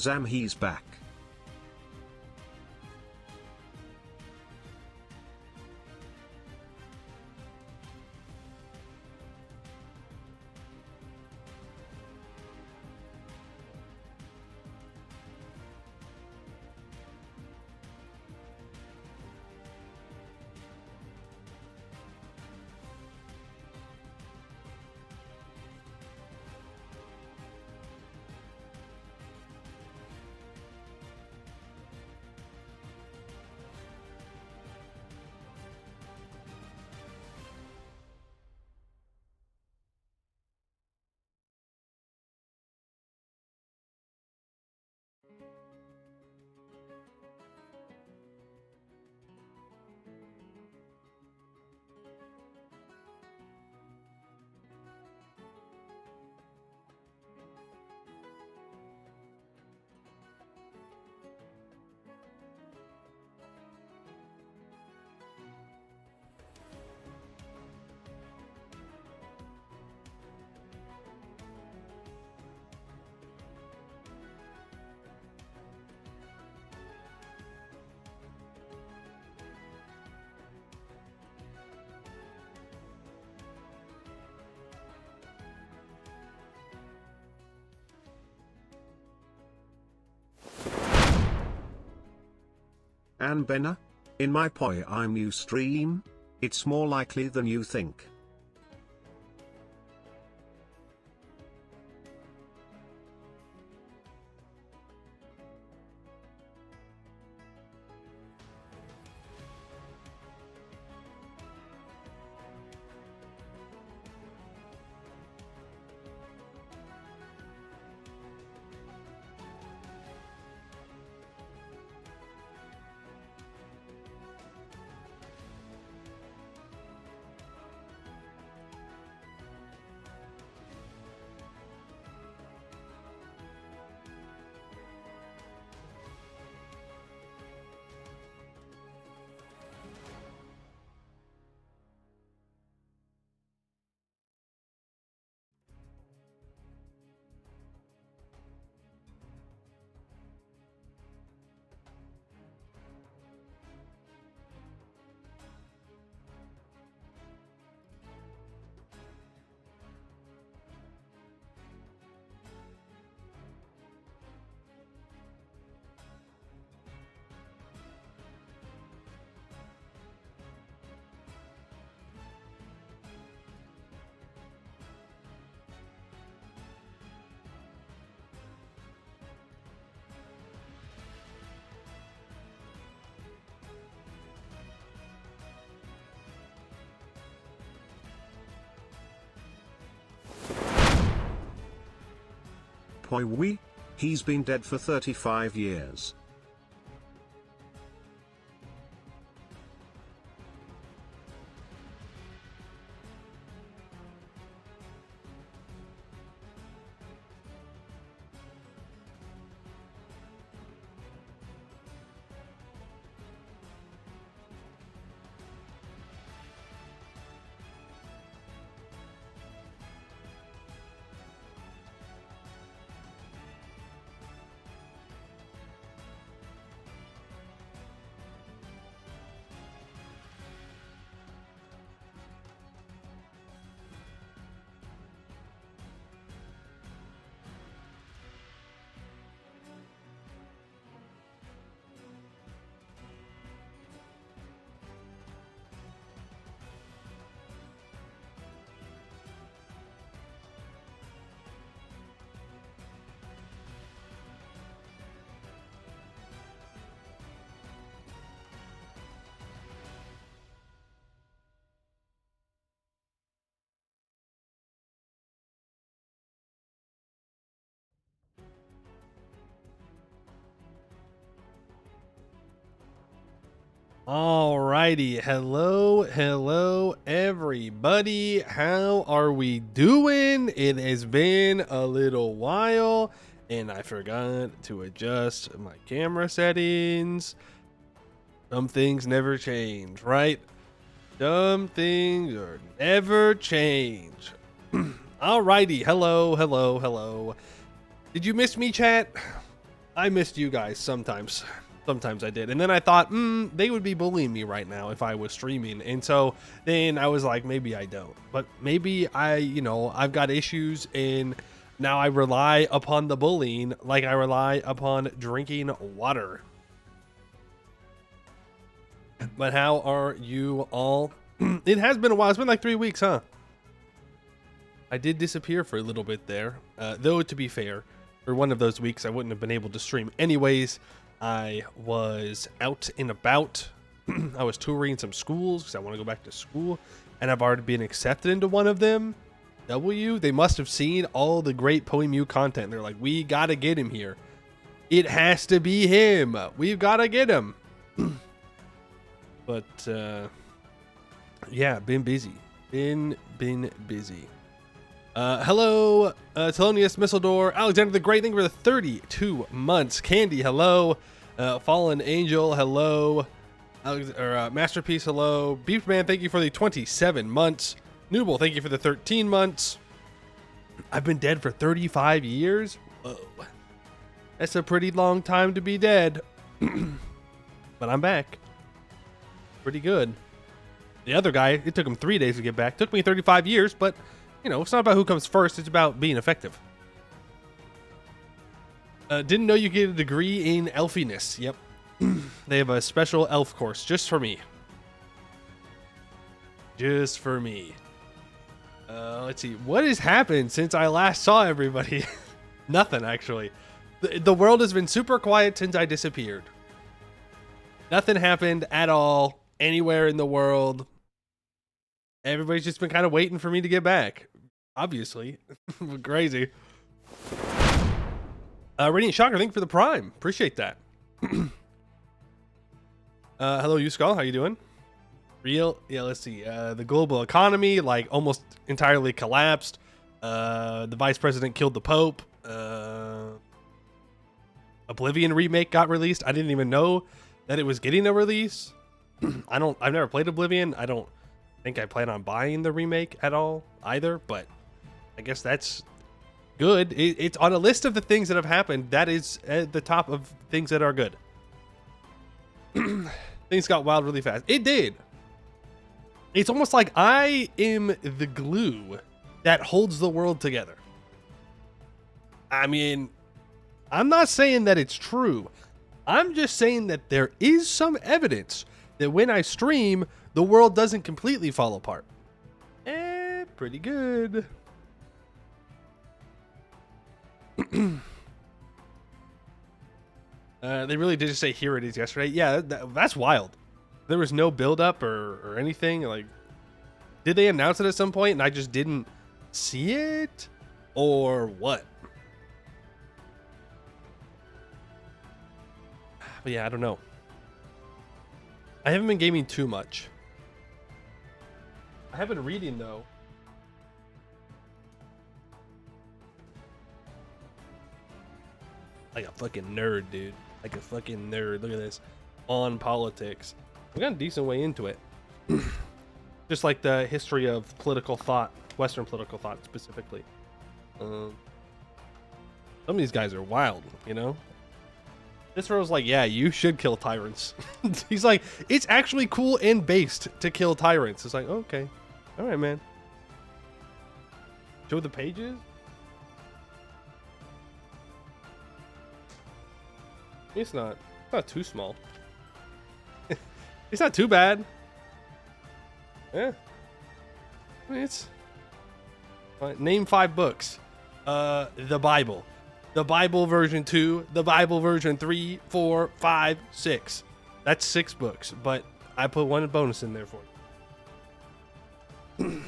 Zam, he's back. Anbennar, in my I'm new stream, it's more likely than you think. Oui, he's been dead for 35 years. Alrighty, hello everybody. How are we doing? It has been a little while and I forgot to adjust my camera settings. Some things never change, right? Some things are never change. Alrighty, hello. Did you miss me, chat? I missed you guys sometimes. Sometimes I did. And then I thought, they would be bullying me right now if I was streaming. And so then I was like, maybe I don't. But maybe I've got issues and now I rely upon the bullying like I rely upon drinking water. But how are you all? It has been a while. It's been like 3 weeks, huh? I did disappear for a little bit there. Though, to be fair, for one of those weeks, I wouldn't have been able to stream anyways. I was out and about. I was touring some schools because I want to go back to school. And I've already been accepted into one of them. They must have seen all the great PoeMU content. They're like, we got to get him here. It has to be him. We've got to get him. But, yeah, been busy. Been busy. Hello, Telonius, Mistledore, Alexander the Great, thank you for the 32 months. Candy, hello. Fallen Angel, hello. Masterpiece, hello. Beefman, thank you for the 27 months. Nooble, thank you for the 13 months. I've been dead for 35 years? Whoa. That's a pretty long time to be dead. But I'm back. Pretty good. The other guy, it took him 3 days to get back. Took me 35 years, but, it's not about who comes first. It's about being effective. Didn't know you get a degree in elfiness. Yep. They have a special elf course just for me. Just for me. Let's see. What has happened since I last saw everybody? Nothing, actually. The world has been super quiet since I disappeared. Nothing happened at all anywhere in the world. Everybody's just been kind of waiting for me to get back. Obviously. Crazy. Radiant Shocker, thank you for the Prime. Appreciate that. Hello, Uskull. How you doing? Yeah, let's see. The global economy, like, almost entirely collapsed. The Vice President killed the Pope. Oblivion remake got released. I didn't even know that it was getting a release. I've never played Oblivion. I don't think I plan on buying the remake at all either, but I guess that's good. It's on a list of the things that have happened. That is at the top of things that are good. Things got wild really fast. It did. It's almost like I am the glue that holds the world together. I mean, I'm not saying that it's true. I'm just saying that there is some evidence that when I stream, the world doesn't completely fall apart. Pretty good. They really did just say, here it is yesterday. Yeah, that's wild. There was no build-up or anything. Like, did they announce it at some point and I just didn't see it? Or what? But yeah, I don't know. I haven't been gaming too much. I have been reading, though. Like a fucking nerd, dude. Like a fucking nerd. Look at this. On politics. We got a decent way into it. Just like the history of political thought. Western political thought, specifically. Some of these guys are wild, This ro's like, yeah, you should kill tyrants. He's like, it's actually cool and based to kill tyrants. It's like, okay. All right, man. Show the pages? It's not too small. It's not too bad. Yeah. I mean, it's... Name 5 books. The Bible. The Bible version 2, the Bible version 3, 4, 5, 6. That's 6 books, but I put one bonus in there for you.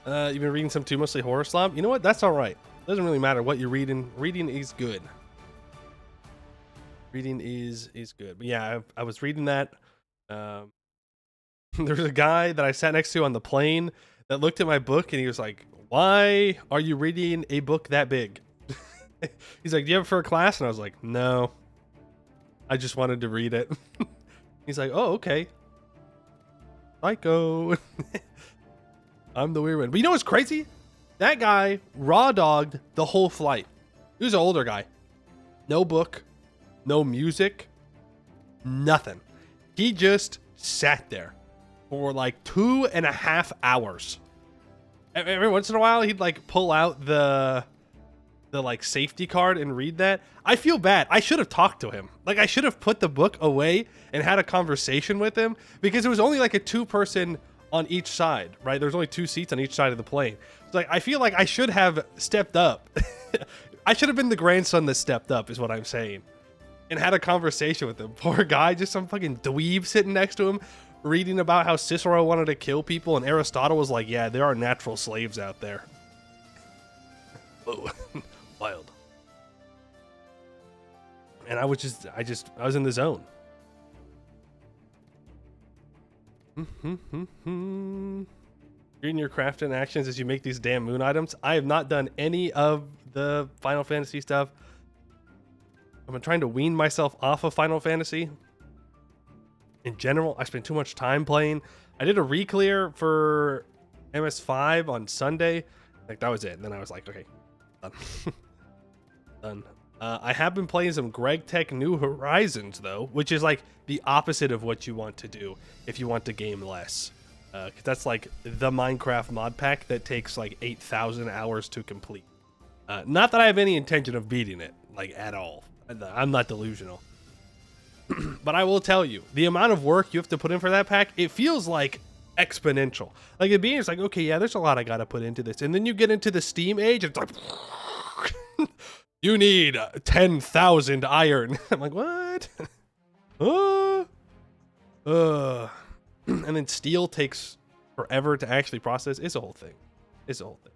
You've been reading some too, mostly horror slob. You know what? That's all right. Doesn't really matter what you're reading. Reading is good. Reading is good. But yeah, I was reading that. There's a guy that I sat next to on the plane that looked at my book and he was like, why are you reading a book that big? He's like, do you have it for a class? And I was like, no, I just wanted to read it. He's like, oh, okay. Psycho. I'm the weird one. But you know what's crazy? That guy raw dogged the whole flight. He was an older guy. No book, no music, nothing. He just sat there for like 2.5 hours. Every once in a while, he'd like pull out the like safety card and read that. I feel bad. I should have talked to him. Like I should have put the book away and had a conversation with him, because it was only like a 2-person on each side, right? There's only 2 seats on each side of the plane. It's like, I feel like I should have stepped up. I should have been the grandson that stepped up, is what I'm saying, and had a conversation with him. Poor guy, just some fucking dweeb sitting next to him, reading about how Cicero wanted to kill people, and Aristotle was like, yeah, there are natural slaves out there. Whoa. Wild. And I was in the zone. Reading your crafting actions as you make these damn moon items. I have not done any of the Final Fantasy stuff. I've been trying to wean myself off of Final Fantasy. In general, I spent too much time playing. I did a re-clear for MS5 on Sunday. Like, that was it. And then I was like, okay, done. Done. I have been playing some Greg Tech New Horizons, though, which is like the opposite of what you want to do if you want to game less. 'Cause that's like the Minecraft mod pack that takes like 8,000 hours to complete. Not that I have any intention of beating it, like, at all. I'm not delusional. But I will tell you, the amount of work you have to put in for that pack, it feels like exponential. Like, it being, it's like, okay, yeah, there's a lot I gotta put into this. And then you get into the Steam age, it's like... You need 10,000 iron. I'm like, what? And then steel takes forever to actually process. It's a whole thing. It's a whole thing.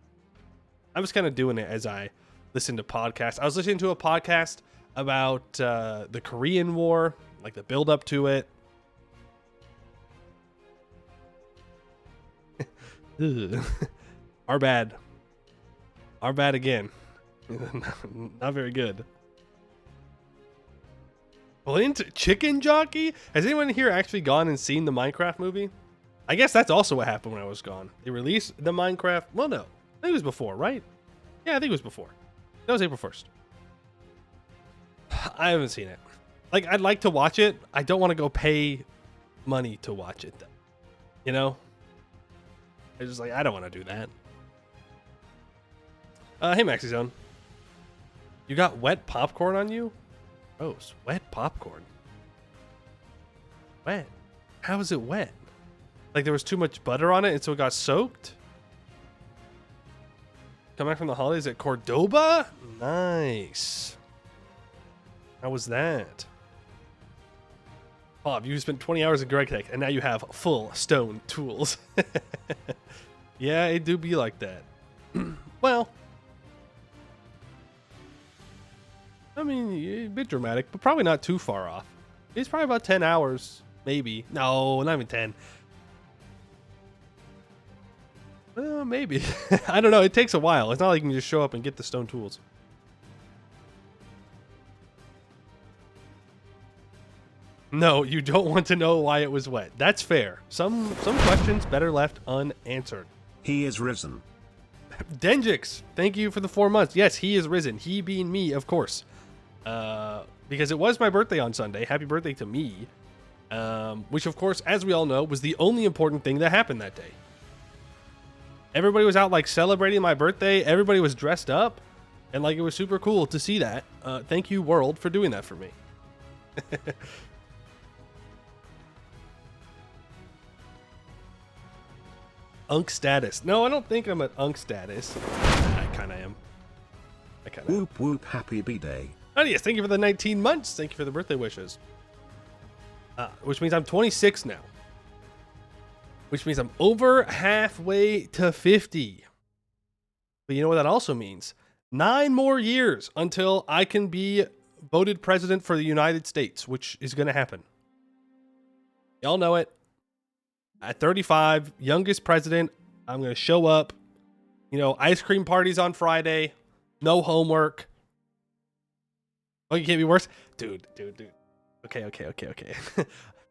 I was kind of doing it as I listened to podcasts. I was listening to a podcast about the Korean War, like the build up to it. Our bad. Our bad again. Not very good. Flint Chicken Jockey? Has anyone here actually gone and seen the Minecraft movie? I guess that's also what happened when I was gone. They released the Minecraft. Well, no. I think it was before, right? Yeah, I think it was before. That was April 1st. I haven't seen it. Like, I'd like to watch it. I don't want to go pay money to watch it, though. You know? I just like, I don't want to do that. Hey, Maxi Zone. You got wet popcorn on you? Gross. Wet popcorn. Wet? How is it wet? Like there was too much butter on it and so it got soaked? Come back from the holidays at Cordoba? Nice. How was that? Bob, you spent 20 hours in Greg Tech and now you have full stone tools. Yeah, it do be like that. Well, I mean, a bit dramatic, but probably not too far off. It's probably about 10 hours, maybe. No, not even 10. Well, maybe. I don't know. It takes a while. It's not like you can just show up and get the stone tools. No, you don't want to know why it was wet. That's fair. Some questions better left unanswered. He is risen. Denjix, thank you for the 4 months. Yes, he is risen. He being me, of course. Because it was my birthday on Sunday. Happy birthday to me. Which, of course, as we all know, was the only important thing that happened that day. Everybody was out, like, celebrating my birthday. Everybody was dressed up. And, like, it was super cool to see that. Thank you, world, for doing that for me. Unk status. No, I don't think I'm at Unk status. I kind of am. Whoop whoop, happy B-Day. Oh, yes, thank you for the 19 months. Thank you for the birthday wishes. Which means I'm 26 now. Which means I'm over halfway to 50. But you know what that also means? 9 more years until I can be voted president for the United States, which is going to happen. Y'all know it. At 35, youngest president, I'm going to show up. You know, ice cream parties on Friday. No homework. Oh, you can't be worse? Dude. Okay.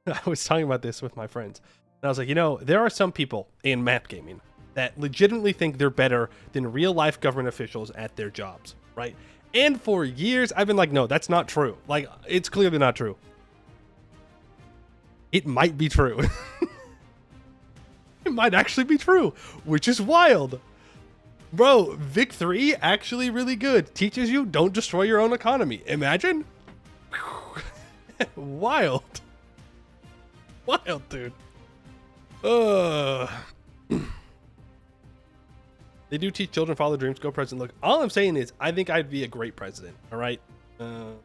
I was talking about this with my friends. And I was like, you know, there are some people in map gaming that legitimately think they're better than real life government officials at their jobs, right? And for years, I've been like, no, that's not true. Like, it's clearly not true. It might be true. It might actually be true, which is wild. Bro, Vic 3, actually really good. Teaches you don't destroy your own economy. Imagine? Wild. Wild, dude. They do teach children follow dreams, go president. Look, all I'm saying is I think I'd be a great president, all right? I'm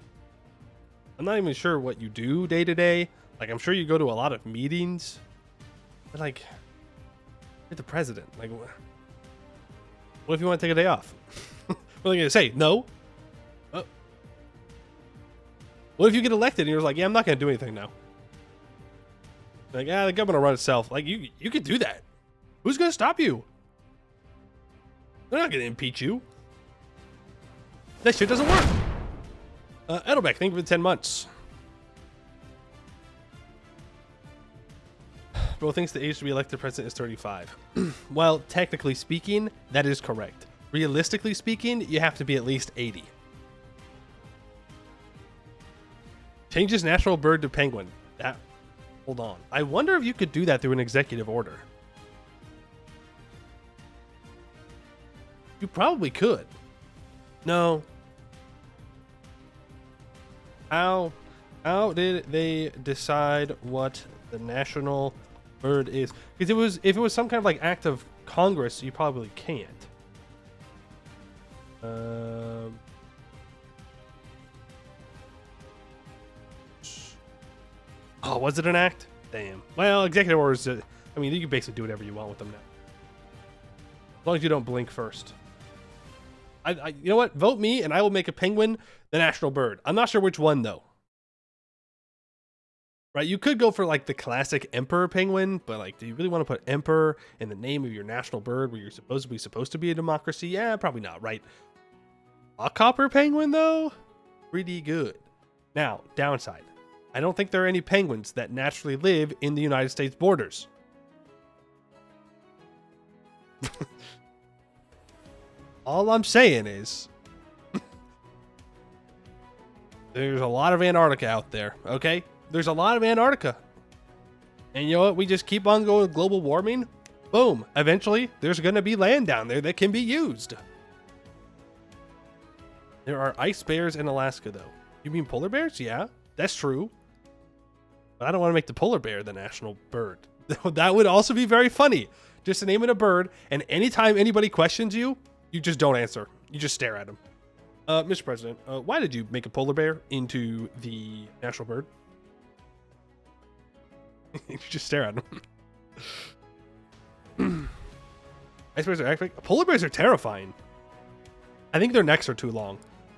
not even sure what you do day to day. Like, I'm sure you go to a lot of meetings. But, like, you're the president. Like, what if you want to take a day off? What are they going to say? No? What if you get elected and you're like, yeah, I'm not going to do anything now? Like, the government will run itself. Like, you could do that. Who's going to stop you? They're not going to impeach you. That shit doesn't work. Edelbeck, thank you for the 10 months. Bro thinks the age to be elected president is 35. Well, technically speaking, that is correct. Realistically speaking, you have to be at least 80. Changes natural bird to penguin. Hold on. I wonder if you could do that through an executive order. You probably could. No. How did they decide what the national bird is? Because if it was some kind of like act of Congress, you probably can't. Oh, was it an act? Damn. Well, executive orders. I mean, you can basically do whatever you want with them now, as long as you don't blink first. You know what? Vote me, and I will make a penguin the national bird. I'm not sure which one though. Right? You could go for like the classic emperor penguin, but like, do you really want to put emperor in the name of your national bird where you're supposed to be a democracy? Yeah, probably not, right? A copper penguin though, pretty good. Now, downside. I don't think there are any penguins that naturally live in the United States borders. All I'm saying is there's a lot of Antarctica out there, okay? There's a lot of Antarctica. And you know what? We just keep on going with global warming. Boom. Eventually, there's going to be land down there that can be used. There are ice bears in Alaska, though. You mean polar bears? Yeah, that's true. But I don't want to make the polar bear the national bird. That would also be very funny. Just to name it a bird, and anytime anybody questions you, you just don't answer. You just stare at them. Mr. President, why did you make a polar bear into the national bird? You just stare at them. Ice bears are epic. Polar bears are terrifying. I think their necks are too long.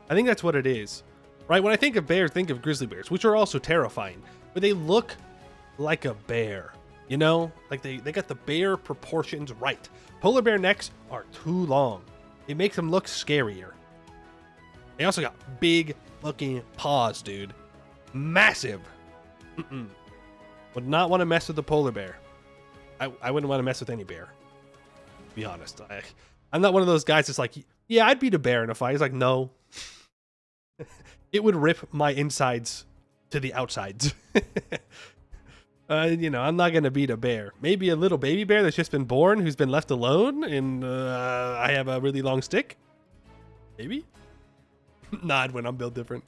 I think that's what it is. Right? When I think of bears, think of grizzly bears, which are also terrifying. But they look like a bear. You know? Like they got the bear proportions right. Polar bear necks are too long. It makes them look scarier. They also got big looking paws, dude. Massive. Would not want to mess with the polar bear. I wouldn't want to mess with any bear. To be honest. I'm not one of those guys that's like, yeah, I'd beat a bear in a fight. He's like, no. It would rip my insides to the outsides. You know, I'm not going to beat a bear. Maybe a little baby bear that's just been born, who's been left alone, and I have a really long stick. Maybe. Nod when I'm built different.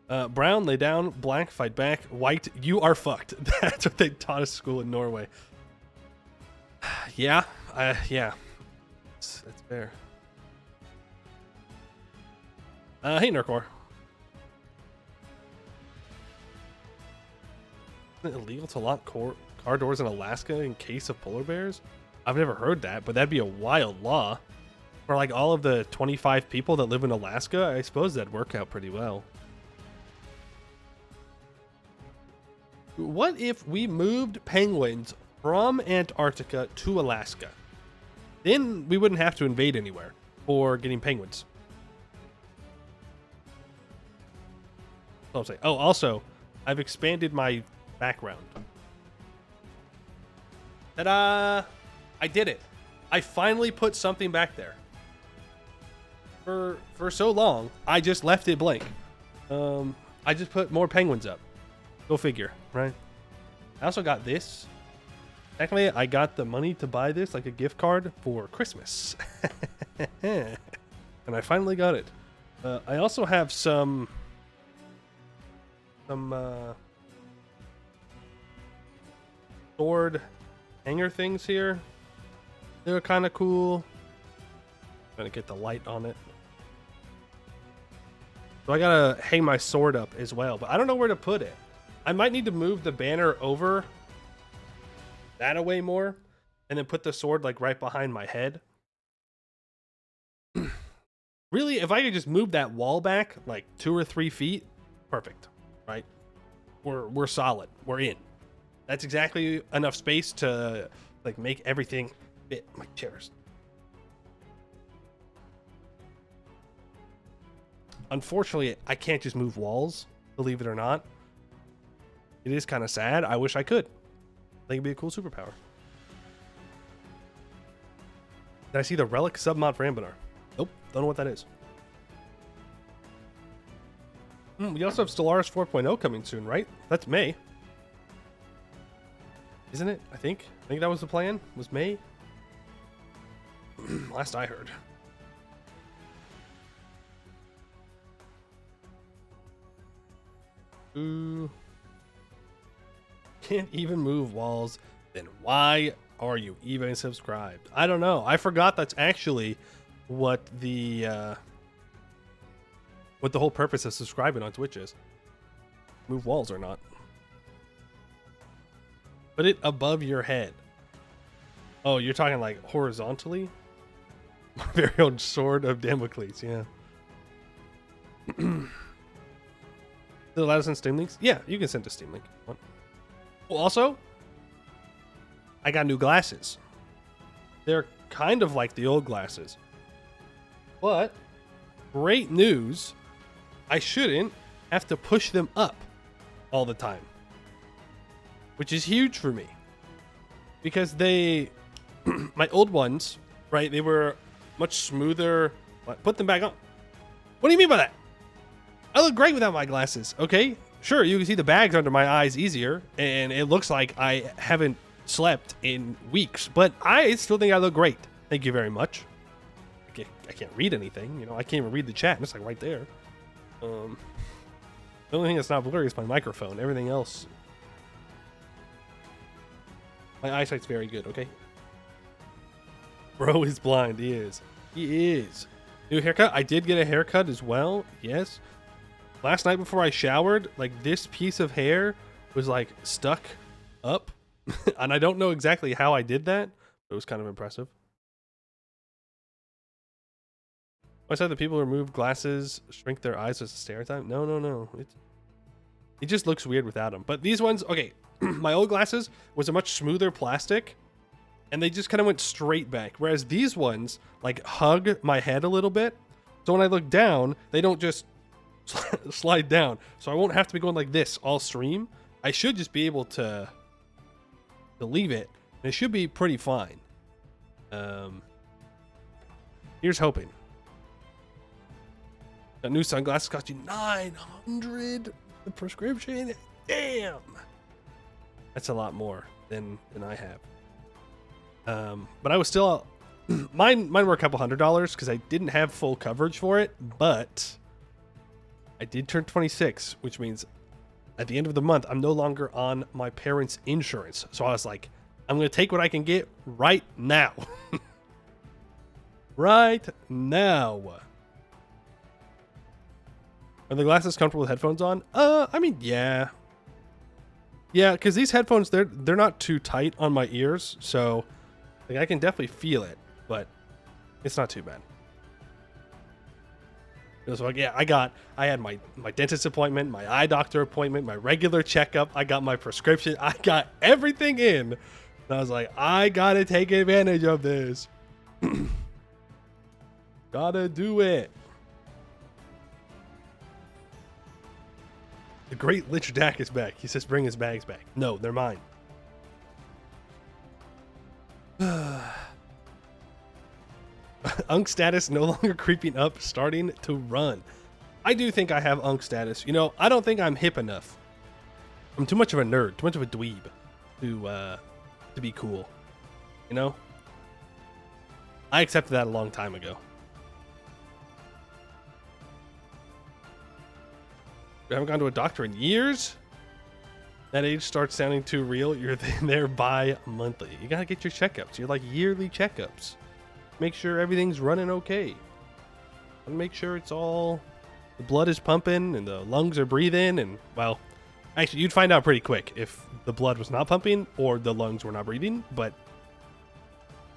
Brown, lay down. Black, fight back. White, you are fucked. That's what they taught us at school in Norway. Yeah. Yeah. That's fair. Hey, Nurkor. Isn't it illegal to lock car doors in Alaska in case of polar bears? I've never heard that, but that'd be a wild law. For like all of the 25 people that live in Alaska, I suppose that'd work out pretty well. What if we moved penguins from Antarctica to Alaska? Then we wouldn't have to invade anywhere for getting penguins. I'll say. Oh, also, I've expanded my background. Ta-da! I did it. I finally put something back there. For so long, I just left it blank. I just put more penguins up. Go figure, right? I also got this. Technically, I got the money to buy this, like a gift card, for Christmas. And I finally got it. I also have some sword hanger things here. They're kind of cool. I'm gonna get the light on it. So I gotta hang my sword up as well, but I don't know where to put it. I might need to move the banner over that away more, and then put the sword like right behind my head. Really, if I could just move that wall back like 2 or 3 feet, perfect, right? We're solid. We're in. That's exactly enough space to like make everything fit my chairs. Unfortunately, I can't just move walls, believe it or not. It is kind of sad. I wish I could. I think it'd be a cool superpower. Did I see the relic submod for Anbennar? Nope, don't know what that is. We also have Stellaris 4.0 coming soon, right? That's May. Isn't it? I think that was the plan. Was May? Last I heard. Ooh. Can't even move walls. Then why are you even subscribed? I don't know. I forgot that's actually what the whole purpose of subscribing on Twitch is. Move walls or not. Put it above your head. Oh, you're talking like horizontally? My very own sword of Damocles, yeah. Does it allow us in Steam links? Yeah, you can send a Steam link. Well, also, I got new glasses. They're kind of like the old glasses. But, great news, I shouldn't have to push them up all the time. Which is huge for me. Because they, my old ones, right, they were much smoother. Put them back on. What do you mean by that? I look great without my glasses, okay? Sure, you can see the bags under my eyes easier, and it looks like I haven't slept in weeks, but I still think I look great. Thank you very much. I can't read anything, you know, I can't even read the chat, it's like right there. The only thing that's not blurry is my microphone. Everything else, my eyesight's very good, okay? Bro is blind, he is. He is. New haircut? I did get a haircut as well, yes. Last night before I showered, like this piece of hair was like stuck up. And I don't know exactly how I did that, but it was kind of impressive. I said that people who remove glasses shrink their eyes as a stereotype. No. It just looks weird without them. But these ones, okay, my old glasses was a much smoother plastic and they just kind of went straight back. Whereas these ones like hug my head a little bit. So when I look down, they don't just slide down. So I won't have to be going like this all stream. I should just be able to leave it. And it should be pretty fine. Here's hoping. That new sunglasses cost you $900 the prescription. Damn. That's a lot more than I have. But I was still mine were a couple $100 because I didn't have full coverage for it, but I did turn 26, which means at the end of the month, I'm no longer on my parents' insurance. So I was like, I'm going to take what I can get right now. Right now. Are the glasses comfortable with headphones on? I mean, yeah. Yeah, because these headphones, they're not too tight on my ears. So like, I can definitely feel it, but it's not too bad. So like, yeah, I had my dentist appointment, my eye doctor appointment, my regular checkup. I got my prescription. I got everything in. And I was like, I gotta take advantage of this. Gotta do it. The great Lich Dak is back. He says bring his bags back. No, they're mine. Unk status no longer creeping up, starting to run. I do think I have Unk status. You know, I don't think I'm hip enough. I'm too much of a nerd, too much of a dweeb to be cool. You know? I accepted that a long time ago. You haven't gone to a doctor in years? That age starts sounding too real. You're there bi-monthly. You gotta get your checkups. You're like yearly checkups. Make sure everything's running okay. And make sure it's all, the blood is pumping and the lungs are breathing. And well, actually, you'd find out pretty quick if the blood was not pumping or the lungs were not breathing. But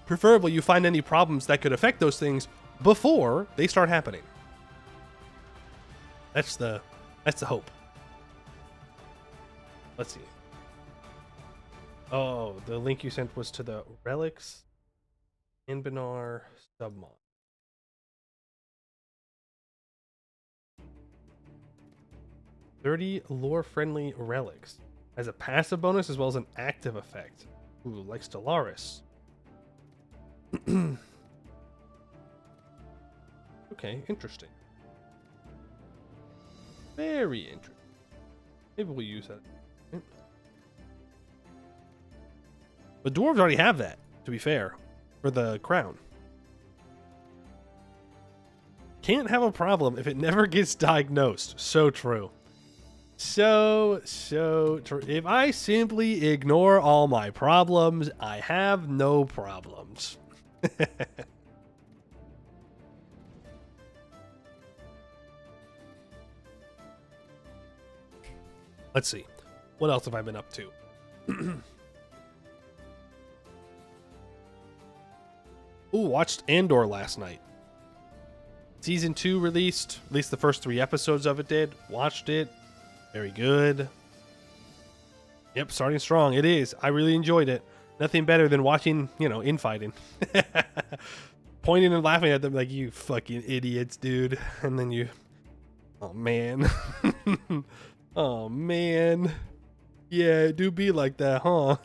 preferably, you find any problems that could affect those things before they start happening. That's the hope. Let's see. Oh, the link you sent was to the relics Anbennar submod. "30 lore-friendly relics as a passive bonus as well as an active effect." Ooh, like Stellaris. Okay, interesting. Very interesting. Maybe we'll use that. The dwarves already have that, to be fair, for the crown. Can't have a problem if it never gets diagnosed. So true. So true. If I simply ignore all my problems, I have no problems. Let's see. What else have I been up to? Ooh, watched Andor last night. Season 2 released. At least the first 3 episodes of it did. Watched it. Very good. Yep, starting strong. It is. I really enjoyed it. Nothing better than watching, infighting. Pointing and laughing at them like, you fucking idiots, dude. And then you... Oh, man. Oh, man. Yeah, it do be like that, huh?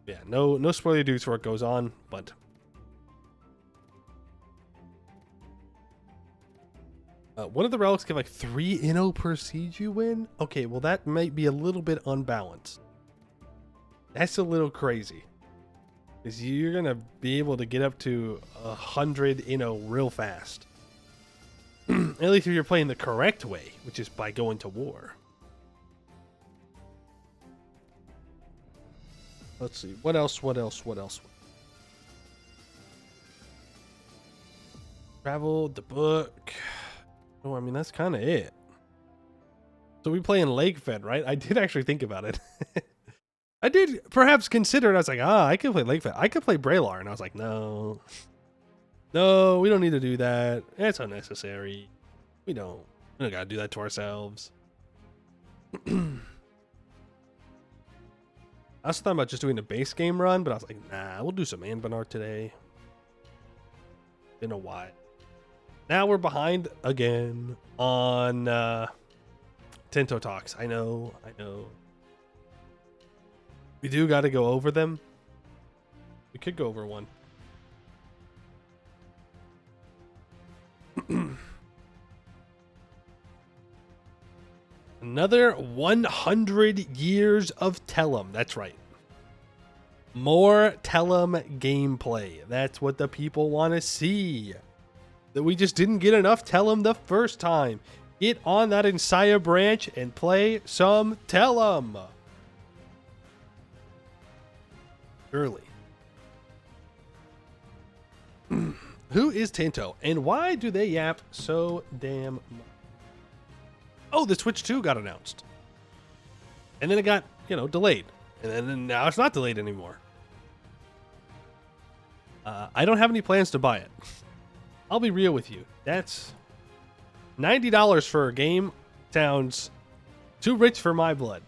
Yeah, no spoiler dudes where it goes on, but... one of the relics give like 3 inno per siege you win? Okay, well that might be a little bit unbalanced. That's a little crazy. Because you're going to be able to get up to 100 inno real fast. At least if you're playing the correct way, which is by going to war. Let's see. What else? Travel, the book. Oh, I mean, that's kind of it. So we play in Lake Fed, right? I did actually think about it. I did perhaps consider it. I was like, I could play Lake Fed. I could play Braylar. And I was like, no, we don't need to do that. It's unnecessary. We don't got to do that to ourselves. I was thought about just doing a base game run, but I was like, nah, we'll do some Anbennar today. Been a while. Now we're behind again on Tinto Talks. I know. We do got to go over them. We could go over one. Another 100 years of Tellum. That's right. More Tellum gameplay. That's what the people want to see. That we just didn't get enough Tellum the first time. Get on that Ensaya branch and play some Tellum. Early. Who is Tinto and why do they yap so damn much? Oh, the Switch 2 got announced. And then it got, delayed. And then now it's not delayed anymore. I don't have any plans to buy it. I'll be real with you. That's $90 for a game sounds too rich for my blood.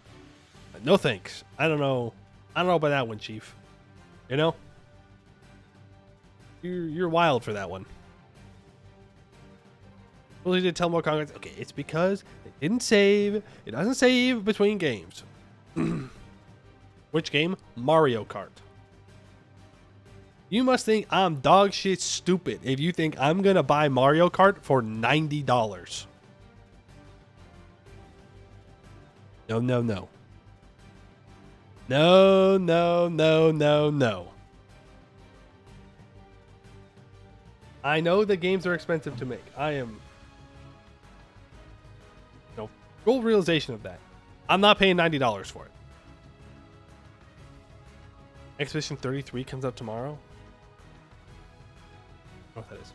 No thanks. I don't know about that one, Chief. You're wild for that one. Really did tell more Congress. Okay, it's because it didn't save. It doesn't save between games. Which game? Mario Kart. You must think I'm dog shit stupid if you think I'm gonna buy Mario Kart for $90. No, no, no. No, no, no, no, no. I know the games are expensive to make. I am, full realization of that. I'm not paying $90 for it. Expedition 33 comes out tomorrow. I don't know what that is.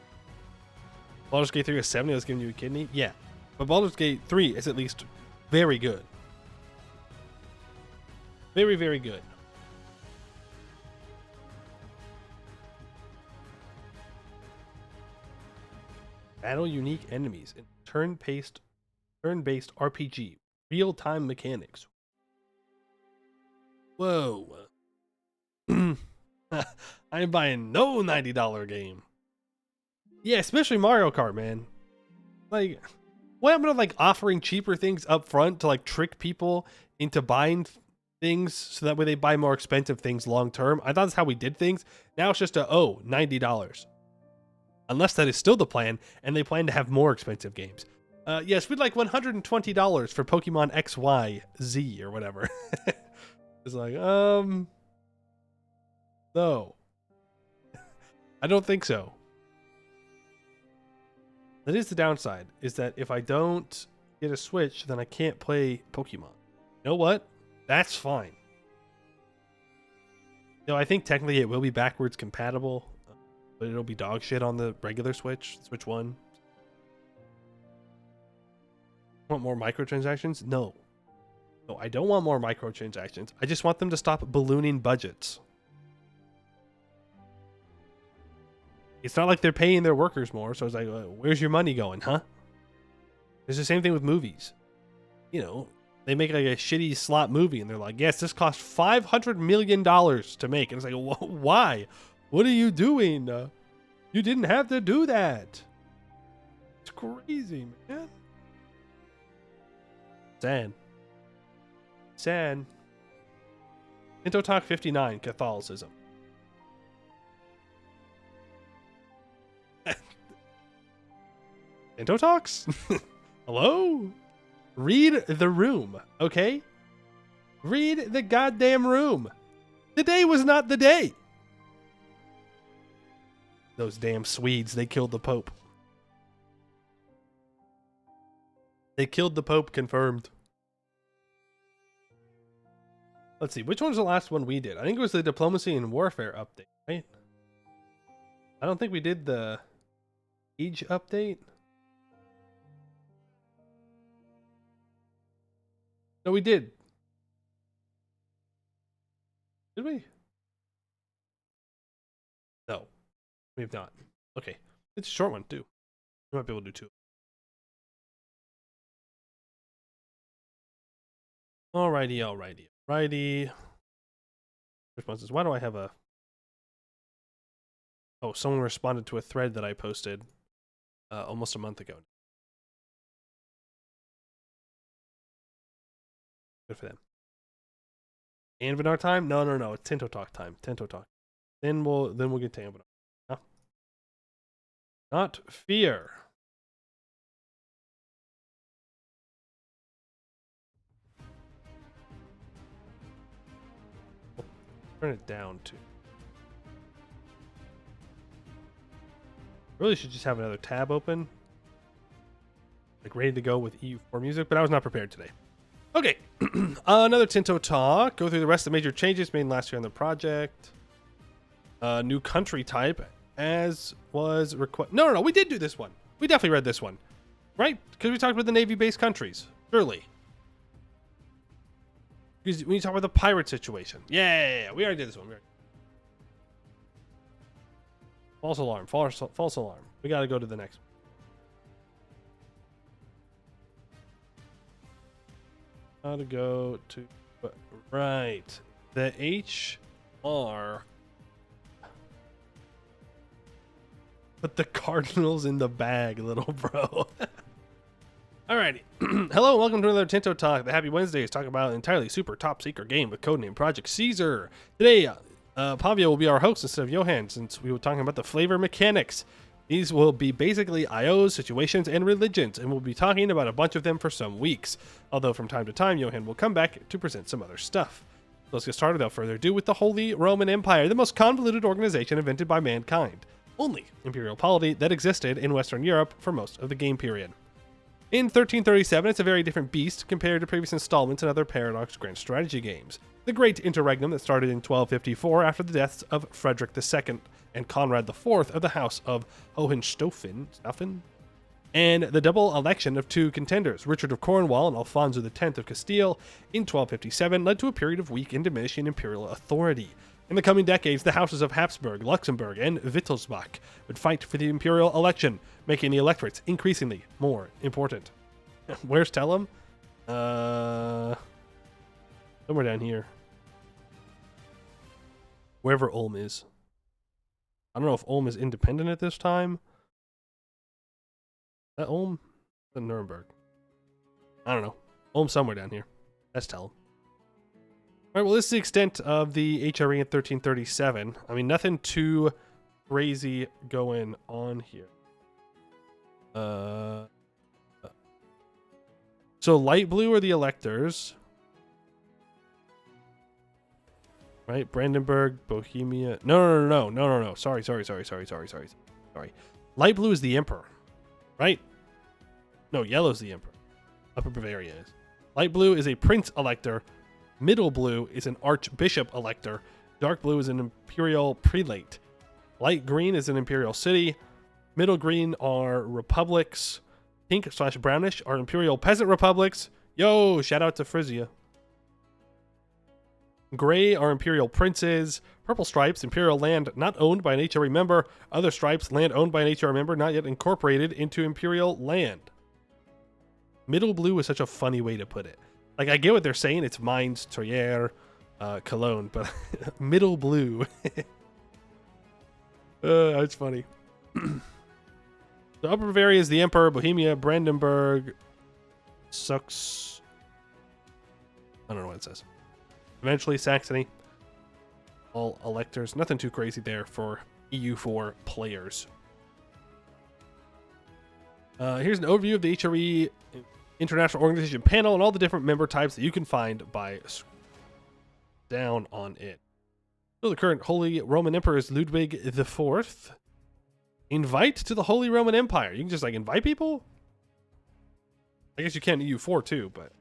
Baldur's Gate 3 is 70. I was giving you a kidney. Yeah, but Baldur's Gate 3 is at least very good. Very, very good. Battle unique enemies in turn-based RPG. Real-time mechanics. Whoa. I am buying no $90 game. Yeah, especially Mario Kart, man. Like, what happened to like offering cheaper things up front to like trick people into buying things so that way they buy more expensive things long term? I thought that's how we did things. Now it's just $90. Unless that is still the plan and they plan to have more expensive games. Yes, we'd like $120 for Pokemon XYZ or whatever. It's like, no. I don't think so. That is the downside, is that if I don't get a Switch, then I can't play Pokemon. You know what? That's fine. I think technically it will be backwards compatible, but it'll be dog shit on the regular Switch, Switch 1. Want more microtransactions? No. No, I don't want more microtransactions. I just want them to stop ballooning budgets. It's not like they're paying their workers more, so it's like, where's your money going, huh? It's the same thing with movies. They make like a shitty slot movie, and they're like, yes, this cost $500 million to make. And it's like, why? What are you doing? You didn't have to do that. It's crazy, man. Sad. Tinto Talk 59, Catholicism. Tinto Talks? Hello? Read the room, okay? Read the goddamn room. Today was not the day. Those damn Swedes, they killed the Pope. They killed the Pope, confirmed. Let's see, which one was the last one we did? I think it was the Diplomacy and Warfare update, right? I don't think we did the Siege update. No, we did. Did we? No, we have not. Okay. It's a short one, too. We might be able to do two. Alrighty. Responses. Why do I have a... Oh, someone responded to a thread that I posted almost a month ago. Good for them. Anbennar time? No. It's Tinto Talk time. Tinto Talk. Then we'll get to Anbennar. Huh? Not fear. We'll turn it down to. Really should just have another tab open, like ready to go with EU4 music, but I was not prepared today. Okay, another Tinto Talk. Go through the rest of the major changes made last year on the project. New country type, as was requested. No, we did do this one. We definitely read this one, right? Because we talked about the Navy-based countries, surely. Because when you talk about the pirate situation, yeah, we already did this one. False alarm. False alarm. We got to go to the next one. How to go to right. The HR. Put the Cardinals in the bag, little bro. Alrighty. Hello, welcome to another Tinto Talk. The Happy Wednesdays talk about an entirely super top secret game with codename Project Caesar. Today, Pavia will be our host instead of Johan, since we were talking about the flavor mechanics. These will be basically IOs, situations, and religions, and we'll be talking about a bunch of them for some weeks. Although from time to time, Johan will come back to present some other stuff. So let's get started without further ado with the Holy Roman Empire, the most convoluted organization invented by mankind. Only imperial polity that existed in Western Europe for most of the game period. In 1337, it's a very different beast compared to previous installments in other Paradox Grand Strategy games. The Great Interregnum that started in 1254 after the deaths of Frederick II and Conrad IV of the House of Hohenstaufen, and the double election of two contenders, Richard of Cornwall and Alfonso X of Castile, in 1257 led to a period of weak and diminishing imperial authority. In the coming decades, the houses of Habsburg, Luxembourg, and Wittelsbach would fight for the imperial election, making the electorates increasingly more important. Where's Tellum? Somewhere down here. Wherever Ulm is. I don't know if Ulm is independent at this time. Is that Ulm? Is that Nuremberg? I don't know. Ulm somewhere down here. That's Tellum. Alright, well, this is the extent of the HRE in 1337. I mean, nothing too crazy going on here. So light blue are the electors. Right? Brandenburg, Bohemia. No. Sorry. Light blue is the emperor. Right? No, yellow's the emperor. Upper Bavaria is. Light blue is a prince elector. Middle blue is an archbishop elector. Dark blue is an imperial prelate. Light green is an imperial city. Middle green are republics. Pink/brownish are imperial peasant republics. Yo, shout out to Frisia. Gray are imperial princes. Purple stripes, imperial land not owned by an HRE member. Other stripes, land owned by an HRE member not yet incorporated into imperial land. Middle blue is such a funny way to put it. Like, I get what they're saying. It's Mainz, Troyes, Cologne, but middle blue. That's funny. The Upper Bavaria is the Emperor, Bohemia, Brandenburg, Sux. I don't know what it says. Eventually, Saxony. All electors. Nothing too crazy there for EU4 players. Here's an overview of the HRE International Organization panel and all the different member types that you can find by down on it. So the current Holy Roman Emperor is Ludwig IV. Invite to the Holy Roman Empire. You can just like invite people? I guess you can EU4 too, but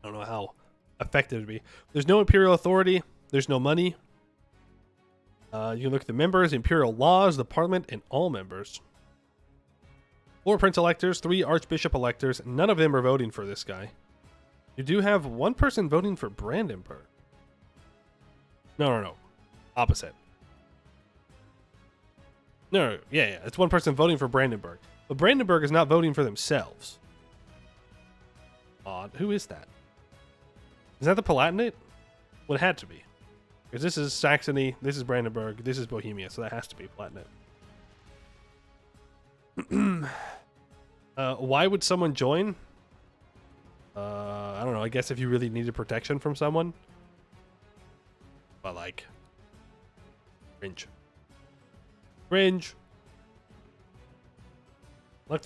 I don't know how effective it would be. There's no imperial authority. There's no money. You can look at the members, imperial laws, the parliament, and all members. 4 prince electors, 3 archbishop electors. None of them are voting for this guy. You do have one person voting for Brandenburg. No. Opposite. No. Yeah. It's one person voting for Brandenburg. But Brandenburg is not voting for themselves. Odd. Who is that? Is that the Palatinate? Well, it had to be. Because this is Saxony, this is Brandenburg, this is Bohemia, so that has to be Palatinate. Why would someone join? I don't know. I guess if you really needed protection from someone. But like, cringe.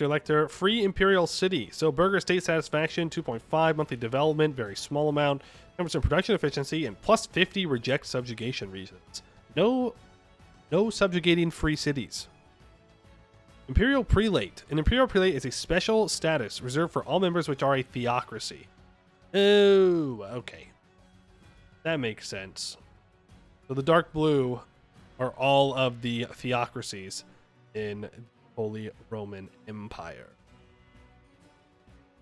Elector. Free imperial city. So burger state satisfaction, 2.5 monthly development, very small amount, 10% production efficiency, and plus 50 reject subjugation reasons. No subjugating free cities. Imperial prelate. An imperial prelate is a special status reserved for all members which are a theocracy. Oh, okay. That makes sense. So the dark blue are all of the theocracies in Holy Roman Empire.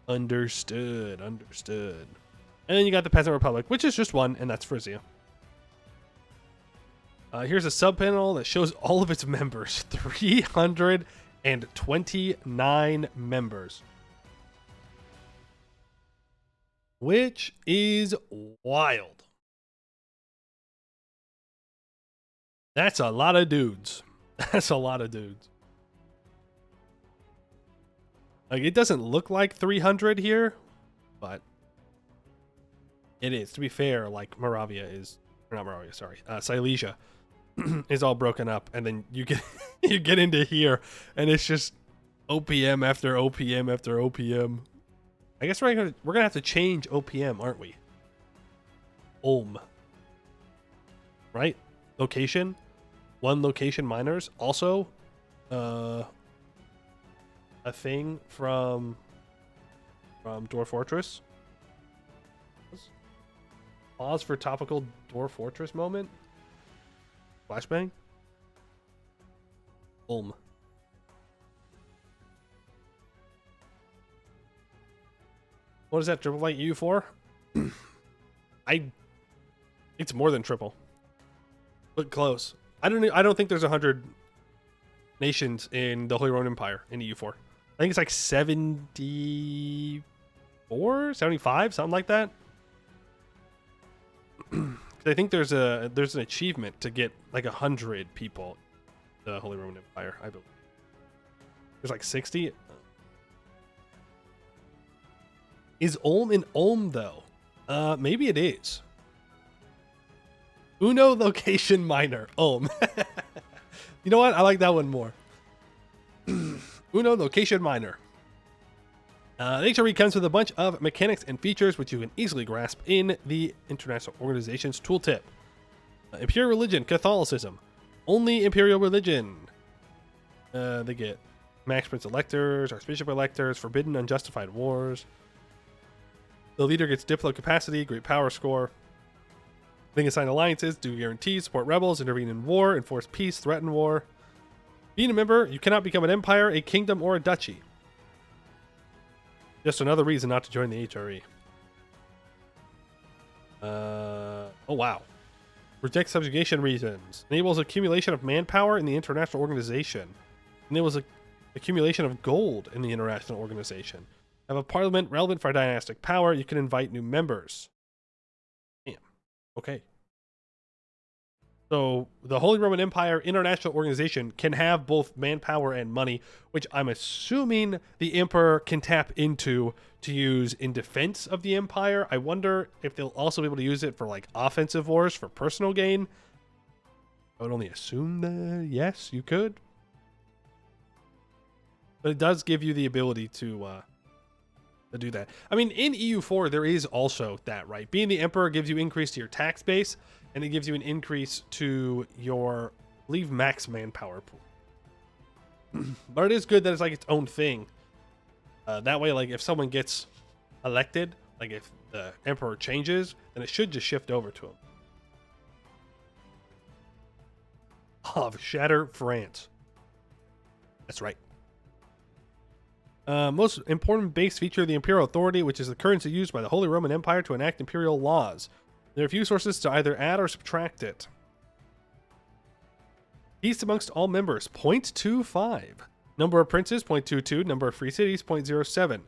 Understood. And then you got the Peasant Republic, which is just one, and that's Frisia. Here's a subpanel that shows all of its members. 329 members. Which is wild. That's a lot of dudes. Like, it doesn't look like 300 here, but It is. To be fair, like Moravia is, or not Moravia, sorry, Silesia is all broken up, and then you get you get into here, and it's just OPM after OPM after OPM. I guess we're gonna have to change OPM, aren't we? Right? Location, one location miners. Also, a thing from Dwarf Fortress. Pause for topical Dwarf Fortress moment. Flashbang. What is that triple light U for? It's more than triple. But close. I don't think there's 100 nations in the Holy Roman Empire in EU4. I think it's like 74, 75, something like that. I think there's an achievement to get like 100 people the Holy Roman Empire, I believe. There's like 60. Is Ulm in Ulm though? Maybe it is. Uno location minor. Ulm. You know what? I like that one more. Uno location minor. The HRE comes with a bunch of mechanics and features which you can easily grasp in the International Organization's tooltip. Imperial religion, Catholicism. Only Imperial religion. They get Max Prince electors, Archbishop electors, forbidden unjustified wars. The leader gets Diplo capacity, great power score. Being assigned alliances, do guarantees, support rebels, intervene in war, enforce peace, threaten war. Being a member, you cannot become an empire, a kingdom, or a duchy. Just another reason not to join the HRE. Oh wow. Reject subjugation reasons. Enables accumulation of manpower in the international organization. Enables accumulation of gold in the international organization. Have a parliament relevant for dynastic power. You can invite new members. Damn. Okay. So the Holy Roman Empire International Organization can have both manpower and money, which I'm assuming the Emperor can tap into to use in defense of the Empire. I wonder if they'll also be able to use it for like offensive wars for personal gain. I would only assume that yes, you could. But it does give you the ability to do that. I mean, in EU4, there is also that, right? Being the Emperor gives you increase to your tax base, and it gives you an increase to your, I believe, max manpower pool. But it is good that it's like its own thing. That way, like, if someone gets elected, like if the Emperor changes, then it should just shift over to him. Of Shatter France. That's right. Most important base feature of the Imperial Authority, which is the currency used by the Holy Roman Empire to enact imperial laws. There are few sources to either add or subtract it. Peace amongst all members, 0.25. Number of princes, 0.22. Number of free cities, 0.07.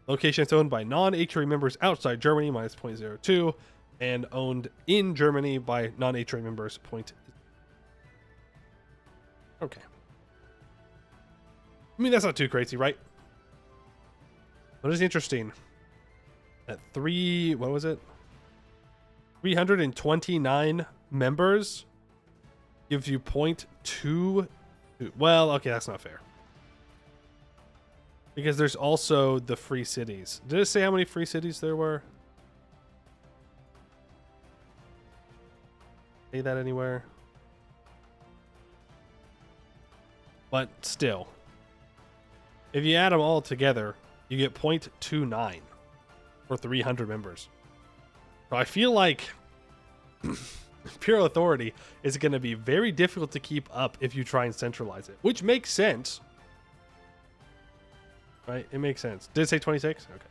Locations owned by non-HRE members outside Germany, minus 0.02. And owned in Germany by non-HRE members, 0.0. Okay. I mean, that's not too crazy, right? What is interesting? At what was it? 329 members gives you 0.2. Well, okay, that's not fair. Because there's also the free cities. Did it say how many free cities there were? Say that anywhere? But still, if you add them all together, you get 0.29 for 300 members. So I feel like Imperial Authority is going to be very difficult to keep up if you try and centralize it, which makes sense. Right? It makes sense. Did it say 26? Okay.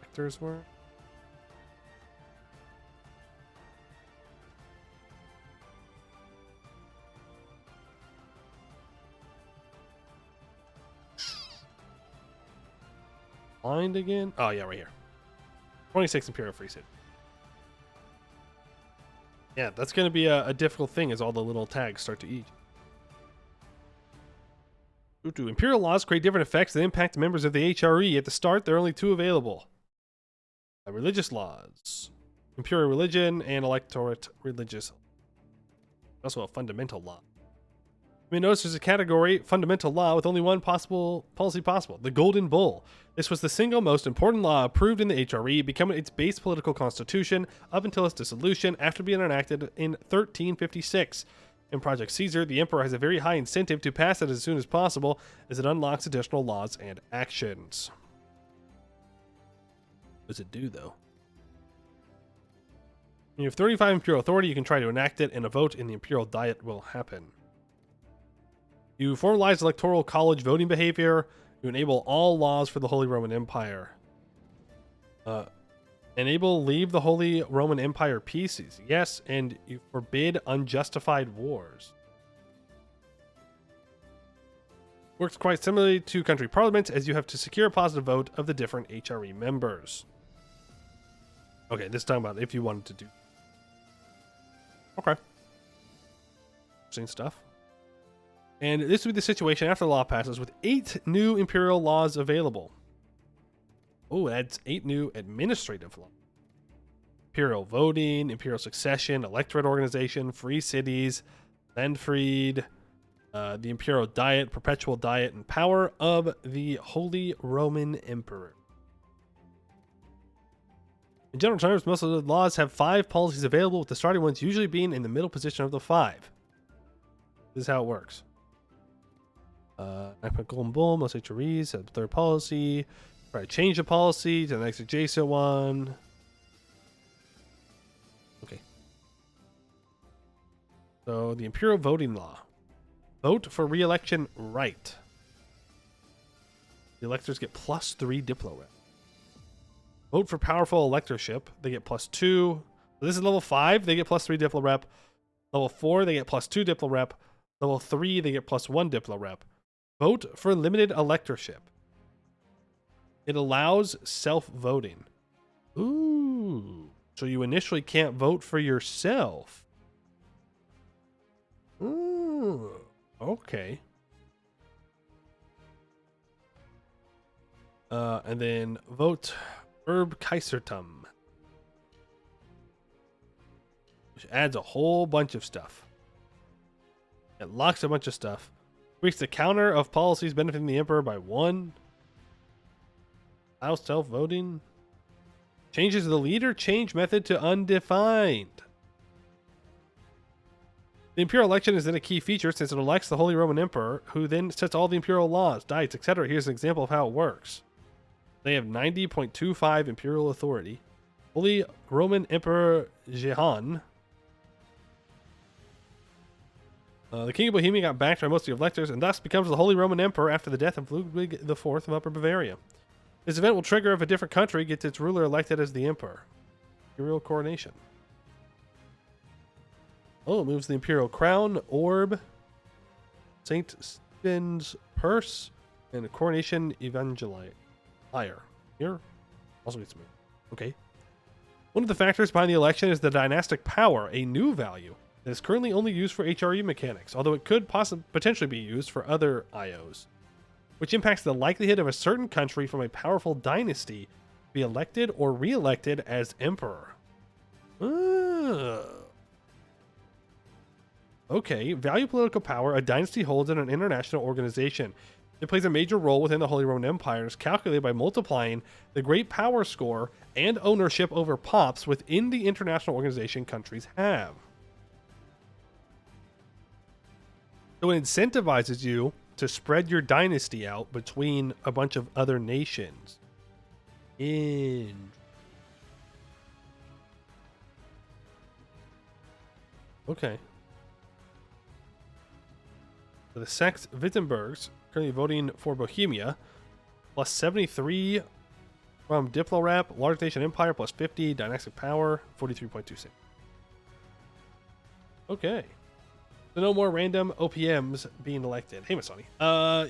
Actors were... Blind again? Oh, yeah, right here. 26 Imperial Free City. Yeah, that's going to be a difficult thing as all the little tags start to eat. Imperial laws create different effects that impact members of the HRE. At the start, there are only two available. Religious laws. Imperial religion and electorate religious. Also a fundamental law. You may notice there's a category, fundamental law, with only one policy possible, the Golden Bull. This was the single most important law approved in the HRE, becoming its base political constitution up until its dissolution after being enacted in 1356. In Project Caesar, the Emperor has a very high incentive to pass it as soon as possible, as it unlocks additional laws and actions. What does it do, though? When you have 35 Imperial authority, you can try to enact it, and a vote in the Imperial Diet will happen. You formalize electoral college voting behavior. You enable all laws for the Holy Roman Empire. Enable leave the Holy Roman Empire pieces. Yes, and you forbid unjustified wars. Works quite similarly to country parliaments, as you have to secure a positive vote of the different HRE members. Okay, this is talking about if you wanted to do. Okay. Interesting stuff. And this would be the situation after the law passes with 8 new imperial laws available. Oh, that's 8 new administrative laws. Imperial voting, imperial succession, electorate organization, free cities, Landfried, the imperial diet, perpetual diet, and power of the Holy Roman Emperor. In general terms, most of the laws have 5 policies available, with the starting ones usually being in the middle position of the 5. This is how it works. Golden Bull, most HREs have third policy. Try to change the policy to the next adjacent one. Okay. So the Imperial Voting Law. Vote for re-election right. The electors get +3 Diplo rep. Vote for powerful electorship. They get +2. So this is level 5. They get +3 Diplo rep. Level 4, they get +2 Diplo rep. Level 3, they get +1 Diplo rep. Vote for limited electorship. It allows self-voting. Ooh. So you initially can't vote for yourself. Ooh. Okay. And then vote Herb Kaisertum, which adds a whole bunch of stuff. It locks a bunch of stuff. Tweaks the counter of policies benefiting the Emperor by 1. Allows self-voting. Changes the leader change method to undefined. The imperial election is then a key feature since it elects the Holy Roman Emperor, who then sets all the imperial laws, diets, etc. Here's an example of how it works. They have 90.25 imperial authority. Holy Roman Emperor Jehan. The King of Bohemia got backed by most of the electors and thus becomes the Holy Roman Emperor after the death of Ludwig IV of Upper Bavaria. This event will trigger if a different country gets its ruler elected as the Emperor. Imperial coronation. Oh, it moves the Imperial crown, orb, St. Stephen's purse, and a coronation evangelite. Higher. Here also gets moved. Okay. One of the factors behind the election is the dynastic power, a new value that is currently only used for HRE mechanics, although it could potentially be used for other IOs, which impacts the likelihood of a certain country from a powerful dynasty to be elected or re-elected as emperor. Okay, value political power a dynasty holds in an international organization. It plays a major role within the Holy Roman Empire and is calculated by multiplying the great power score and ownership over pops within the international organization countries have. So it incentivizes you to spread your dynasty out between a bunch of other nations. Okay. So the Saxe Wittenbergs currently voting for Bohemia, +73 from Diplorap, Large Nation Empire, +50, Dynastic Power, 43.26. Okay. So no more random OPMs being elected. Hey, Masani.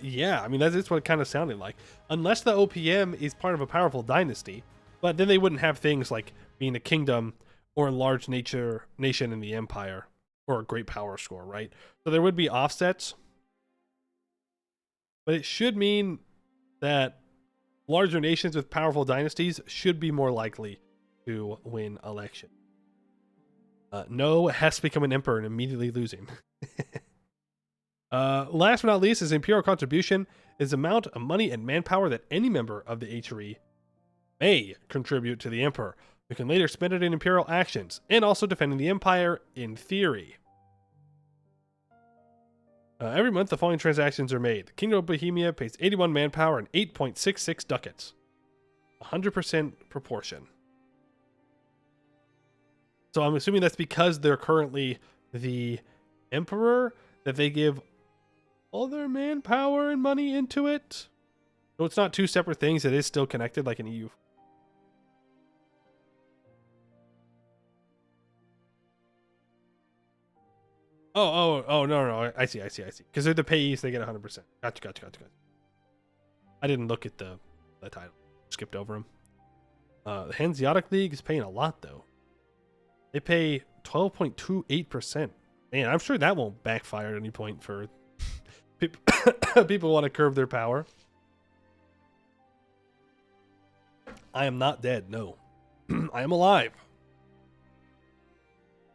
Yeah, I mean, that's what it kind of sounded like. Unless the OPM is part of a powerful dynasty, but then they wouldn't have things like being a kingdom or a large nation in the empire or a great power score, right? So there would be offsets. but it should mean that larger nations with powerful dynasties should be more likely to win election. No has to become an emperor and immediately losing. Last but not least is imperial contribution is the amount of money and manpower that any member of the HRE may contribute to the emperor, who can later spend it in imperial actions and also defending the empire in theory. Every month, the following transactions are made. The Kingdom of Bohemia pays 81 manpower and 8.66 ducats. 100% proportion. So I'm assuming that's because they're currently the emperor, that they give all their manpower and money into it. So it's not two separate things. It is still connected like an EU. No. I see. Because they're the payees, they get 100%. Gotcha. I didn't look at the title. Skipped over them. The Hanseatic League is paying a lot, though. They pay 12.28%. Man, I'm sure that won't backfire at any point for people want to curb their power. I am not dead, no. I am alive.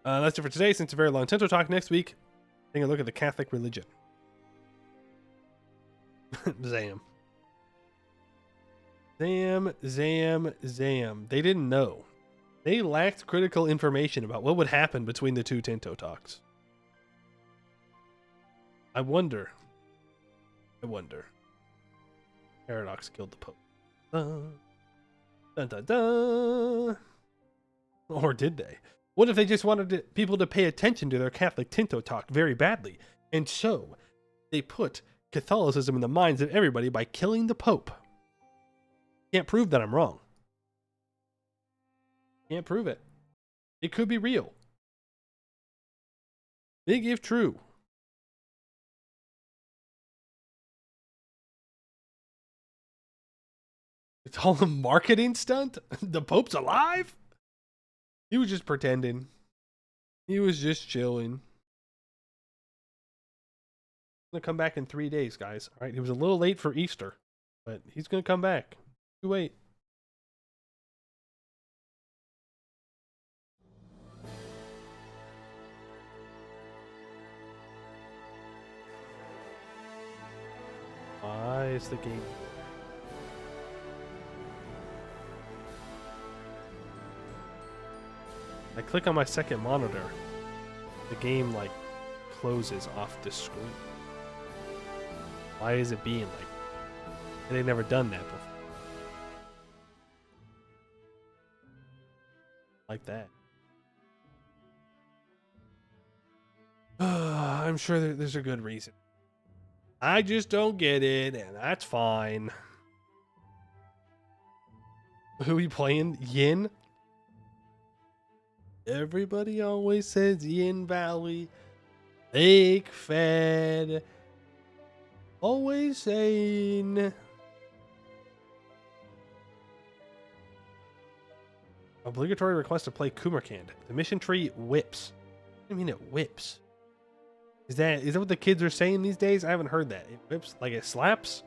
That's it for today. Since it's a very long Tinto Talk, next week, taking a look at the Catholic religion. Zam. They didn't know. They lacked critical information about what would happen between the two Tinto Talks. I wonder. Paradox killed the Pope. Dun, dun, dun. Or did they? What if they just wanted people to pay attention to their Catholic Tinto Talk very badly? And so, they put Catholicism in the minds of everybody by killing the Pope. Can't prove that I'm wrong. Can't prove it. It could be real. Big if true. It's all a marketing stunt? The Pope's alive? He was just pretending. He was just chilling. He's going to come back in 3 days, guys. All right, he was a little late for Easter, but he's going to come back. You wait. Why is the game... I click on my second monitor, the game like closes off the screen. Why is it being like that? They've never done that before. Like that. I'm sure there's a good reason. I just don't get it, and that's fine. Who are we playing? Yin? Everybody always says Yin Valley, Lake Fed, always saying. Obligatory request to play Kumarkand. The mission tree whips. What do you mean it whips? Is that what the kids are saying these days? I haven't heard that. It whips like it slaps?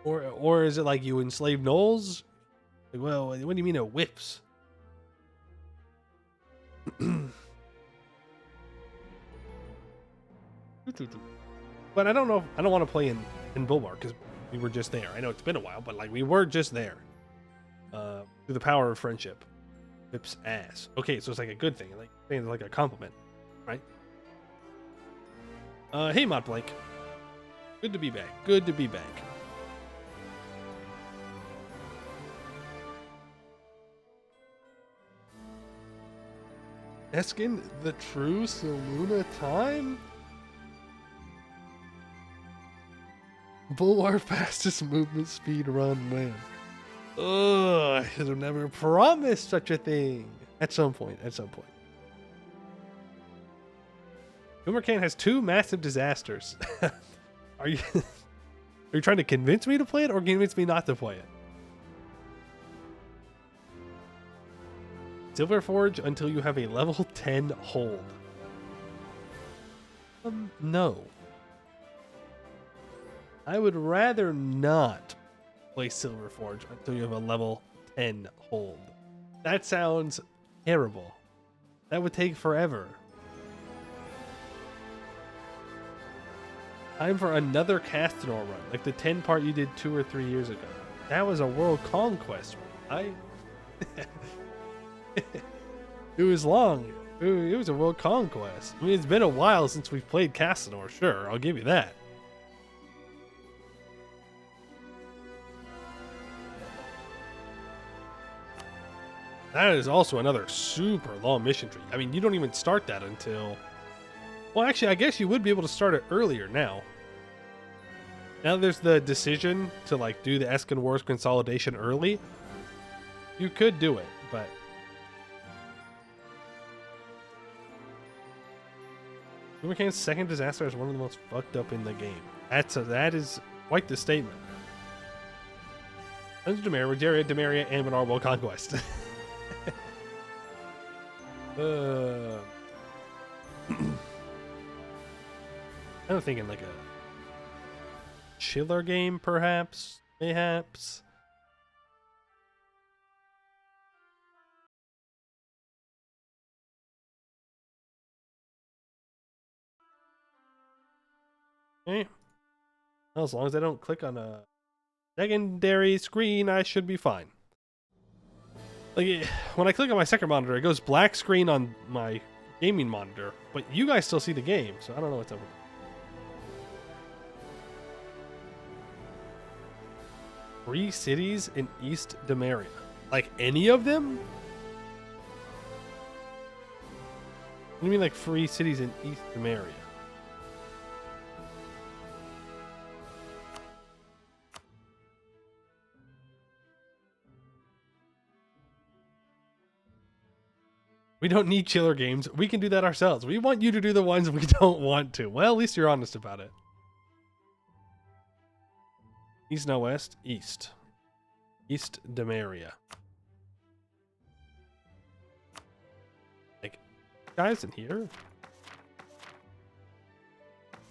Or is it like you enslave gnolls? Like, well, what do you mean it whips? But I don't know. I don't want to play in Blueheart because we were just there. I know it's been a while, but like we were just there. Through the power of friendship, whips ass. Okay, so it's like a good thing, like saying like a compliment, right? Hey, Mod Blake. Good to be back. Good to be back. Eskin, the true Soluna time? Bulwark fastest movement speed run win. Ugh, I should have never promised such a thing. At some point. Kumarkand has 2 massive disasters. Are you trying to convince me to play it or convince me not to play it? Silverforge until you have a level 10 hold. No. I would rather not play Silver Forge until you have a level 10 hold. That sounds terrible. That would take forever. Time for another Castanor run, like the 10 part you did 2 or 3 years ago. That was a world conquest run. It was long. It was a world conquest. I mean, it's been a while since we've played Castanor, sure, I'll give you that. That is also another super long mission tree. I mean, you don't even start that until... Well, actually, I guess you would be able to start it earlier now. Now there's the decision to, like, do the Eskin Wars consolidation early. You could do it, but... Sugarcane's second disaster is one of the most fucked up in the game. That is quite the statement. Dungeon Demaria, Rogeria, Demaria, Anbennar, World Conquest. I'm thinking like a chiller game, perhaps, mayhaps. Okay. Well, as long as I don't click on a secondary screen, I should be fine. Like, when I click on my second monitor, it goes black screen on my gaming monitor, but you guys still see the game, so I don't know what's up with it. Three cities in East Demaria. Like, any of them? What do you mean, like, free cities in East Demaria? We don't need chiller games. We can do that ourselves. We want you to do the ones we don't want to. Well, at least you're honest about it. East, no, west, east. East Demaria. Like, guys in here?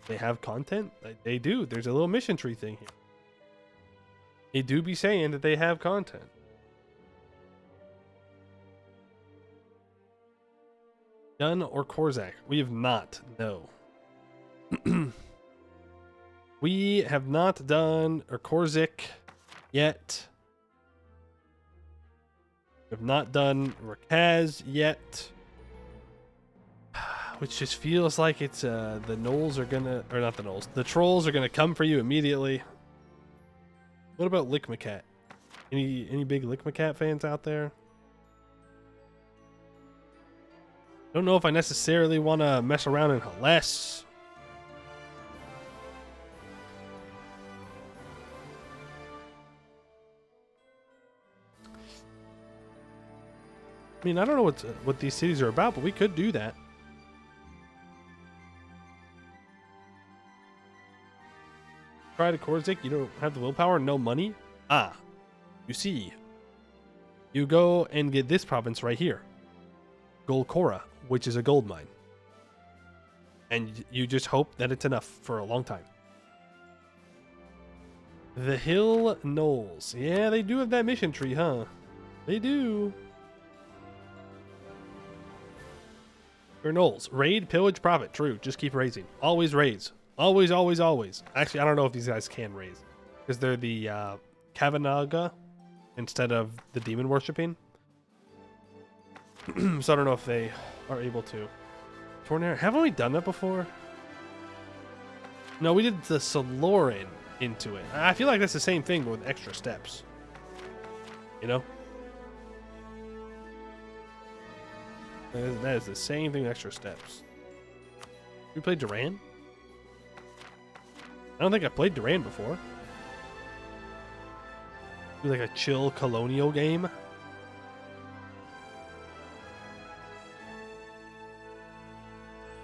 They have content? They do. There's a little mission tree thing here. They do be saying that they have content. Done or Korzak? We have not. No. We have not done or Korzik yet. We have not done Rakaz yet. Which just feels like it's the gnolls are gonna, or not the gnolls, the trolls are gonna come for you immediately. What about Lickmacat? Any big Lickmacat fans out there? Don't know if I necessarily want to mess around in Helles. I mean, I don't know what these cities are about, but we could do that. Try to Korzik, you don't have the willpower, no money? Ah, you see. You go and get this province right here. Golcora, which is a gold mine. And you just hope that it's enough for a long time. The Hill Knolls. Yeah, they do have that mission tree, huh? They do. Or Knolls. Raid, pillage, profit. True. Just keep raising. Always raise. Always, always, always. Actually, I don't know if these guys can raise. Because they're the Kavanaga instead of the demon worshipping. So I don't know if they are able to. Tornare. Haven't we done that before? No, we did the Soloran into it. I feel like that's the same thing, but with extra steps. You know? That is the same thing with extra steps. We played Duran? I don't think I played Duran before. Do like a chill colonial game.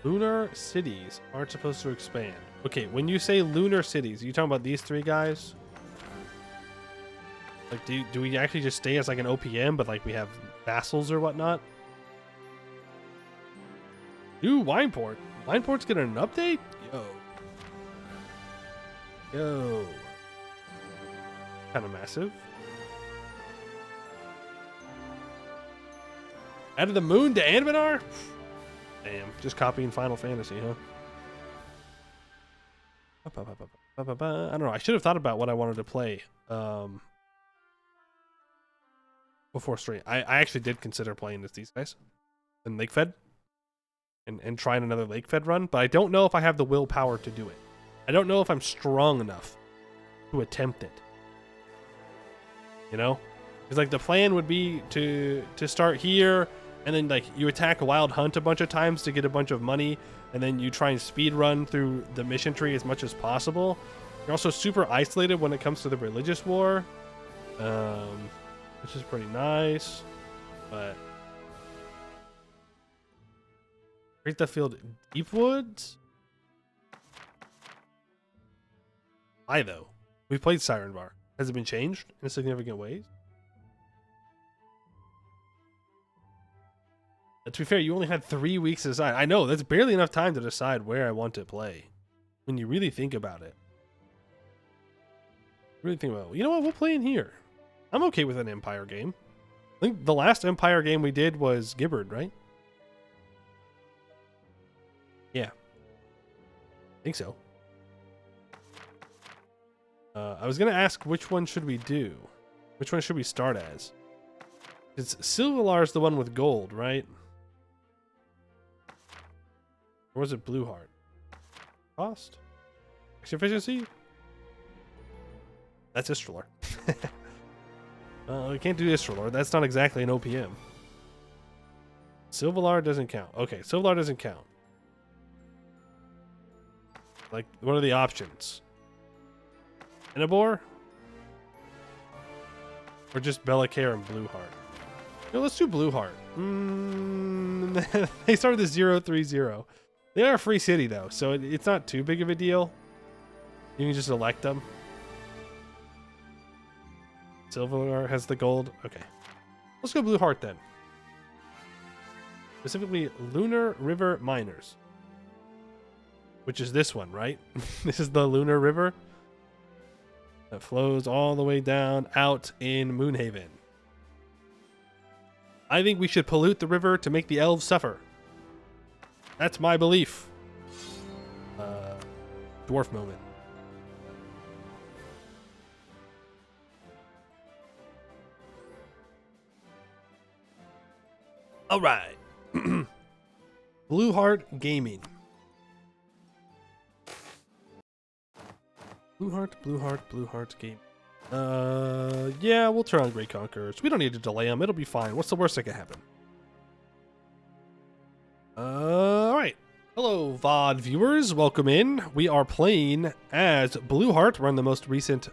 Lunar cities aren't supposed to expand. Okay, when you say lunar cities, are you talking about these three guys? Like, do we actually just stay as like an OPM, but like we have vassals or whatnot? Ooh, Wineport. Wineport's getting an update? Yo. Yo. Kind of massive. Out of the moon to Anbennar? Damn, just copying Final Fantasy, huh? I don't know. I should have thought about what I wanted to play before stream. I actually did consider playing as these guys in Lake Fed and trying another Lake Fed run, but I don't know if I have the willpower to do it. I don't know if I'm strong enough to attempt it. You know? Because like the plan would be to start here, and then like you attack a wild hunt a bunch of times to get a bunch of money, and then you try and speed run through the mission tree as much as possible. You're also super isolated when it comes to the religious war, which is pretty nice. But Great the Field, Deep Woods. Why though? We've played Siren Bar. Has it been changed in significant ways? To be fair, you only had 3 weeks to decide. I know, that's barely enough time to decide where I want to play. When you really think about it. Really think about it. You know what? We'll play in here. I'm okay with an Empire game. I think the last Empire game we did was Gibbard, right? Yeah. I think so. I was going to ask which one should we do? Which one should we start as? It's Silvalar's the one with gold, right? Or was it Blueheart? Cost? Efficiency? That's Istrelor. We can't do Istrelor. That's not exactly an OPM. Silvalar doesn't count. Okay, Silvalar doesn't count. Like, what are the options? Inabor? Or just Bellacaire and Blueheart? No, let's do Blueheart. They started the 030. They are a free city, though, so it's not too big of a deal. You can just elect them. Silver has the gold. Okay. Let's go Blueheart, then. Specifically, Lunar River Miners. Which is this one, right? This is the Lunar River that flows all the way down out in Moonhaven. I think we should pollute the river to make the elves suffer. That's my belief. Dwarf moment. All right. Blueheart Gaming. Blueheart Gaming. Yeah, we'll turn on Great Conquerors. We don't need to delay them. It'll be fine. What's the worst that can happen? All right. Hello, VOD viewers. Welcome in. We are playing as Blueheart. We're on the most recent,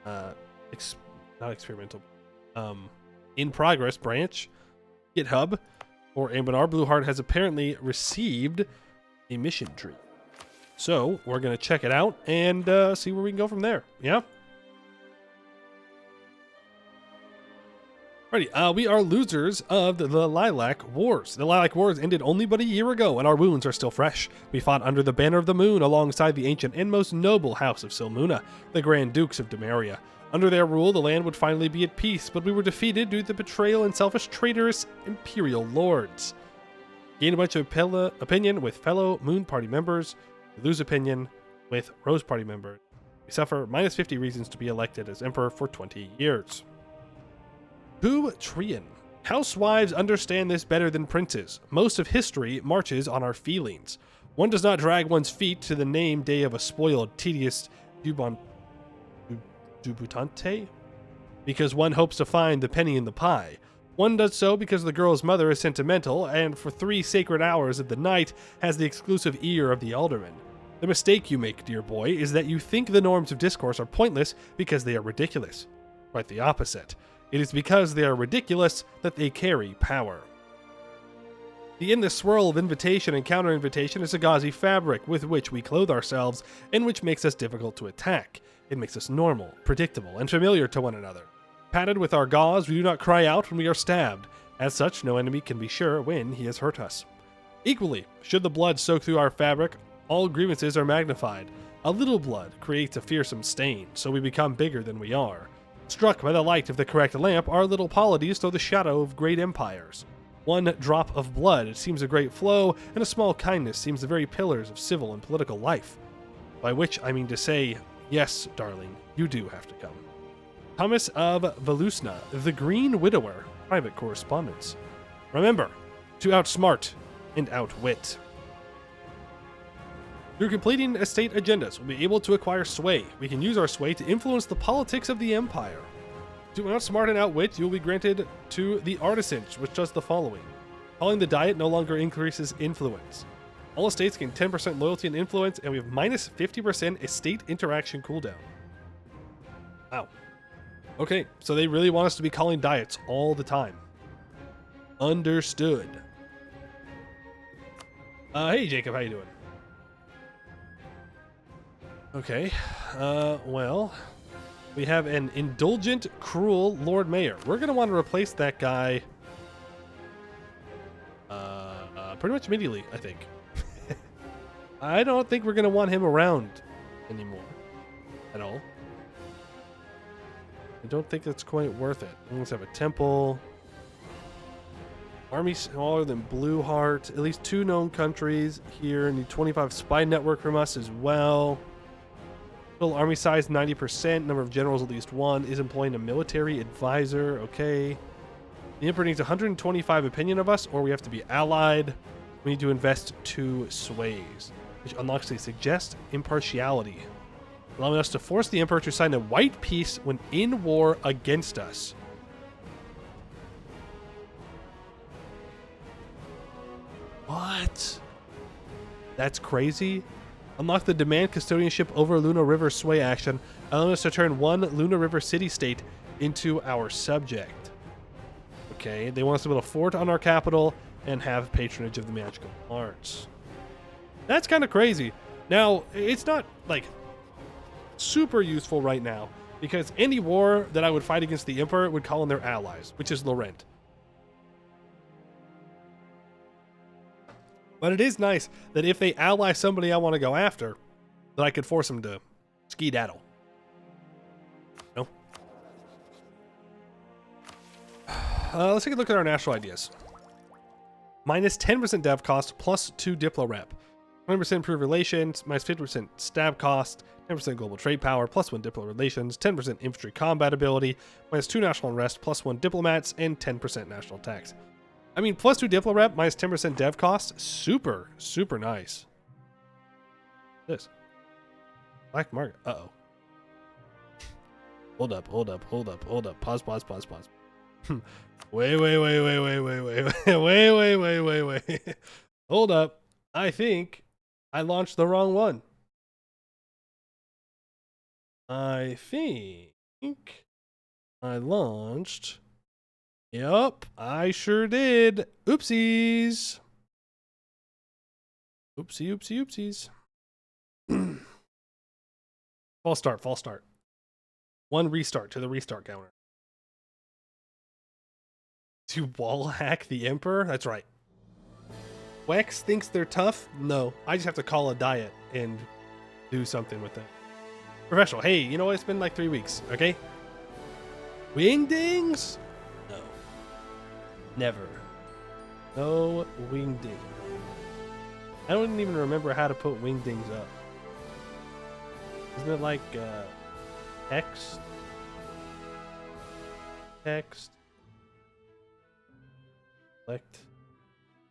not experimental, in progress branch, GitHub, or Anbennar. Blueheart has apparently received a mission tree. So we're going to check it out and see where we can go from there. Yeah? Alrighty, we are losers of the Lilac Wars. The Lilac Wars ended only but a year ago, and our wounds are still fresh. We fought under the banner of the moon alongside the ancient and most noble house of Silmuna, the Grand Dukes of Demeria. Under their rule, the land would finally be at peace, but we were defeated due to the betrayal and selfish traitorous imperial lords. Gain a bunch of opinion with fellow Moon Party members. We lose opinion with Rose Party members. We suffer minus 50 reasons to be elected as emperor for 20 years. Who Trian. Housewives understand this better than princes. Most of history marches on our feelings. One does not drag one's feet to the name day of a spoiled, tedious debutante because one hopes to find the penny in the pie. One does so because the girl's mother is sentimental and for 3 sacred hours of the night has the exclusive ear of the alderman. The mistake you make, dear boy, is that you think the norms of discourse are pointless because they are ridiculous. Quite the opposite. It is because they are ridiculous that they carry power. The endless swirl of invitation and counter-invitation is a gauzy fabric with which we clothe ourselves and which makes us difficult to attack. It makes us normal, predictable, and familiar to one another. Padded with our gauze, we do not cry out when we are stabbed. As such, no enemy can be sure when he has hurt us. Equally, should the blood soak through our fabric, all grievances are magnified. A little blood creates a fearsome stain, so we become bigger than we are. Struck by the light of the correct lamp, our little polities throw the shadow of great empires. One drop of blood seems a great flow, and a small kindness seems the very pillars of civil and political life. By which I mean to say, yes, darling, you do have to come. Thomas of Velusna, the Green Widower, private correspondence. Remember, to outsmart and outwit. Through completing estate agendas, we'll be able to acquire sway. We can use our sway to influence the politics of the empire. To outsmart and outwit, you will be granted to the artisan, which does the following. Calling the diet no longer increases influence. All estates gain 10% loyalty and influence, and we have minus 50% estate interaction cooldown. Wow. Okay, so they really want us to be calling diets all the time. Understood. Hey Jacob, how you doing? Okay, well, we have an indulgent, cruel Lord Mayor. We're going to want to replace that guy pretty much immediately, I think. I don't think we're going to want him around anymore at all. I don't think that's quite worth it. Let's have a temple. Army smaller than Blueheart. At least 2 known countries here. Need 25 spy network from us as well. Total army size 90%. Number of generals at least 1. Is employing a military advisor. Okay. The Emperor needs 125 opinion of us, or we have to be allied. We need to invest 2 sways, which unlocks the suggest impartiality, allowing us to force the Emperor to sign a white peace when in war against us. What? That's crazy. Unlock the demand custodianship over Luna River sway action, allowing us to turn 1 Luna River city-state into our subject. Okay, they want us to build a fort on our capital and have patronage of the magical arts. That's kind of crazy. Now, it's not, like, super useful right now, because any war that I would fight against the Emperor would call in their allies, which is Laurent. But it is nice that if they ally somebody I want to go after, that I could force them to skedaddle. No? Let's take a look at our national ideas. Minus 10% dev cost, plus 2 Diplo rep. 20% improved relations, minus 50% stab cost, 10% global trade power, plus 1 Diplo relations, 10% infantry combat ability, minus 2 national unrest, plus 1 diplomats, and 10% national tax. I mean, plus 2 Diplo rep, minus 10% dev cost. Super, super nice. This. Black market. Uh-oh. Hold up. Pause. Wait. Hold up. I think I launched the wrong one. I think I launched... Yup, I sure did. Oopsies. Oopsies. False start. 1 restart to the restart counter. To wall hack the Emperor? That's right. Wex thinks they're tough? No, I just have to call a diet and do something with them. Professional, hey, you know what? It's been like 3 weeks, okay? Wingdings? No. Never. No wingding. I don't even remember how to put wingdings up. Isn't it like text? Select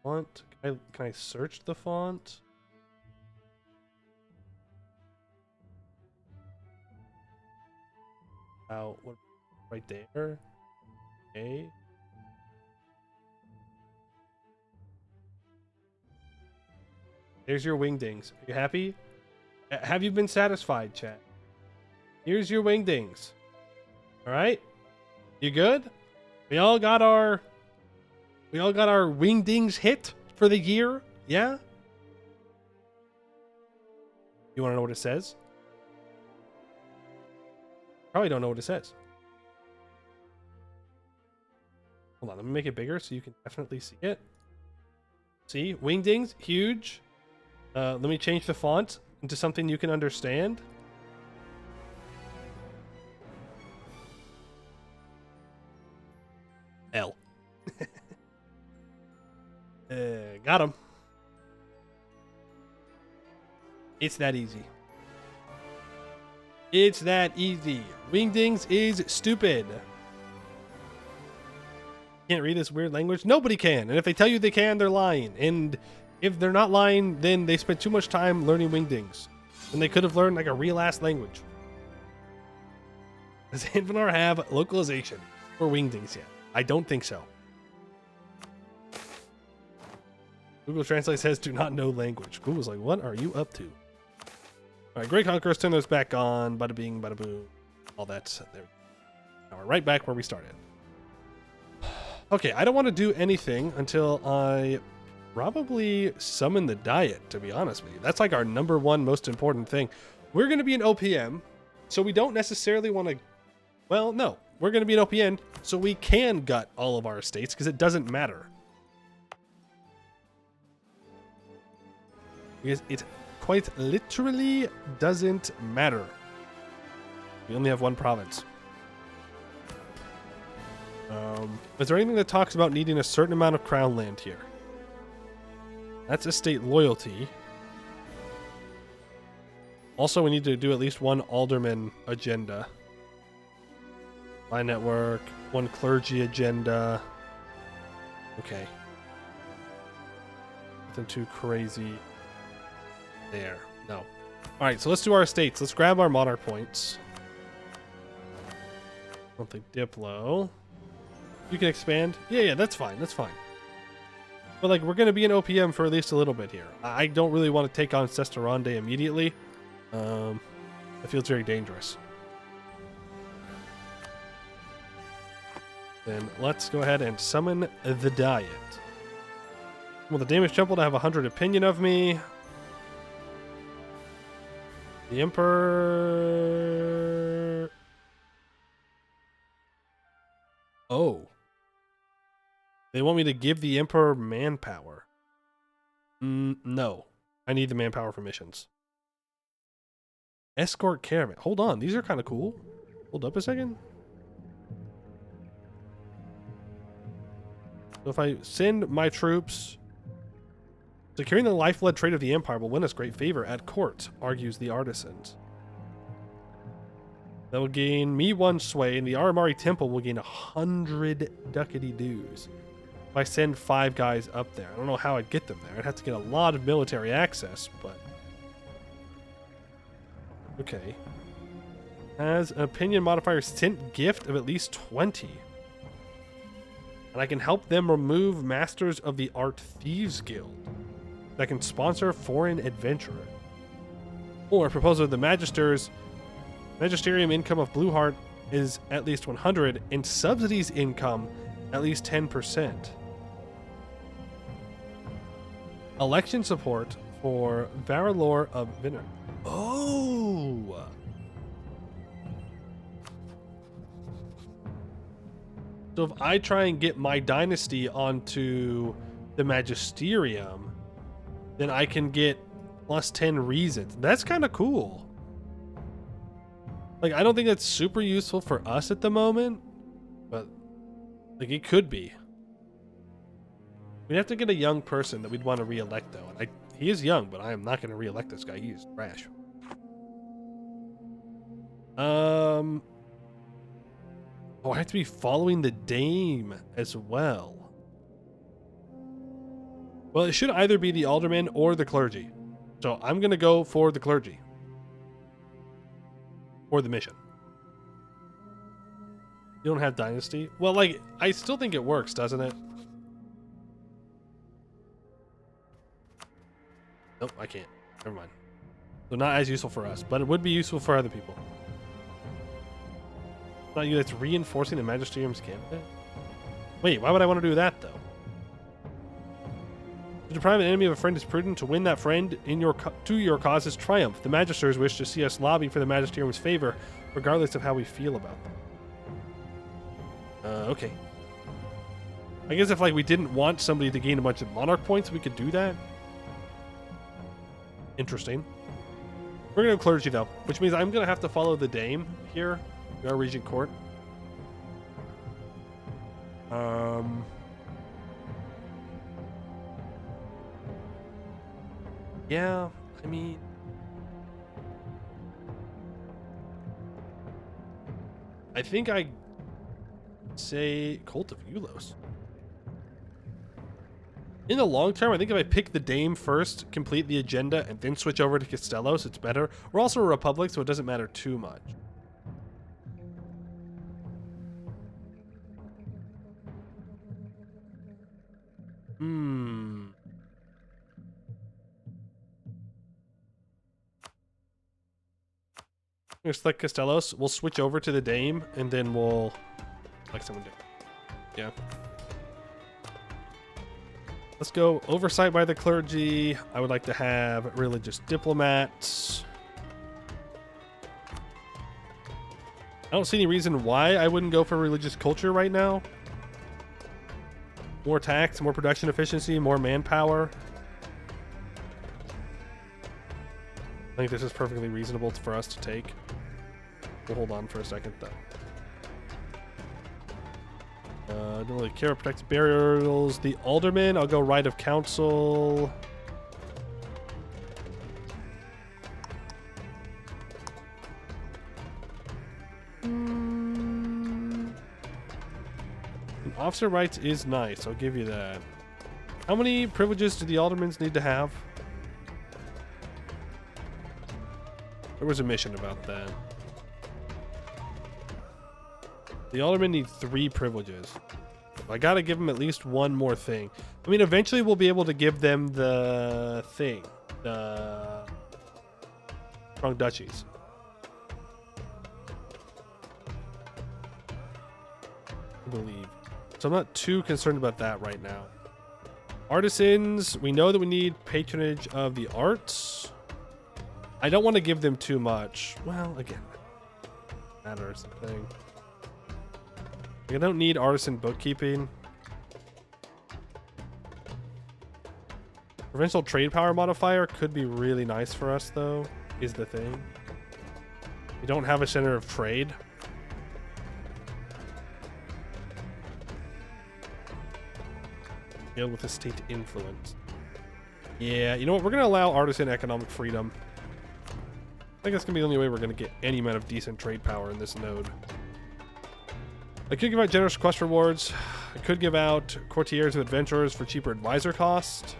font. Can I search the font? What? Right there. Okay. There's your wingdings. Are you happy? Have you been satisfied, chat? Here's your wingdings. All right? You good? We all got our wingdings hit for the year? Yeah? You want to know what it says? Probably don't know what it says. Hold on, let me make it bigger so you can definitely see it. See? Wingdings, huge. Let me change the font. into something you can understand. L. Got him. It's that easy. It's that easy. Wingdings is stupid. Can't read this weird language? Nobody can. And if they tell you they can, they're lying. And if they're not lying, then they spent too much time learning Wingdings. And they could have learned like a real ass language. Does Anbennar have localization for Wingdings yet? I don't think so. Google Translate says do not know language. Google's like, what are you up to? All right, Great Conquerors, turn those back on. Bada bing, bada boom. All that's there. Now we're right back where we started. Okay, I don't want to do anything until I probably summon the diet, to be honest with you. That's like our number one most important thing. We're going to be an OPM, so we don't necessarily want to... Well, no. We're going to be an OPN, so we can gut all of our estates, because it doesn't matter. Because it quite literally doesn't matter. We only have one province. Is there anything that talks about needing a certain amount of crown land here? That's estate loyalty. Also, we need to do at least one alderman agenda. My network, one clergy agenda. Okay. Nothing too crazy there. No. All right, so let's do our estates. Let's grab our monarch points. Monthly Diplo. You can expand. Yeah, that's fine. That's fine. But like, we're going to be an OPM for at least a little bit here. I don't really want to take on Sesteronde immediately. It feels very dangerous. Then let's go ahead and summon the diet. Well, the damage temple to have 100 opinion of me. The Emperor. Oh. They want me to give the Emperor manpower. No. I need the manpower for missions. Escort caravan. Hold on. These are kind of cool. Hold up a second. So if I send my troops... Securing the lifeblood trade of the Empire will win us great favor at court, argues the artisans. That will gain me 1 sway, and the Aramari Temple will gain 100 ducati dues. If I send 5 guys up there. I don't know how I'd get them there. I'd have to get a lot of military access, but... Okay. Has an opinion modifier sent gift of at least 20. And I can help them remove Masters of the Art Thieves Guild. That can sponsor foreign adventurer. Or proposal of the Magisters. Magisterium income of Blueheart is at least 100, and subsidies income at least 10%. Election support for Varalor of Anbennar. Oh! So if I try and get my dynasty onto the Magisterium, then I can get plus 10 reasons. That's kind of cool. Like, I don't think that's super useful for us at the moment, but like it could be. We'd have to get a young person that we'd want to re-elect, though. And he is young, but I am not going to re-elect this guy. He's trash. Oh, I have to be following the Dame as well. Well, it should either be the alderman or the clergy. So I'm going to go for the clergy. Or the mission. You don't have dynasty? Well, like, I still think it works, doesn't it? Nope, I can't. Never mind. So not as useful for us, but it would be useful for other people. Not you that's reinforcing the Magisterium's candidate? Wait, why would I want to do that, though? To deprive an enemy of a friend is prudent. To win that friend in to your cause is triumph. The Magisters wish to see us lobby for the Magisterium's favor, regardless of how we feel about them. Okay. I guess if like we didn't want somebody to gain a bunch of monarch points, we could do that. Interesting. We're gonna go clergy though, which means I'm gonna have to follow the dame here in our regent court. Yeah, I mean, I think I say Cult of Ulos. In the long term, I think if I pick the dame first, complete the agenda, and then switch over to Castellos, it's better. We're also a republic, so it doesn't matter too much. Just like Castellos, we'll switch over to the dame, and then we'll like someone do. Yeah. Let's go oversight by the clergy. I would like to have religious diplomats. I don't see any reason why I wouldn't go for religious culture right now. More tax, more production efficiency, more manpower. I think this is perfectly reasonable for us to take. We'll hold on for a second though. Don't really care. Protect burials. The alderman, I'll go right of council. Officer rights is nice. I'll give you that. How many privileges do the aldermans need to have? There was a mission about that. The aldermen need 3 privileges. I gotta give them at least one more thing. I mean, eventually we'll be able to give them the thing. The strong duchies. I believe. So I'm not too concerned about that right now. Artisans, we know that we need patronage of the arts. I don't want to give them too much. Well, again, matters the thing. I don't need artisan bookkeeping. Provincial trade power modifier could be really nice for us, though, is the thing. We don't have a center of trade. Deal with estate influence. Yeah, you know what? We're going to allow artisan economic freedom. I think that's going to be the only way we're going to get any amount of decent trade power in this node. I could give out generous quest rewards. I could give out courtiers of adventurers for cheaper advisor cost.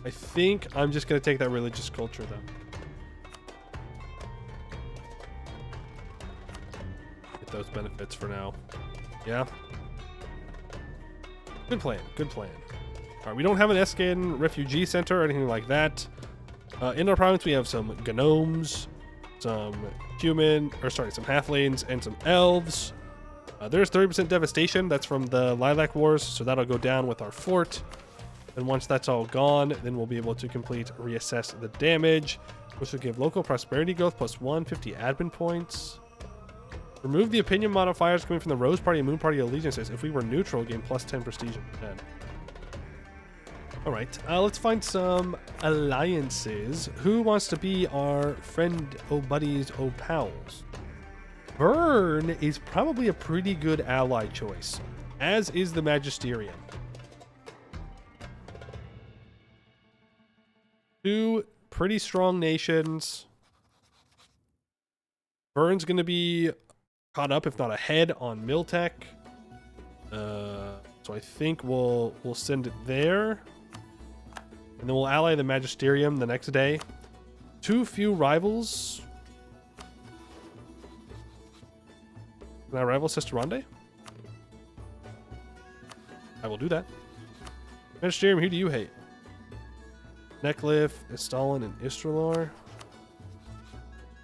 I think I'm just going to take that religious culture, though. Get those benefits for now. Yeah. Good plan. Good plan. All right, we don't have an Eskin refugee center or anything like that. In our province, we have some gnomes, some some halflings, and some elves. There's 30% devastation. That's from the Lilac Wars, so that'll go down with our fort. And once that's all gone, then we'll be able to reassess the damage, which will give local prosperity growth plus 150 admin points. Remove the opinion modifiers coming from the Rose Party and Moon Party allegiances. If we were neutral, gain plus 10 prestige instead. Alright, let's find some alliances. Who wants to be our friend, buddies, pals? Bern is probably a pretty good ally choice, as is the Magisterium. 2 pretty strong nations. Bern's going to be caught up, if not ahead, on Miltech. So I think we'll send it there. And then we'll ally the Magisterium the next day. Too few rivals. Can I rival Sisterande? I will do that. Magisterium, who do you hate? Necklif, Istalin, and Istralor.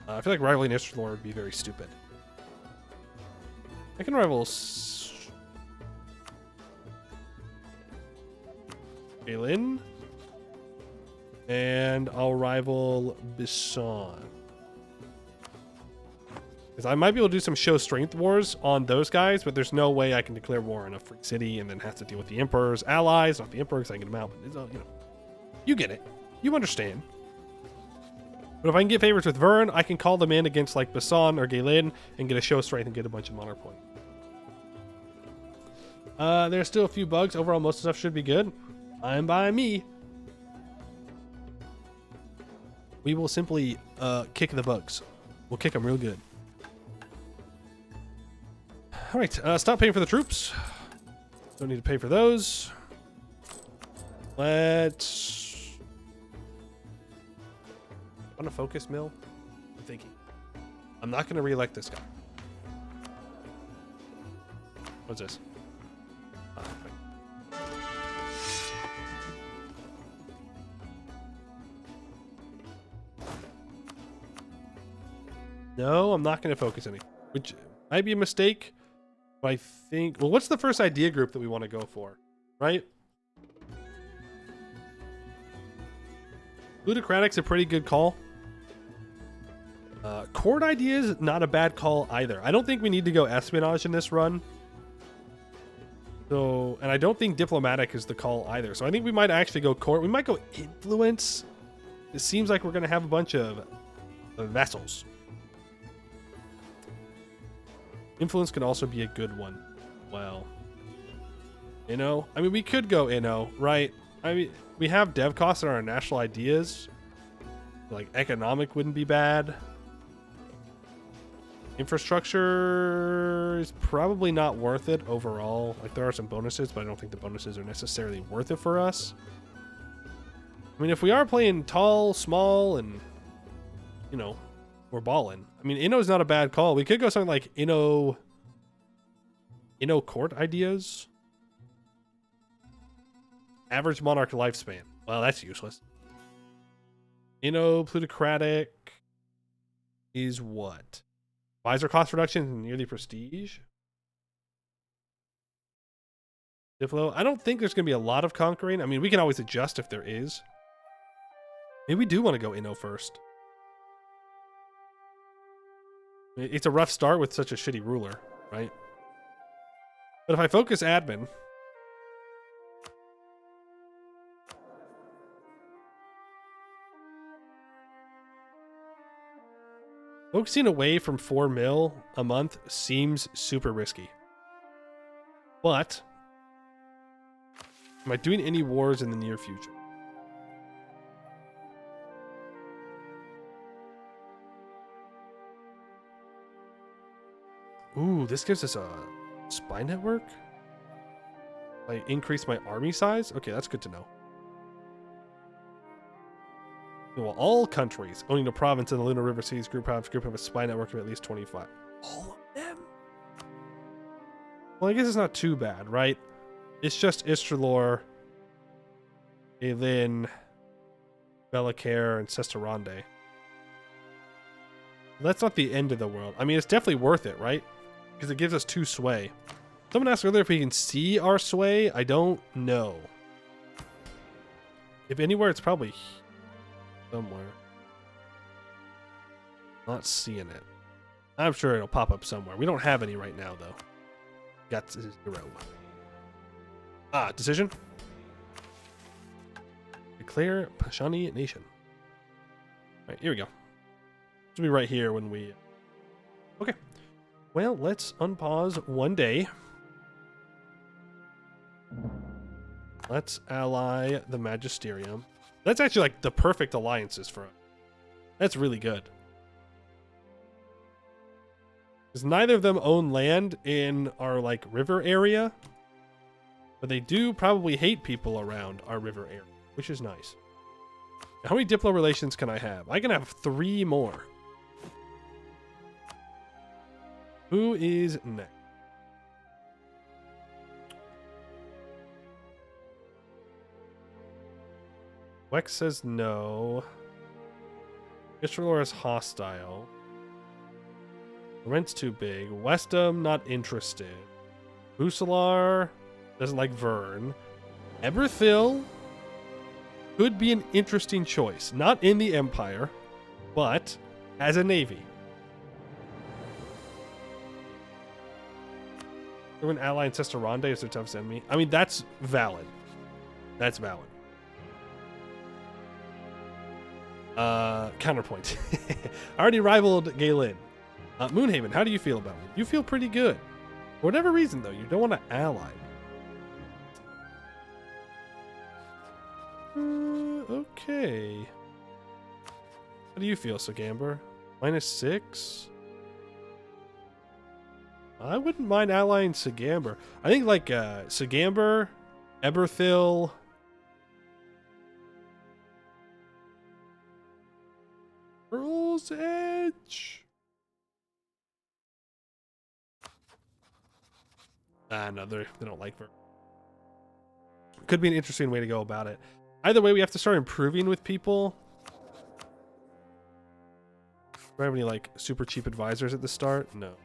I feel like rivaling Istralor would be very stupid. I can rival Kaelin. And I'll rival Bisson. Because I might be able to do some show strength wars on those guys, but there's no way I can declare war on a free city and then have to deal with the Emperor's allies, not the Emperor, because I can get them out. But it's, you know, you get it. You understand. But if I can get favors with Vern, I can call them in against like Basan or Galen and get a show strength and get a bunch of monarch points. There's still a few bugs. Overall, most of the stuff should be good. Fine by me. We will simply kick the bugs. We'll kick them real good. All right, stop paying for the troops. Don't need to pay for those. Let's... On a focus mill? I'm thinking. I'm not going to re-elect this guy. What's this? Oh, right. No, I'm not going to focus any. Which might be a mistake. But I think... Well, what's the first idea group that we want to go for? Right? Plutocratic's a pretty good call. Court ideas, not a bad call either. I don't think we need to go espionage in this run. So, and I don't think diplomatic is the call either. So I think we might actually go court. We might go influence. It seems like we're going to have a bunch of vassals. Influence could also be a good one. Well, Inno. I mean, we could go Inno, right? I mean, we have dev costs on our national ideas. Like, economic wouldn't be bad. Infrastructure is probably not worth it overall. Like, there are some bonuses, but I don't think the bonuses are necessarily worth it for us. I mean, if we are playing tall, small, and, you know, we're balling. I mean, Inno's not a bad call. We could go something like Inno court ideas. Average monarch lifespan. Well, that's useless. Inno plutocratic is what? Visor cost reduction and yearly prestige. Diplo. I don't think there's going to be a lot of conquering. I mean, we can always adjust if there is. Maybe we do want to go Inno first. It's a rough start with such a shitty ruler, right? But if I focus admin... Focusing away from 4 mil a month seems super risky. But, am I doing any wars in the near future? Ooh, this gives us a spy network? I increase my army size? Okay, that's good to know. Well, all countries owning a province in the Lunar River Seas group have a spy network of at least 25. All of them? Well, I guess it's not too bad, right? It's just Istralor, Aelin, Bellicare, and Sesterande. That's not the end of the world. I mean, it's definitely worth it, right? Because it gives us 2 sway. Someone asked earlier if we can see our sway. I don't know. If anywhere, it's probably somewhere. Not seeing it. I'm sure it'll pop up somewhere. We don't have any right now, though. Got 0. Ah, decision. Declare Pashani Nation. All right, here we go. This will be right here when we... Okay. Well, let's unpause 1 day. Let's ally the Magisterium. That's actually like the perfect alliances for us. That's really good. Because neither of them own land in our like river area. But they do probably hate people around our river area, which is nice. How many Diplo relations can I have? I can have 3 more. Who is next? Wex says no. Istralor is hostile. Rent's too big. Westham, not interested. Usalar doesn't like Vern. Eberthil could be an interesting choice. Not in the Empire, but as a navy. They're an ally in Sesterande is their toughest enemy. I mean, that's valid. That's valid. Counterpoint. I already rivaled Galen. Moonhaven, how do you feel about it? You feel pretty good. For whatever reason, though, you don't want to ally. Okay. How do you feel, Sagamber? -6? I wouldn't mind allying Sagamber. I think like Sagamber, Eberthil, Earl's Edge. No, they don't like Ver. Could be an interesting way to go about it. Either way, we have to start improving with people. Do I have any like super cheap advisors at the start? No.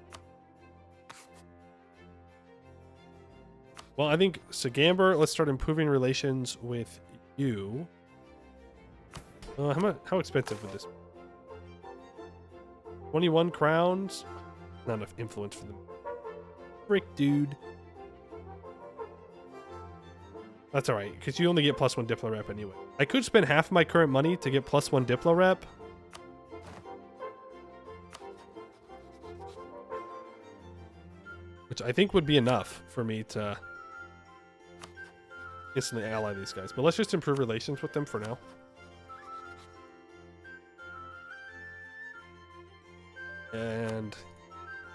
Well, I think Sagamber, let's start improving relations with you. How expensive would this be? 21 crowns? Not enough influence for them. Frick, dude. That's alright, because you only get +1 Diplo rep anyway. I could spend half my current money to get +1 Diplo rep. Which I think would be enough for me to instantly ally these guys. But let's just improve relations with them for now. And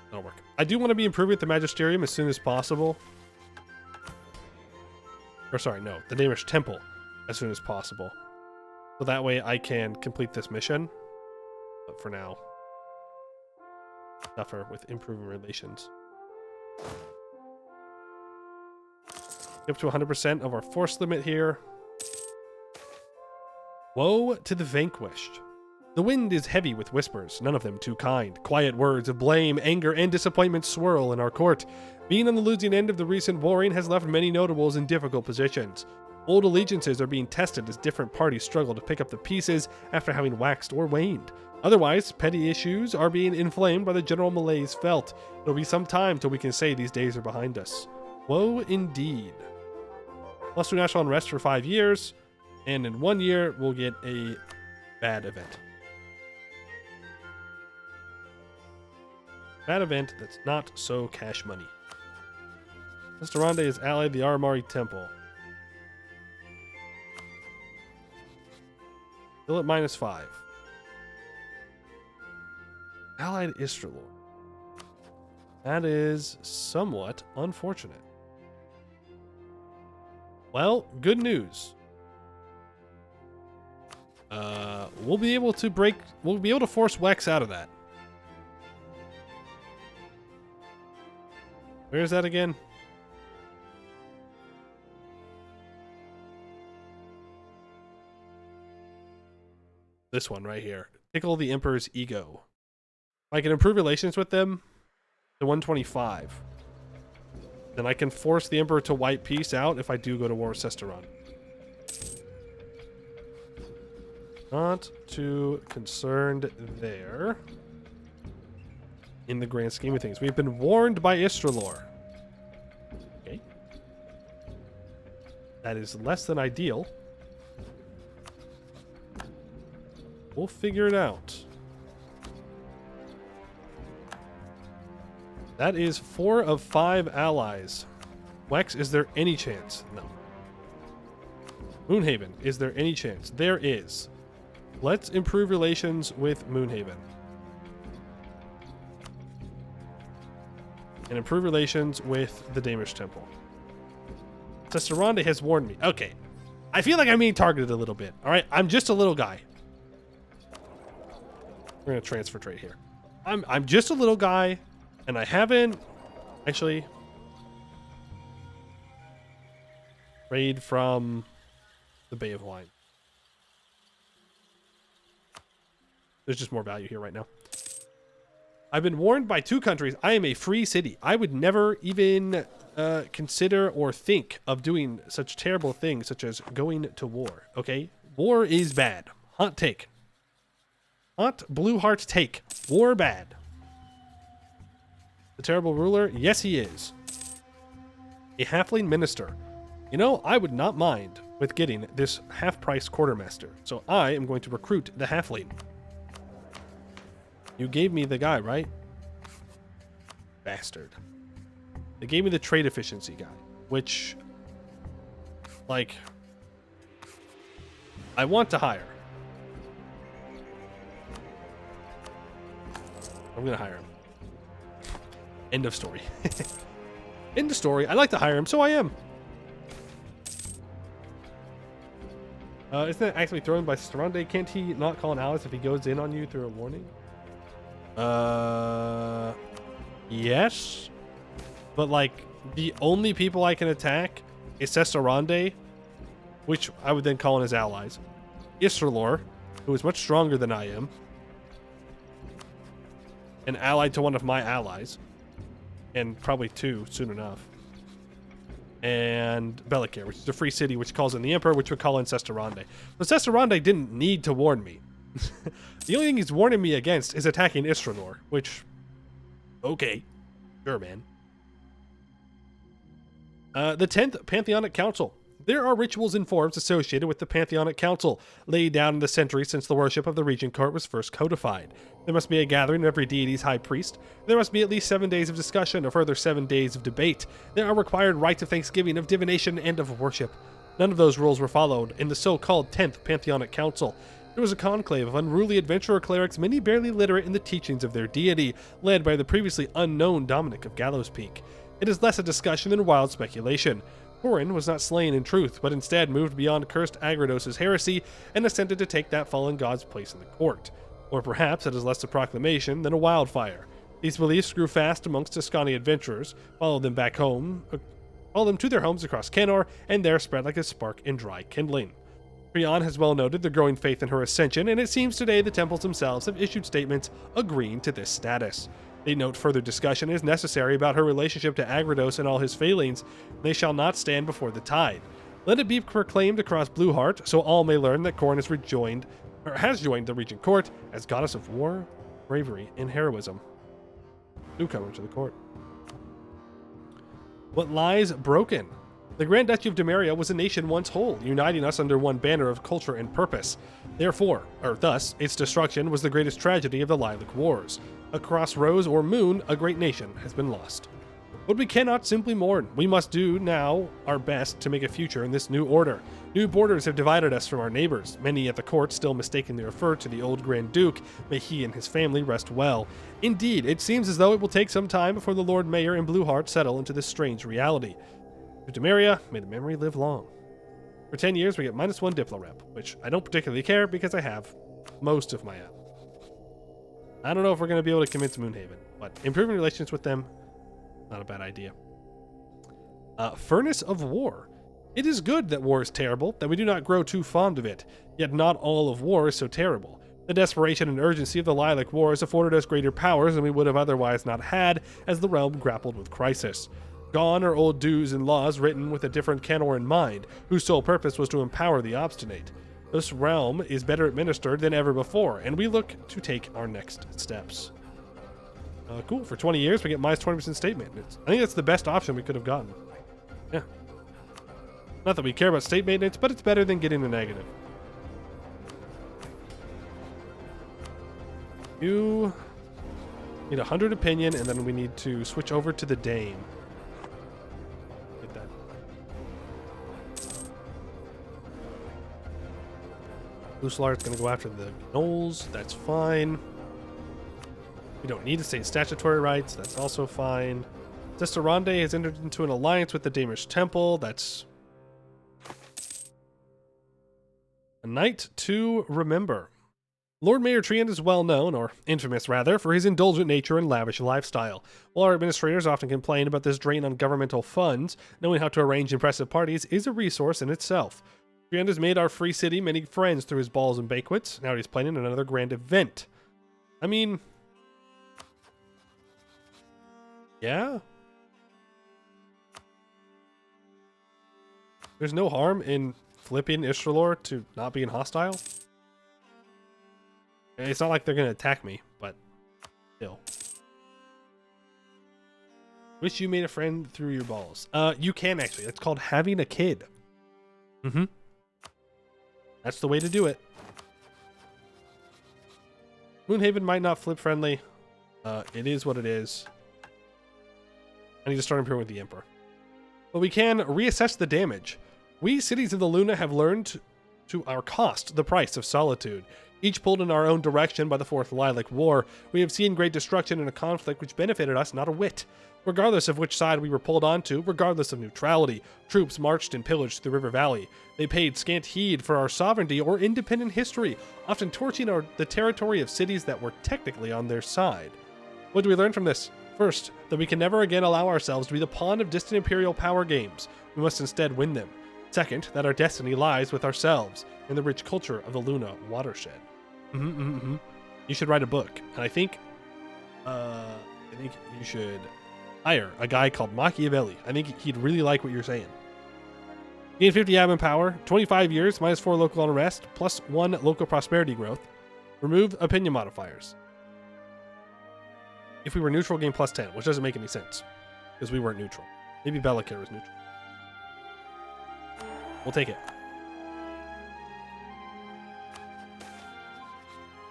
that'll work. I do want to be improving at the Magisterium as soon as possible. Or sorry, no, the Danish Temple as soon as possible. So that way I can complete this mission. But for now, suffer with improving relations. Up to 100% of our force limit here. Woe to the vanquished. The wind is heavy with whispers, none of them too kind. Quiet words of blame, anger, and disappointment swirl in our court. Being on the losing end of the recent warring has left many notables in difficult positions. Old allegiances are being tested as different parties struggle to pick up the pieces after having waxed or waned. Otherwise, petty issues are being inflamed by the general malaise felt. It'll be some time till we can say these days are behind us. Woe indeed. +2 national unrest for 5 years, and in 1 year we'll get a bad event. Bad event that's not so cash money. Restaurante is allied the Aramari Temple. Still at -5. Allied Istralor. That is somewhat unfortunate. Well, good news. We'll be able to force Wex out of that. Where is that again? This one right here. Tickle the Emperor's ego. I can improve relations with them to 125. Then I can force the Emperor to wipe peace out if I do go to war with Sesteron. Not too concerned there. In the grand scheme of things. We've been warned by Istralor. Okay. That is less than ideal. We'll figure it out. That is 4 of 5 allies. Wex, is there any chance? No. Moonhaven, is there any chance? There is. Let's improve relations with Moonhaven. And improve relations with the Danish Temple. Testerande has warned me. Okay. I feel like I'm being targeted a little bit. Alright, I'm just a little guy. We're going to transfer trade here. I'm just a little guy, and I haven't actually raid from the Bay of Wine. There's just more value here right now. I've been warned by 2 countries. I am a free city. I would never even consider or think of doing such terrible things such as going to war. Okay? War is bad. Hot take. Hot Blueheart take. War bad. The terrible ruler? Yes, he is. A halfling minister. You know, I would not mind with getting this half-price quartermaster. So I am going to recruit the halfling. You gave me the guy, right? Bastard. They gave me the trade efficiency guy, which, like, I want to hire. I'm going to hire him. End of story. End of story. I like to hire him, so I am. Isn't that actually thrown by Sarande? Can't he not call an ally if he goes in on you through a warning? Yes. But, like, the only people I can attack is Sarande, which I would then call in his allies. Istralor, who is much stronger than I am, and allied to one of my allies, and probably two soon enough. And Belikir, which is a free city, which calls in the Emperor, which would call in Sestarande. But Sestarande didn't need to warn me. The only thing he's warning me against is attacking Istranor, which, okay, sure, man. The 10th Pantheonic Council. There are rituals and forms associated with the Pantheonic Council, laid down in the centuries since the worship of the Regent Court was first codified. There must be a gathering of every deity's high priest. There must be at least 7 days of discussion, a further 7 days of debate. There are required rites of thanksgiving, of divination, and of worship. None of those rules were followed in the so-called 10th Pantheonic Council. There was a conclave of unruly adventurer clerics, many barely literate in the teachings of their deity, led by the previously unknown Dominic of Gallows Peak. It is less a discussion than wild speculation. Corin was not slain in truth, but instead moved beyond cursed Agrados' heresy and ascended to take that fallen god's place in the court. Or perhaps it is less a proclamation than a wildfire. These beliefs grew fast amongst Tuscany adventurers, followed them back home, followed them to their homes across Canor, and there spread like a spark in dry kindling. Prion has well noted the growing faith in her ascension, and it seems today the temples themselves have issued statements agreeing to this status. They note further discussion is necessary about her relationship to Agrados and all his failings. They shall not stand before the tide. Let it be proclaimed across Blueheart, so all may learn that Corin has joined the Regent Court as goddess of war, bravery, and heroism. Newcomer to the court. What lies broken? The Grand Duchy of Demeria was a nation once whole, uniting us under one banner of culture and purpose. Thus, its destruction was the greatest tragedy of the Lilac Wars. Across Rose or Moon, a great nation has been lost. But we cannot simply mourn. We must do now our best to make a future in this new order. New borders have divided us from our neighbors. Many at the court still mistakenly refer to the old Grand Duke. May he and his family rest well. Indeed, it seems as though it will take some time before the Lord Mayor and Blueheart settle into this strange reality. To Demeria, may the memory live long. For 10 years, we get -1 Diplo rep, which I don't particularly care because I have most of my app. I don't know if we're going to be able to convince Moonhaven, but improving relations with them, not a bad idea. Furnace of War. It is good that war is terrible, that we do not grow too fond of it, yet not all of war is so terrible. The desperation and urgency of the Lilac Wars afforded us greater powers than we would have otherwise not had as the realm grappled with crisis. Gone are old dues and laws written with a different Canor in mind, whose sole purpose was to empower the obstinate. This realm is better administered than ever before, and we look to take our next steps. Cool. For 20 years, we get -20% state maintenance. I think that's the best option we could have gotten. Yeah. Not that we care about state maintenance, but it's better than getting a negative. You need 100 opinion, and then we need to switch over to the Dame. Get that. Lucelar is going to go after the gnolls. That's fine. We don't need to say statutory rights. That's also fine. Destarande has entered into an alliance with the Damish Temple. That's a night to remember. Lord Mayor Trian is well known, or infamous rather, for his indulgent nature and lavish lifestyle. While our administrators often complain about this drain on governmental funds, knowing how to arrange impressive parties is a resource in itself. Trian has made our free city many friends through his balls and banquets. Now he's planning another grand event. I mean, yeah. There's no harm in flipping Istralor to not being hostile. It's not like they're going to attack me, but still. Wish you made a friend through your balls. You can actually. It's called having a kid. That's the way to do it. Moonhaven might not flip friendly. It is what it is. I need to start improving with the Emperor. But we can reassess the damage. We, cities of the Luna, have learned to our cost the price of solitude. Each pulled in our own direction by the Fourth Lilac War, we have seen great destruction in a conflict which benefited us not a whit. Regardless of which side we were pulled onto, regardless of neutrality, troops marched and pillaged the river valley. They paid scant heed for our sovereignty or independent history, often torching the territory of cities that were technically on their side. What do we learn from this? First, that we can never again allow ourselves to be the pawn of distant imperial power games. We must instead win them. Second, that our destiny lies with ourselves in the rich culture of the Luna watershed. You should write a book, and I think you should hire a guy called Machiavelli. I think he'd really like what you're saying. Gain 50 admin power, 25 years, minus 4 local unrest, plus 1 local prosperity growth. Remove opinion modifiers. If we were neutral, gain plus 10, which doesn't make any sense because we weren't neutral. Maybe Bellicare was neutral. We'll take it.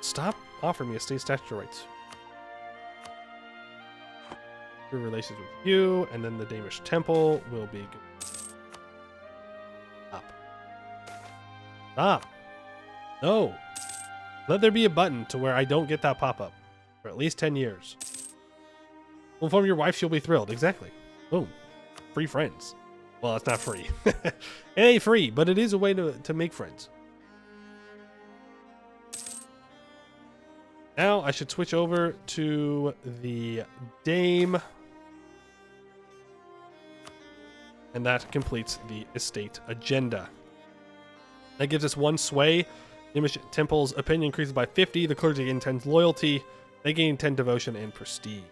Stop offering me a state statutory rights. Your relations with you, and then the Danish temple will be good. Stop. Stop. No. Let there be a button to where I don't get that pop-up for at least 10 years. Inform your wife, she'll be thrilled. Exactly. Boom. Free friends. Well, it's not free. It ain't free, but it is a way to make friends. Now I should switch over to the Dame. And that completes the estate agenda. That gives us 1 sway. The Image Temple's opinion increases by 50. The clergy gain 10 loyalty. They gain 10 devotion and prestige.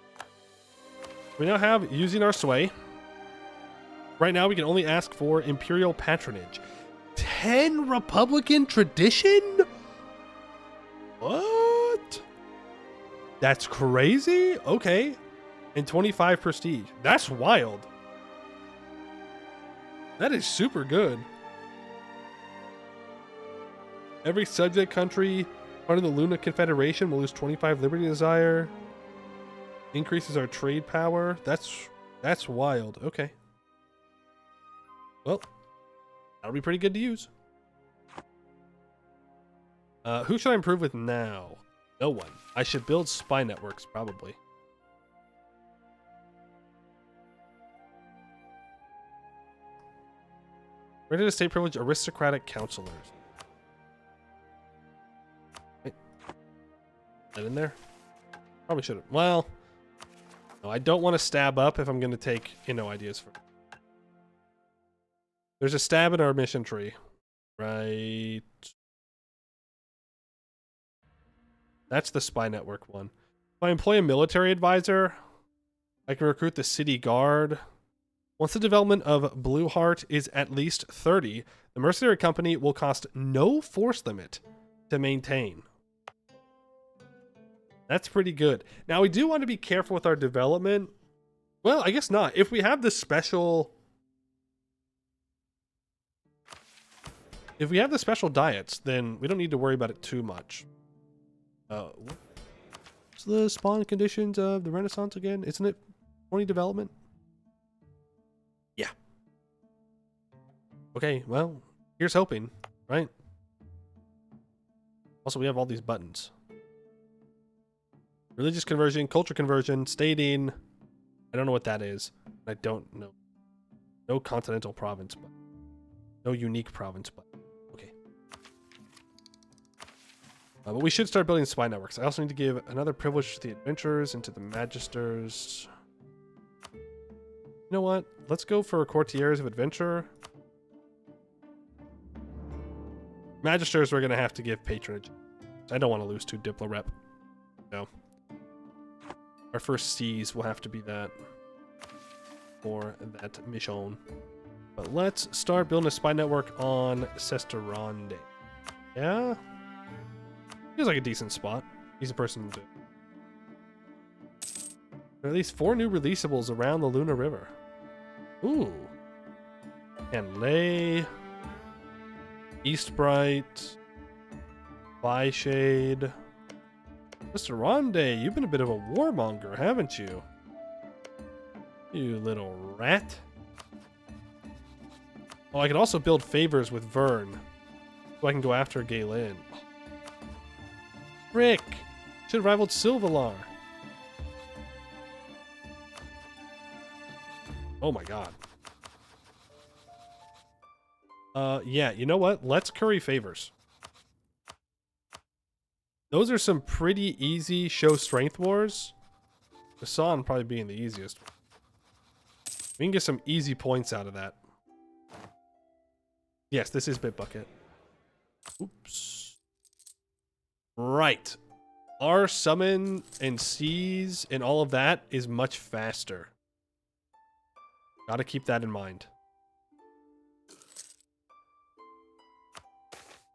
We now have using our sway. Right now we can only ask for imperial patronage. 10 Republican tradition? What? That's crazy? Okay. And 25 prestige. That's wild. That is super good. Every subject country part of the Luna Confederation will lose 25 liberty desire. Increases our trade power. That's wild. Okay. Well, that'll be pretty good to use. Who should I improve with now? No one. I should build spy networks, probably. Granted estate privilege aristocratic counselors. Wait. That in there? Probably should have. Well, no, I don't want to stab up if I'm going to take, ideas for. There's a stab in our mission tree. Right. That's the spy network one. If I employ a military advisor, I can recruit the city guard. Once the development of Blueheart is at least 30, the mercenary company will cost no force limit to maintain. That's pretty good. Now, we do want to be careful with our development. Well, I guess not. If we have the special... If we have the special diets, then we don't need to worry about it too much. What's the spawn conditions of the Renaissance again? Isn't it 20 development? Yeah. Okay, well, here's hoping, right? Also, we have all these buttons. Religious conversion, culture conversion, stating. I don't know what that is. I don't know. No continental province, but no unique province, but okay. But we should start building spy networks. I also need to give another privilege to the adventurers and to the magisters. You know what? Let's go for courtiers of adventure. Magisters we're going to have to give patronage. I don't want to lose 2 Diplo rep. No. Our first C's will have to be that for that mission. But let's start building a spy network on Sesterande. Yeah? Feels like a decent spot. He's a person to do. There are at least 4 new releasables around the Luna River. Ooh. And lay. East Bright. Shade. Mr. Ronde, you've been a bit of a warmonger, haven't you? You little rat. Oh, I can also build favors with Vern. So I can go after Galen. Rick! Should have rivaled Sylvalar. Oh my god. Yeah, you know what? Let's curry favors. Those are some pretty easy show strength wars. Hassan probably being the easiest. We can get some easy points out of that. Yes, this is Bitbucket. Oops. Right. Our summon and seize and all of that is much faster. Gotta keep that in mind.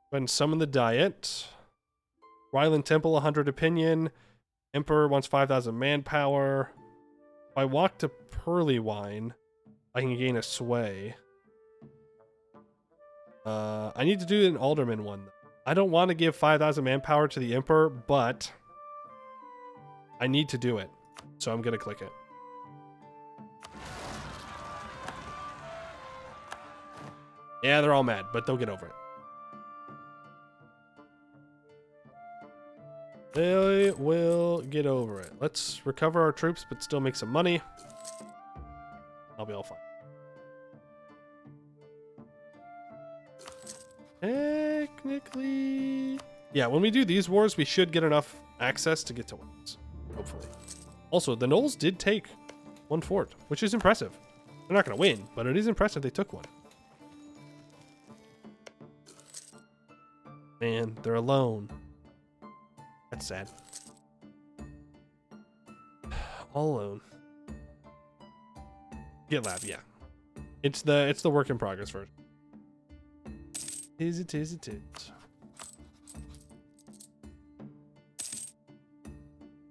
Go ahead and summon the diet. Ryland Temple, 100 opinion. Emperor wants 5,000 manpower. If I walk to Pearly Wine, I can gain a sway. I need to do an Alderman one. I don't want to give 5,000 manpower to the Emperor, but I need to do it. So I'm going to click it. Yeah, they're all mad, but they'll get over it. They will get over it. Let's recover our troops, but still make some money. I'll be all fine. Technically... Yeah, when we do these wars, we should get enough access to get to ones. Hopefully. Also, the Knolls did take one fort, which is impressive. They're not going to win, but it is impressive they took one. Man, they're alone. That's sad. All alone. GitLab, yeah. It's the work in progress version. Is it?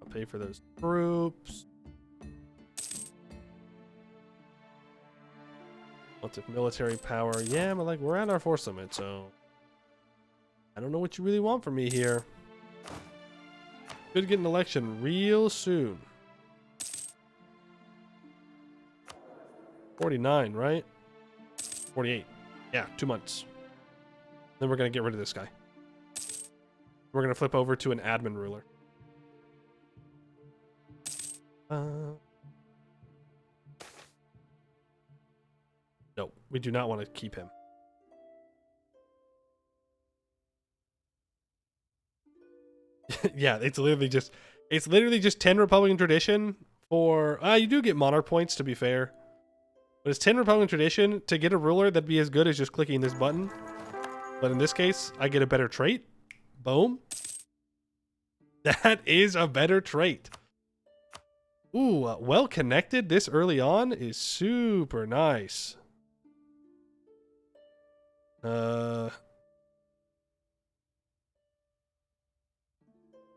I'll pay for those troops. Lots of military power. Yeah, but like we're at our force limit, so I don't know what you really want from me here. Could get an election real soon. 49, right? 48. Yeah, 2 months. Then we're going to get rid of this guy. We're going to flip over to an admin ruler. No, we do not want to keep him. Yeah, it's literally just 10 Republican tradition for you do get monarch points, to be fair. But it's 10 Republican tradition to get a ruler that'd be as good as just clicking this button. But in this case, I get a better trait. Boom. That is a better trait. Ooh, well connected this early on is super nice.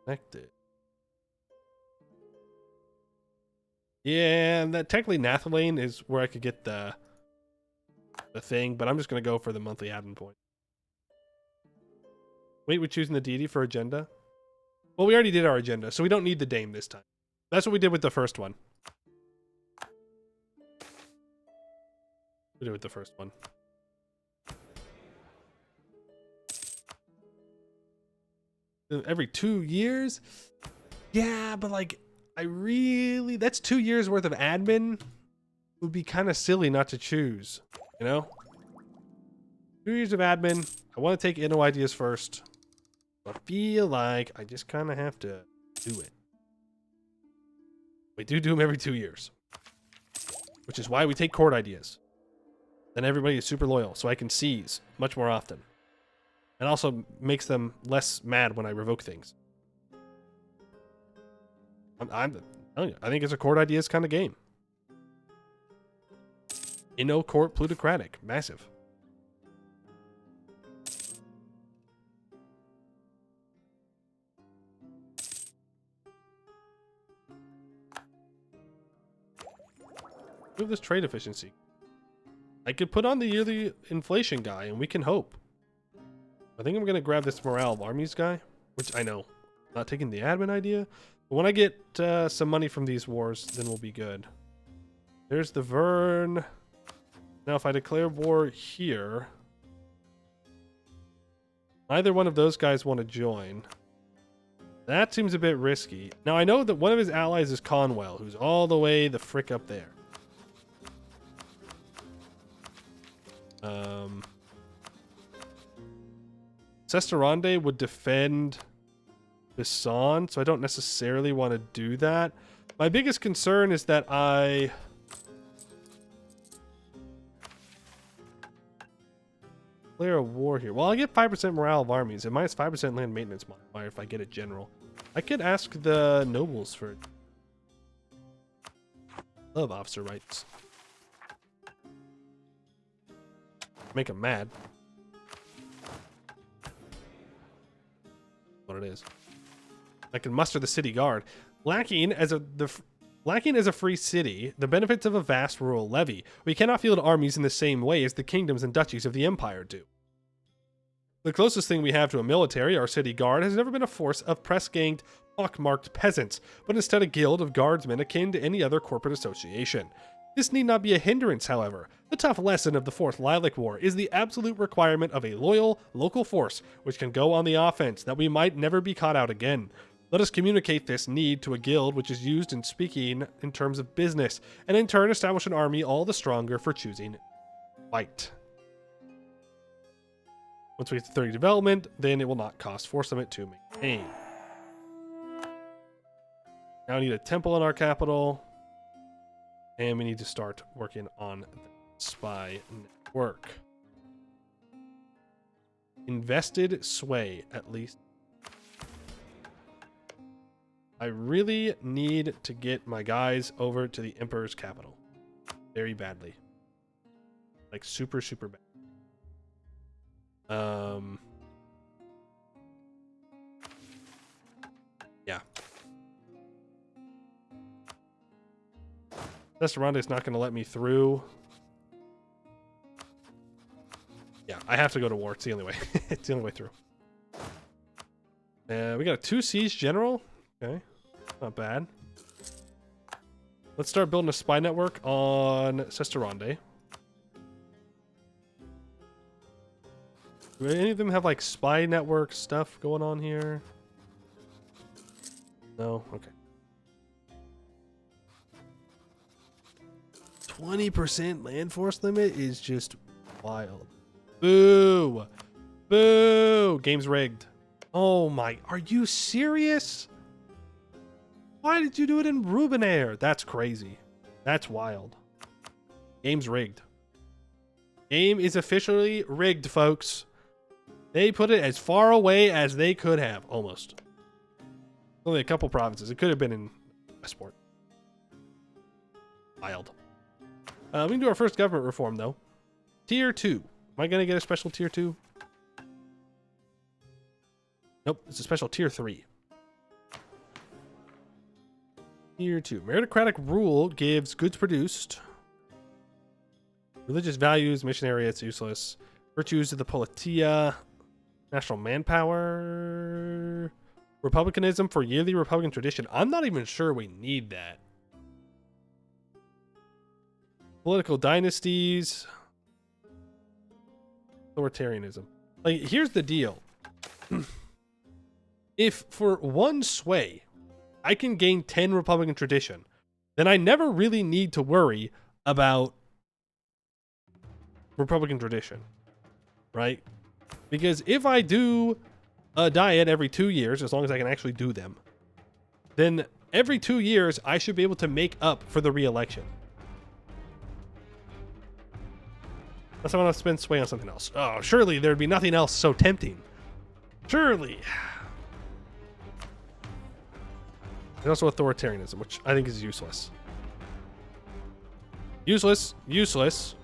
Connected. Yeah, and that technically Nathalane is where I could get the thing, but I'm just gonna go for the monthly admin point. Wait, we're choosing the deity for agenda? Well, we already did our agenda, so we don't need the Dame this time. That's what we did with the first one. We did with the first one. Every 2 years? Yeah, but like, that's 2 years worth of admin. It would be kind of silly not to choose, you know? 2 years of admin. I want to take Inno ideas first. I feel like I just kind of have to do it. We do them every 2 years. Which is why we take court ideas. Then everybody is super loyal, so I can seize much more often. And also makes them less mad when I revoke things. I'm telling you, I think it's a court ideas kind of game. Inno court plutocratic. Massive. Move this trade efficiency. I could put on the yearly inflation guy and we can hope. I think I'm going to grab this morale of armies guy, which I know, not taking the admin idea. But when I get some money from these wars, then we'll be good. There's the Vern. Now, if I declare war here, neither one of those guys want to join. That seems a bit risky. Now, I know that one of his allies is Conwell, who's all the way the frick up there. Sesterande would defend Bisson, so I don't necessarily want to do that. My biggest concern is that I declare a war here. Well, I get 5% morale of armies and minus 5% land maintenance modifier if I get a general. I could ask the nobles for love officer rights. Make them mad. What it is. I can muster the city guard. Lacking as a free city, the benefits of a vast rural levy, we cannot field armies in the same way as the kingdoms and duchies of the empire do. The closest thing we have to a military, our city guard, has never been a force of press-ganged, pockmarked peasants, but instead a guild of guardsmen akin to any other corporate association. This need not be a hindrance, however. The tough lesson of the Fourth Lilac War is the absolute requirement of a loyal, local force which can go on the offense, that we might never be caught out again. Let us communicate this need to a guild which is used in speaking in terms of business, and in turn establish an army all the stronger for choosing fight. Once we hit 30 development, then it will not cost force limit to maintain. Now we need a temple in our capital. And we need to start working on the spy network. Invested sway, at least. I really need to get my guys over to the Emperor's capital. Very badly. Like, super, super bad. Yeah. Restaurant is not going to let me through. Yeah, I have to go to war. It's the only way. It's the only way through. We got a 2 siege general. Okay, not bad. Let's start building a spy network on Sesterande. Do any of them have like spy network stuff going on here? No? Okay. 20% land force limit is just wild. Boo! Boo! Game's rigged. Oh my, are you serious? Why did you do it in Rubenair? That's crazy. That's wild. Game's rigged. Game is officially rigged, folks. They put it as far away as they could have, almost. Only a couple provinces. It could have been in Westport. Wild. We can do our first government reform, though. Tier 2. Am I going to get a special Tier 2? Nope, it's a special Tier 3. Tier 2. Meritocratic rule gives goods produced. Religious values, mission area, it's useless. Virtues of the politia. National manpower. Republicanism for yearly Republican tradition. I'm not even sure we need that. Political dynasties. Authoritarianism. Like, here's the deal. If for one sway I can gain 10 Republican tradition, then I never really need to worry about Republican tradition, right? Because if I do a diet every 2 years, as long as I can actually do them, then every 2 years I should be able to make up for the re-election. Unless I want to spend sway on something else. Oh, surely there'd be nothing else so tempting. Surely. There's also authoritarianism, which I think is useless. Useless. Useless.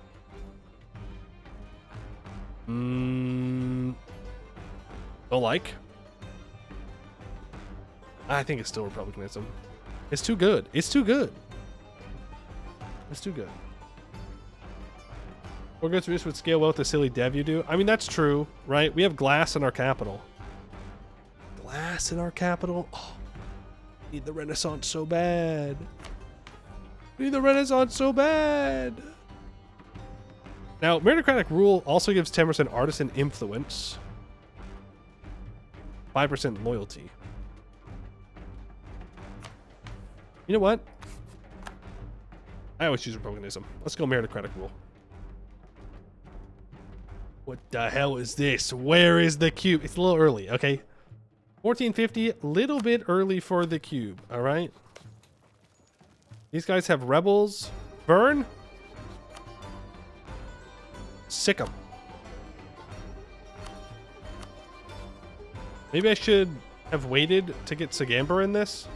Don't like. I think it's still republicanism. It's too good. It's too good. It's too good. More goods produced would scale well with the silly dev you do. I mean, that's true, right? We have glass in our capital. Glass in our capital? Oh, need the Renaissance so bad. Need the Renaissance so bad. Now, meritocratic rule also gives 10% artisan influence. 5% loyalty. You know what? I always choose republicanism. Let's go meritocratic rule. What the hell is this? Where is the cube? It's a little early, okay? 1450, little bit early for the cube, all right? These guys have rebels. Burn. Sick them. Maybe I should have waited to get Sagamber in this.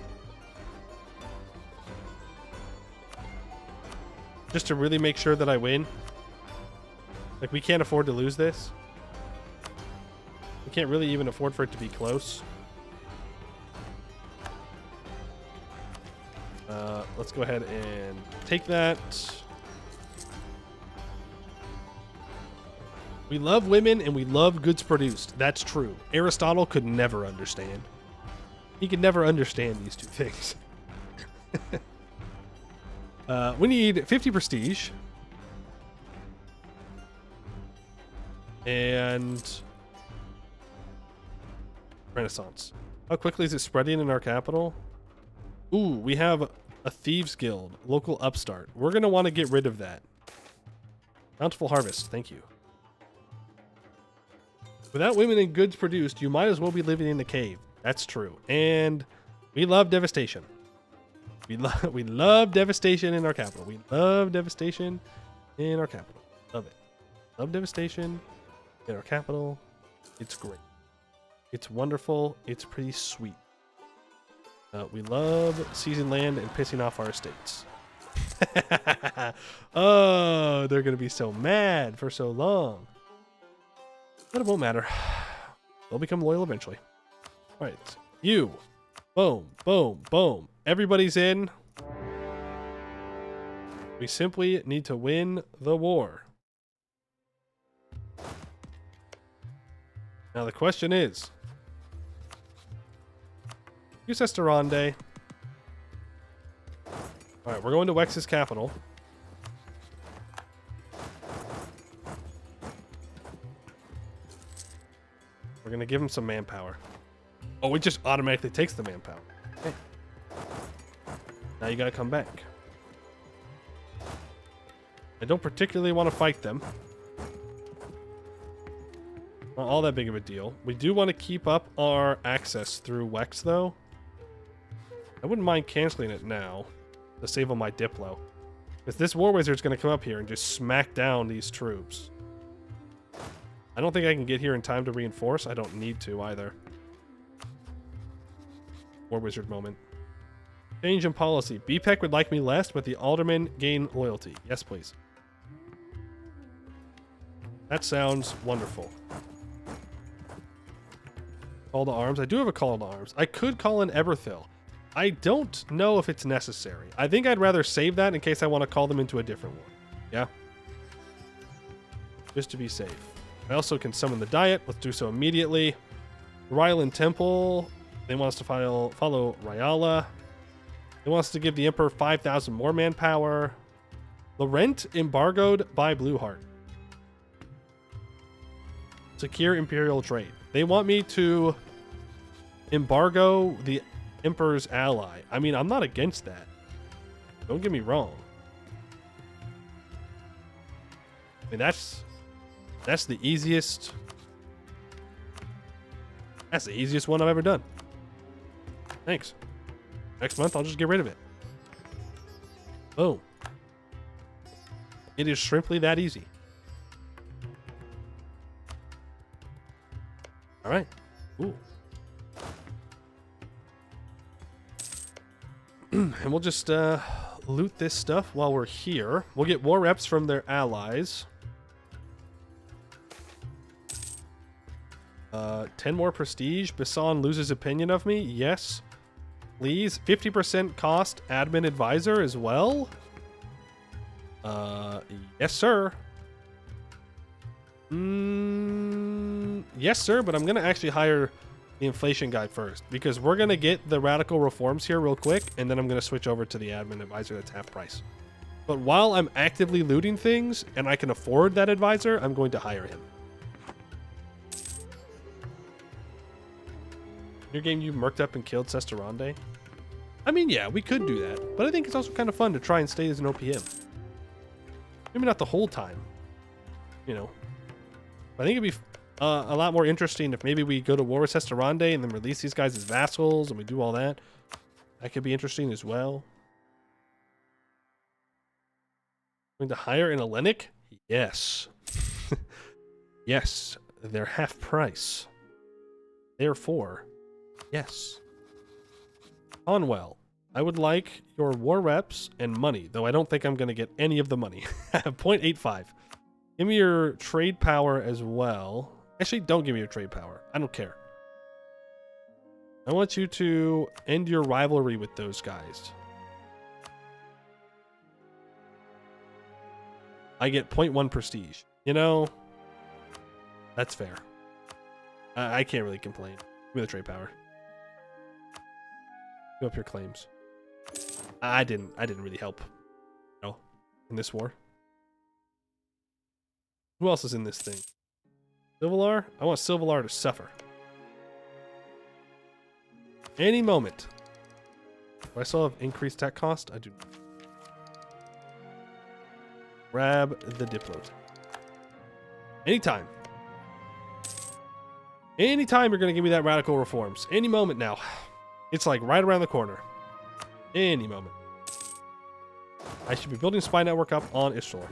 Just to really make sure that I win. Like, we can't afford to lose this. We can't really even afford for it to be close. Let's go ahead and take that. We love women and we love goods produced. That's true. Aristotle could never understand. He could never understand these two things. We need 50 prestige. And Renaissance. How quickly is it spreading in our capital? Ooh, we have a Thieves Guild, local upstart. We're going to want to get rid of that. Bountiful harvest, thank you. Without women and goods produced, you might as well be living in the cave. That's true. And we love devastation. We love devastation in our capital. We love devastation in our capital. Love it. Love devastation in our capital. It's great. It's wonderful. It's pretty sweet. We love seizing land and pissing off our estates. Oh, they're going to be so mad for so long. But it won't matter. They'll become loyal eventually. All right. You. Boom, boom, boom. Everybody's in. We simply need to win the war. Now the question is, use Estarande. All right, we're going to Wex's capital. We're going to give him some manpower. Oh, it just automatically takes the manpower. Okay. Now you got to come back. I don't particularly want to fight them. Not all that big of a deal. We do want to keep up our access through Wex, though. I wouldn't mind canceling it now to save on my Diplo. Because this War Wizard's going to come up here and just smack down these troops. I don't think I can get here in time to reinforce. I don't need to either. War Wizard moment. Change in policy. BPEC would like me less, but the Aldermen gain loyalty. Yes, please. That sounds wonderful. Call to arms. I do have a call to arms. I could call in Eberthil. I don't know if it's necessary. I think I'd rather save that in case I want to call them into a different war. Yeah? Just to be safe. I also can summon the Diet. Let's do so immediately. Ryland Temple. They want us to follow Ryala. They want us to give the Emperor 5,000 more manpower. Laurent embargoed by Blueheart. Secure Imperial trade. They want me to embargo the Emperor's ally. I mean, I'm not against that. Don't get me wrong. I mean, that's the easiest. That's the easiest one I've ever done. Thanks. Next month, I'll just get rid of it. Boom. It is simply that easy. All right. Ooh. And we'll just loot this stuff while we're here. We'll get war reps from their allies. 10 more prestige. Bassan loses opinion of me. Yes. Please. 50% cost admin advisor as well. Yes, sir. Yes, sir, but I'm going to actually hire the inflation guy first because we're going to get the radical reforms here real quick, and then I'm going to switch over to the admin advisor that's half price. But while I'm actively looting things and I can afford that advisor, I'm going to hire him. Your game, you murked up and killed Sesterande? I mean, yeah, we could do that, but I think it's also kind of fun to try and stay as an OPM. Maybe not the whole time, you know. I think it'd be a lot more interesting if maybe we go to war with Sesterande and then release these guys as vassals and we do all that. That could be interesting as well. Going to hire an Hellenic? Yes. Yes, they're half price. Therefore, yes. Conwell, I would like your war reps and money, though I don't think I'm going to get any of the money. 0.85. Give me your trade power as well. Actually, don't give me your trade power. I don't care. I want you to end your rivalry with those guys. I get 0.1 prestige. You know, that's fair. I can't really complain. Give me the trade power. Give up your claims. I didn't really help, you know, in this war. Who else is in this thing? Silvalar? I want Silvalar to suffer. Any moment. Do I still have increased tech cost? I do. Grab the Diplos. Anytime. Anytime you're going to give me that radical reforms. Any moment now. It's like right around the corner. Any moment. I should be building spy network up on Ishtar.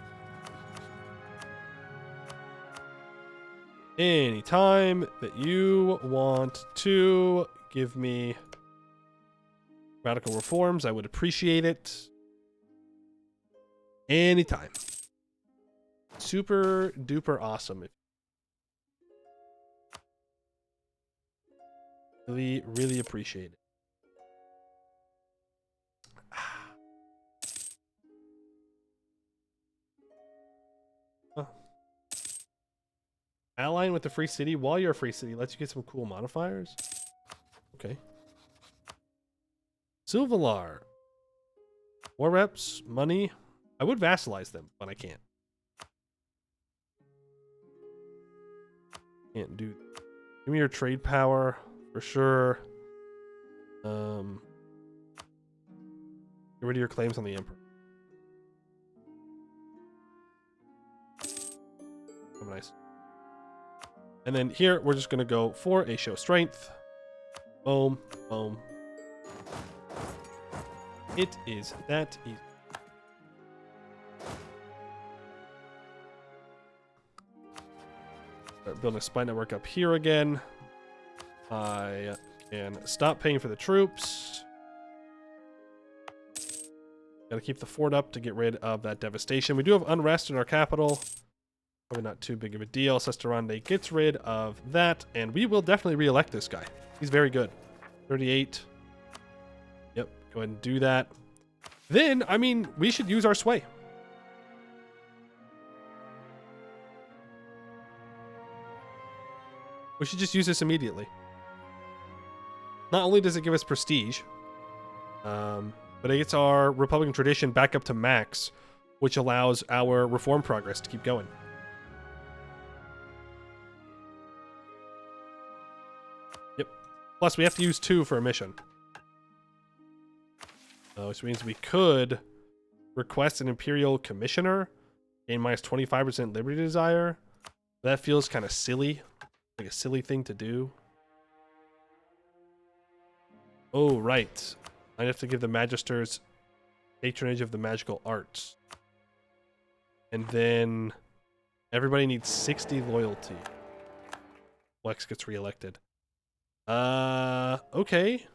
Anytime that you want to give me radical reforms, I would appreciate it. Anytime. Super duper awesome. Really, really appreciate it. Huh. Allying with the free city while you're a free city lets you get some cool modifiers. Okay. Silvalar. War reps, money. I would vassalize them, but I can't. Can't do. Give me your trade power for sure. Get rid of your claims on the Emperor. Oh, nice. And then here we're just gonna go for a show strength. Boom, boom. It is that easy. Start building a spy network up here again. I can stop paying for the troops. Gotta keep the fort up to get rid of that devastation. We do have unrest in our capital. Probably not too big of a deal. Sesterande gets rid of that, and we will definitely re-elect this guy. He's very good. 38. Yep, go ahead and do that. Then, I mean, we should use our sway. We should just use this immediately. Not only does it give us prestige, but it gets our Republican tradition back up to max, which allows our reform progress to keep going. Yep. Plus, we have to use 2 for a mission. Which means we could request an Imperial Commissioner, gain minus 25% Liberty Desire. That feels kind of silly. Like a silly thing to do. Oh, right. I have to give the Magisters patronage of the magical arts. And then everybody needs 60 loyalty. Lex gets reelected. Okay.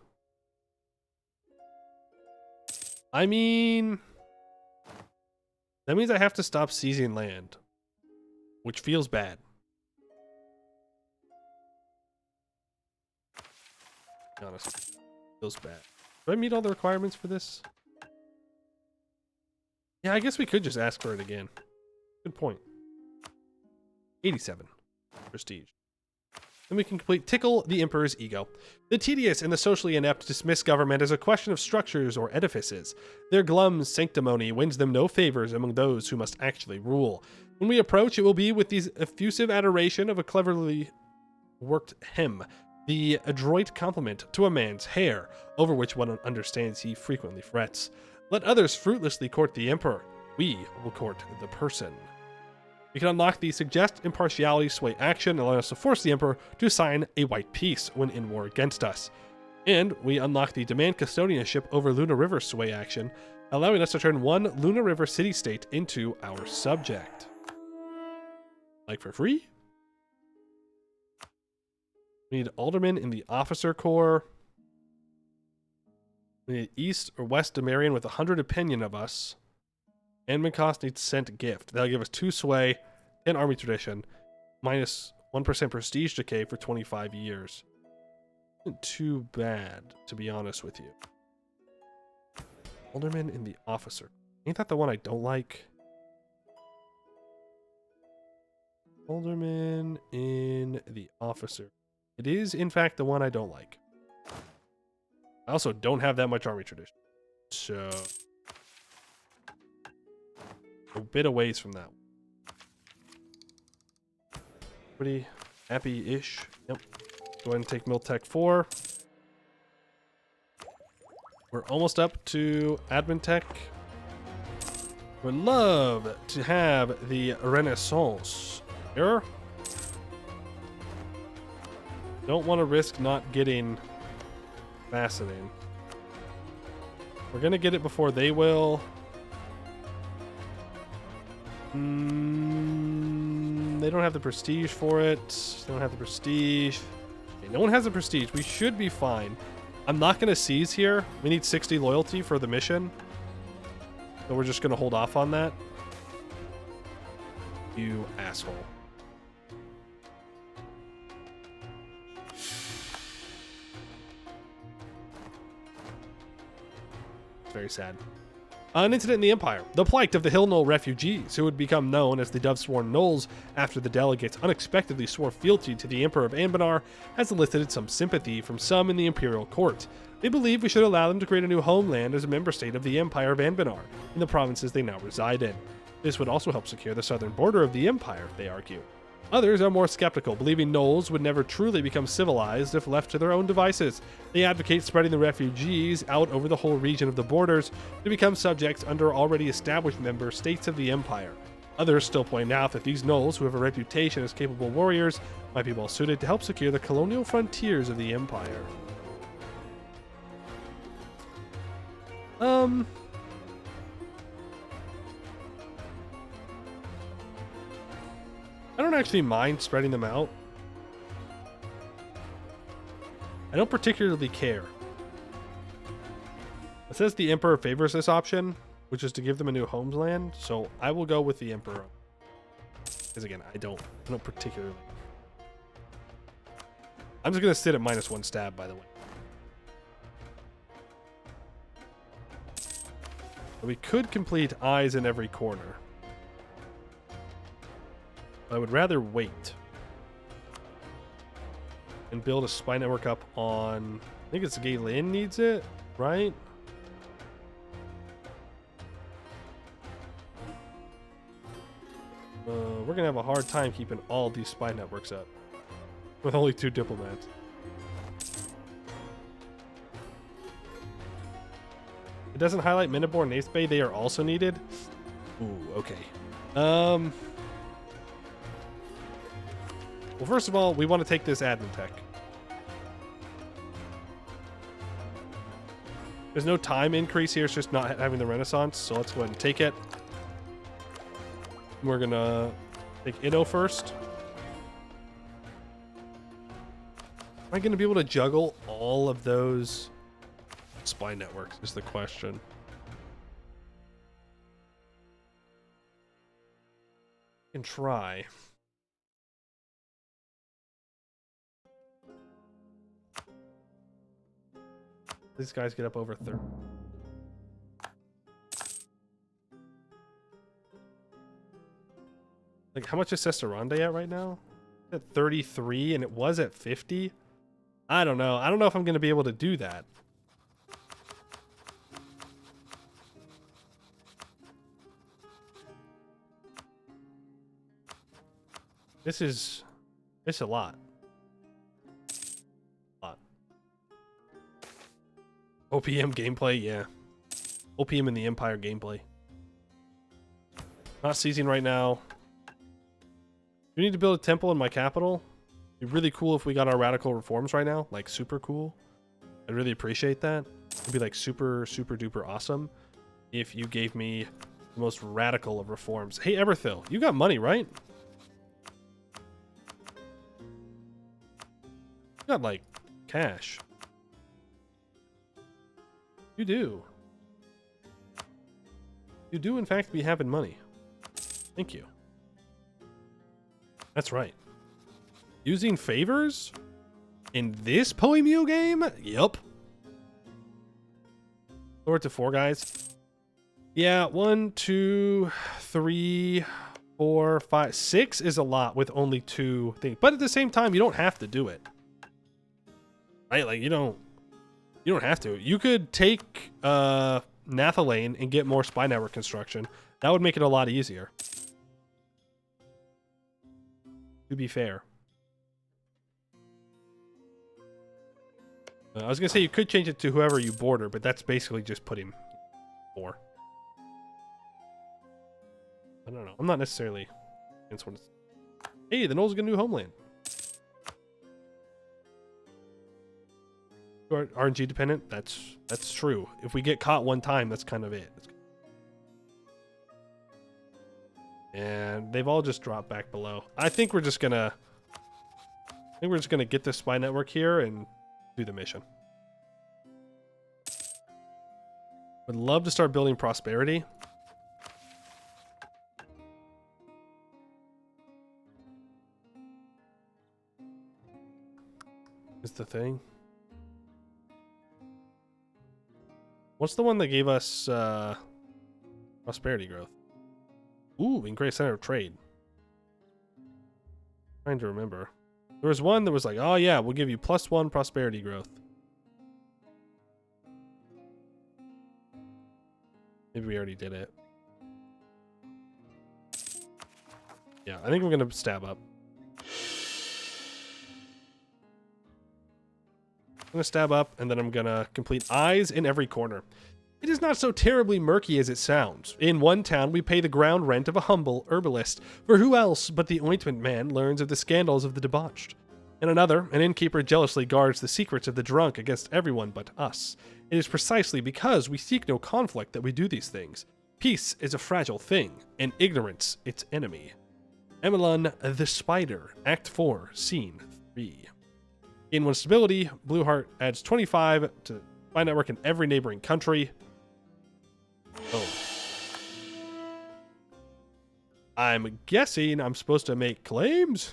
I mean, that means I have to stop seizing land, which feels bad. To be honest, feels bad. Do I meet all the requirements for this? Yeah, I guess we could just ask for it again. Good point. 87 prestige. Then we can complete Tickle the Emperor's Ego. The tedious and the socially inept dismiss government as a question of structures or edifices. Their glum sanctimony wins them no favors among those who must actually rule. When we approach, it will be with the effusive adoration of a cleverly worked hymn, the adroit compliment to a man's hair, over which one understands he frequently frets. Let others fruitlessly court the emperor. We will court the person. We can unlock the suggest impartiality sway action, allowing us to force the emperor to sign a white peace when in war against us. And we unlock the demand custodianship over Luna River sway action, allowing us to turn one Luna River city-state into our subject. Like for free? We need aldermen in the officer corps. We need East or West Demarian with 100 opinion of us. Admin cost needs sent gift. That'll give us 2 sway, 10 army tradition, minus 1% prestige decay for 25 years. Isn't too bad, to be honest with you. Alderman in the officer. Ain't that the one I don't like? Alderman in the officer. It is, in fact, the one I don't like. I also don't have that much army tradition. So a bit of ways from that one. Pretty happy-ish. Yep. Go ahead and take Miltech 4. We're almost up to Admin Tech. Would love to have the Renaissance here. Don't want to risk not getting Fascinating. We're gonna get it before they will. They don't have the prestige for it. They don't have the prestige. Okay, no one has the prestige. We should be fine. I'm not gonna seize here. We need 60 loyalty for the mission. So we're just gonna hold off on that. You asshole. Very sad. An incident in the Empire. The plight of the Hill Knoll refugees, who would become known as the Dove-Sworn Knolls after the delegates unexpectedly swore fealty to the Emperor of Anbennar, has elicited some sympathy from some in the Imperial Court. They believe we should allow them to create a new homeland as a member state of the Empire of Anbennar, in the provinces they now reside in. This would also help secure the southern border of the Empire, they argue. Others are more skeptical, believing Knolls would never truly become civilized if left to their own devices. They advocate spreading the refugees out over the whole region of the borders to become subjects under already established member states of the Empire. Others still point out that these Knolls, who have a reputation as capable warriors, might be well suited to help secure the colonial frontiers of the Empire. I don't actually mind spreading them out. I don't particularly care. It says the Emperor favors this option, which is to give them a new homeland, so I will go with the Emperor. Because again, I don't particularly. I'm just gonna sit at -1 stab, by the way. We could complete eyes in every corner. I would rather wait and build a spy network up on, I think it's Galen needs it, right? We're gonna have a hard time keeping all these spy networks up with only 2 diplomats. It doesn't highlight Minabor and Ace Bay. They are also needed. Ooh, okay. Well, first of all, we want to take this admin tech. There's no time increase here. It's just not having the Renaissance. So let's go ahead and take it. We're going to take Inno first. Am I going to be able to juggle all of those spy networks is the question. I can try. These guys get up over 30. Like, how much is Sesterande at right now? At 33, and it was at 50? I don't know. I don't know if I'm going to be able to do that. It's a lot. OPM gameplay, yeah. OPM in the Empire gameplay. Not seizing right now. We need to build a temple in my capital. It'd be really cool if we got our radical reforms right now. Like, super cool. I'd really appreciate that. It'd be like super, super duper awesome if you gave me the most radical of reforms. Hey, Eberthil, you got money, right? You got, like, cash. You do. You do, in fact, be having money. Thank you. That's right. Using favors? In this Poemu game? Yup. Lower to 4 guys. Yeah, 1, 2, 3, 4, 5, 6 is a lot with only 2 things. But at the same time, you don't have to do it. Right? Like, you don't have to. You could take Nathalane and get more spy network construction. That would make it a lot easier. To be fair. I was going to say you could change it to whoever you border, but that's basically just putting 4. I don't know. I'm not necessarily against what it's... Hey, the Knolls get a new homeland. RNG dependent? That's true. If we get caught one time, that's kind of it. And they've all just dropped back below. I think we're just gonna get this spy network here and do the mission. Would love to start building prosperity. Is the thing. What's the one that gave us prosperity growth? Ooh, increase center of trade. Trying to remember. There was one that was like, oh yeah, we'll give you +1 prosperity growth. Maybe we already did it. Yeah, I think we're gonna stab up. I'm gonna stab up, and then I'm gonna complete eyes in every corner. It is not so terribly murky as it sounds. In one town, we pay the ground rent of a humble herbalist, for who else but the ointment man learns of the scandals of the debauched? In another, an innkeeper jealously guards the secrets of the drunk against everyone but us. It is precisely because we seek no conflict that we do these things. Peace is a fragile thing, and ignorance its enemy. Emelun the Spider, Act 4, Scene 3. In one stability, Blueheart adds 25 to spy network in every neighboring country. Oh. I'm guessing I'm supposed to make claims?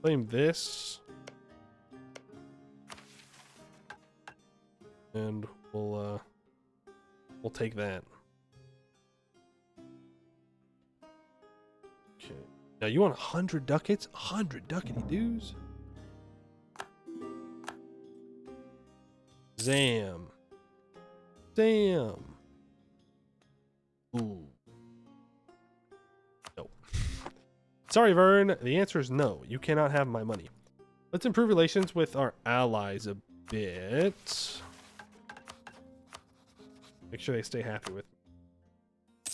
Claim this. And we'll take that. Okay. Now you want 100 ducats? 100 ducatty dues? Zam. Damn. Ooh. No. Sorry, Vern. The answer is no. You cannot have my money. Let's improve relations with our allies a bit. Make sure they stay happy with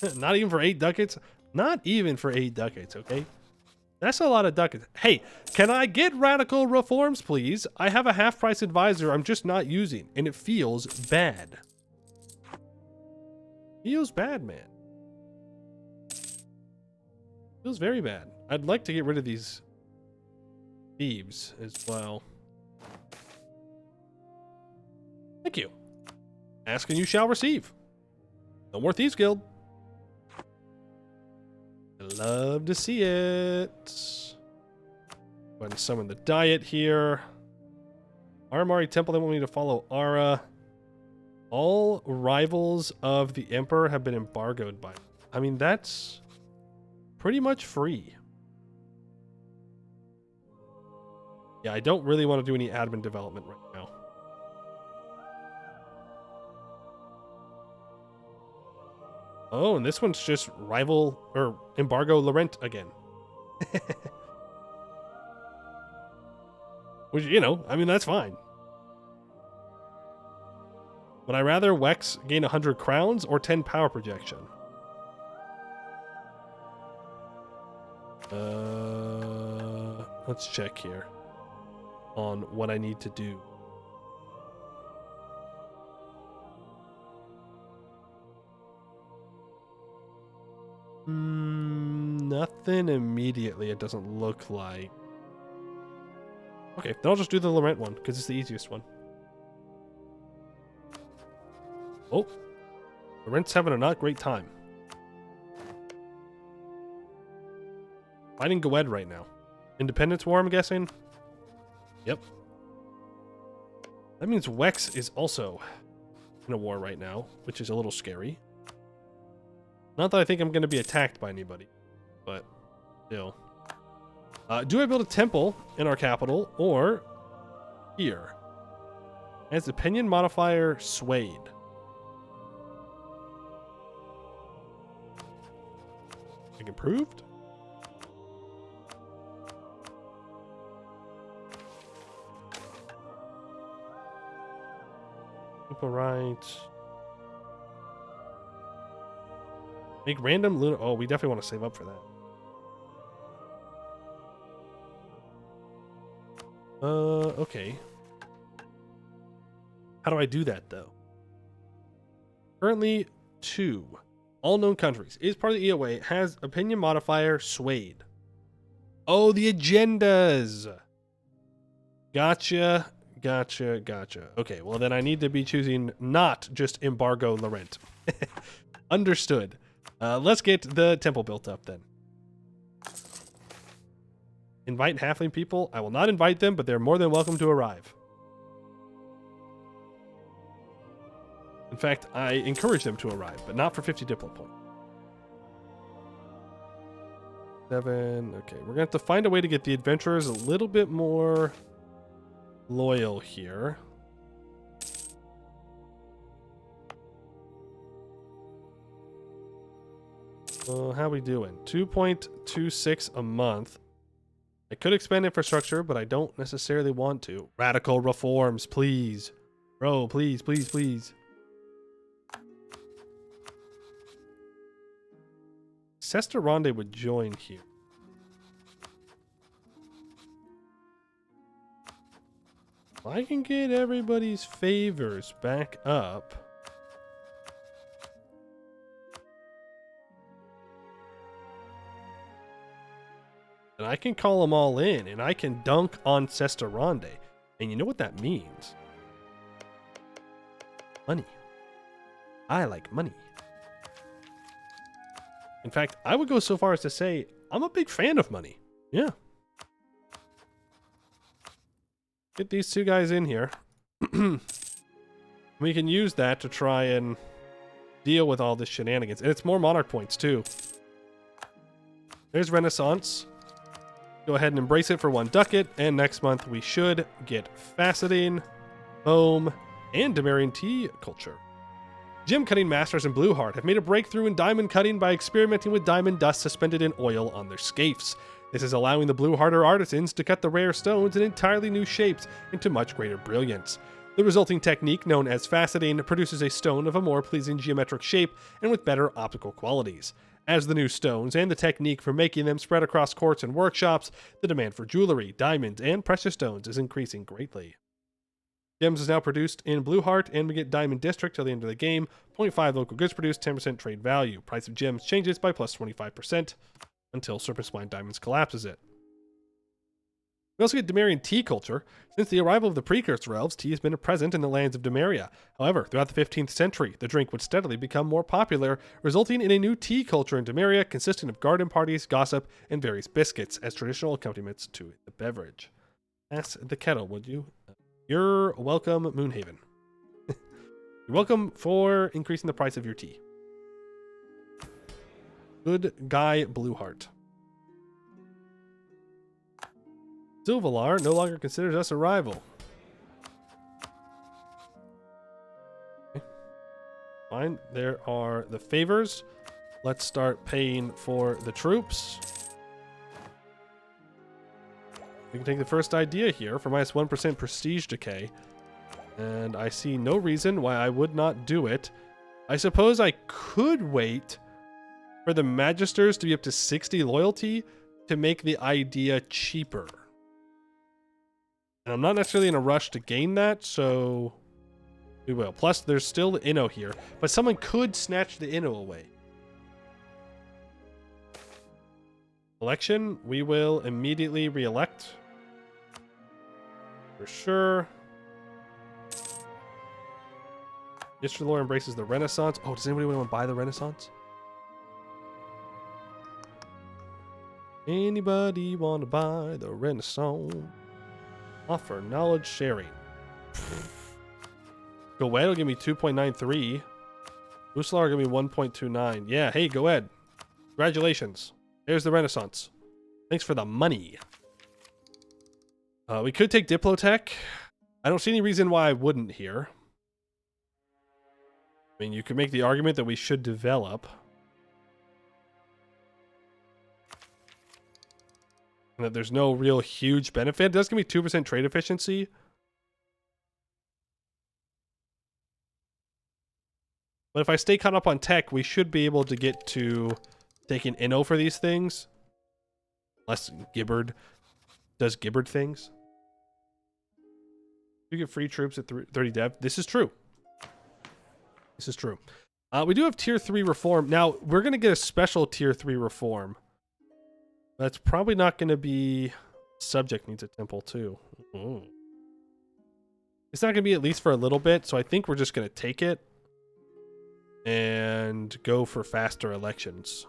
me. Not even for 8 ducats? Not even for 8 ducats, okay? That's a lot of ducats. Hey, can I get radical reforms, please? I have a half-price advisor I'm just not using, and it feels bad. Feels bad, man. Feels very bad. I'd like to get rid of these thieves as well. Thank you. Ask and you shall receive. No more Thieves Guild. I love to see it. Go ahead and summon the diet here. Aramari Temple, they want me to follow Ara. All rivals of the Emperor have been embargoed by... I mean, that's pretty much free. Yeah, I don't really want to do any admin development right now. Oh, and this one's just rival or embargo Laurent again. Which, you know, I mean, that's fine. Would I rather Wex gain 100 crowns or 10 power projection? Let's check here on what I need to do. Nothing immediately, it doesn't look like. Okay, then I'll just do the Laurent one, because it's the easiest one. Oh. Laurent's having a not great time. Fighting Goed right now. Independence War, I'm guessing? Yep. That means Wex is also in a war right now, which is a little scary. Not that I think I'm going to be attacked by anybody, but still. Do I build a temple in our capital or here? Has opinion modifier swayed? Like improved? People rights. Make random lunar. Oh, we definitely want to save up for that. Okay. How do I do that though? Currently 2. All known countries. Is part of the EOA. Has opinion modifier swayed. Oh, the agendas. Gotcha. Okay, well then I need to be choosing not just embargo Laurent. Understood. Let's get the temple built up then. Invite halfling people. I will not invite them, but they're more than welcome to arrive. In fact, I encourage them to arrive, but not for 50 diplo points. 7. Okay, we're going to have to find a way to get the adventurers a little bit more loyal here. How we doing? 2.26 a month. I could expand infrastructure, but I don't necessarily want to. Radical reforms, please. Bro, please. Sesterande would join here. I can get everybody's favors back up. And I can call them all in, and I can dunk on Sesterande. And you know what that means? Money. I like money. In fact, I would go so far as to say, I'm a big fan of money. Yeah. Get these 2 guys in here. We can use that to try and deal with all this shenanigans. And it's more monarch points, too. There's Renaissance. Go ahead and embrace it for 1 ducat. And next month, we should get faceting, foam, and Demarian tea culture. Gem cutting masters in Blueheart have made a breakthrough in diamond cutting by experimenting with diamond dust suspended in oil on their scapes. This is allowing the Bluehearter artisans to cut the rare stones in entirely new shapes into much greater brilliance. The resulting technique, known as faceting, produces a stone of a more pleasing geometric shape and with better optical qualities. As the new stones and the technique for making them spread across courts and workshops, the demand for jewelry, diamonds, and precious stones is increasing greatly. Gems is now produced in Blueheart, and we get Diamond District till the end of the game. 0.5 local goods produced, 10% trade value. Price of gems changes by plus 25% until Serpent Spine Diamonds collapses it. We also get Demarian tea culture. Since the arrival of the Precursor Elves, tea has been present in the lands of Demeria. However, throughout the 15th century, the drink would steadily become more popular, resulting in a new tea culture in Demeria consisting of garden parties, gossip, and various biscuits as traditional accompaniments to the beverage. Pass the kettle, would you? You're welcome, Moonhaven. You're welcome for increasing the price of your tea. Good guy, Blueheart. Silvalar no longer considers us a rival. Okay. Fine. There are the favors. Let's start paying for the troops. We can take the first idea here for minus 1% prestige decay. And I see no reason why I would not do it. I suppose I could wait for the Magisters to be up to 60 loyalty to make the idea cheaper. And I'm not necessarily in a rush to gain that, so we will. Plus, there's still the Inno here, but someone could snatch the Inno away. Election, we will immediately re-elect. For sure. District Lore embraces the Renaissance. Oh, does anybody want to buy the Renaissance? Anybody want to buy the Renaissance? Offer knowledge sharing. Go ahead, will give me 2.93. Uslar will give me 1.29. Yeah, hey, go ahead. Congratulations. There's the Renaissance. Thanks for the money. We could take Diplotech. I don't see any reason why I wouldn't here. I mean, you could make the argument that we should develop. And that there's no real huge benefit. It does give me 2% trade efficiency. But if I stay caught up on tech, we should be able to get to taking Inno for these things. Unless Gibbard does Gibbard things. You get free troops at 30 dev. This is true. This is true. We do have tier 3 reform. Now, we're going to get a special tier 3 reform. That's probably not going to be... Subject needs a temple, too. Ooh. It's not going to be at least for a little bit, so I think we're just going to take it and go for faster elections.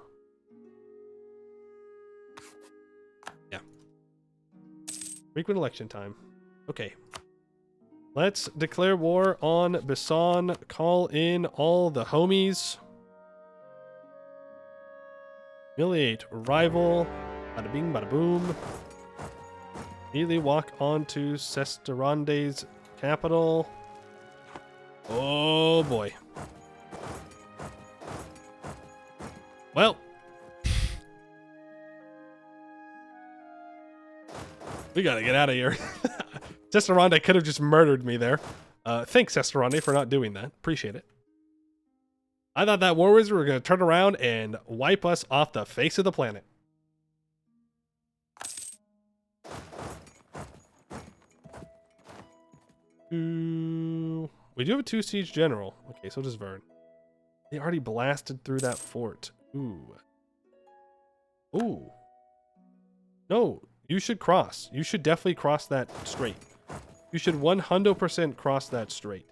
Yeah. Frequent election time. Okay. Let's declare war on Basan. Call in all the homies. Humiliate rival. Bada bing, bada boom. Immediately walk on to Sesterande's capital. Oh boy. Well. We gotta get out of here. Sesterande could have just murdered me there. Thanks, Sesterande, for not doing that. Appreciate it. I thought that war wizard were going to turn around and wipe us off the face of the planet. We do have a 2 siege general. Okay, so does Vern. They already blasted through that fort. Ooh. Ooh. No, you should cross. You should definitely cross that strait. You should 100% cross that strait.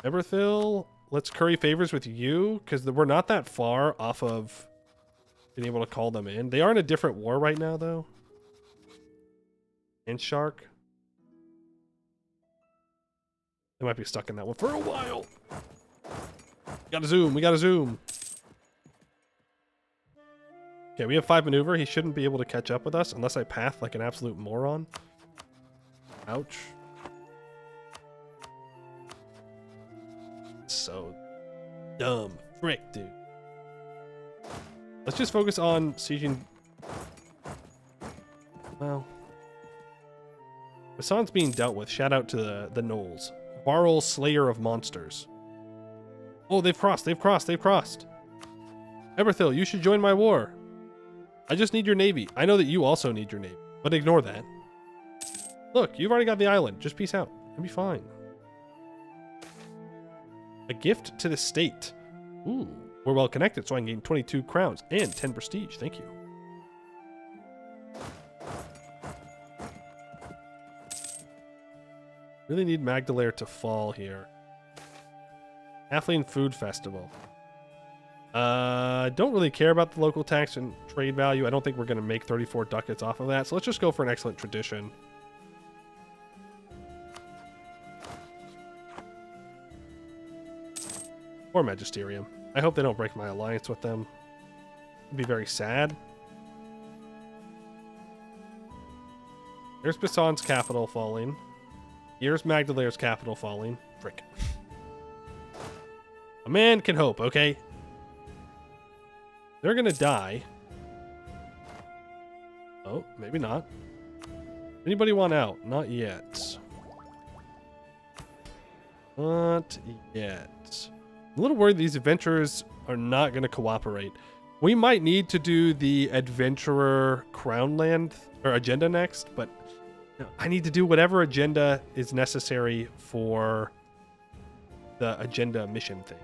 Eberthil, let's curry favors with you, because we're not that far off of being able to call them in. They are in a different war right now, though. And Shark. They might be stuck in that one for a while. Gotta zoom. We gotta zoom. Okay, we have 5 maneuver. He shouldn't be able to catch up with us unless I path like an absolute moron. Ouch. So dumb. Frick, dude. Let's just focus on sieging. Well. Basan's being dealt with. Shout out to the Knolls. Barrel Slayer of Monsters. Oh, they've crossed. They've crossed. They've crossed. Eberthil, you should join my war. I just need your navy. I know that you also need your navy, but ignore that. Look, you've already got the island. Just peace out. You'll be fine. A gift to the state. Ooh, we're well connected, so I can gain 22 crowns and 10 prestige. Thank you. Really need Magdalare to fall here. Halfling Food Festival. Don't really care about the local tax and trade value. I don't think we're going to make 34 ducats off of that, so let's just go for an excellent tradition. Or Magisterium. I hope they don't break my alliance with them. It'd be very sad. Here's Bassan's capital falling. Here's Magdalere's capital falling. Frick. A man can hope, okay? They're gonna die. Oh, maybe not. Anybody want out? Not yet. Not yet. I'm a little worried these adventurers are not going to cooperate. We might need to do the adventurer crown land or agenda next, but I need to do whatever agenda is necessary for the agenda mission thing.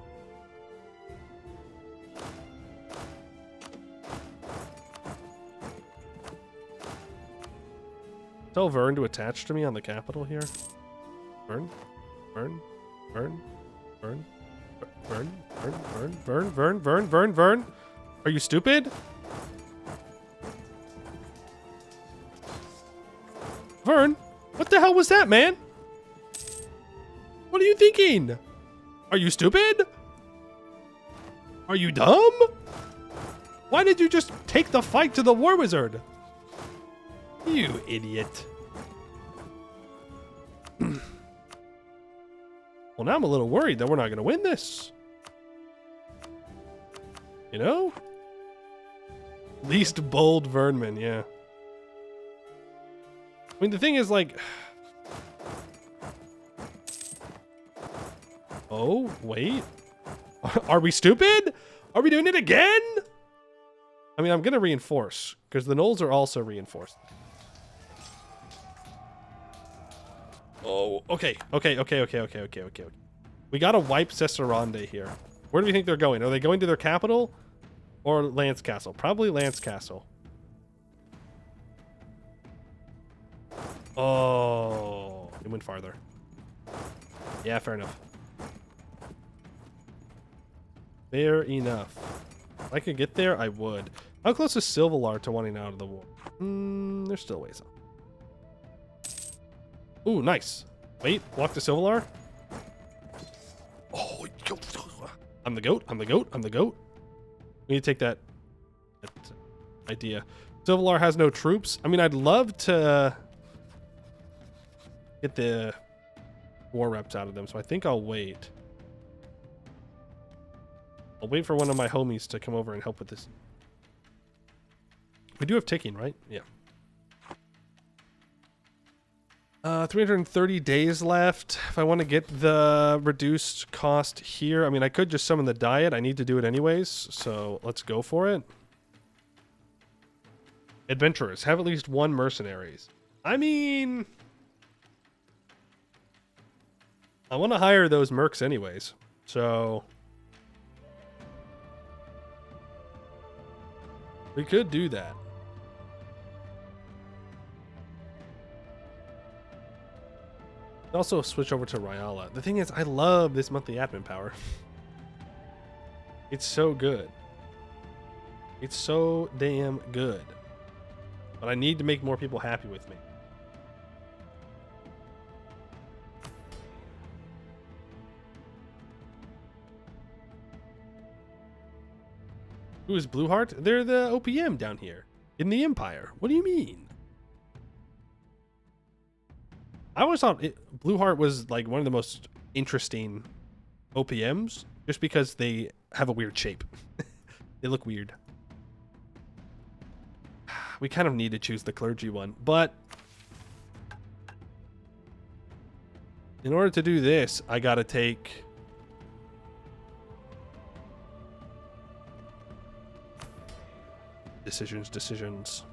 Tell Vern to attach to me on the capital here. Vern? Vern? Vern? Vern? Vern? Vern? Vern? Vern? Vern? Vern? Vern? Are you stupid? Vern? What the hell was that, man? What are you thinking? Are you stupid? Are you dumb? Why did you just take the fight to the War Wizard? You idiot. Well, now I'm a little worried that we're not going to win this. You know? Least bold Vernman, yeah. I mean, the thing is, like... Oh, wait. Are we stupid? Are we doing it again? I mean, I'm going to reinforce, because the Knolls are also reinforced. Oh, okay. We gotta wipe Cicerande here. Where do we think they're going? Are they going to their capital or Lance Castle? Probably Lance Castle. Oh, it went farther. Yeah, fair enough. Fair enough. If I could get there, I would. How close is Silvalar to wanting out of the war? There's still ways off. Ooh, nice. Wait, walk to Silvalar. Oh, I'm the goat. I'm the goat. I'm the goat. We need to take that idea. Silvalar has no troops. I mean, I'd love to get the war reps out of them, so I think I'll wait. I'll wait for one of my homies to come over and help with this. We do have ticking, right? Yeah. 330 days left. If I want to get the reduced cost here, I mean, I could just summon the diet. I need to do it anyways, so let's go for it. Adventurers. Have at least one mercenaries. I mean... I want to hire those mercs anyways, so... we could do that. Also switch over to Ryala. The thing is, I love this monthly admin power. It's so good. It's so damn good. But I need to make more people happy with me. Who is Blueheart? They're the OPM down here in the Empire. What do you mean? I always thought Blueheart was like one of the most interesting OPMs just because they have a weird shape. They look weird. We kind of need to choose the clergy one, but in order to do this, I gotta take decisions.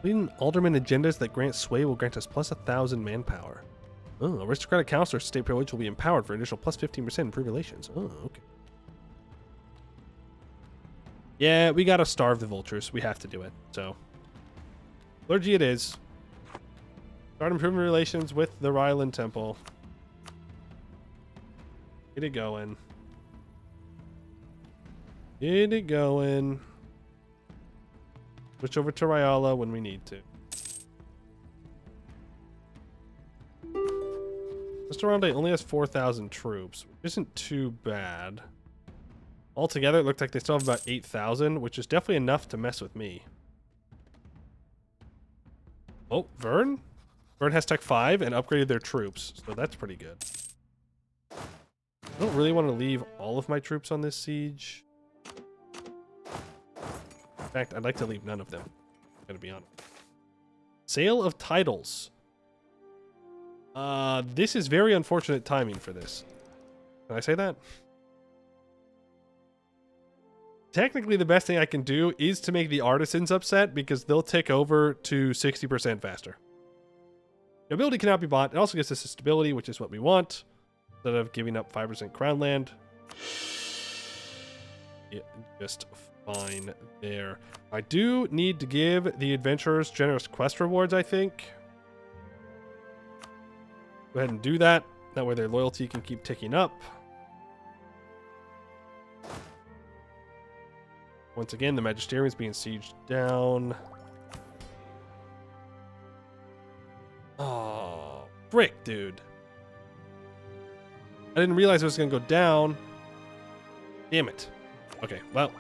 Leading alderman agendas that grant sway will grant us plus 1,000 manpower. Oh, aristocratic councilor state privilege will be empowered for an additional plus 15% improved relations. Oh, okay. Yeah, we gotta starve the vultures. We have to do it. So, clergy it is. Start improving relations with the Ryland Temple. Get it going. Get it going. Switch over to Ryala when we need to. Mr. only has 4,000 troops, which isn't too bad. Altogether, it looked like they still have about 8,000, which is definitely enough to mess with me. Oh, Vern? Vern has Tech 5 and upgraded their troops, so that's pretty good. I don't really want to leave all of my troops on this siege. In fact, I'd like to leave none of them. I'm gonna be honest. Sale of titles. This is very unfortunate timing for this. Can I say that? Technically, the best thing I can do is to make the artisans upset because they'll tick over to 60% faster. Nobility cannot be bought. It also gives us stability, which is what we want. Instead of giving up 5% crown land. Yeah, just fine there. I do need to give the adventurers generous quest rewards, I think. Go ahead and do that. That way their loyalty can keep ticking up. Once again, the Magisterium is being sieged down. Oh, frick, dude. I didn't realize it was going to go down. Damn it. Okay, well.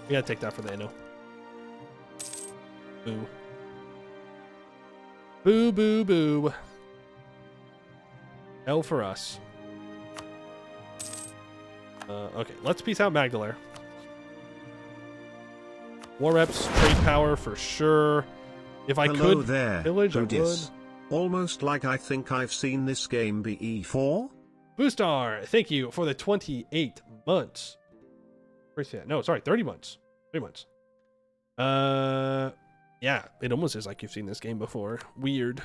We gotta take that for the Inno. Boo. Boo, boo, boo. L for us. Okay, let's peace out Magdalare. War reps, trade power for sure. If I could there, village, I would. Almost like I think I've seen this game be E4. Boostar, thank you for the 28 months. Appreciate that. No, sorry, 30 months. 3 months. Yeah, it almost is like you've seen this game before. Weird.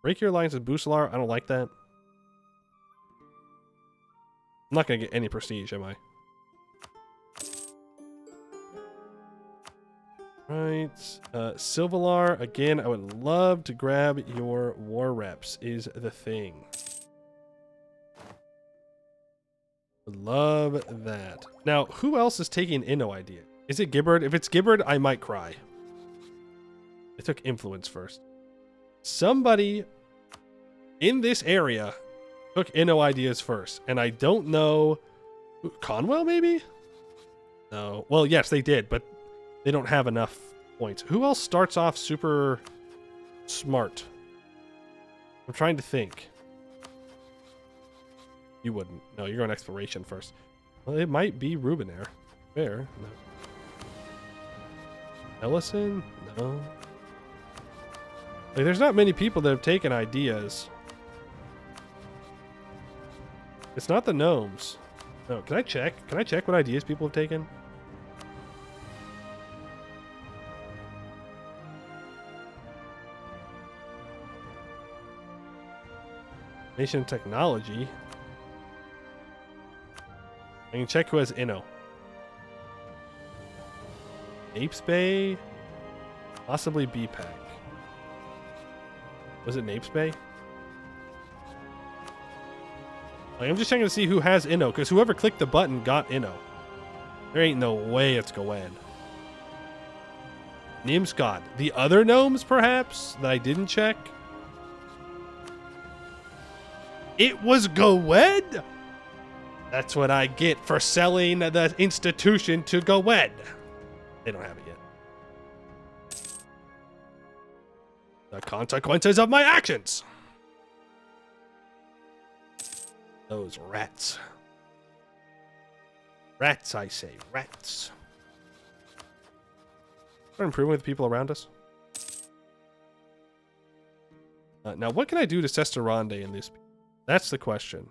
Break your alliance with Busalar. I don't like that. I'm not gonna get any prestige, am I? Right. Silvalar, again, I would love to grab your war reps, is the thing. Would love that. Now, who else is taking Inno idea? Is it Gibbard? If it's Gibbard, I might cry. I took influence first. Somebody in this area took Inno ideas first, and I don't know. Conwell, maybe? No. Well, yes, they did, but they don't have enough points. Who else starts off super smart? I'm trying to think. You wouldn't. No, you're going exploration first. Well, it might be Rubinair. Where? No. Ellison? No. Like, there's not many people that have taken ideas. It's not the gnomes. No, can I check? Can I check what ideas people have taken? Nation Technology. I can check who has Inno. Apes Bay? Possibly BPAC. Was it Napes Bay? Like, I'm just checking to see who has Inno, because whoever clicked the button got Inno. There ain't no way it's Gwen. Nimscott. The other gnomes, perhaps, that I didn't check? It was Gwen! That's what I get for selling the institution to Gwen. They don't have it yet. The consequences of my actions! Those rats. Rats, I say. Rats. Start improving with the people around us. Now, what can I do to Sesterande in this? That's the question.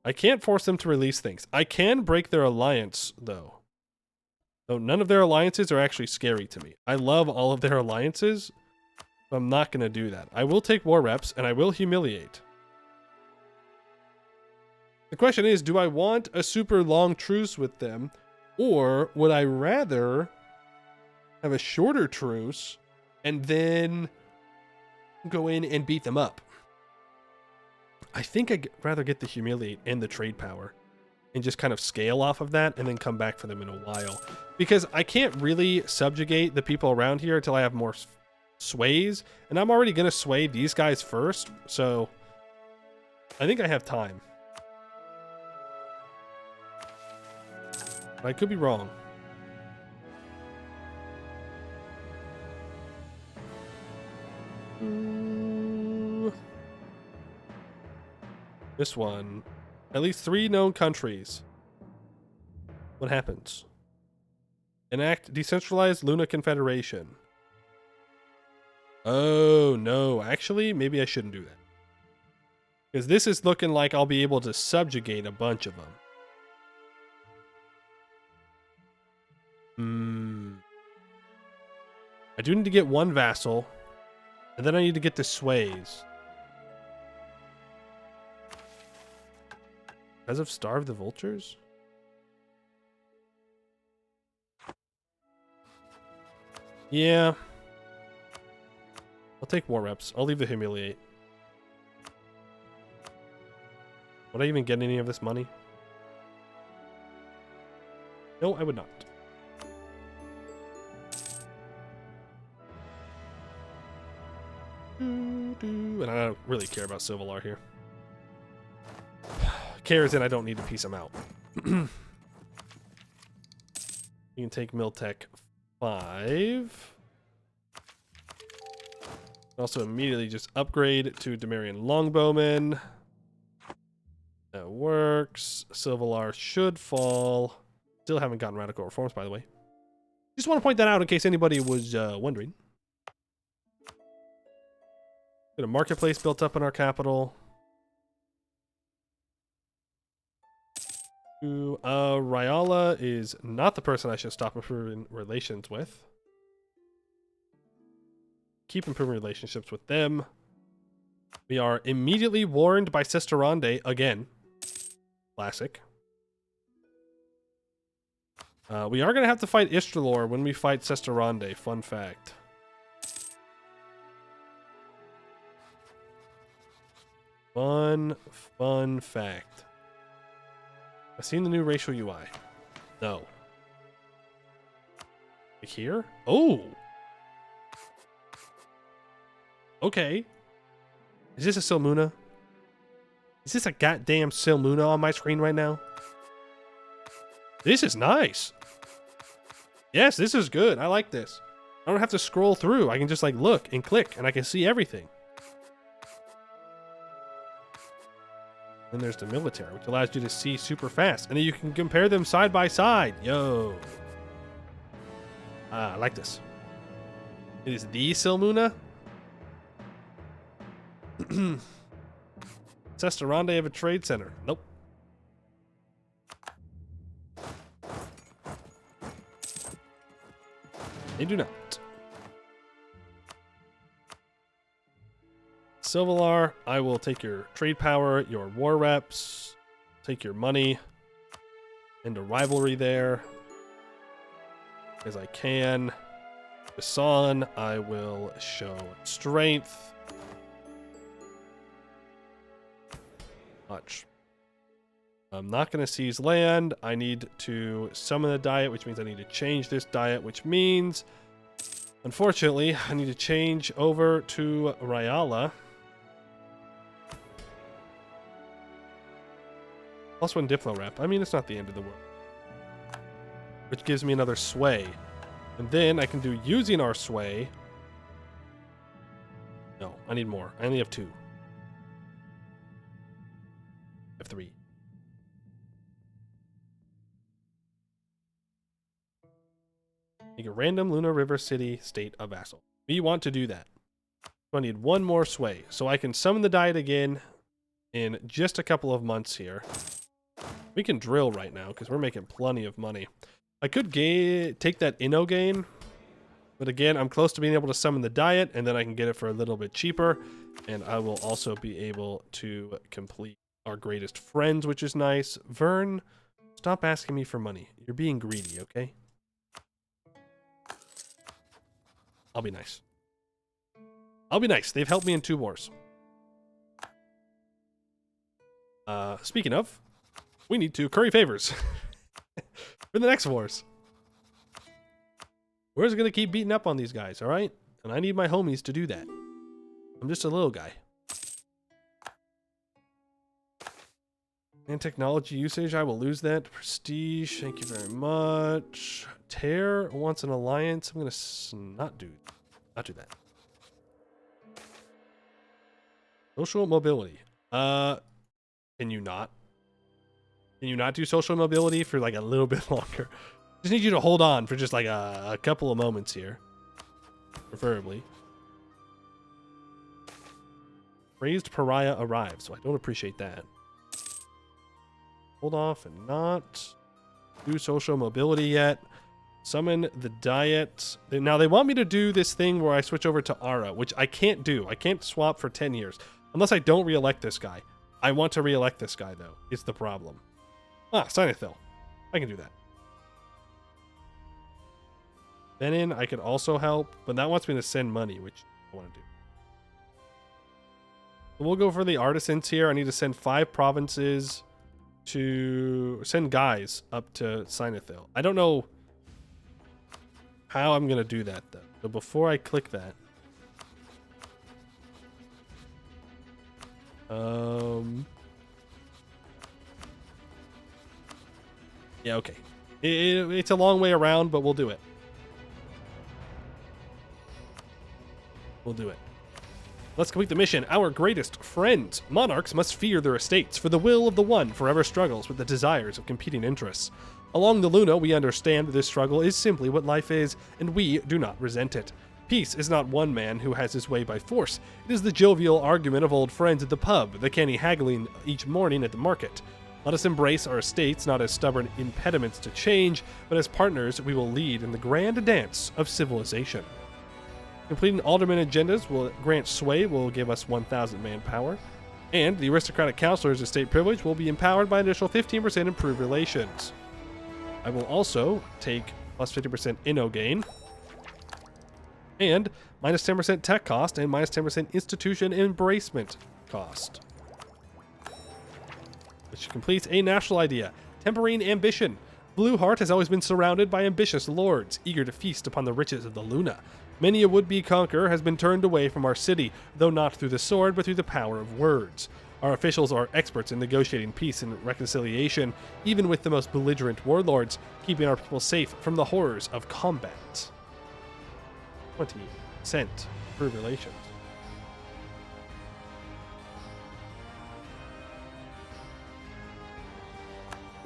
I can't force them to release things. I can break their alliance, though. So none of their alliances are actually scary to me. I love all of their alliances, but I'm not going to do that. I will take war reps, and I will humiliate. The question is, do I want a super long truce with them, or would I rather have a shorter truce and then go in and beat them up? I think I'd rather get the humiliate and the trade power. and just kind of scale off of that and then come back for them in a while. Because I can't really subjugate the people around here until I have more sways, and I'm already going to sway these guys first, so I think I have time. I could be wrong. This one. At least 3 known countries. What happens? Enact decentralized Luna Confederation. Oh, no. Actually, maybe I shouldn't do that. Because this is looking like I'll be able to subjugate a bunch of them. I do need to get 1 vassal. And then I need to get the sways. Because of Starve the Vultures? Yeah. I'll take war reps. I'll leave the Humiliate. Would I even get any of this money? No, I would not. And I don't really care about Silvalar here. Cares in I don't need to piece him out. You can take Miltech 5. Also immediately just upgrade to Demarian Longbowman. That works. Silvalar should fall. Still haven't gotten Radical Reforms, by the way. Just want to point that out in case anybody was wondering. Got a marketplace built up in our capital. Ryala is not the person I should stop improving relations with. Keep improving relationships with them. We are immediately warned by Sisterande again. Classic. We are going to have to fight Ishtalor when we fight Sisterande. Fun fact. Fun fact. I've seen the new racial UI. No. Here? Oh! Okay. Is this a Silmuna? Is this a goddamn Silmuna on my screen right now? This is nice. Yes, this is good. I like this. I don't have to scroll through. I can just like look and click and I can see everything. Then there's the military, which allows you to see super fast. And then you can compare them side by side. Yo. I like this. It is the Silmuna. Sisterande of a trade center. Nope. They do not. Silvalar, I will take your trade power, your war reps, take your money, and a rivalry there. As I can. Basan, I will show strength. Much. I'm not going to seize land. I need to summon a diet, which means I need to change this diet, which means, unfortunately, I need to change over to Ryala. Plus 1 Diplo rep. I mean, it's not the end of the world. Which gives me another sway. And then I can do using our sway. No, I need more. I only have 2. I have 3. Make a random Luna River City state a vassal. We want to do that. So I need 1 more sway. So I can summon the diet again in just a couple of months here. We can drill right now because we're making plenty of money. I could take that Inno gain, but again, I'm close to being able to summon the diet, and then I can get it for a little bit cheaper, and I will also be able to complete our greatest friends, which is nice. Vern, stop asking me for money. You're being greedy, okay? I'll be nice. I'll be nice. They've helped me in 2 wars. Speaking of, We need to curry favors for the next wars. We're just gonna keep beating up on these guys, all right? And I need my homies to do that. I'm just a little guy. And technology usage, I will lose that. Prestige, thank you very much. Tear wants an alliance. I'm gonna not do that. Social mobility. Can you not? Can you not do social mobility for like a little bit longer? Just need you to hold on for just like a couple of moments here. Preferably. Raised pariah arrives, so I don't appreciate that. Hold off and not do social mobility yet. Summon the diet. Now they want me to do this thing where I switch over to Ara, which I can't do. I can't swap for 10 years. Unless I don't re-elect this guy. I want to re-elect this guy, though. It's the problem. Ah, Sinethil. I can do that. Benin, I could also help, but that wants me to send money, which I want to do. So we'll go for the artisans here. I need to send 5 provinces to send guys up to Sinethil. I don't know how I'm going to do that, though. So before I click that, yeah, okay. It's a long way around, but we'll do it. We'll do it. Let's complete the mission. Our greatest friends. Monarchs must fear their estates, for the will of the one forever struggles with the desires of competing interests. Along the Luna, we understand that this struggle is simply what life is, and we do not resent it. Peace is not one man who has his way by force. It is the jovial argument of old friends at the pub, the canny haggling each morning at the market. Let us embrace our estates not as stubborn impediments to change, but as partners we will lead in the grand dance of civilization. Completing alderman agendas will grant sway, will give us 1,000 manpower, and the aristocratic councilors' estate privilege will be empowered by an additional 15% improved relations. I will also take plus 50% inno gain, and minus 10% tech cost, and minus 10% institution embracement cost. Which completes a national idea. Tempering ambition. Blueheart has always been surrounded by ambitious lords, eager to feast upon the riches of the Luna. Many a would-be conqueror has been turned away from our city, though not through the sword, but through the power of words. Our officials are experts in negotiating peace and reconciliation, even with the most belligerent warlords, keeping our people safe from the horrors of combat. 20% for relations.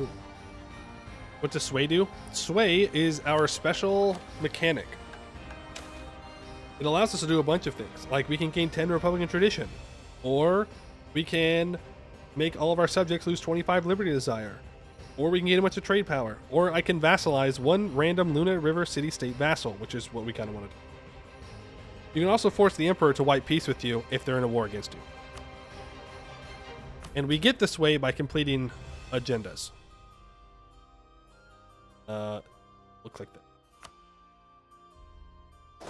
Ooh. What does Sway do? Sway is our special mechanic. It allows us to do a bunch of things, like we can gain 10 Republican tradition, or we can make all of our subjects lose 25 liberty desire, or we can gain a bunch of trade power, or I can vassalize one random Luna River city-state vassal, which is what we kind of want to do. You can also force the Emperor to wipe peace with you if they're in a war against you. And we get this way by completing agendas. Look like that.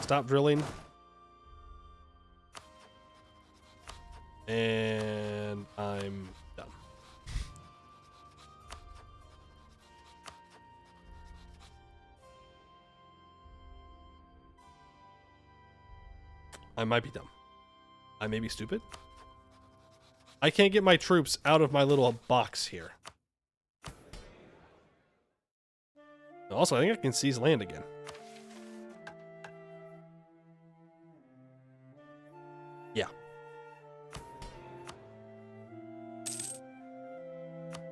Stop drilling. And I'm done. I might be dumb. I may be stupid. I can't get my troops out of my little box here. Also, I think I can seize land again. Yeah.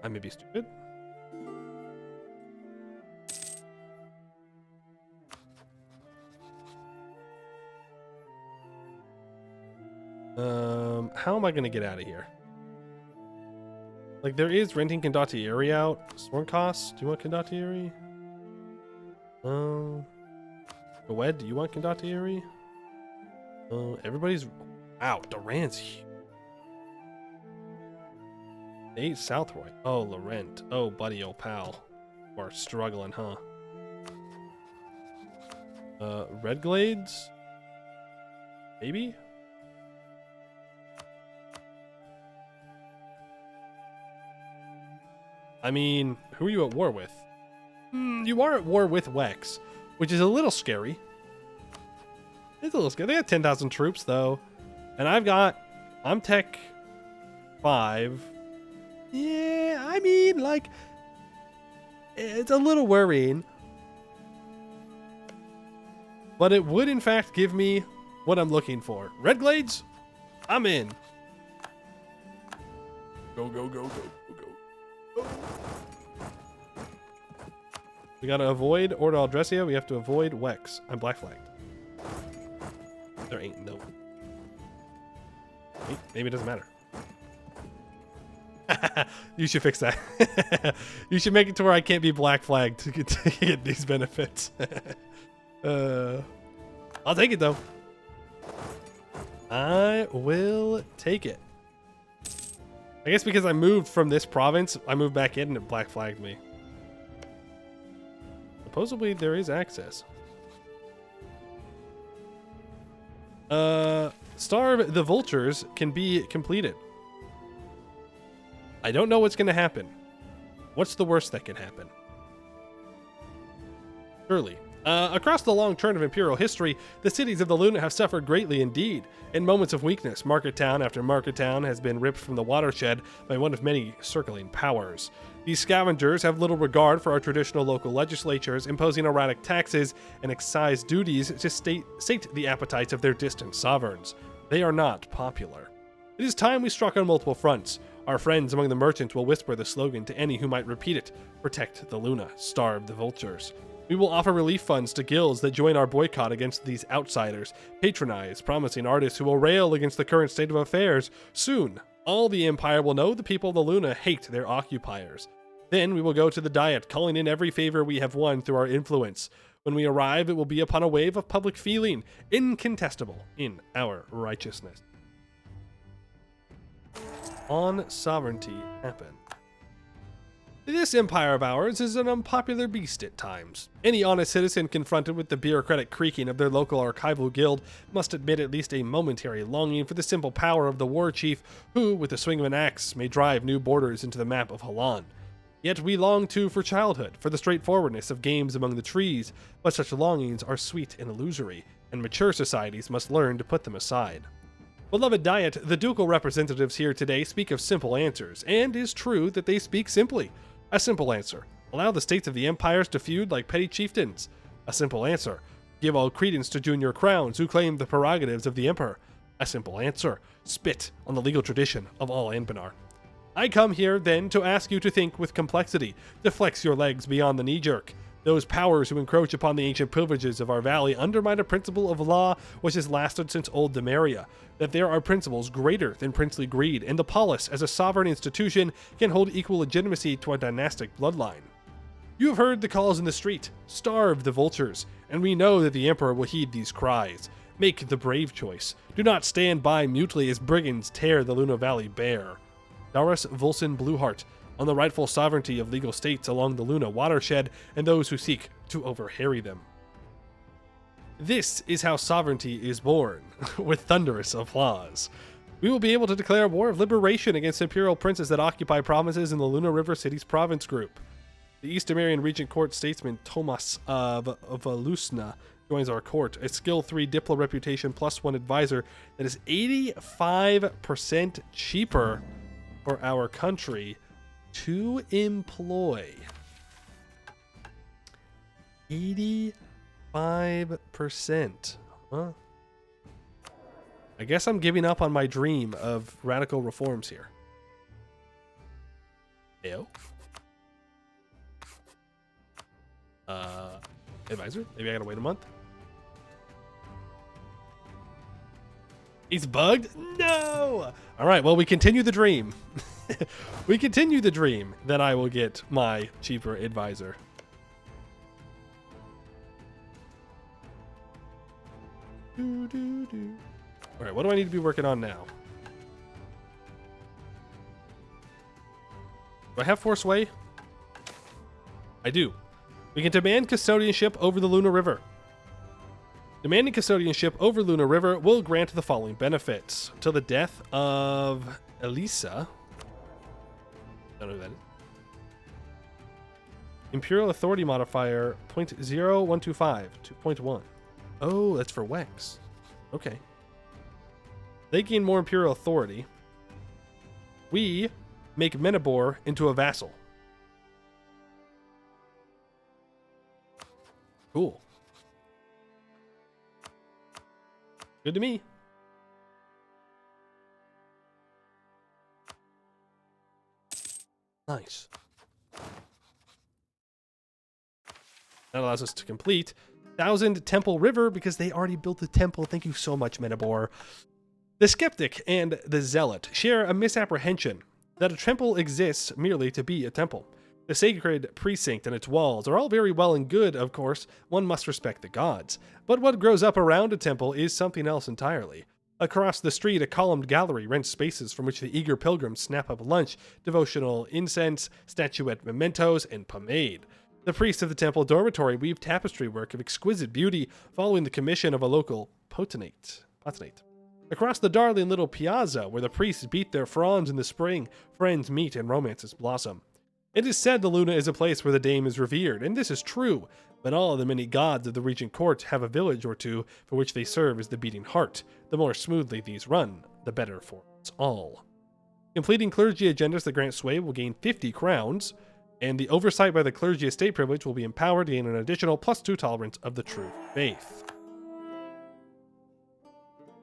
I may be stupid. How am I going to get out of here? Like, there is renting Condottieri out. Sworn costs. Do you want Condottieri? Wed, do you want Condottieri? Everybody's out. Duran's huge. 8 Southroy. Oh, Laurent. Oh, buddy, old pal. You are struggling, huh? Red Glades? Maybe? I mean, who are you at war with? You are at war with Wex, which is a little scary. It's a little scary. They got 10,000 troops, though. And I'm Tech 5. Yeah, I mean, like, it's a little worrying. But it would, in fact, give me what I'm looking for. Red Glades, I'm in. Go, go, go, go, go, go. We gotta avoid Order Aldressia. We have to avoid Wex. I'm black flagged. There ain't no. Maybe it doesn't matter. You should fix that. You should make it to where I can't be black flagged to get these benefits. I'll take it though. I will take it. I guess because I moved from this province, I moved back in and it black flagged me. Supposedly there is access. Starve the Vultures can be completed. I don't know what's going to happen. What's the worst that can happen? Surely. Across the long turn of Imperial history, the cities of the Luna have suffered greatly indeed. In moments of weakness, market town after market town has been ripped from the watershed by one of many circling powers. These scavengers have little regard for our traditional local legislatures, imposing erratic taxes and excise duties to sate the appetites of their distant sovereigns. They are not popular. It is time we struck on multiple fronts. Our friends among the merchants will whisper the slogan to any who might repeat it: protect the Luna, starve the vultures. We will offer relief funds to guilds that join our boycott against these outsiders, patronize promising artists who will rail against the current state of affairs. Soon, all the Empire will know the people of the Luna hate their occupiers. Then we will go to the Diet, calling in every favor we have won through our influence. When we arrive, it will be upon a wave of public feeling, incontestable in our righteousness. On sovereignty happen. This empire of ours is an unpopular beast at times. Any honest citizen confronted with the bureaucratic creaking of their local archival guild must admit at least a momentary longing for the simple power of the war chief who, with the swing of an axe, may drive new borders into the map of Halan. Yet we long too for childhood, for the straightforwardness of games among the trees, but such longings are sweet and illusory, and mature societies must learn to put them aside. Beloved Diet, the ducal representatives here today speak of simple answers, and it is true that they speak simply. A simple answer: allow the states of the empires to feud like petty chieftains. A simple answer: give all credence to junior crowns who claim the prerogatives of the emperor. A simple answer: spit on the legal tradition of all Anbennar. I come here, then, to ask you to think with complexity, to flex your legs beyond the knee-jerk. Those powers who encroach upon the ancient privileges of our valley undermine a principle of law which has lasted since old Demeria, that there are principles greater than princely greed, and the polis, as a sovereign institution, can hold equal legitimacy to a dynastic bloodline. You have heard the calls in the street: starve the vultures, and we know that the Emperor will heed these cries. Make the brave choice. Do not stand by mutely as brigands tear the Luna Valley bare. Darius Volson Blueheart, on the rightful sovereignty of legal states along the Luna watershed and those who seek to over-harry them. This is how sovereignty is born, with thunderous applause. We will be able to declare a war of liberation against imperial princes that occupy provinces in the Luna River Cities province group. The East Demarian Regent Court statesman Tomas of Valusna joins our court, a skill 3 Diplo reputation +1 advisor that is 85% cheaper for our country to employ. 85%. Huh? I guess I'm giving up on my dream of radical reforms here. Ew. Advisor? Maybe I gotta wait a month? He's bugged? No! Alright, well, we continue the dream. We continue the dream that I will get my cheaper advisor. Alright, what do I need to be working on now? Do I have force sway? I do. We can demand custodianship over the Luna River. Demanding custodianship over Luna River will grant the following benefits. Till the death of Elisa. I don't know who that is. Imperial Authority modifier 0.0125 to 0.1. Oh, that's for Wex. Okay. They gain more Imperial Authority. We make Menabor into a vassal. Cool. Good to me. Nice. That allows us to complete 1000 Temple River because they already built the temple. Thank you so much, Menabor. The skeptic and the zealot share a misapprehension that a temple exists merely to be a temple. The sacred precinct and its walls are all very well and good, of course. One must respect the gods. But what grows up around a temple is something else entirely. Across the street, a columned gallery rents spaces from which the eager pilgrims snap up lunch, devotional incense, statuette mementos, and pomade. The priests of the temple dormitory weave tapestry work of exquisite beauty, following the commission of a local potentate. Across the darling little piazza, where the priests beat their fronds in the spring, friends meet and romances blossom. It is said the Luna is a place where the dame is revered, and this is true, but all of the many gods of the regent court have a village or two for which they serve as the beating heart. The more smoothly these run, the better for us all. Completing clergy agendas that grant sway will gain 50 crowns, and the oversight by the clergy estate privilege will be empowered to gain an additional +2 tolerance of the true faith.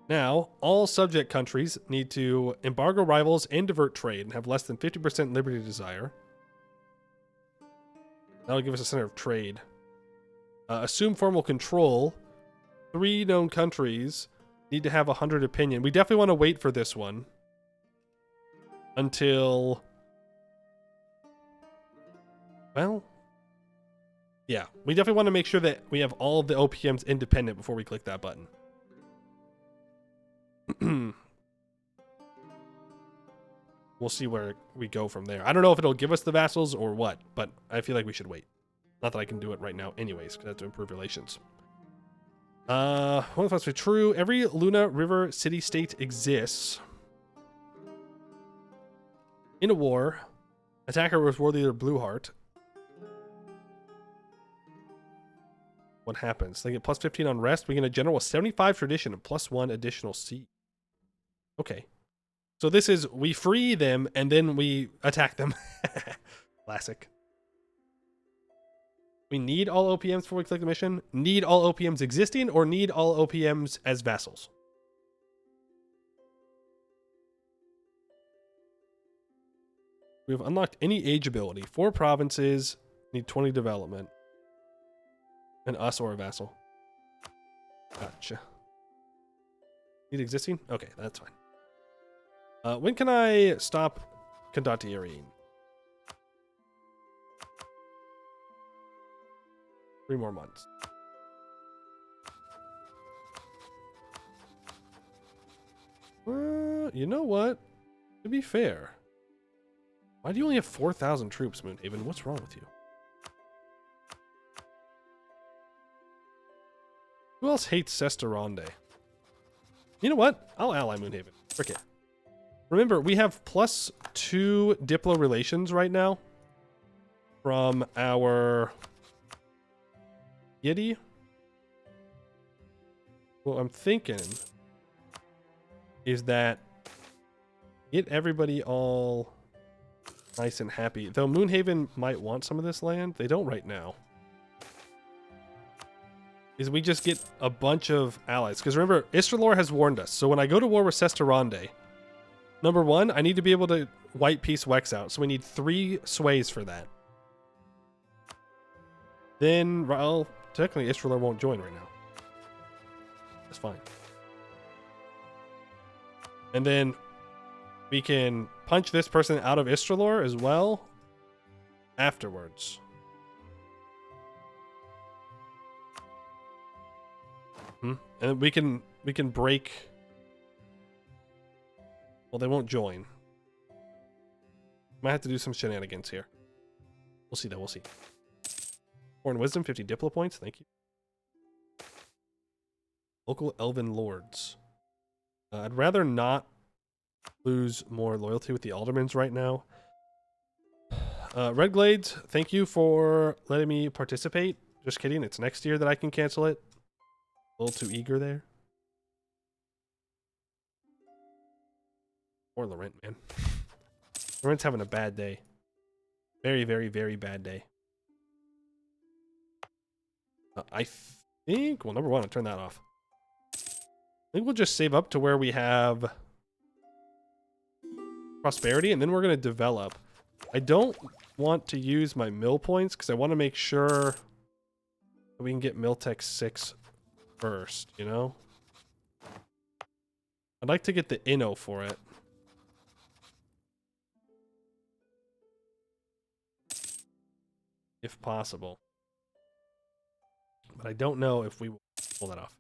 Now, all subject countries need to embargo rivals and divert trade and have less than 50% liberty desire. That'll give us a center of trade. Assume formal control. 3 known countries need to have 100 opinion. We definitely want to wait for this one until... Well, yeah, we definitely want to make sure that we have all of the OPMs independent before we click that button. We'll see where we go from there. I don't know if it'll give us the vassals or what, but I feel like we should wait. Not that I can do it right now anyways, because I have to improve relations. One of us be true. Every Luna River city-state exists. In a war, attacker was worthy of Blueheart. What happens? They get +15 on rest. We get a general 75 tradition and +1 additional C. Okay. So this is, we free them and then we attack them. Classic. We need all OPMs before we click the mission. Need all OPMs existing or need all OPMs as vassals? We have unlocked any age ability. 4 provinces need 20 development. And us or a vassal. Gotcha. Need existing? Okay, that's fine. When can I stop condottiering? 3 more months. You know what? To be fair, why do you only have 4,000 troops, Moonhaven? What's wrong with you? Who else hates Sesteronde? You know what? I'll ally Moonhaven. Frick it. Remember, we have +2 Diplo relations right now from our Yeti. What I'm thinking is that get everybody all nice and happy. Though Moonhaven might want some of this land. They don't right now. Is we just get a bunch of allies. Because remember, Istralor has warned us. So when I go to war with Sesteronde, number 1, I need to be able to white piece Wex out. So we need 3 sways for that. Then, well, technically Istralor won't join right now. That's fine. And then we can punch this person out of Istralor as well afterwards. And we can break. Well, they won't join. Might have to do some shenanigans here. We'll see though. We'll see. Foreign wisdom, 50 Diplo points. Thank you. Local elven lords. I'd rather not lose more loyalty with the aldermans right now. Red Glades, thank you for letting me participate. Just kidding. It's next year that I can cancel it. A little too eager there. Or Laurent, man. Laurent's having a bad day. Very, very, very bad day. I think, well, number one, I'll turn that off. I think we'll just save up to where we have prosperity, and then we're going to develop. I don't want to use my mill points because I want to make sure that we can get Miltech 6 first, you know? I'd like to get the Inno for it. If possible. But I don't know if we will pull that off.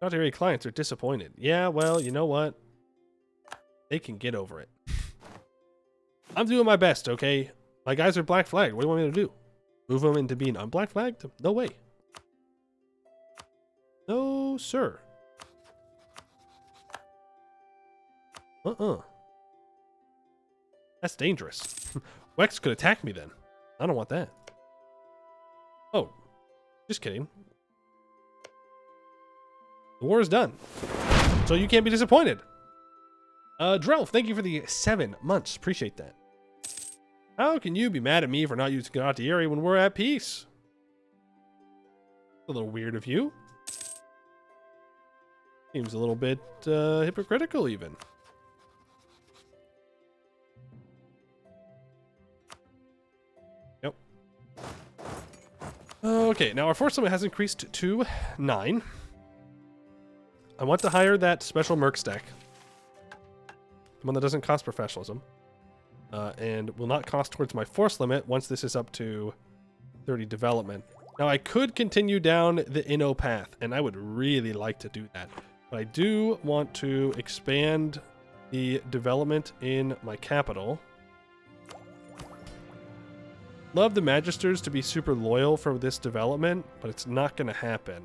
Not very clients are disappointed. Yeah, well, you know what? They can get over it. I'm doing my best, okay? My guys are black flagged. What do you want me to do? Move them into being unblack flagged? No way. No, sir. That's dangerous. Wex could attack me then. I don't want that. Oh, just kidding. The war is done. So you can't be disappointed. Drelf, thank you for the 7 months. Appreciate that. How can you be mad at me for not using Ganatieri when we're at peace? A little weird of you. Seems a little bit hypocritical even. Yep. Okay, now our force limit has increased to 9. I want to hire that special merc stack. The one that doesn't cost professionalism. And will not cost towards my force limit once this is up to 30 development. Now I could continue down the Inno path, and I would really like to do that. But I do want to expand the development in my capital. Love the Magisters to be super loyal for this development, but it's not going to happen.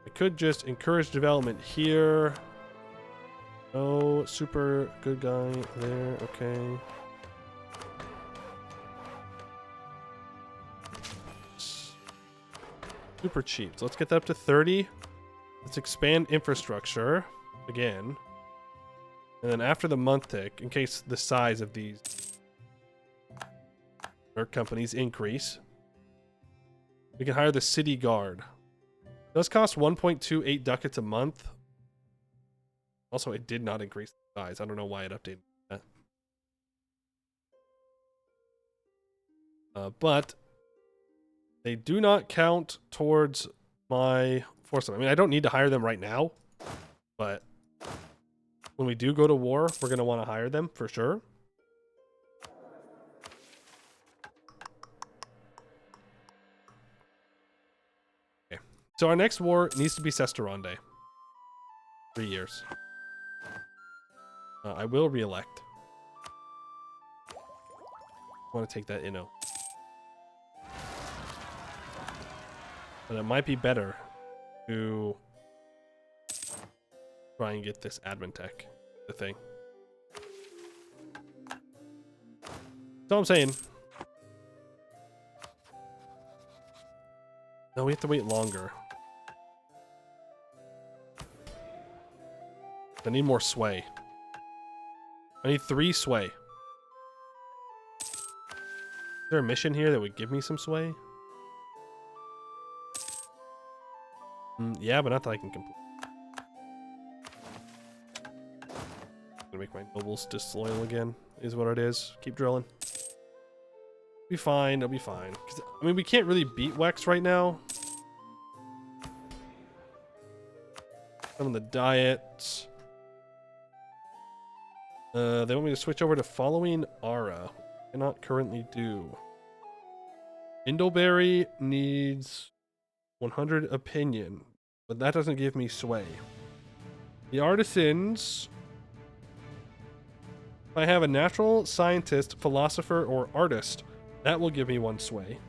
I could just encourage development here. Oh, super good guy there. Okay. Super cheap. So let's get that up to 30. Let's expand infrastructure again. And then after the month tick, in case the size of these merc companies increase, we can hire the city guard. It does cost 1.28 ducats a month. Also, it did not increase the size. I don't know why it updated that. But they do not count towards my force. I mean, I don't need to hire them right now, but when we do go to war, we're going to want to hire them for sure. Okay. So our next war needs to be Sesterande. 3 years. I will re-elect. I want to take that Inno. But it might be better to try and get this admin tech, the thing. That's all I'm saying. No, we have to wait longer. I need more sway. I need 3 sway. Is there a mission here that would give me some sway? Yeah, but not that I can complete. Gonna make my nobles disloyal again, is what it is. Keep drilling. Be fine, it'll be fine. I mean, we can't really beat Wex right now. Some of the diets. They want me to switch over to following Ara. Cannot currently do. Indleberry needs 100 opinion, but that doesn't give me sway. The artisans. If I have a natural scientist, philosopher, or artist, that will give me 1 sway.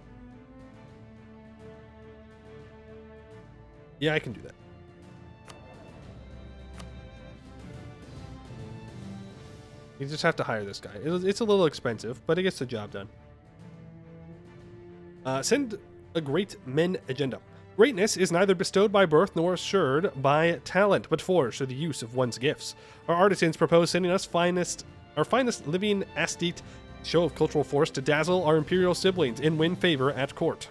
Yeah, I can do that. You just have to hire this guy. It's a little expensive, but it gets the job done. Send a great men agenda. Greatness is neither bestowed by birth nor assured by talent, but forged through the use of one's gifts. Our artisans propose sending us our finest living aesthete show of cultural force to dazzle our imperial siblings and win favor at court.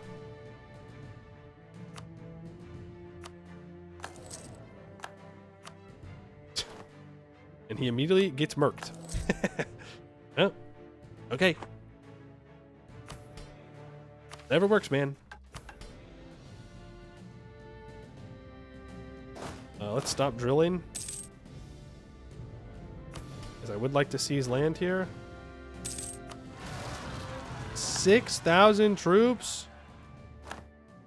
And he immediately gets murked. Oh, okay. Never works, man. Let's stop drilling. Because I would like to seize land here. 6,000 troops.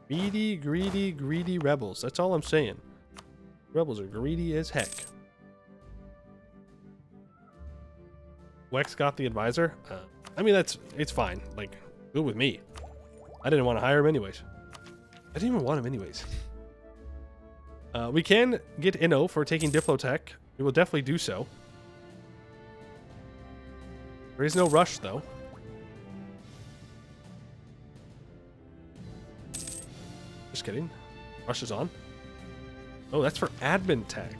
Greedy, greedy, greedy rebels. That's all I'm saying. Rebels are greedy as heck. Wex got the advisor. I mean, it's fine. Like, good with me. I didn't want to hire him anyways. I didn't even want him anyways. We can get Inno for taking Diplotech. We will definitely do so. There is no rush, though. Just kidding. Rush is on. Oh, that's for admin tech.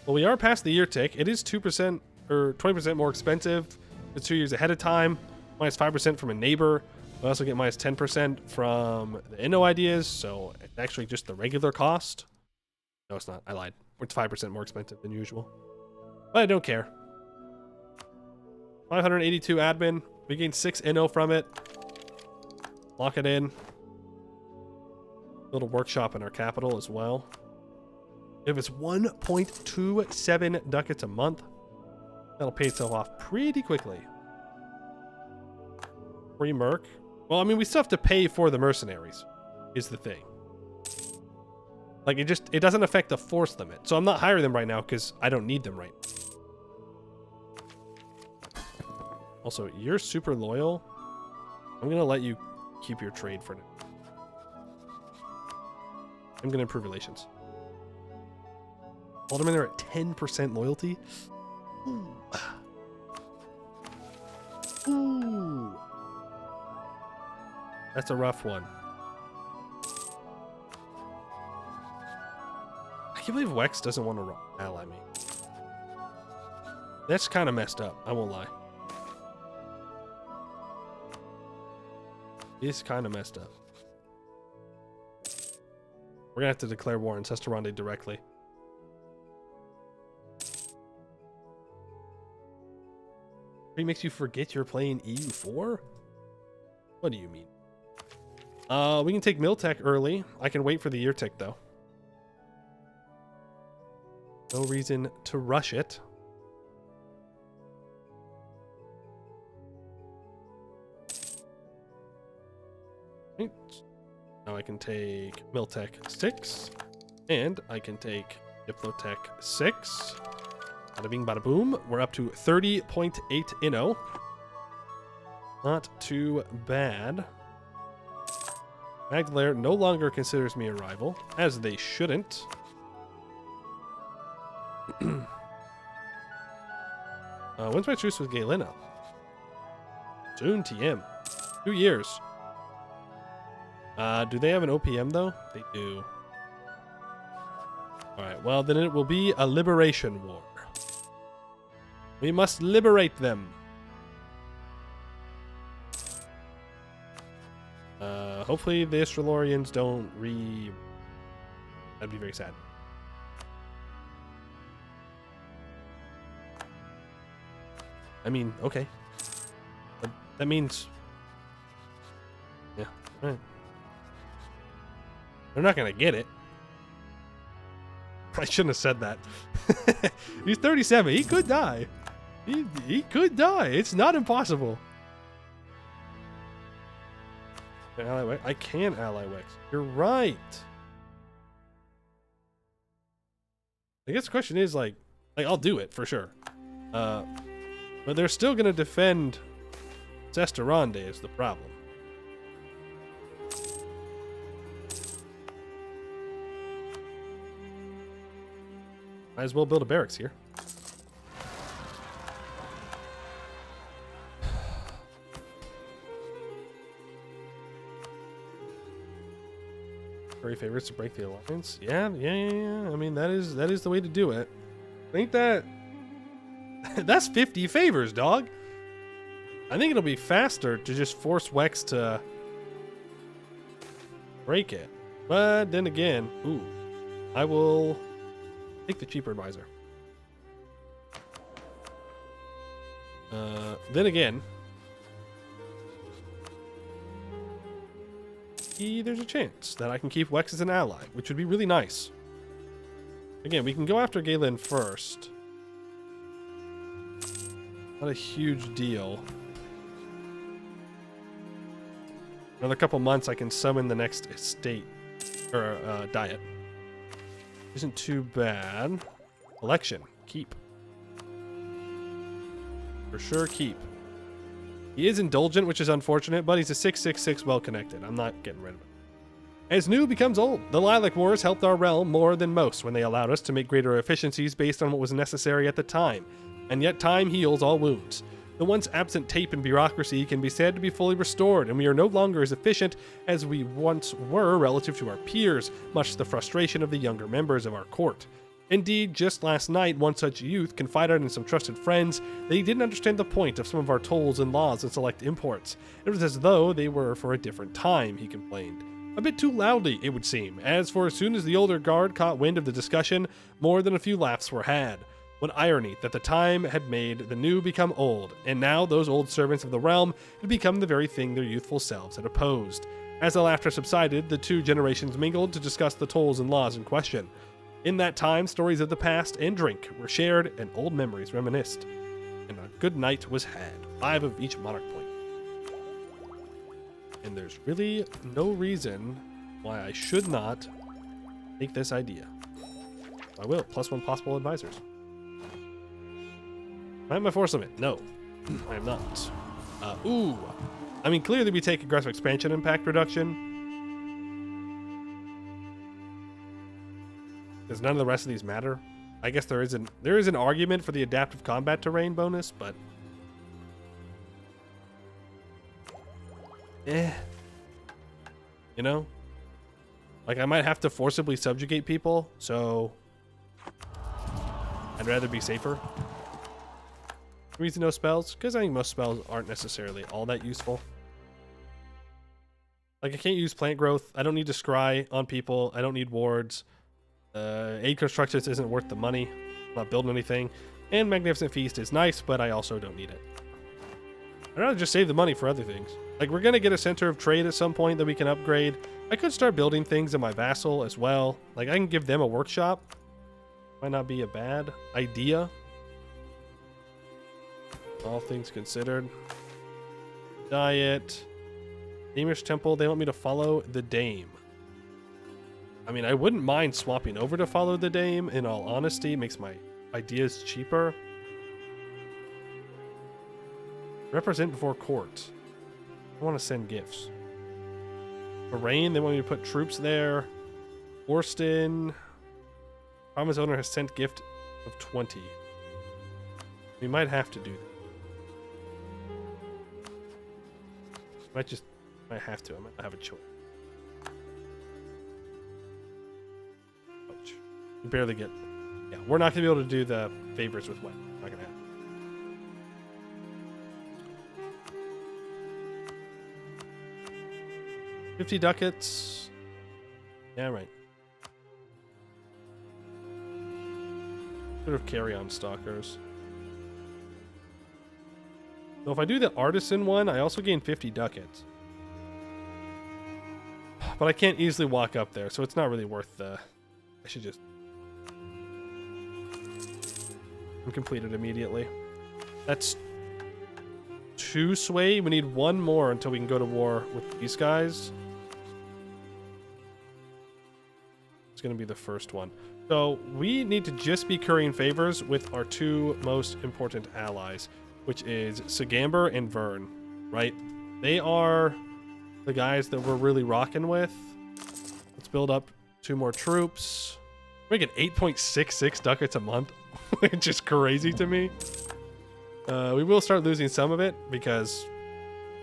Well, we are past the year tick. It is 2% or 20% more expensive. It's 2 years ahead of time. Minus 5% from a neighbor. We also get minus 10% from the Inno ideas. So it's actually just the regular cost. No, it's not. I lied. It's 5% more expensive than usual. But I don't care. 582 admin. We gain 6 Inno from it. Lock it in. Little workshop in our capital as well. If it's 1.27 ducats a month, that'll pay itself off pretty quickly. Free merc. Well, I mean, we still have to pay for the mercenaries, is the thing. Like, it doesn't affect the force limit. So I'm not hiring them right now because I don't need them right now. Also, you're super loyal. I'm going to let you keep your trade for now. I'm going to improve relations. Hold them in there at 10% loyalty. Ooh. Ooh. That's a rough one. I can't believe Wex doesn't want to ally me. That's kind of messed up. I won't lie. It's kind of messed up. We're going to have to declare war on Sesterande directly. It makes you forget you're playing EU4? What do you mean? We can take Miltech early. I can wait for the year tick, though. No reason to rush it. Right. Now I can take Miltech 6. And I can take Diplotech 6. Bada bing, bada boom. We're up to 30.8 Inno. Not too bad. Magdalare no longer considers me a rival, as they shouldn't. When's my truce with Galena? Soon, TM. 2 years. Do they have an OPM, though? They do. Alright, well, then it will be a liberation war. We must liberate them. Hopefully the Astrolorians don't That'd be very sad. I mean, okay. But that means... Yeah, alright. They're not gonna get it. I shouldn't have said that. He's 37. He could die. He could die. It's not impossible. I can ally Wex. You're right. I guess the question is like I'll do it for sure. But they're still gonna defend Sesterande is the problem. Might as well build a barracks here. Curry favors to break the alliance. Yeah. I mean, that is the way to do it. Ain't that... That's 50 favors, dog. I think it'll be faster to just force Wex to break it. But then again, ooh, I will take the cheaper advisor. Then again, there's a chance that I can keep Wex as an ally, which would be really nice. Again, we can go after Galen first. Not a huge deal. Another couple months, I can summon the next estate or diet. Isn't too bad. Election, keep. For sure, keep. He is indulgent, which is unfortunate, but he's a 666 well-connected. I'm not getting rid of him. As new becomes old, the Lilac Wars helped our realm more than most when they allowed us to make greater efficiencies based on what was necessary at the time. And yet time heals all wounds. The once absent tape and bureaucracy can be said to be fully restored, and we are no longer as efficient as we once were relative to our peers, much to the frustration of the younger members of our court. Indeed, just last night, one such youth confided in some trusted friends that he didn't understand the point of some of our tolls and laws and select imports. It was as though they were for a different time, he complained. A bit too loudly, it would seem, as for as soon as the older guard caught wind of the discussion, more than a few laughs were had. What irony that the time had made the new become old, and now those old servants of the realm had become the very thing their youthful selves had opposed. As the laughter subsided, the two generations mingled to discuss the tolls and laws in question. In that time, stories of the past and drink were shared and old memories reminisced. And a good night was had, 5 of each monarch point. And there's really no reason why I should not take this idea. I will, +1 possible advisors. Am I force limit? No, I am not. Ooh. I mean, clearly we take aggressive expansion impact reduction. Does none of the rest of these matter? I guess there is an argument for the adaptive combat terrain bonus, but you know, like I might have to forcibly subjugate people, so I'd rather be safer. Reason no spells? Because I think most spells aren't necessarily all that useful. Like I can't use plant growth. I don't need to scry on people. I don't need wards. Aid constructions isn't worth the money. I'm not building anything. And Magnificent Feast is nice, but I also don't need it. I'd rather just save the money for other things. Like we're gonna get a center of trade at some point that we can upgrade. I could start building things in my vassal as well. Like I can give them a workshop. Might not be a bad idea. All things considered. Diet. Damish Temple, they want me to follow the Dame. I mean, I wouldn't mind swapping over to follow the Dame, in all honesty. It makes my ideas cheaper. Represent before court. I want to send gifts. Moraine, they want me to put troops there. Orston. Promise owner has sent gift of 20. We might have to do that. Might have to. I might not have a choice. Ouch. You barely get. Yeah, we're not gonna be able to do the favors with wet. Not gonna happen. $50 ducats. Yeah, right. Sort of carry on stalkers. So if I do the artisan one, I also gain 50 ducats. But I can't easily walk up there, so it's not really worth the... I should just... complete it immediately. That's 2 sway. We need 1 more until we can go to war with these guys. It's going to be the first one. So we need to just be currying favors with our 2 most important allies, which is Sagamber and Vern, right? They are the guys that we're really rocking with. Let's build up 2 more troops. We get 8.66 ducats a month, which is crazy to me. We will start losing some of it because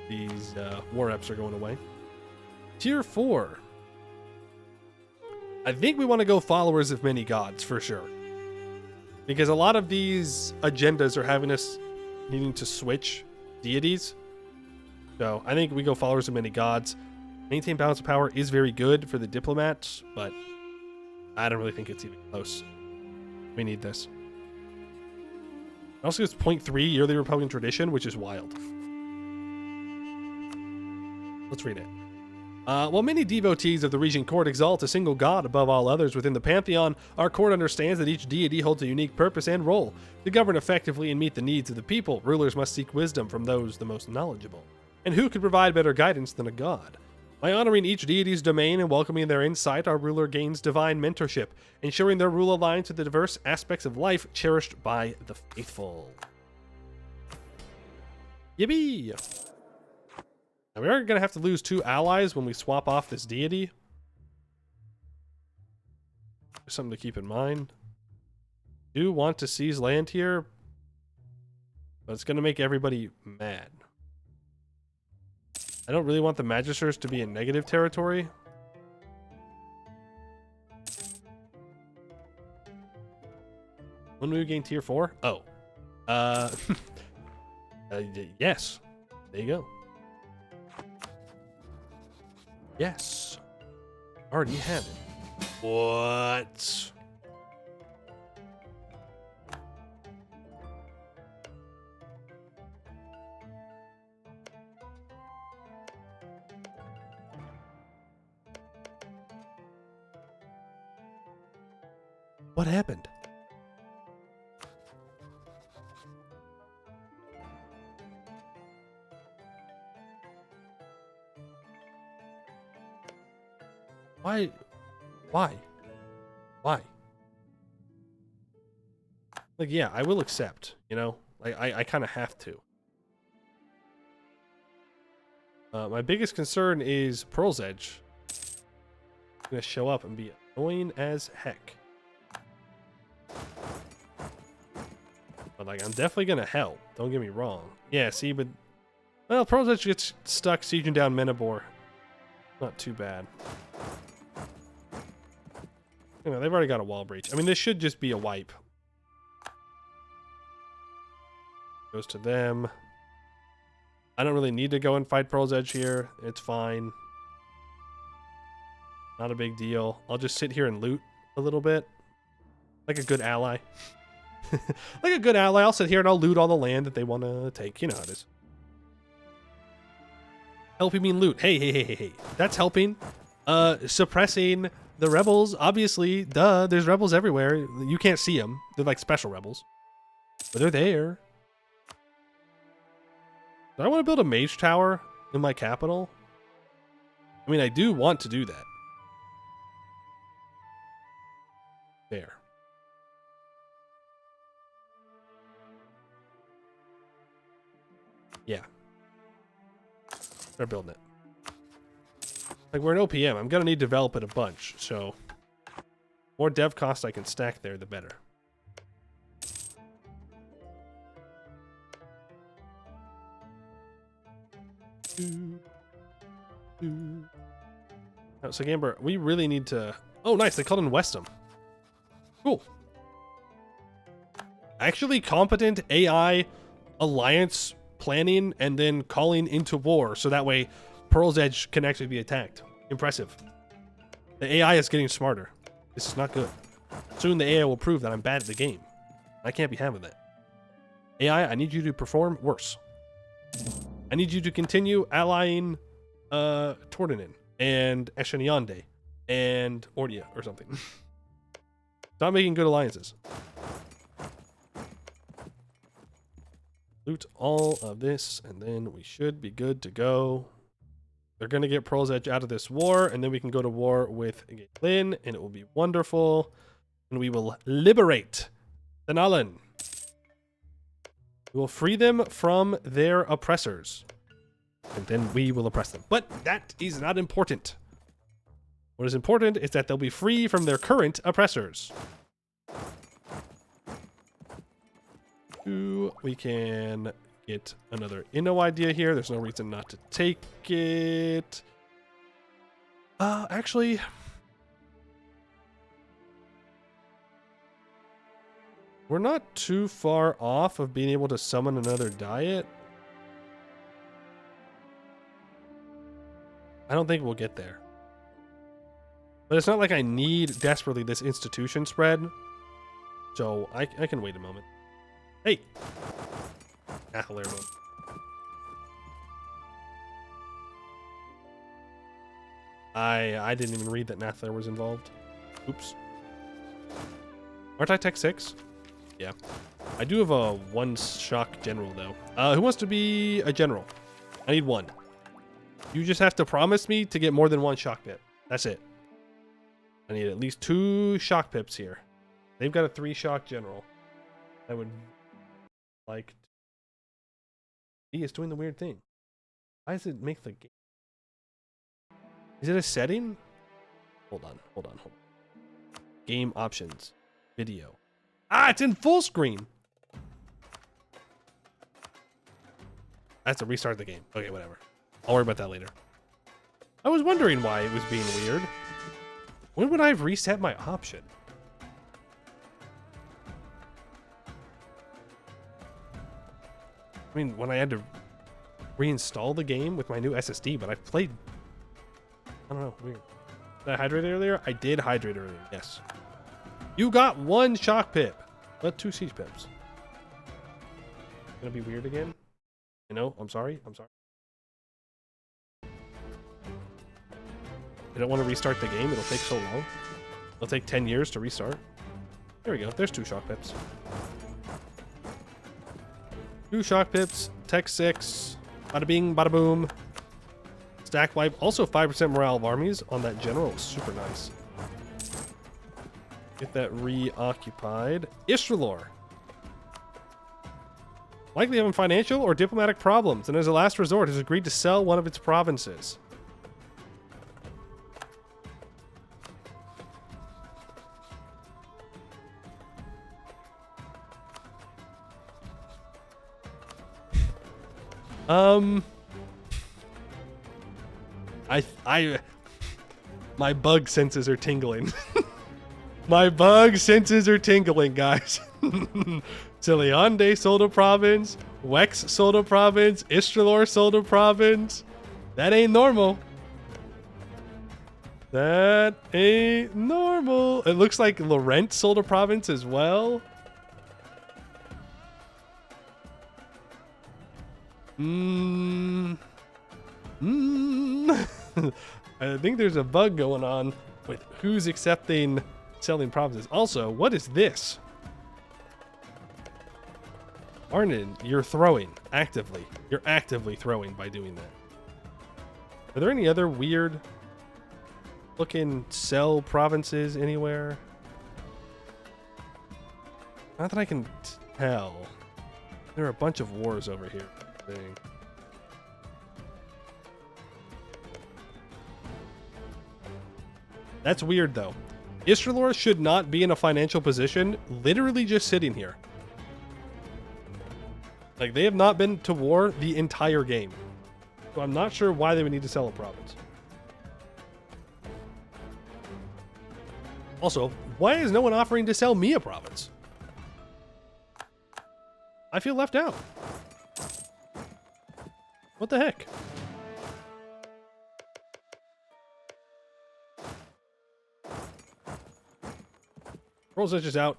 these war reps are going away. Tier 4. I think we want to go followers of many gods for sure. Because a lot of these agendas are having us needing to switch deities. So I think we go followers of many gods. Maintain balance of power is very good for the diplomats, but I don't really think it's even close. We need this. It also gives 0.3 yearly Republican tradition, which is wild. Let's read it. While many devotees of the Regent Court exalt a single god above all others within the pantheon, our court understands that each deity holds a unique purpose and role. To govern effectively and meet the needs of the people, rulers must seek wisdom from those the most knowledgeable. And who could provide better guidance than a god? By honoring each deity's domain and welcoming their insight, our ruler gains divine mentorship, ensuring their rule aligns with the diverse aspects of life cherished by the faithful. Yippee! Now we are going to have to lose 2 allies when we swap off this deity. There's something to keep in mind. Do want to seize land here, but it's going to make everybody mad. I don't really want the Magisters to be in negative territory. When do we gain tier 4? Oh. Yes. There you go. Yes. Already have it. What? What happened? Why? Why? Why? Like, yeah, I will accept, you know? Like, I kind of have to. My biggest concern is Pearl's Edge. It's gonna show up and be annoying as heck. But, like, I'm definitely gonna help. Don't get me wrong. Yeah, see, but... Well, Pearl's Edge gets stuck sieging down Menabor. Not too bad. You know, they've already got a wall breach. I mean, this should just be a wipe. Goes to them. I don't really need to go and fight Pearl's Edge here. It's fine. Not a big deal. I'll just sit here and loot a little bit. Like a good ally. Like a good ally, I'll sit here and I'll loot all the land that they want to take. You know how it is. Helping me loot. Hey. That's helping. Suppressing the rebels, obviously. Duh, there's rebels everywhere. You can't see them. They're like special rebels. But they're there. Do I want to build a mage tower in my capital? I mean, I do want to do that. There. Yeah. Start building it. Like, we're an OPM. I'm going to need to develop it a bunch, so... more dev costs I can stack there, the better. Oh, so Gamber, we really need to... Oh, nice. They called in Westham. Cool. Actually competent AI alliance planning and then calling into war, so that way Pearl's Edge can actually be attacked. Impressive. The AI is getting smarter. This is not good. Soon the AI will prove that I'm bad at the game. I can't be having that. AI, I need you to perform worse. I need you to continue allying Tordinen and Esheniande and Ordia or something. Stop making good alliances. Loot all of this, and then we should be good to go. They're going to get Pearl's Edge out of this war, and then we can go to war with Lynn, and it will be wonderful. And we will liberate Thanalan. We will free them from their oppressors. And then we will oppress them. But that is not important. What is important is that they'll be free from their current oppressors. We can get another Inno idea here. There's no reason not to take it. Actually, We're not too far off of being able to summon another diet. I don't think we'll get there. But it's not like I need desperately this institution spread. So I can wait a moment. Hey! Hilarious. I didn't even read that Nathler was involved. Oops. Aren't I Tech 6? Yeah. I do have a 1 shock general, though. Who wants to be a general? I need 1. You just have to promise me to get more than 1 shock pip. That's it. I need at least 2 shock pips here. They've got a 3 shock general. I would like... He is doing the weird thing. Why does it make the game? Is it a setting? Hold on. Game options. Video. Ah, it's in full screen. I have to restart the game. Okay, whatever. I'll worry about that later. I was wondering why it was being weird. When would I have reset my option? I mean, when I had to reinstall the game with my new SSD, but I've played... I don't know, weird. Did I hydrate earlier? I did hydrate earlier, yes. You got 1 shock pip, but 2 siege pips. Gonna be weird again? I know, I'm sorry. I don't want to restart the game, it'll take so long. It'll take 10 years to restart. There we go, there's 2 shock pips. 2 shock pips, Tech 6, bada bing, bada boom. Stack wipe, also 5% morale of armies on that general, super nice. Get that reoccupied. Istralor. Likely having financial or diplomatic problems, and as a last resort has agreed to sell one of its provinces. My bug senses are tingling. My bug senses are tingling, guys. Ciliande sold a province. Wex sold a province. Istralor sold a province. That ain't normal. That ain't normal. It looks like Laurent sold a province as well. I think there's a bug going on with who's accepting selling provinces. Also, what is this? Arnon, you're throwing actively. You're actively throwing by doing that. Are there any other weird looking sell provinces anywhere? Not that I can tell. There are a bunch of wars over here. Thing. That's weird, though. Istralor should not be in a financial position, literally just sitting here. Like, they have not been to war the entire game. So I'm not sure why they would need to sell a province. Also, why is no one offering to sell me a province? I feel left out. What the heck? Rolls edges out.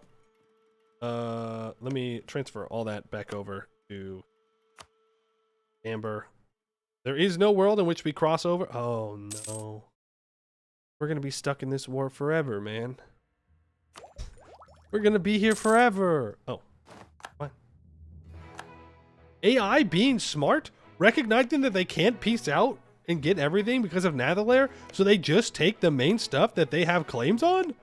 Let me transfer all that back over to Amber. There is no world in which we cross over. Oh no. We're gonna be stuck in this war forever, man. We're gonna be here forever. Oh. What? AI being smart? Recognizing that they can't piece out and get everything because of Nathalair, so they just take the main stuff that they have claims on?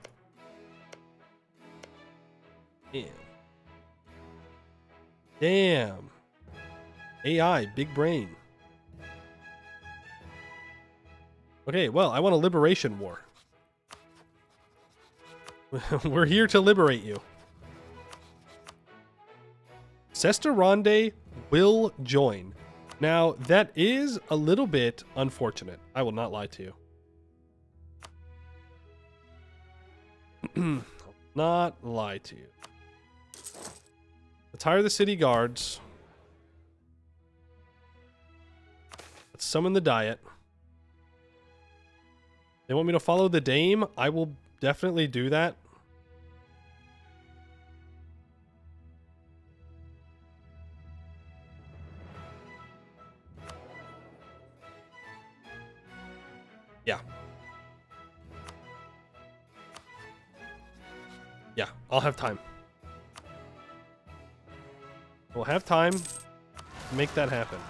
Damn. AI, big brain. Okay, well, I want a liberation war. We're here to liberate you. Sesterande will join. Now, that is a little bit unfortunate. I will not lie to you. Not lie to you. Let's hire the city guards. Let's summon the diet. They want me to follow the dame? I will definitely do that. Yeah. Yeah, I'll have time. We'll have time to make that happen.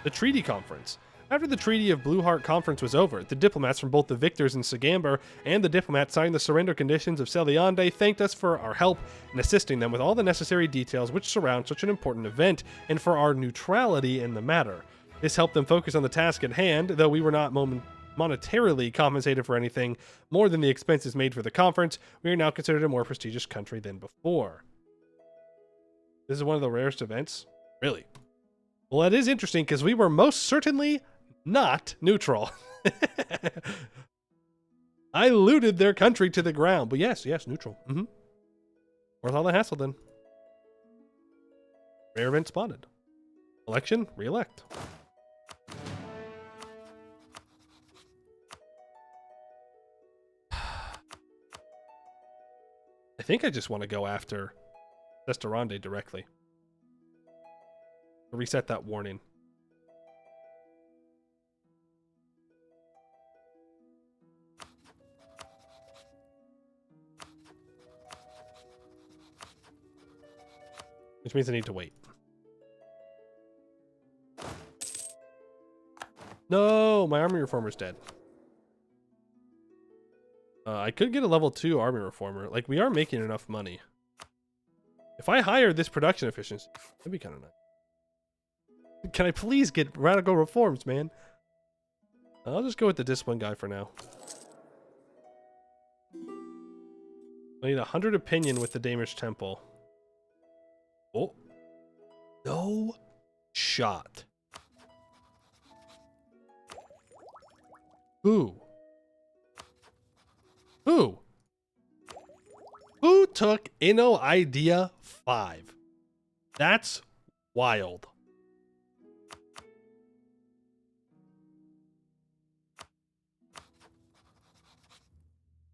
The treaty conference. After the Treaty of Blueheart conference was over, the diplomats from both the victors in Sagamber and the diplomats signing the surrender conditions of Celiande thanked us for our help in assisting them with all the necessary details which surround such an important event and for our neutrality in the matter. This helped them focus on the task at hand, though we were not monetarily compensated for anything more than the expenses made for the conference. We are now considered a more prestigious country than before. This is one of the rarest events? Really? Well, that is interesting because we were most certainly not neutral. I looted their country to the ground, but yes, neutral. Worth all the hassle then. Rare event spotted. Election, re-elect. I think I just want to go after Sestarande directly. Reset that warning. Which means I need to wait. No, my army reformer's dead. I could get a level 2 army reformer. Like, we are making enough money. If I hire this production efficiency, that'd be kind of nice. Can I please get radical reforms, man? I'll just go with the discipline guy for now. I need 100 opinion with the Damish Temple. Oh. No shot. Who? Who took Inno Idea 5? That's wild.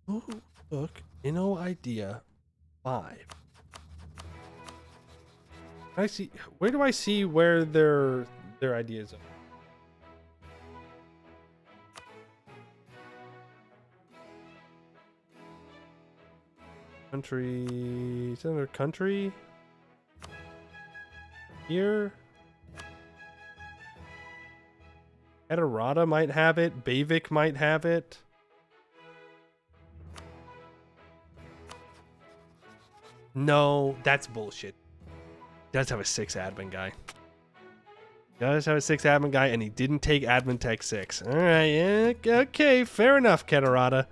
Who took Inno Idea 5? I see. Where do I see where their ideas are? Country. Is that another country? Here. Edirata might have it. Bavik might have it. No, that's bullshit. Does have a 6 admin guy. Does have a 6 admin guy, and he didn't take admin tech 6. All right, yeah, okay, fair enough, Keterata.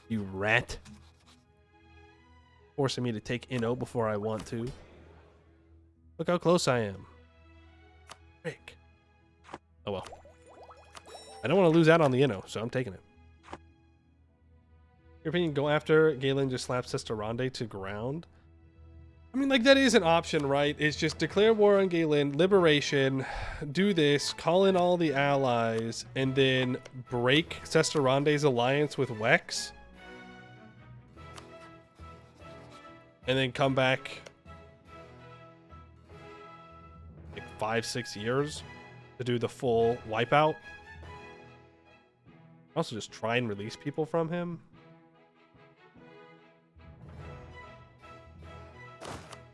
You rat. Forcing me to take Inno before I want to. Look how close I am. Frick. Oh well. I don't want to lose out on the Inno, so I'm taking it. Your opinion, go after Galen just slaps Sestarande to ground? I mean, like, that is an option, right? It's just declare war on Galen, liberation, do this, call in all the allies, and then break Sestarande's alliance with Wex. And then come back like 5-6 years to do the full wipeout. Also just try and release people from him.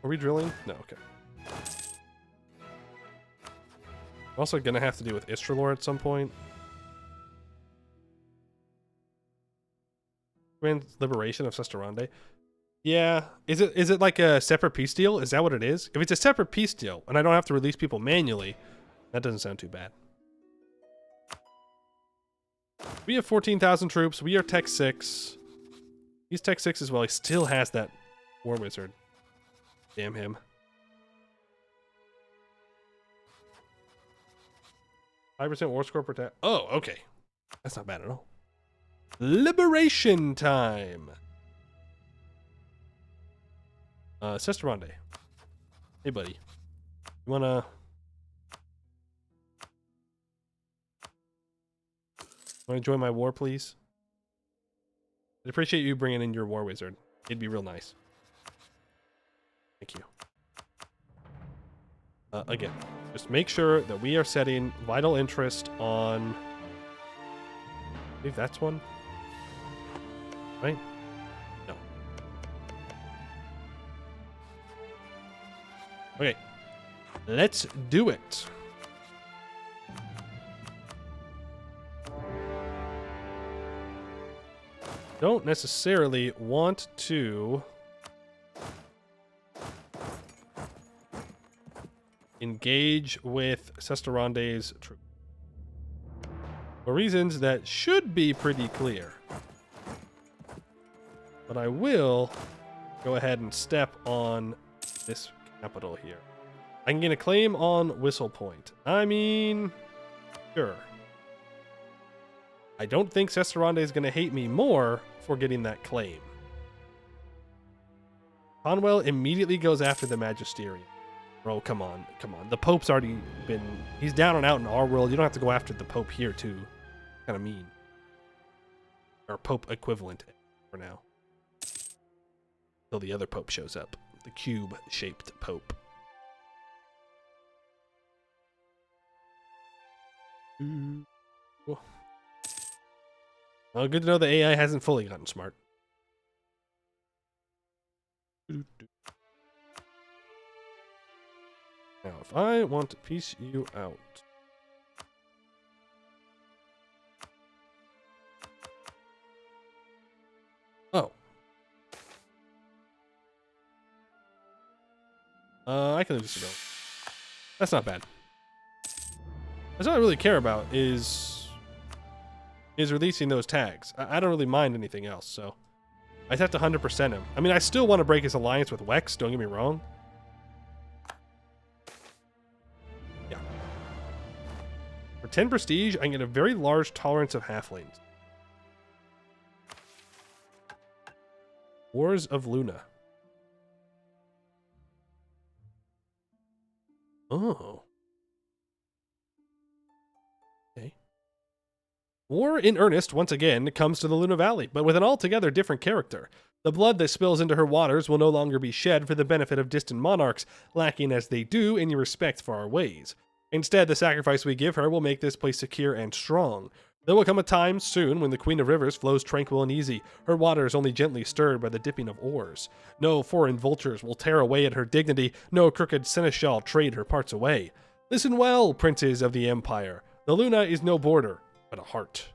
Are we drilling? No, okay. We're also gonna have to deal with Istralor at some point. Grand liberation of Sestarande. Yeah. Is it like a separate peace deal? Is that what it is? If it's a separate peace deal and I don't have to release people manually, that doesn't sound too bad. We have 14,000 troops. We are Tech 6. He's Tech 6 as well. He still has that War Wizard. Damn him. 5% war score protect. Oh, okay. That's not bad at all. Liberation time. Sestarande. Hey, buddy. You wanna join my war, please? I'd appreciate you bringing in your war wizard. It'd be real nice. Thank you. Again, just make sure that we are setting vital interest on... I believe that's one. Right? No. Okay. Let's do it. Don't necessarily want to engage with Sesterande's troops for reasons that should be pretty clear. But I will go ahead and step on this capital here. I can get a claim on Whistle Point. I mean, sure. I don't think Sesterande is going to hate me more for getting that claim. Conwell immediately goes after the Magisterium. Bro, come on, come on. The Pope's already been... He's down and out in our world. You don't have to go after the Pope here, too. Kind of mean. Or Pope equivalent for now. Until the other Pope shows up. The cube-shaped Pope. Cool. Well, good to know the AI hasn't fully gotten smart. Now, if I want to piece you out... Oh. I can just go. That's not bad. That's all I really care about is releasing those tags. I don't really mind anything else, so I just have to 100% him. I mean, I still want to break his alliance with Wex, don't get me wrong. Yeah. For 10 prestige, I can get a very large tolerance of halflings. Wars of Luna. Oh. Okay. War in earnest, once again, comes to the Luna Valley, but with an altogether different character. The blood that spills into her waters will no longer be shed for the benefit of distant monarchs, lacking as they do any respect for our ways. Instead, the sacrifice we give her will make this place secure and strong. There will come a time soon when the Queen of Rivers flows tranquil and easy, her waters only gently stirred by the dipping of oars. No foreign vultures will tear away at her dignity, no crooked seneschal trade her parts away. Listen well, princes of the Empire. The Luna is no border, but a heart.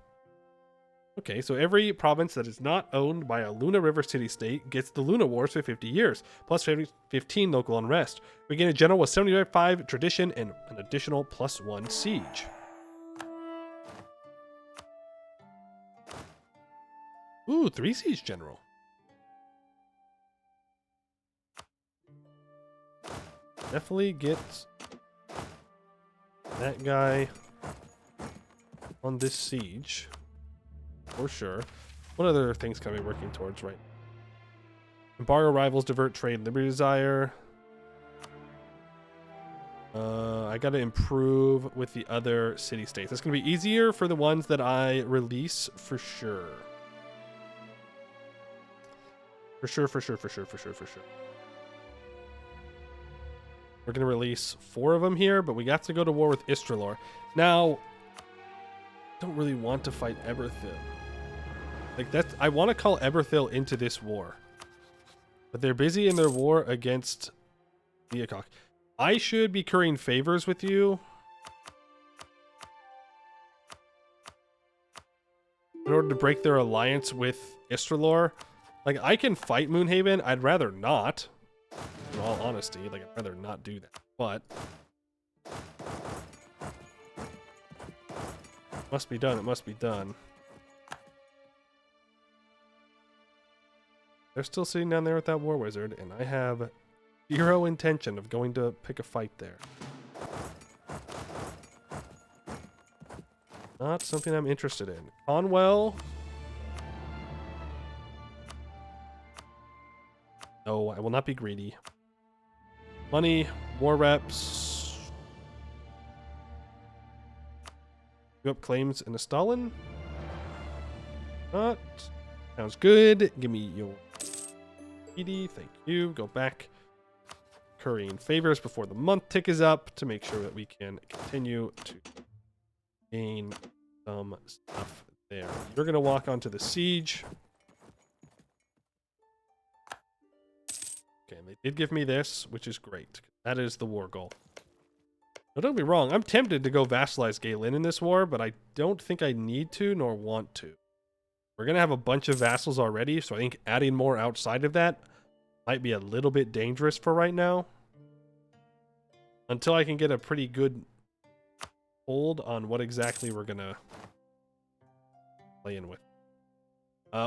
Okay, so every province that is not owned by a Luna River city-state gets the Luna Wars for 50 years, plus 15 local unrest. We gain a general with 75 tradition and an additional +1 siege. Ooh, 3 siege general. Definitely get that guy on this siege. For sure. What other things can I be working towards right now? Embargo rivals, divert trade, liberty desire. I gotta improve with the other city-states. It's gonna be easier for the ones that I release for sure. For sure. We're going to release 4 of them here, but we got to go to war with Istralor. Now, I don't really want to fight Eberthil. Like, that's... I want to call Eberthil into this war. But they're busy in their war against Viacok. I should be currying favors with you in order to break their alliance with Istralor. Like, I can fight Moonhaven. I'd rather not. In all honesty, like, I'd rather not do that. But must be done. It must be done. They're still sitting down there with that war wizard, and I have 0 intention of going to pick a fight there. Not something I'm interested in. Conwell. No, I will not be greedy. Money, war reps. Give up claims in a Stalin. Not. Sounds good. Give me your PD. Thank you. Go back. Currying favors before the month tick is up to make sure that we can continue to gain some stuff there. You're going to walk onto the siege. Okay, they did give me this, which is great. That is the war goal. Now, don't be wrong. I'm tempted to go vassalize Galen in this war, but I don't think I need to nor want to. We're going to have a bunch of vassals already, so I think adding more outside of that might be a little bit dangerous for right now. Until I can get a pretty good hold on what exactly we're going to play in with.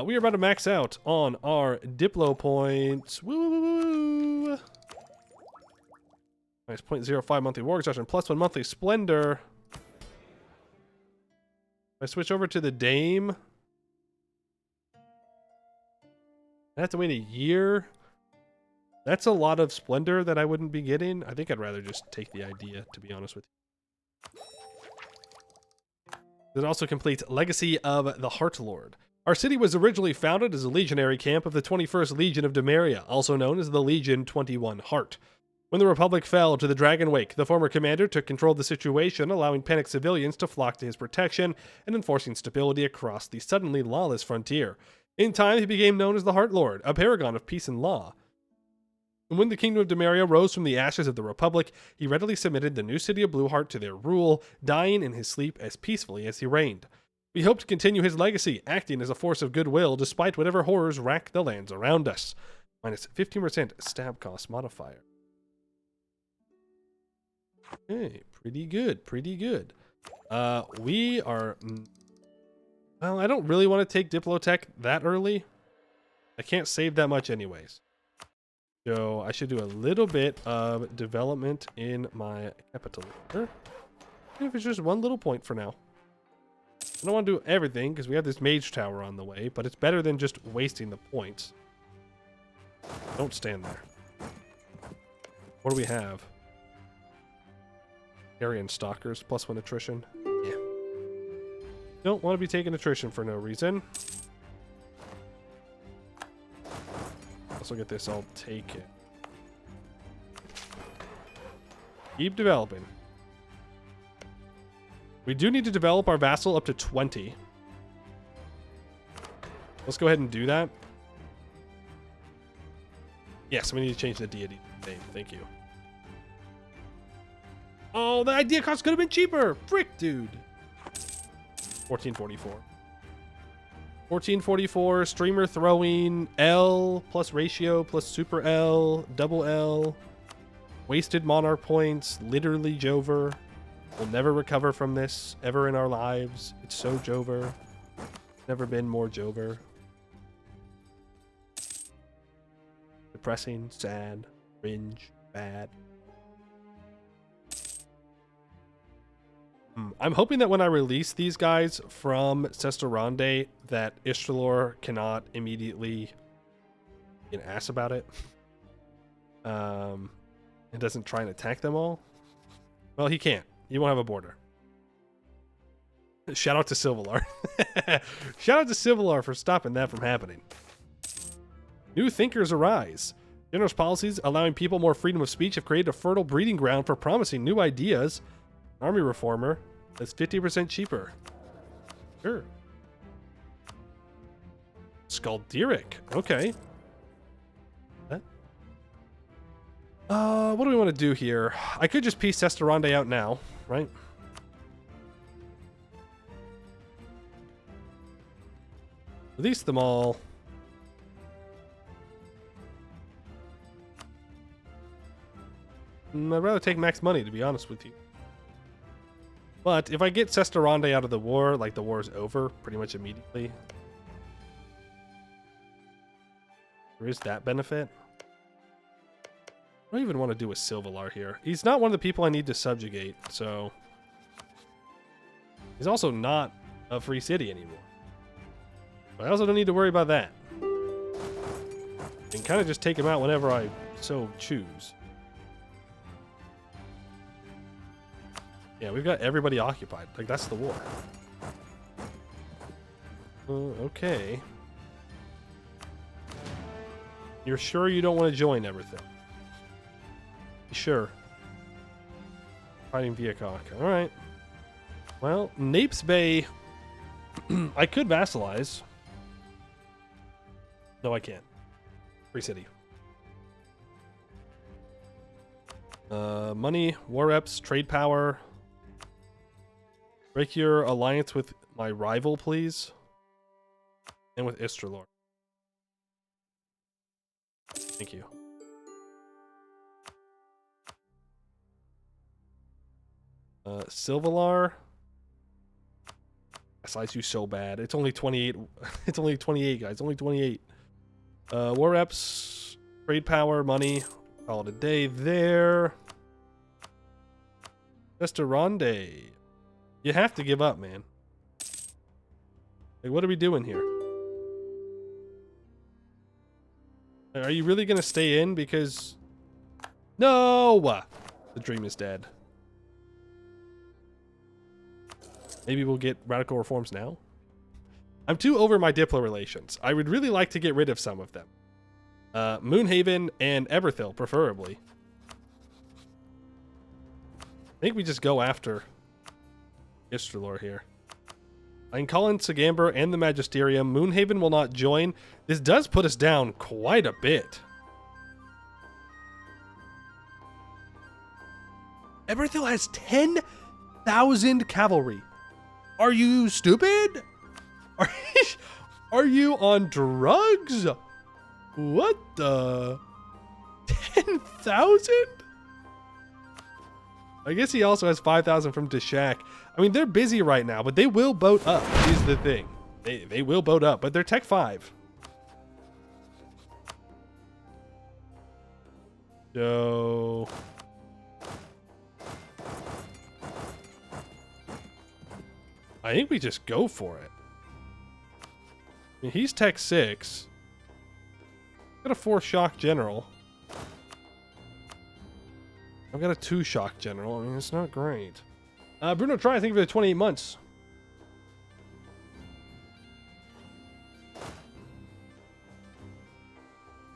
We are about to max out on our Diplo points. Woo, woo, woo, woo. Nice, 0.05 monthly war exhaustion, +1 monthly splendor. If I switch over to the Dame, I have to wait a year. That's a lot of splendor that I wouldn't be getting. I think I'd rather just take the idea, to be honest with you. It also completes Legacy of the Heart Lord. Our city was originally founded as a legionary camp of the 21st Legion of Demeria, also known as the Legion 21 Heart. When the Republic fell to the Dragon Wake, the former commander took control of the situation, allowing panicked civilians to flock to his protection and enforcing stability across the suddenly lawless frontier. In time, he became known as the Heart Lord, a paragon of peace and law. And when the Kingdom of Demeria rose from the ashes of the Republic, he readily submitted the new city of Blueheart to their rule, dying in his sleep as peacefully as he reigned. We hope to continue his legacy, acting as a force of goodwill despite whatever horrors rack the lands around us. Minus 15% stab cost modifier. Okay, pretty good, pretty good. We are... Well, I don't really want to take Diplotech that early. I can't save that much anyways. So I should do a little bit of development in my capital here. Even if it's just one little point for now. I don't want to do everything because we have this mage tower on the way, but it's better than just wasting the points. Don't stand there. What do we have? Aryan Stalkers, +1 attrition. Yeah. Don't want to be taking attrition for no reason. Also get this all taken. Keep developing. We do need to develop our vassal up to 20. Let's go ahead and do that. Yes, we need to change the deity name. Thank you. Oh, the idea cost could have been cheaper. Frick, dude. 1444. 1444, streamer throwing, L plus ratio plus super L, double L, wasted monarch points, literally Jover. We'll never recover from this ever in our lives. It's so Jover. Never been more Jover. Depressing, sad, cringe, bad. I'm hoping that when I release these guys from Sestarande, that Ishtalor cannot immediately get an ass about it. And doesn't try and attack them all. Well, he can't. He won't have a border. Shout out to Silvalar. Shout out to Silvalar for stopping that from happening. New thinkers arise. Generous policies allowing people more freedom of speech have created a fertile breeding ground for promising new ideas. Army reformer that's 50% cheaper. Sure. Skaldiric. Okay. What do we want to do here? I could just piece Sestarande out now, right? Release them all. I'd rather take max money, to be honest with you. But if I get Sestarande out of the war, like the war is over pretty much immediately, there is that benefit. I don't even want to do a Silvalar here. He's not one of the people I need to subjugate, so... He's also not a free city anymore. But I also don't need to worry about that. I can kind of just take him out whenever I so choose. Yeah, we've got everybody occupied. Like, that's the war. Okay. You're sure you don't want to join everything? Sure. Fighting Viacok. Alright. Well, Napes Bay... I could vassalize. No, I can't. Free city. Money, war reps, trade power. Break your alliance with my rival, please. And with Istralor. Thank you. Silvalar. I slice you so bad. It's only 28. It's only 28, guys. Only 28. War reps, trade power, money. Call it a day there. Restaurante. You have to give up, man. Like, what are we doing here? Are you really gonna stay in? Because... No! The dream is dead. Maybe we'll get radical reforms now? I'm too over my Diplo relations. I would really like to get rid of some of them. Moonhaven and Everthil, preferably. I think we just go after Istralor here. I can call in Sagamber and the Magisterium. Moonhaven will not join. This does put us down quite a bit. Everthil has 10,000 cavalry. Are you stupid? Are you on drugs? What the? 10,000? I guess he also has 5,000 from Deshak. I mean, they're busy right now, but they will boat up, is the thing. They will boat up, but they're Tech 5. So... I think we just go for it. I mean, he's Tech 6. Got a 4 Shock General. I've got a 2 Shock General. I mean, it's not great. Bruno, try, I think, for the 28 months.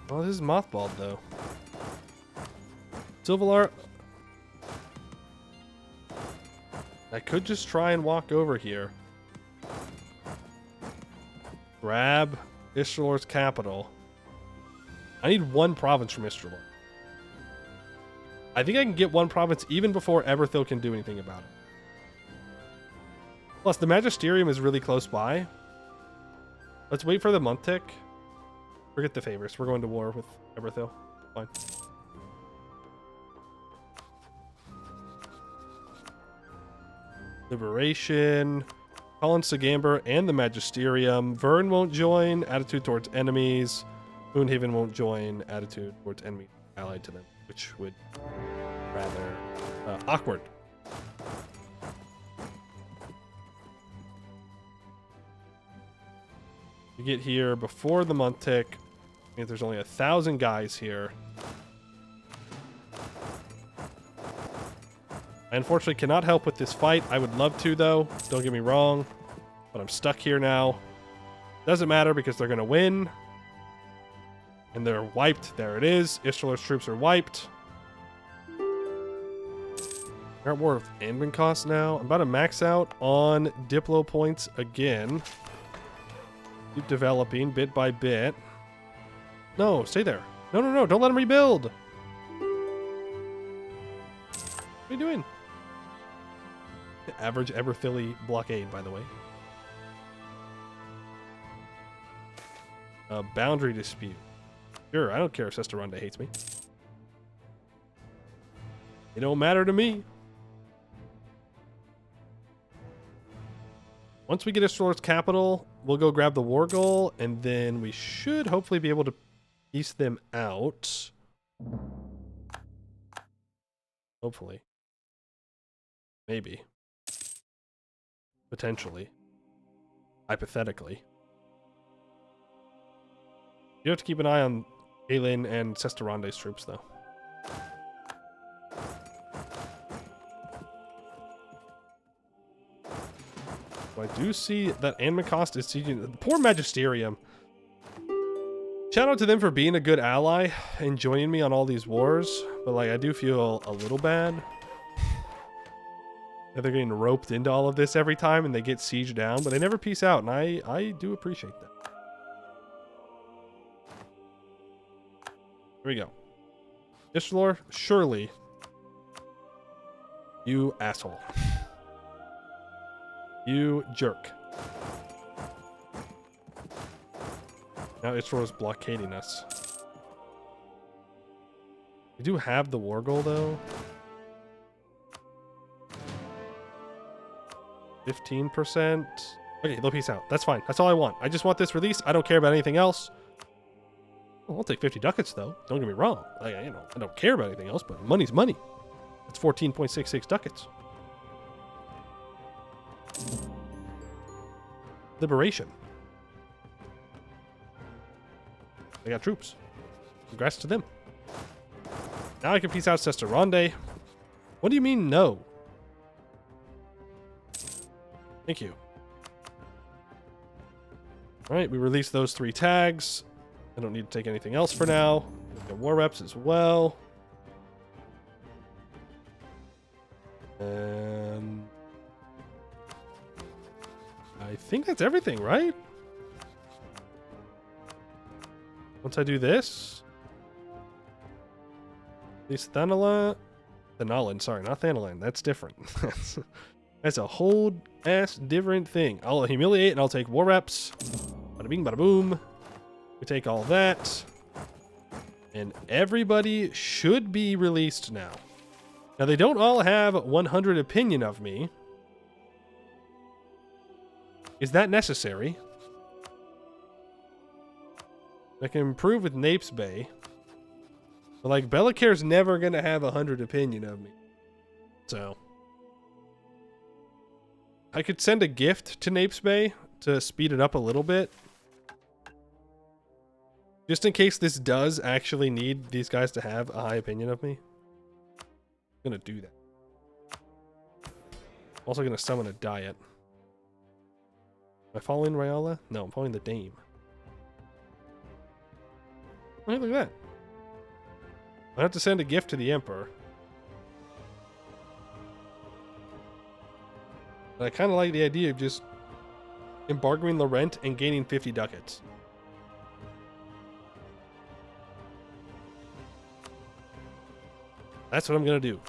Oh, this is mothballed, though. Silvalar. I could just try and walk over here. Grab Istralor's capital. I need 1 province from Istralor. I think I can get 1 province even before Everthil can do anything about it. Plus, the Magisterium is really close by. Let's wait for the month tick. Forget the favors. We're going to war with Everthil. Fine. Liberation. Colin Sagamber and the Magisterium. Vern won't join. Attitude towards enemies. Moonhaven won't join. Attitude towards enemies allied to them, which would rather awkward. You get here before the month tick. I think there's only 1,000 guys here. I unfortunately cannot help with this fight. I would love to, though. Don't get me wrong. But I'm stuck here now. Doesn't matter because they're going to win. And they're wiped. There it is. Istralor's troops are wiped. We're at war with admin costs now. I'm about to max out on Diplo points again. Keep developing bit by bit. No, stay there. No, no, no. Don't let him rebuild. What are you doing? Average Everthilly blockade, by the way. Boundary dispute. Sure, I don't care if Sesterunda hates me. It don't matter to me. Once we get Istralor's capital, we'll go grab the war goal, and then we should hopefully be able to piece them out. Hopefully. Maybe. Potentially. Hypothetically. You have to keep an eye on Aelin and Sesterande's troops, though. So I do see that Anbennar is sieging the poor Magisterium. Shout out to them for being a good ally and joining me on all these wars, but like I do feel a little bad that they're getting roped into all of this every time and they get sieged down, but they never peace out, and I do appreciate that. Here we go. Ishlor, surely. You asshole. You jerk. Now Ishlor is blockading us. We do have the war goal though. 15%. Okay, they'll peace out. That's fine. That's all I want. I just want this released. I don't care about anything else. Well, I'll take 50 ducats though. Don't get me wrong. Like, you know, I don't care about anything else, but money's money. That's 14.66 ducats. Liberation. They got troops. Congrats to them. Now I can peace out Sesteronde. What do you mean no? Thank you. Alright, we released those 3 tags. I don't need to take anything else for now. We've got war reps as well. And I think that's everything, right? Once I do this, these Thanalan, sorry, not Thanalan. That's different. That's a whole ass different thing. I'll humiliate and I'll take war reps. Bada bing, bada boom. We take all that. And everybody should be released now. Now, they don't all have 100 opinion of me. Is that necessary? I can improve with Napes Bay. But, like, Bellacare's never going to have 100 opinion of me. So I could send a gift to Napes Bay to speed it up a little bit. Just in case this does actually need these guys to have a high opinion of me. I'm going to do that. I'm also going to summon a diet. Am I following Rayala? No, I'm following the Dame. Hey, look at that. I have to send a gift to the Emperor. But I kind of like the idea of just embargoing the rent and gaining 50 ducats. That's what I'm going to do.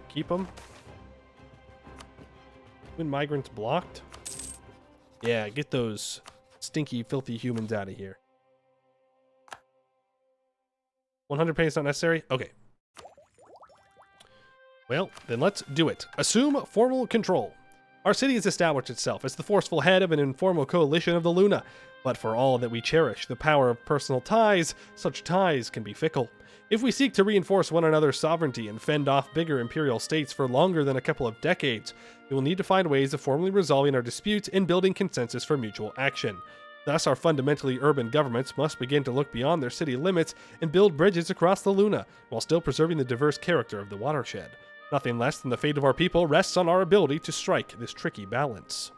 Keep them. When migrants blocked? Yeah, get those stinky, filthy humans out of here. 100 pay is not necessary? Okay. Well, then let's do it. Assume formal control. Our city has established itself as the forceful head of an informal coalition of the Luna. But for all that we cherish the power of personal ties, such ties can be fickle. If we seek to reinforce one another's sovereignty and fend off bigger imperial states for longer than a couple of decades, we will need to find ways of formally resolving our disputes and building consensus for mutual action. Thus, our fundamentally urban governments must begin to look beyond their city limits and build bridges across the Luna, while still preserving the diverse character of the watershed. Nothing less than the fate of our people rests on our ability to strike this tricky balance.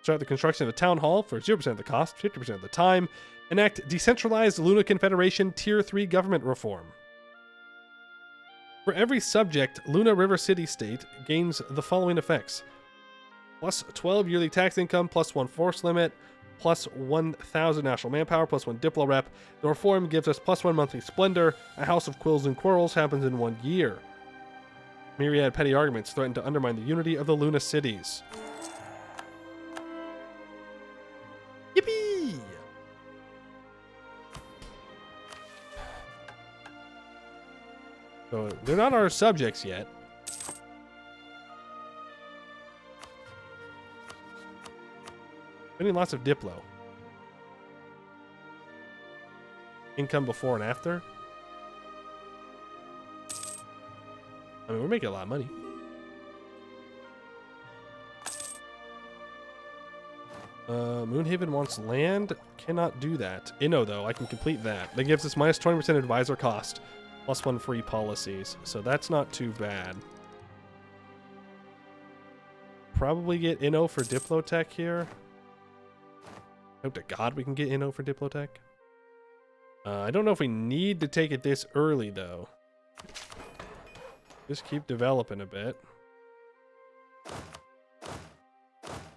Start the construction of the town hall for 0% of the cost, 50% of the time. Enact decentralized Luna Confederation Tier 3 government reform. For every subject, Luna River City State gains the following effects. Plus 12 yearly tax income, plus 1 force limit, plus 1,000 national manpower, plus 1 Diplo rep. The reform gives us plus 1 monthly splendor. A house of quills and quarrels happens in 1 year. Myriad petty arguments threaten to undermine the unity of the Luna cities. Yippee! So they're not our subjects yet. Getting lots of Diplo. Income before and after. I mean, we're making a lot of money. Moonhaven wants land. Cannot do that. Inno, though, I can complete that. That gives us minus 20% advisor cost, plus 1 free policies. So that's not too bad. Probably get Inno for Diplotech here. Hope to God we can get Inno for Diplotech. I don't know if we need to take it this early, though. Just keep developing a bit.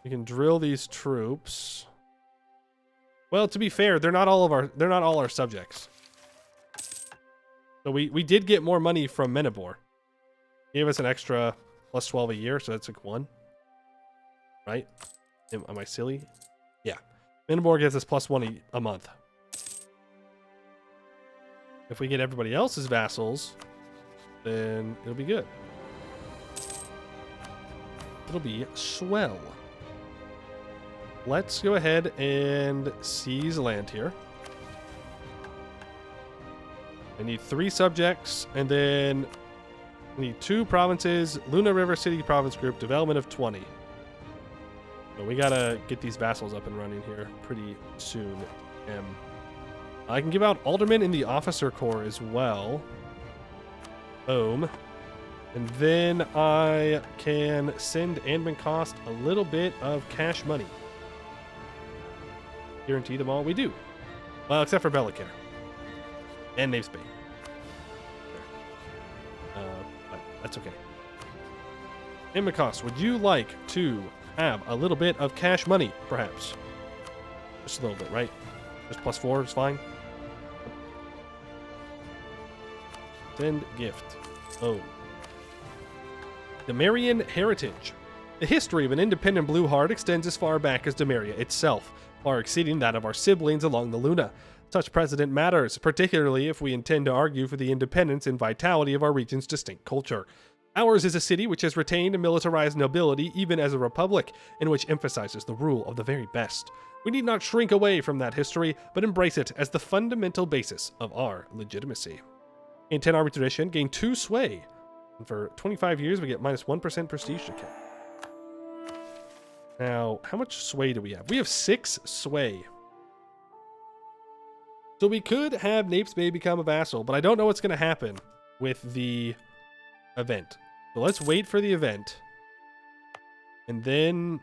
We can drill these troops. Well, to be fair, they're not all our subjects. So we did get more money from Menabor. Gave us an extra plus 12 a year, so that's like 1. Right? Am I silly? Yeah. Menabor gives us plus 1 a month. If we get everybody else's vassals, then it'll be good. It'll be swell. Let's go ahead and seize land here. I need 3 subjects, and then I need 2 provinces. Luna River City Province Group, development of 20. So we gotta get these vassals up and running here pretty soon. I can give out aldermen in the officer corps as well. Boom. And then I can send Anbennar cost a little bit of cash money. Guarantee them all? We do. Well, except for Bellicare. And Naves Bay. But that's okay. Anbennar cost, would you like to have a little bit of cash money, perhaps? Just a little bit, right? Just plus 4 is fine. Send gift. Oh. Demarian heritage. The history of an independent Blueheart extends as far back as Demaria itself, far exceeding that of our siblings along the Luna. Such precedent matters, particularly if we intend to argue for the independence and vitality of our region's distinct culture. Ours is a city which has retained a militarized nobility even as a republic, and which emphasizes the rule of the very best. We need not shrink away from that history, but embrace it as the fundamental basis of our legitimacy. In 10 army tradition, gain 2 sway. And for 25 years, we get minus 1% prestige to count. Now, how much sway do we have? We have 6 sway. So we could have Naves Bay become a vassal, but I don't know what's going to happen with the event. So let's wait for the event. And then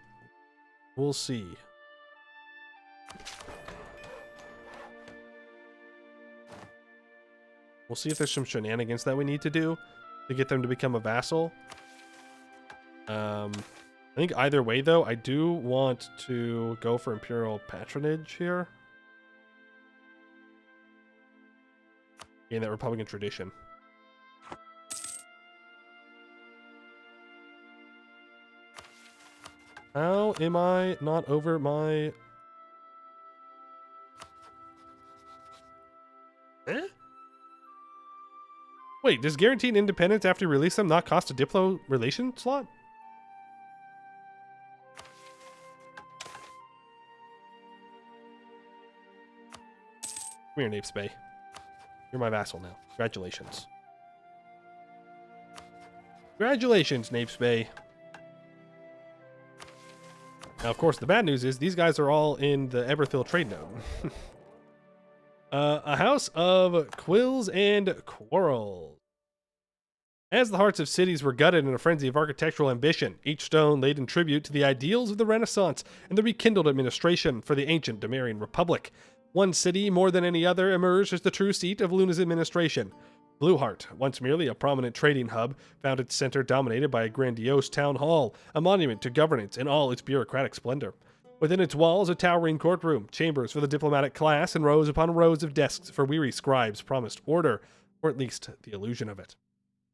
we'll see. We'll see if there's some shenanigans that we need to do to get them to become a vassal. I think either way, though, I do want to go for Imperial Patronage here. Gain that Republican tradition. How am I not over my... Wait, does guaranteed independence after you release them not cost a Diplo relation slot? Come here, Naves Bay. You're my vassal now. Congratulations. Congratulations, Naves Bay. Now, of course, the bad news is these guys are all in the Everthil trade node. A house of quills and quarrels. As the hearts of cities were gutted in a frenzy of architectural ambition, each stone laid in tribute to the ideals of the Renaissance and the rekindled administration for the ancient Demarian Republic. One city, more than any other, emerged as the true seat of Luna's administration. Blueheart, once merely a prominent trading hub, found its center dominated by a grandiose town hall, a monument to governance in all its bureaucratic splendor. Within its walls, a towering courtroom, chambers for the diplomatic class, and rows upon rows of desks for weary scribes promised order, or at least the illusion of it.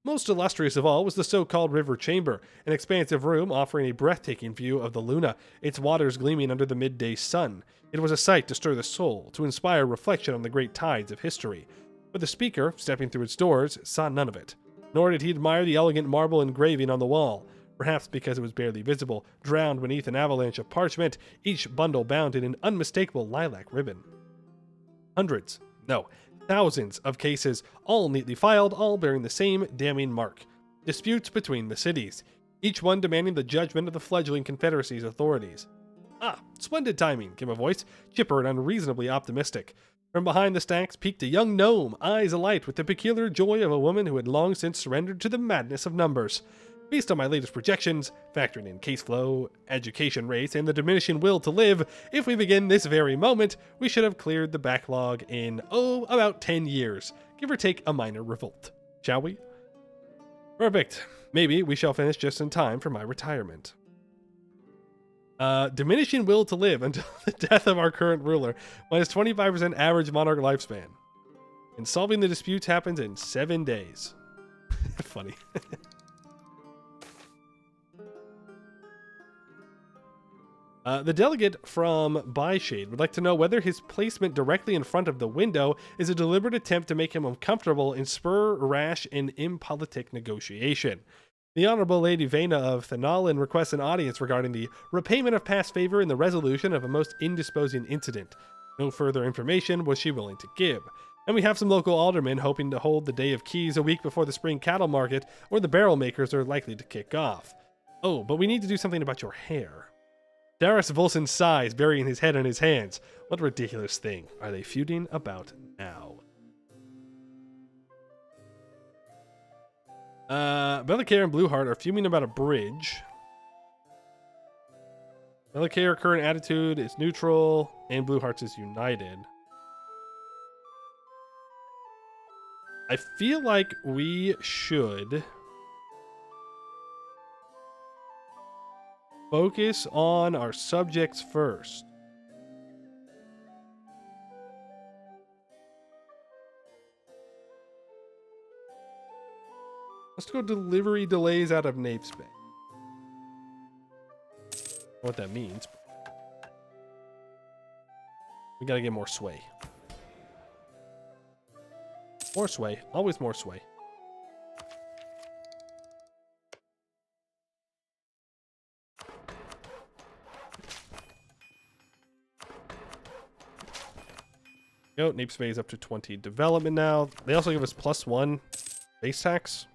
Most illustrious of all was the so-called River Chamber, an expansive room offering a breathtaking view of the Luna, its waters gleaming under the midday sun. It was a sight to stir the soul, to inspire reflection on the great tides of history. But the speaker, stepping through its doors, saw none of it. Nor did he admire the elegant marble engraving on the wall. Perhaps because it was barely visible, drowned beneath an avalanche of parchment, each bundle bound in an unmistakable lilac ribbon. Hundreds, no, thousands of cases, all neatly filed, all bearing the same damning mark. Disputes between the cities, each one demanding the judgment of the fledgling Confederacy's authorities. Ah, splendid timing, came a voice, chipper and unreasonably optimistic. From behind the stacks peeked a young gnome, eyes alight with the peculiar joy of a woman who had long since surrendered to the madness of numbers. Based on my latest projections, factoring in case flow, education rates, and the diminishing will to live, if we begin this very moment, we should have cleared the backlog in, about 10 years, give or take a minor revolt. Shall we? Perfect. Maybe we shall finish just in time for my retirement. Diminishing will to live until the death of our current ruler, minus 25% average monarch lifespan. And solving the disputes happens in 7 days. Funny. The delegate from Byshade would like to know whether his placement directly in front of the window is a deliberate attempt to make him uncomfortable and spur rash and impolitic negotiation. The Honorable Lady Vena of Thanalin requests an audience regarding the repayment of past favor and the resolution of a most indisposing incident. No further information was she willing to give. And we have some local aldermen hoping to hold the Day of Keys a week before the spring cattle market, or the barrel makers are likely to kick off. Oh, but we need to do something about your hair. Darius Volson sighs, burying his head in his hands. What a ridiculous thing are they feuding about now? Bellicare and Blueheart are fuming about a bridge. Bellicare current attitude is neutral, and Blueheart's is united. I feel like we should focus on our subjects first. Let's go delivery delays out of Napes Bay. What that means. We gotta get more sway. More sway. Always more sway. Go, Napes Bay is up to 20 development now. They also give us +1 base tax.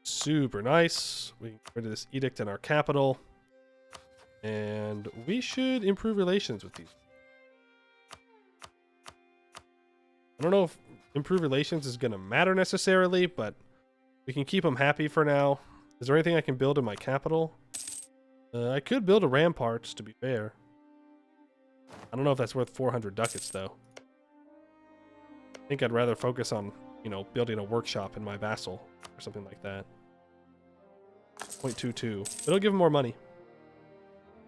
Super nice. We can get rid of this edict in our capital. And we should improve relations with these. I don't know if improve relations is going to matter necessarily, but we can keep them happy for now. Is there anything I can build in my capital? I could build a ramparts, to be fair. I don't know if that's worth 400 ducats, though. I think I'd rather focus on, building a workshop in my vassal or something like that. 0.22. But it'll give him more money.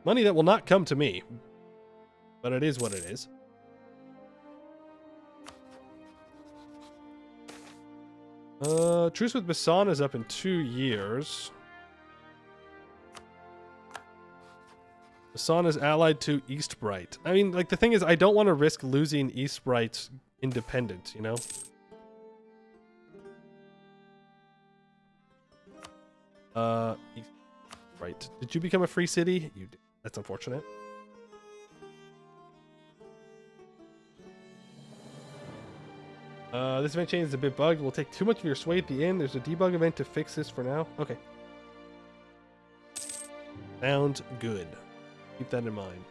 Money that will not come to me. But it is what it is. Truce with Basan is up in 2 years. Basan is allied to Eastbright. I mean, the thing is, I don't want to risk losing Eastbright's independence, Eastbright. Did you become a free city? You did. That's unfortunate. This event change is a bit bugged. We'll take too much of your sway at the end. There's a debug event to fix this for now. Okay. Sounds good. Keep that in mind.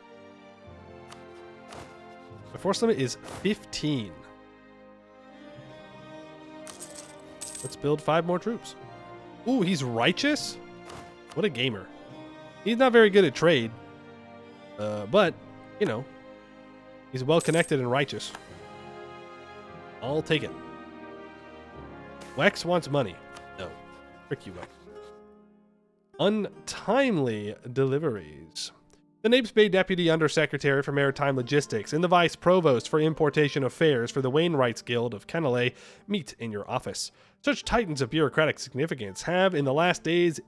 My force limit is 15. Let's build 5 more troops. Ooh, he's righteous? What a gamer. He's not very good at trade. But, he's well connected and righteous. I'll take it. Wex wants money. No. Frick you, Wex. Untimely deliveries. The Napes Bay Deputy Undersecretary for Maritime Logistics and the Vice Provost for Importation Affairs for the Wainwrights Guild of Canale meet in your office. Such titans of bureaucratic significance have, in the last days,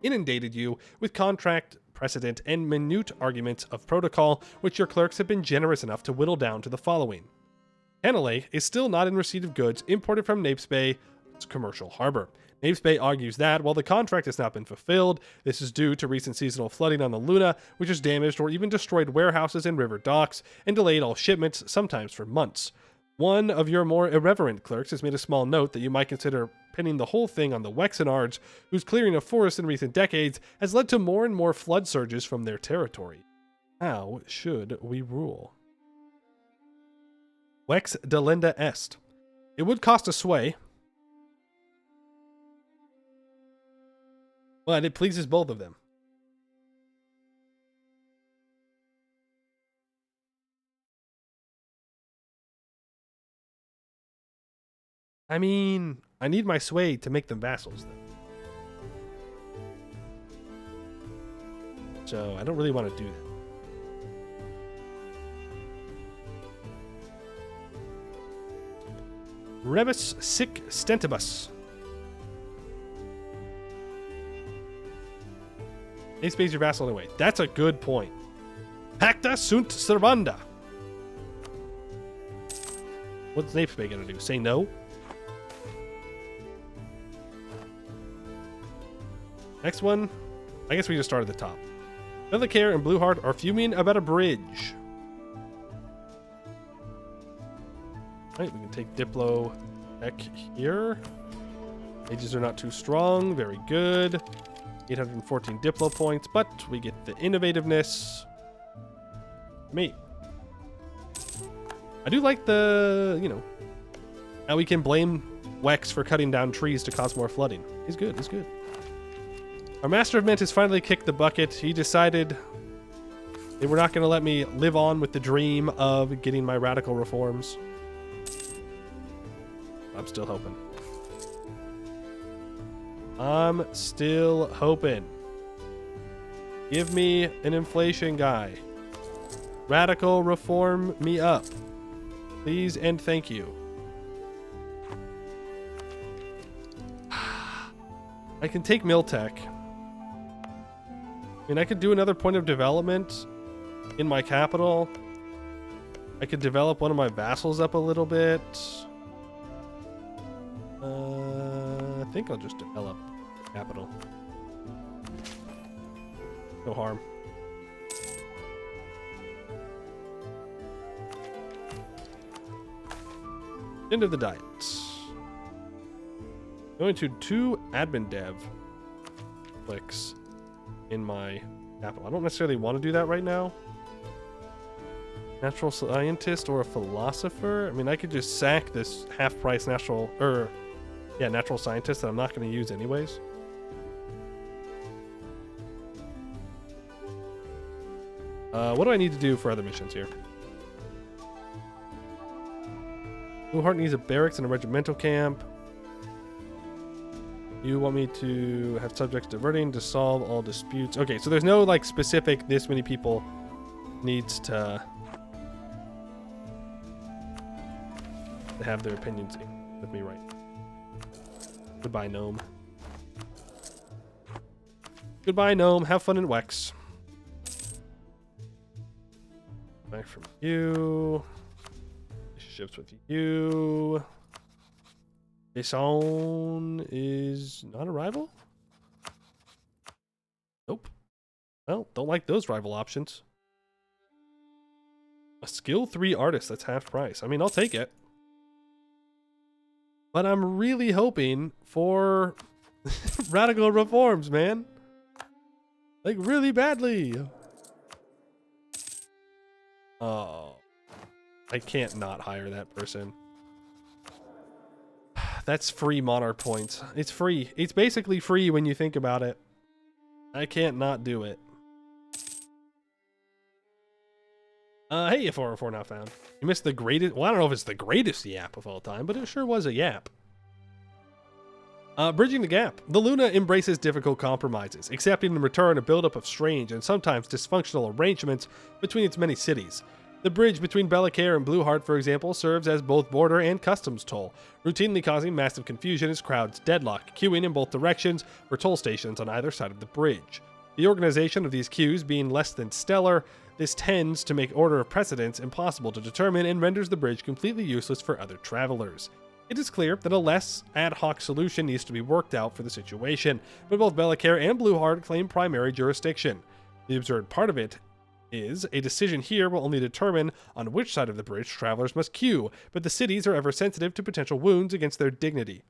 inundated you with contract precedent and minute arguments of protocol, which your clerks have been generous enough to whittle down to the following. Canale is still not in receipt of goods imported from Napes Bay's commercial harbor. Napes Bay argues that, while the contract has not been fulfilled, this is due to recent seasonal flooding on the Luna, which has damaged or even destroyed warehouses and river docks, and delayed all shipments, sometimes for months. One of your more irreverent clerks has made a small note that you might consider pinning the whole thing on the Wexenards, whose clearing of forests in recent decades has led to more and more flood surges from their territory. How should we rule? Wex delenda est. It would cost a sway, but it pleases both of them. I mean, I need my sway to make them vassals, though. So I don't really want to do that. Rebus sic stentibus. Ace pays your vassal anyway. That's a good point. Pacta sunt servanda. What's Nape Bay gonna do? Say no? Next one. I guess we just start at the top. Bellacare and Blueheart are fuming about a bridge. Alright, we can take Diplo Tech here. Ages are not too strong. Very good. 814 Diplo points, but we get the innovativeness. Me. I do like the, now we can blame Wex for cutting down trees to cause more flooding. He's good, he's good. Our Master of Mint has finally kicked the bucket. He decided they were not going to let me live on with the dream of getting my radical reforms. I'm still hoping. I'm still hoping. Give me an inflation guy. Radical reform me up. Please and thank you. I can take Miltech. I mean, I could do another point of development in my capital. I could develop one of my vassals up a little bit. I think I'll just develop capital. No harm. End of the diet. Going to 2 admin dev clicks in my capital. I don't necessarily want to do that right now. Natural scientist or a philosopher? I mean, I could just sack this half-price natural scientist that I'm not going to use anyways. What do I need to do for other missions here? Blueheart needs a barracks and a regimental camp. You want me to have subjects diverting to solve all disputes. Okay, so there's no like specific this many people needs to have their opinions with me right. Goodbye, gnome. Goodbye, gnome. Have fun in Wex. Back from you. Relationships with you. Jason is not a rival? Nope. Well, don't like those rival options. A skill 3 artist, that's half price. I mean, I'll take it. But I'm really hoping for radical reforms, man. Like, really badly. Oh. I can't not hire that person. That's free monarch points. It's free. It's basically free when you think about it. I can't not do it. Hey, a 404 now found. You missed the greatest... Well, I don't know if it's the greatest yap of all time, but it sure was a yap. Bridging the gap. The Luna embraces difficult compromises, accepting in return a buildup of strange and sometimes dysfunctional arrangements between its many cities. The bridge between Bellacare and Blueheart, for example, serves as both border and customs toll, routinely causing massive confusion as crowds deadlock, queuing in both directions for toll stations on either side of the bridge. The organization of these queues being less than stellar, this tends to make order of precedence impossible to determine and renders the bridge completely useless for other travelers. It is clear that a less ad hoc solution needs to be worked out for the situation, but both Bellacare and Blueheart claim primary jurisdiction. The absurd part of it is a decision here will only determine on which side of the bridge travelers must queue, but the cities are ever sensitive to potential wounds against their dignity.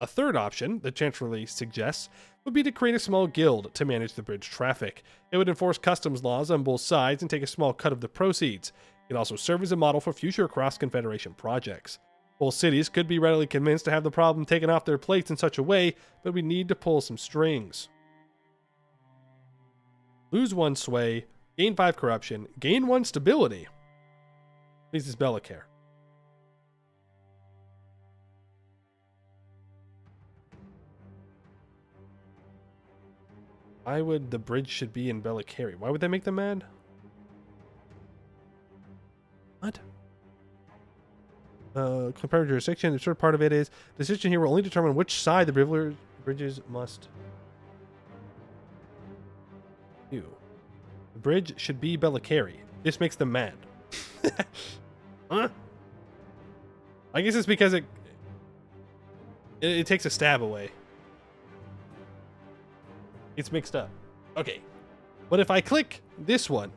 A third option, the Chancellery suggests, would be to create a small guild to manage the bridge traffic. It would enforce customs laws on both sides and take a small cut of the proceeds. It also serve as a model for future cross-confederation projects. Both cities could be readily convinced to have the problem taken off their plates in such a way, but we need to pull some strings. Lose 1 sway, gain 5 corruption, gain 1 stability. Please is Bellicare. Why would the bridge should be in Bellicare? Why would they make them mad? What? Compared jurisdiction, the third part of it is decision here will only determine which side the bridges must. The bridge should be Bellicare. This makes them mad. Huh? I guess it's because it takes a stab away. It's mixed up. Okay. But if I click this one.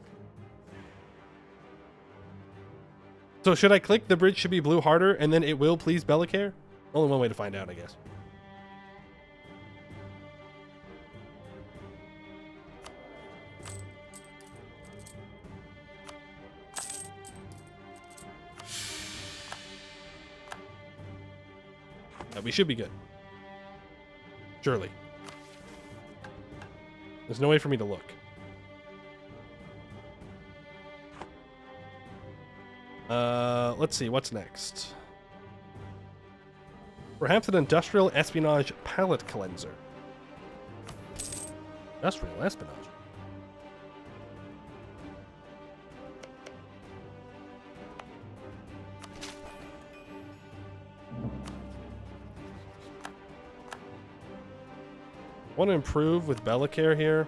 So should I click the bridge should be Blueheart and then it will please Bellicare? Only one way to find out, I guess. We should be good. Surely. There's no way for me to look. Let's see, what's next? Perhaps an industrial espionage palette cleanser. Industrial espionage? Want to improve with Bellicare here.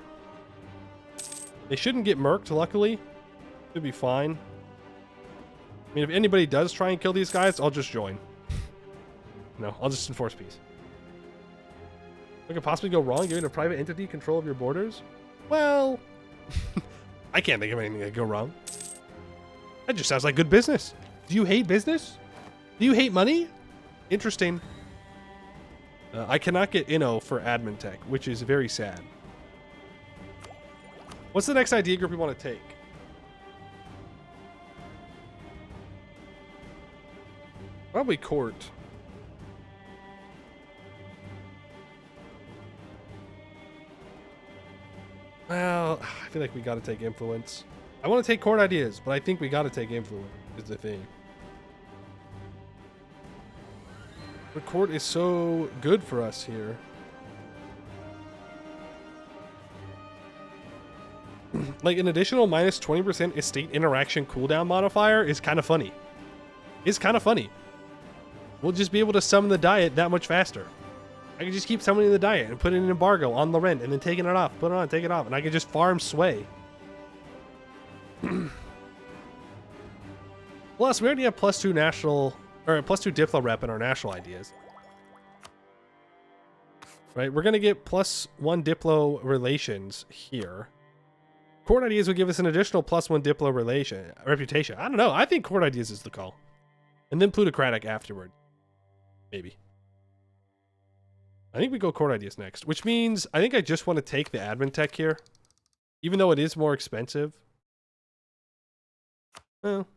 They shouldn't get murked, luckily. Should be fine. I mean, if anybody does try and kill these guys, I'll just join. No, I'll just enforce peace. What could possibly go wrong giving a private entity control of your borders? Well, I can't think of anything that could go wrong. That just sounds like good business. Do you hate business? Do you hate money? Interesting. I cannot get Inno for admin tech, which is very sad. What's the next idea group we want to take? Probably court. Well, I feel like we got to take influence. I want to take court ideas, but I think we got to take influence is the thing. But court is so good for us here. Like an additional minus 20% estate interaction cooldown modifier is kind of funny. It's kind of funny. We'll just be able to summon the diet that much faster. I can just keep summoning the diet and put in an embargo on the rent and then taking it off, put it on, take it off, and I can just farm sway. Plus, we already have +2 national, or +2 Diplo rep in our national ideas. Right, we're gonna get +1 Diplo relations here. Court ideas would give us an additional +1 Diplo reputation. I don't know. I think court ideas is the call. And then plutocratic afterward. Maybe. I think we go court ideas next, which means I think I just want to take the admin tech here. Even though it is more expensive. Well.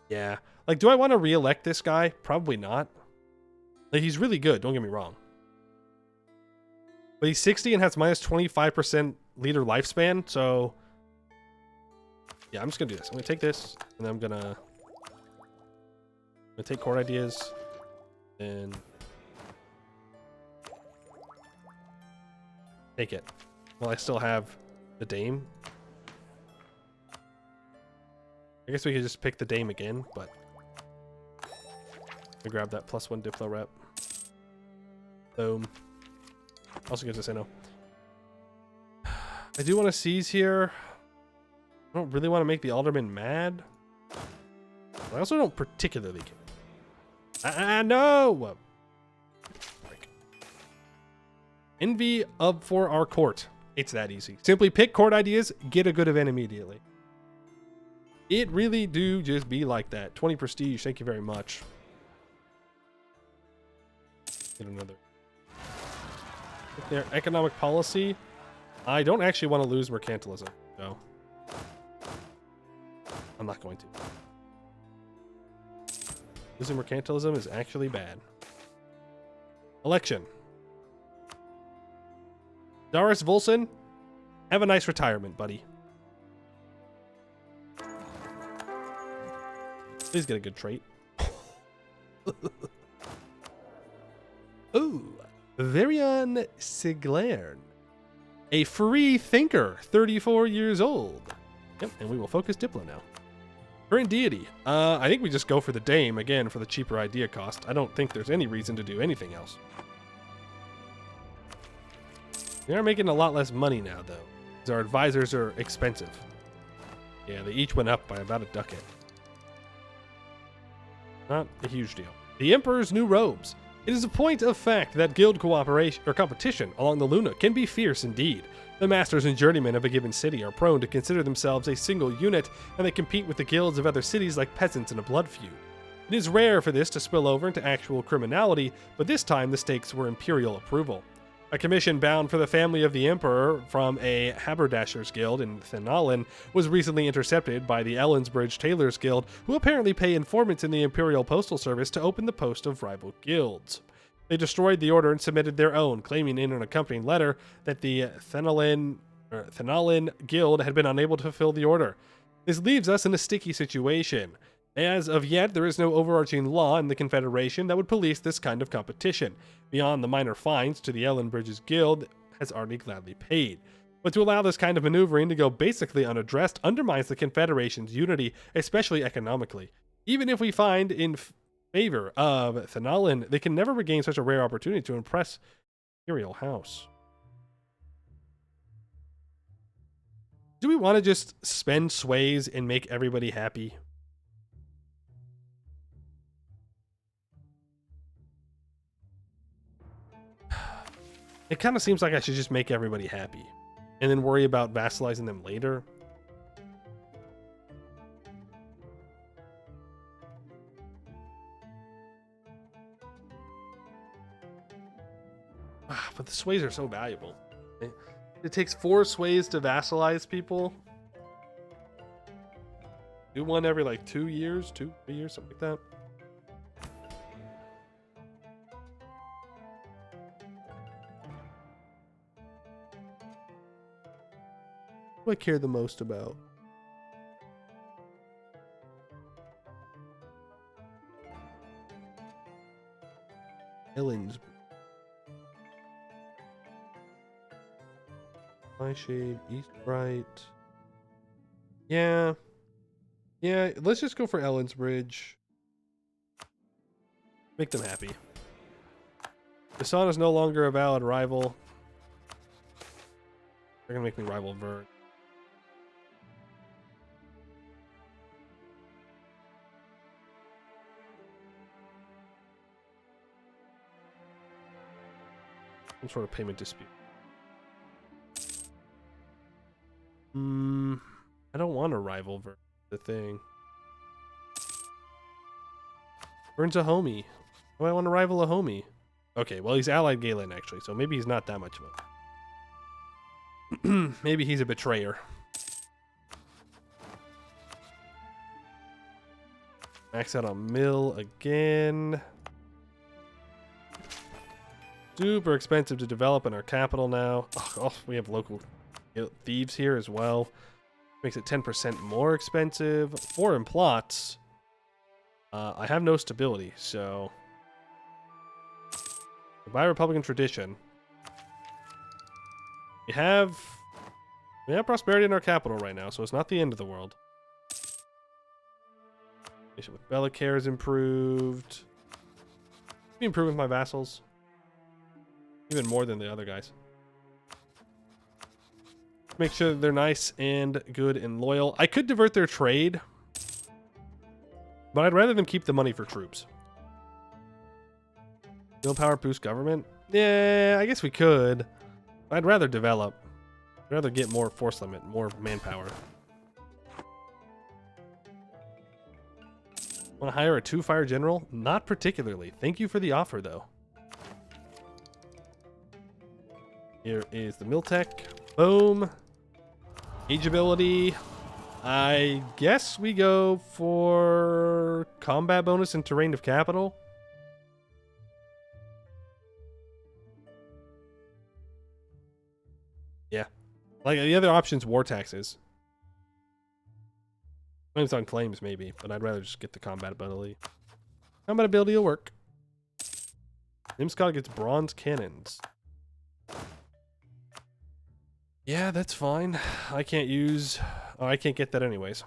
Yeah. Like, do I want to re-elect this guy? Probably not. Like, he's really good, don't get me wrong. But he's 60 and has minus 25% leader lifespan, so... Yeah, I'm just gonna do this. I'm gonna take this, and then I'm gonna take court ideas, and take it. Well, I still have the Dame. I guess we could just pick the Dame again, but I grab that +1 Diplo rep. Boom. Also gives us Inno. I do want to seize here. I don't really want to make the alderman mad. But I also don't particularly care. No! Envy for our court. It's that easy. Simply pick court ideas, get a good event immediately. It really do just be like that. 20 prestige, thank you very much. Get another. Their economic policy. I don't actually want to lose mercantilism, so I'm not going to. Losing mercantilism is actually bad. Election. Doris Volson, have a nice retirement, buddy. Please get a good trait. Ooh, Varian Siglairn. A free thinker, 34 years old. Yep, and we will focus Diplo now. Current deity. I think we just go for the Dame, again, for the cheaper idea cost. I don't think there's any reason to do anything else. We are making a lot less money now, though, because our advisors are expensive. Yeah, they each went up by about a ducat. Not a huge deal. The Emperor's new robes. It is a point of fact that guild cooperation or competition along the Luna can be fierce indeed. The masters and journeymen of a given city are prone to consider themselves a single unit, and they compete with the guilds of other cities like peasants in a blood feud. It is rare for this to spill over into actual criminality, but this time the stakes were imperial approval. A commission bound for the family of the Emperor from a haberdasher's guild in Thenalen was recently intercepted by the Ellensbridge Tailors Guild, who apparently pay informants in the Imperial Postal Service to open the post of rival guilds. They destroyed the order and submitted their own, claiming in an accompanying letter that the Thenalen Guild had been unable to fulfill the order. This leaves us in a sticky situation. As of yet, there is no overarching law in the Confederation that would police this kind of competition, beyond the minor fines to the Ellenbridge's Guild has already gladly paid. But to allow this kind of maneuvering to go basically unaddressed undermines the Confederation's unity, especially economically. Even if we find in favor of Thenalen, they can never regain such a rare opportunity to impress Imperial House. Do we want to just spend sways and make everybody happy? It kind of seems like I should just make everybody happy and then worry about vassalizing them later. But the sways are so valuable. It takes 4 sways to vassalize people. Do one every like 2 years, 3 years, something like that. What do I care the most about? Ellen's. High Shade, East Bright. Yeah. Yeah, let's just go for Ellensbridge. Make them happy. The Sun is no longer a valid rival. They're gonna make me rival Vern. Some sort of payment dispute. I don't want to rival Vern. The thing. Vern's a homie. Why do I want to rival a homie? Okay, well he's allied Galen actually, so maybe he's not that much of a. Maybe he's a betrayer. Max out on mill again. Super expensive to develop in our capital now. Oh, we have local thieves here as well. Makes it 10% more expensive. Foreign plots. I have no stability, so by Republican tradition, we have prosperity in our capital right now, so it's not the end of the world. With Bellicare is improved. We improve with my vassals. Even more than the other guys. Make sure they're nice and good and loyal. I could divert their trade, but I'd rather them keep the money for troops. Willpower boost government? Yeah, I guess we could. I'd rather develop. I'd rather get more force limit, more manpower. Want to hire a 2-fire general? Not particularly. Thank you for the offer, though. Here is the Miltech. Boom. Age ability. I guess we go for combat bonus and terrain of capital. Yeah. Like the other option's war taxes. Claims on claims, maybe, but I'd rather just get the combat ability. Combat ability will work. Nimskog gets bronze cannons. Yeah, that's fine. I can't use... Oh, I can't get that anyways.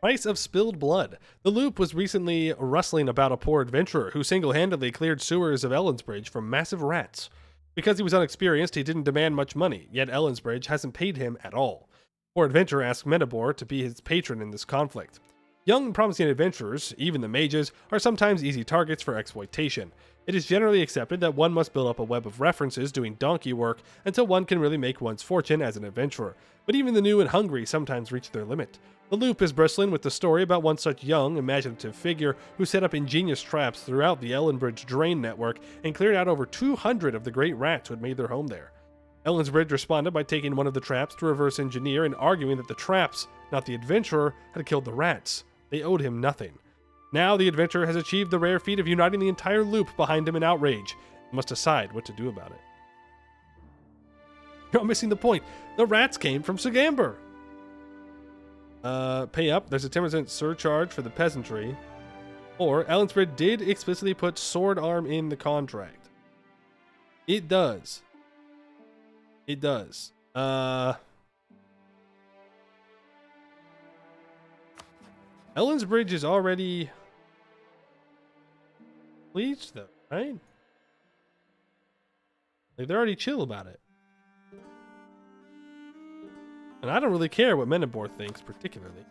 Price of spilled blood. The Loop was recently rustling about a poor adventurer who single-handedly cleared sewers of Ellensbridge from massive rats. Because he was unexperienced, he didn't demand much money, yet Ellensbridge hasn't paid him at all. Poor adventurer asked Menabor to be his patron in this conflict. Young and promising adventurers, even the mages, are sometimes easy targets for exploitation. It is generally accepted that one must build up a web of references doing donkey work until one can really make one's fortune as an adventurer, but even the new and hungry sometimes reach their limit. The Loop is bristling with the story about one such young, imaginative figure who set up ingenious traps throughout the Ellenbridge drain network and cleared out over 200 of the great rats who had made their home there. Ellensbridge responded by taking one of the traps to reverse engineer and arguing that the traps, not the adventurer, had killed the rats. They owed him nothing. Now the adventurer has achieved the rare feat of uniting the entire Loop behind him in outrage. He must decide what to do about it. You're missing the point. The rats came from Sagamber. Pay up. There's a 10% surcharge for the peasantry. Or Ellensbridge did explicitly put sword arm in the contract. It does. It does. Ellensbridge is already pleased, though, right? Like, they're already chill about it. And I don't really care what Menabor thinks, particularly.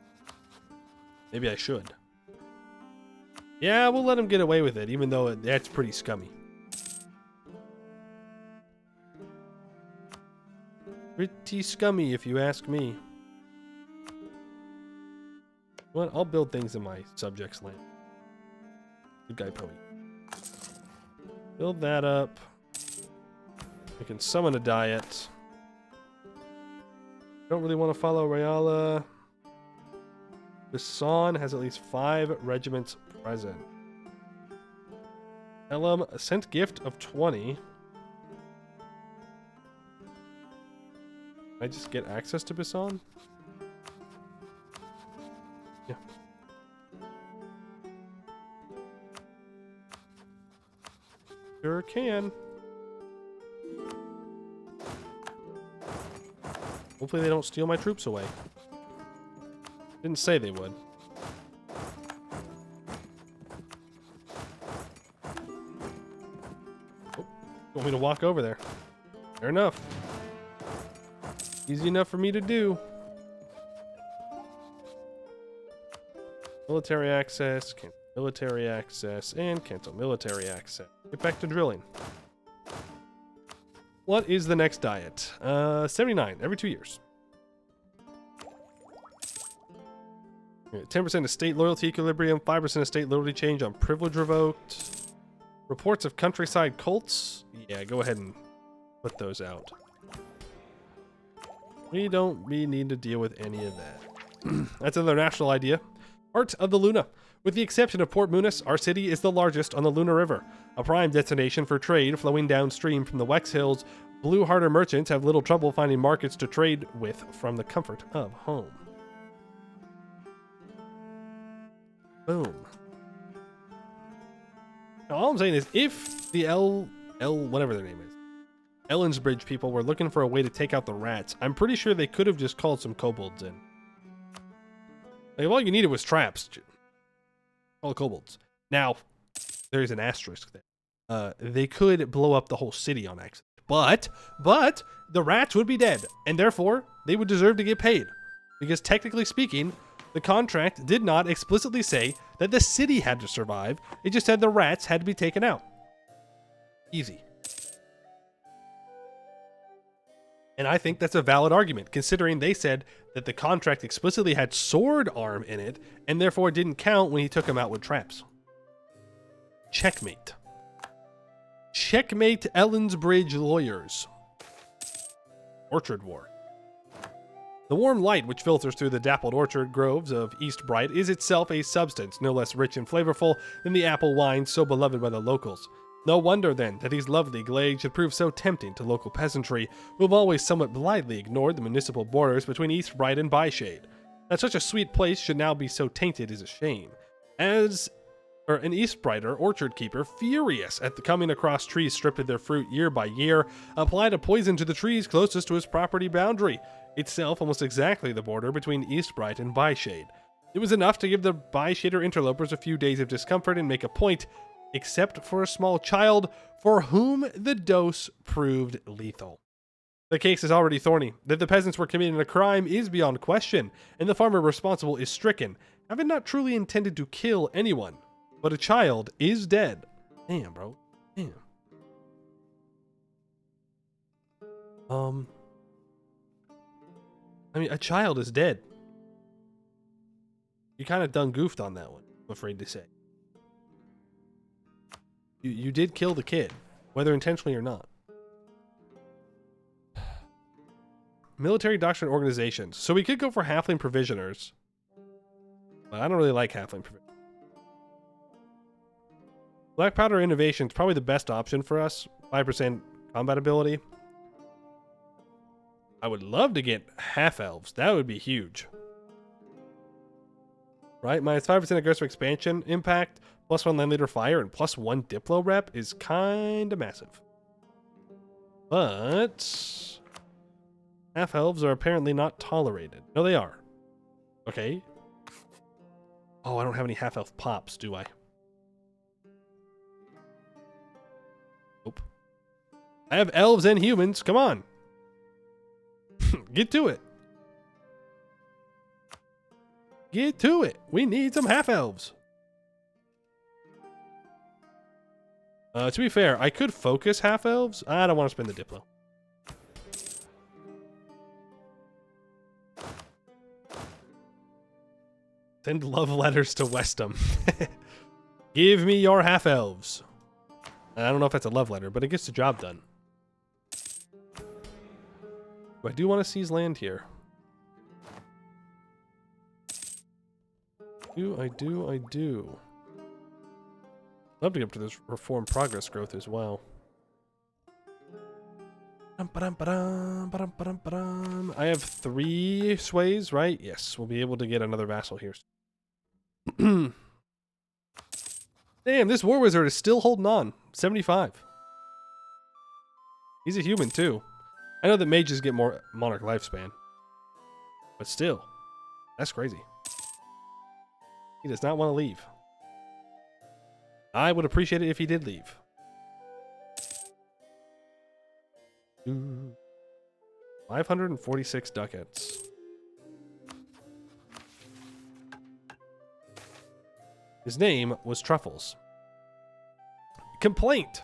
Maybe I should. Yeah, we'll let him get away with it, even though that's pretty scummy. Pretty scummy, if you ask me. Well, I'll build things in my subject's land. Good guy, Poe. Build that up. I can summon a diet. Don't really want to follow Rayala. Bisson has at least 5 regiments present. Elam, a sent gift of 20. Can I just get access to Bisson? Yeah. Sure can. Hopefully they don't steal my troops away. Didn't say they would. Oh, you want me to walk over there? Fair enough. Easy enough for me to do. Military access, cancel military access, and cancel military access. Get back to drilling. What is the next diet? 79, every 2 years. 10% estate loyalty equilibrium, 5% estate loyalty change on privilege revoked. Reports of countryside cults. Yeah, go ahead and put those out. We need to deal with any of that. That's another national idea. Art of the Luna. With the exception of Port Munis, our city is the largest on the Luna River, a prime destination for trade flowing downstream from the Wex Hills. Blueheart merchants have little trouble finding markets to trade with from the comfort of home. Boom. Now, all I'm saying is, if the whatever their name is, Ellensbridge people were looking for a way to take out the rats, I'm pretty sure they could have just called some kobolds in. Like, all you needed was traps. All kobolds. Now, there's an asterisk there. They could blow up the whole city on accident. But the rats would be dead, and therefore they would deserve to get paid. Because technically speaking, the contract did not explicitly say that the city had to survive. It just said the rats had to be taken out. Easy. And I think that's a valid argument, considering they said that the contract explicitly had sword arm in it, and therefore didn't count when he took him out with traps. Checkmate. Checkmate Ellensbridge lawyers. Orchard War. The warm light which filters through the dappled orchard groves of East Bright is itself a substance no less rich and flavorful than the apple wine so beloved by the locals. No wonder, then, that these lovely glades should prove so tempting to local peasantry, who have always somewhat blithely ignored the municipal borders between East Bright and Byshade. That such a sweet place should now be so tainted is a shame. An East Brighter orchard keeper, furious at the coming across trees stripped of their fruit year by year, applied a poison to the trees closest to his property boundary, itself almost exactly the border between East Bright and Byshade. It was enough to give the Byshader interlopers a few days of discomfort and make a point, except for a small child for whom the dose proved lethal. The case is already thorny. That the peasants were committing a crime is beyond question, and the farmer responsible is stricken, having not truly intended to kill anyone. But a child is dead. Damn, bro. Damn. I mean, a child is dead. You kind of done goofed on that one, I'm afraid to say. You did kill the kid, whether intentionally or not. Military doctrine organizations. So we could go for halfling provisioners. But I don't really like halfling provisioners. Black Powder Innovation is probably the best option for us. 5% combat ability. I would love to get half-elves. That would be huge. Right? Minus 5% aggressive expansion impact, +1 land leader fire, and +1 Diplo rep is kind of massive. But half-elves are apparently not tolerated. No, they are. Okay. Oh, I don't have any half-elf pops, do I? Nope. I have elves and humans. Come on. Get to it. Get to it. We need some half-elves. To be fair, I could focus half-elves. I don't want to spend the Diplo. Send love letters to Westham. Give me your half-elves. I don't know if that's a love letter, but it gets the job done. I do want to seize land here. I do. Love to get up to this reform progress growth as well. I have 3 sways, right? Yes, we'll be able to get another vassal here. Damn, this war wizard is still holding on. 75. He's a human too. I know that mages get more monarch lifespan, but still, that's crazy. He does not want to leave. I would appreciate it if he did leave. 546 ducats. His name was Truffles. Complainant.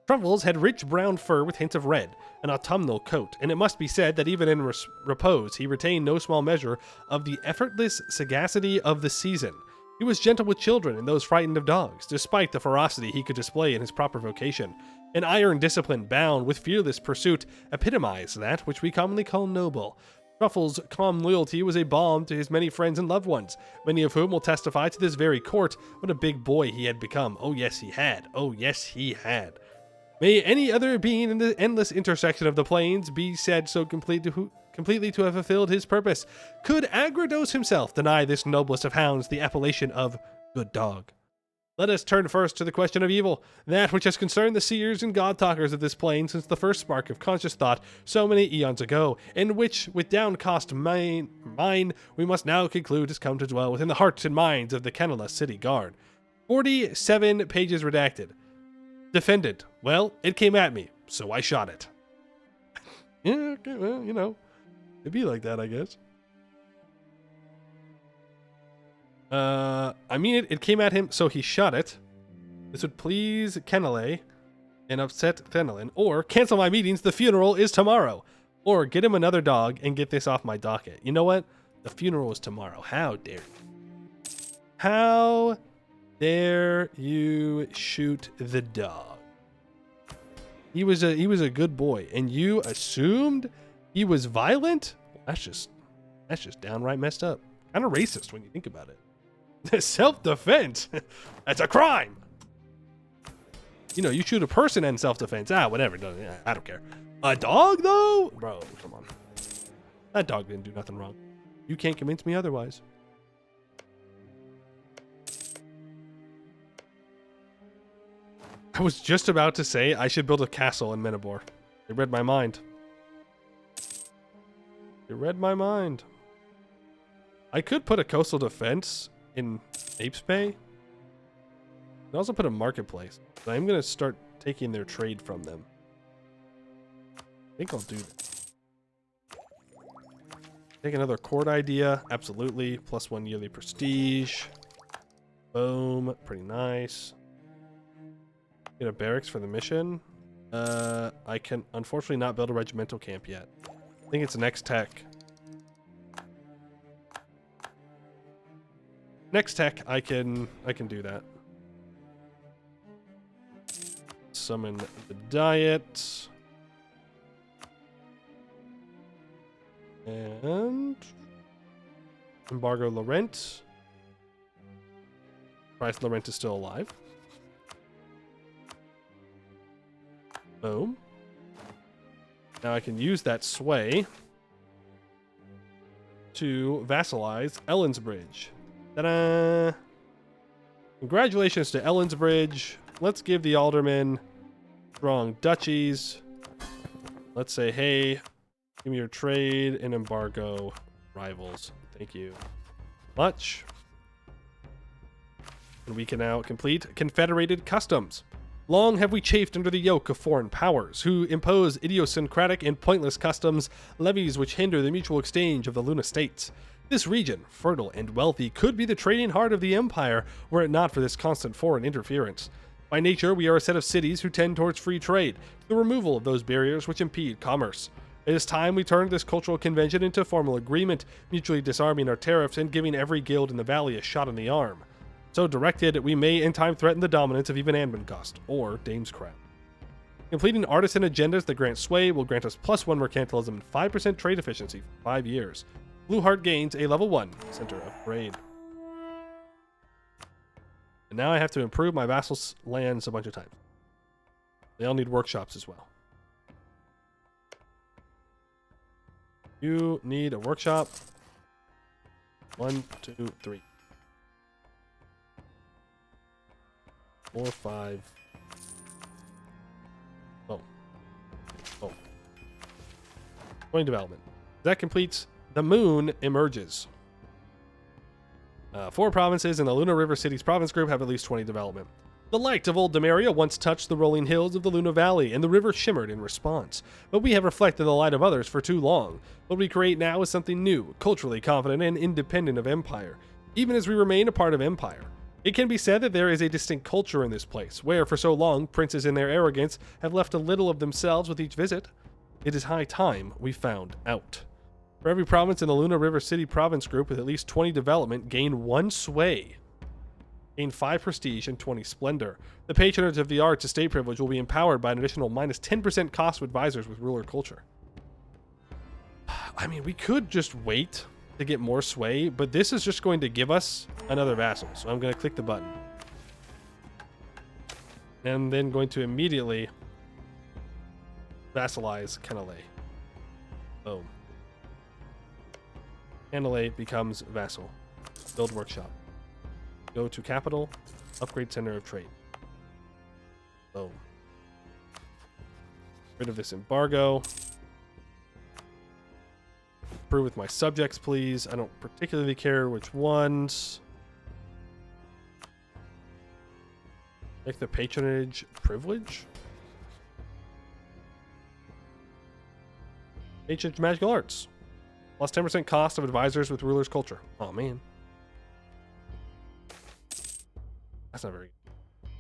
Truffles had rich brown fur with hints of red, an autumnal coat, and it must be said that even in repose he retained no small measure of the effortless sagacity of the season. He was gentle with children and those frightened of dogs, despite the ferocity he could display in his proper vocation. An iron discipline bound with fearless pursuit epitomized that which we commonly call noble. Truffles' calm loyalty was a balm to his many friends and loved ones, many of whom will testify to this very court what a big boy he had become. Oh yes, he had. Oh yes, he had. May any other being in the endless intersection of the plains be said so completely to have fulfilled his purpose. Could Agrados himself deny this noblest of hounds the appellation of good dog? Let us turn first to the question of evil, that which has concerned the seers and god-talkers of this plain since the first spark of conscious thought so many eons ago, and which, with downcast mind, we must now conclude has come to dwell within the hearts and minds of the Canela City Guard. 47 pages redacted. Defendant. Well, it came at me, so I shot it. Yeah, okay, well, you know, it'd be like that, I guess. I mean, it came at him, so he shot it. This would please Kenele. and upset Thenelin, or cancel my meetings, the funeral is tomorrow, or get him another dog and get this off my docket. You know what? The funeral is tomorrow. How dare you? How dare you shoot the dog? He was a good boy, and you assumed he was violent? That's just downright messed up. Kind of racist when you think about it. Self-defense. That's a crime. You know, you shoot a person in self-defense. Whatever. I don't care. A dog, though? Bro, come on. That dog didn't do nothing wrong. You can't convince me otherwise. I was just about to say I should build a castle in Menabor. They read my mind. They read my mind. I could put a coastal defense in Apes Bay. I could also put a marketplace. But I'm going to start taking their trade from them. I think I'll do that. Take another court idea. Absolutely. +1 yearly prestige. Boom. Pretty nice. Get a barracks for the mission. I can unfortunately not build a regimental camp yet. I think it's next tech. Next tech, I can do that. Summon the diet. And embargo Laurent. Surprised Laurent is still alive. Boom. Now I can use that sway to vassalize Ellensbridge. Ta-da! Congratulations to Ellensbridge. Let's give the aldermen strong duchies. Let's say, hey, give me your trade and embargo rivals. Thank you much. And we can now complete confederated customs. Long have we chafed under the yoke of foreign powers, who impose idiosyncratic and pointless customs, levies which hinder the mutual exchange of the Luna states. This region, fertile and wealthy, could be the trading heart of the empire were it not for this constant foreign interference. By nature, we are a set of cities who tend towards free trade, to the removal of those barriers which impede commerce. It is time we turned this cultural convention into formal agreement, mutually disarming our tariffs and giving every guild in the valley a shot in the arm. So directed, we may in time threaten the dominance of even Anbennar, or Dame's Crown. Completing artisan agendas that grant sway will grant us +1 mercantilism and 5% trade efficiency for 5 years. Blueheart gains a level 1 center upgrade. And now I have to improve my vassals' lands a bunch of times. They all need workshops as well. You need a workshop. 1, 2, 3. 4, 5. Oh. Joint development. That completes the moon emerges. 4 provinces in the Luna River Cities province group have at least 20 development. The light of old Demaria once touched the rolling hills of the Luna Valley, and the river shimmered in response. But we have reflected the light of others for too long. What we create now is something new, culturally confident, and independent of Empire, even as we remain a part of Empire. It can be said that there is a distinct culture in this place, where for so long princes in their arrogance have left a little of themselves with each visit. It is high time we found out. For every province in the Luna River City province group with at least 20 development, gain 1 sway. Gain 5 prestige and 20 splendor. The patronage of the arts estate privilege will be empowered by an additional -10% cost of advisors with ruler culture. I mean, we could just wait to get more sway, but this is just going to give us another vassal. So I'm going to click the button. And then going to immediately vassalize Canale. Boom. Canale becomes vassal. Build workshop. Go to capital. Upgrade center of trade. Boom. Rid of this embargo. Approve with my subjects, please. I don't particularly care which ones. Make the patronage privilege. Patronage magical arts. Plus 10% cost of advisors with ruler's culture. Oh, man. That's not very good.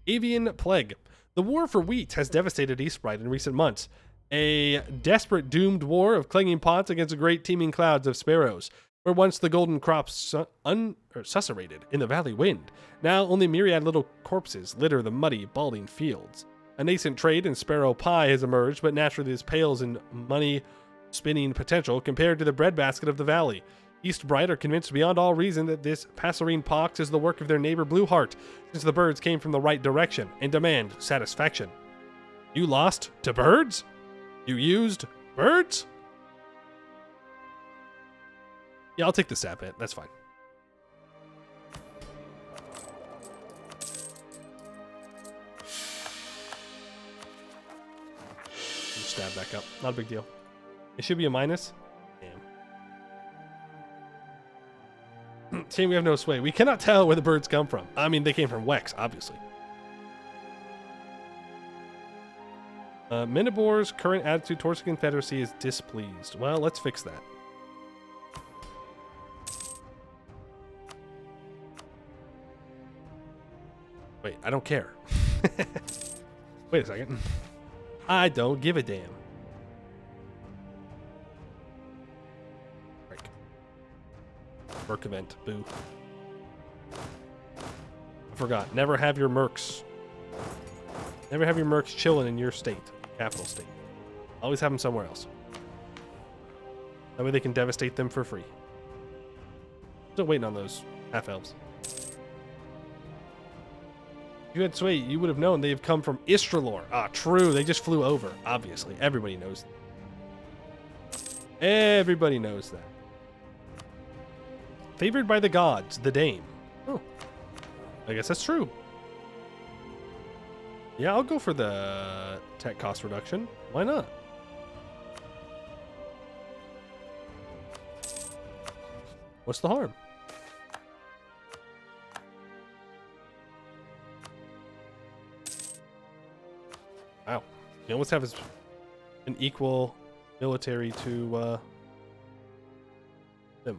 Avian plague. The war for wheat has devastated Eastbright in recent months. A desperate, doomed war of clanging pots against the great teeming clouds of sparrows, where once the golden crops susurrated in the valley wind, now only myriad little corpses litter the muddy, balding fields. A nascent trade in sparrow pie has emerged, but naturally this pales in money-spinning potential compared to the breadbasket of the valley. Eastbright are convinced beyond all reason that this passerine pox is the work of their neighbor Blueheart, since the birds came from the right direction and demand satisfaction. You lost to birds? You used birds? Yeah, I'll take the sap hit. That's fine. Stab back up. Not a big deal. It should be a minus. Damn. Shame we have no sway. We cannot tell where the birds come from. I mean, they came from Wex, obviously. Minibor's current attitude towards the Confederacy is displeased. Well, let's fix that. Wait, I don't care. Wait a second. I don't give a damn. Break. Merc event. Boo. I forgot. Never have your mercs. Never have your mercs chilling in your state. Capital state. Always have them somewhere else. That way they can devastate them for free. Still waiting on those half-elves. If you had sway, you would have known they have come from Istralor. Ah, true. They just flew over. Obviously. Everybody knows that. Everybody knows that. Favored by the gods, the Dame. Oh. I guess that's true. Yeah, I'll go for the tech cost reduction. Why not? What's the harm? Wow. You almost have an equal military to,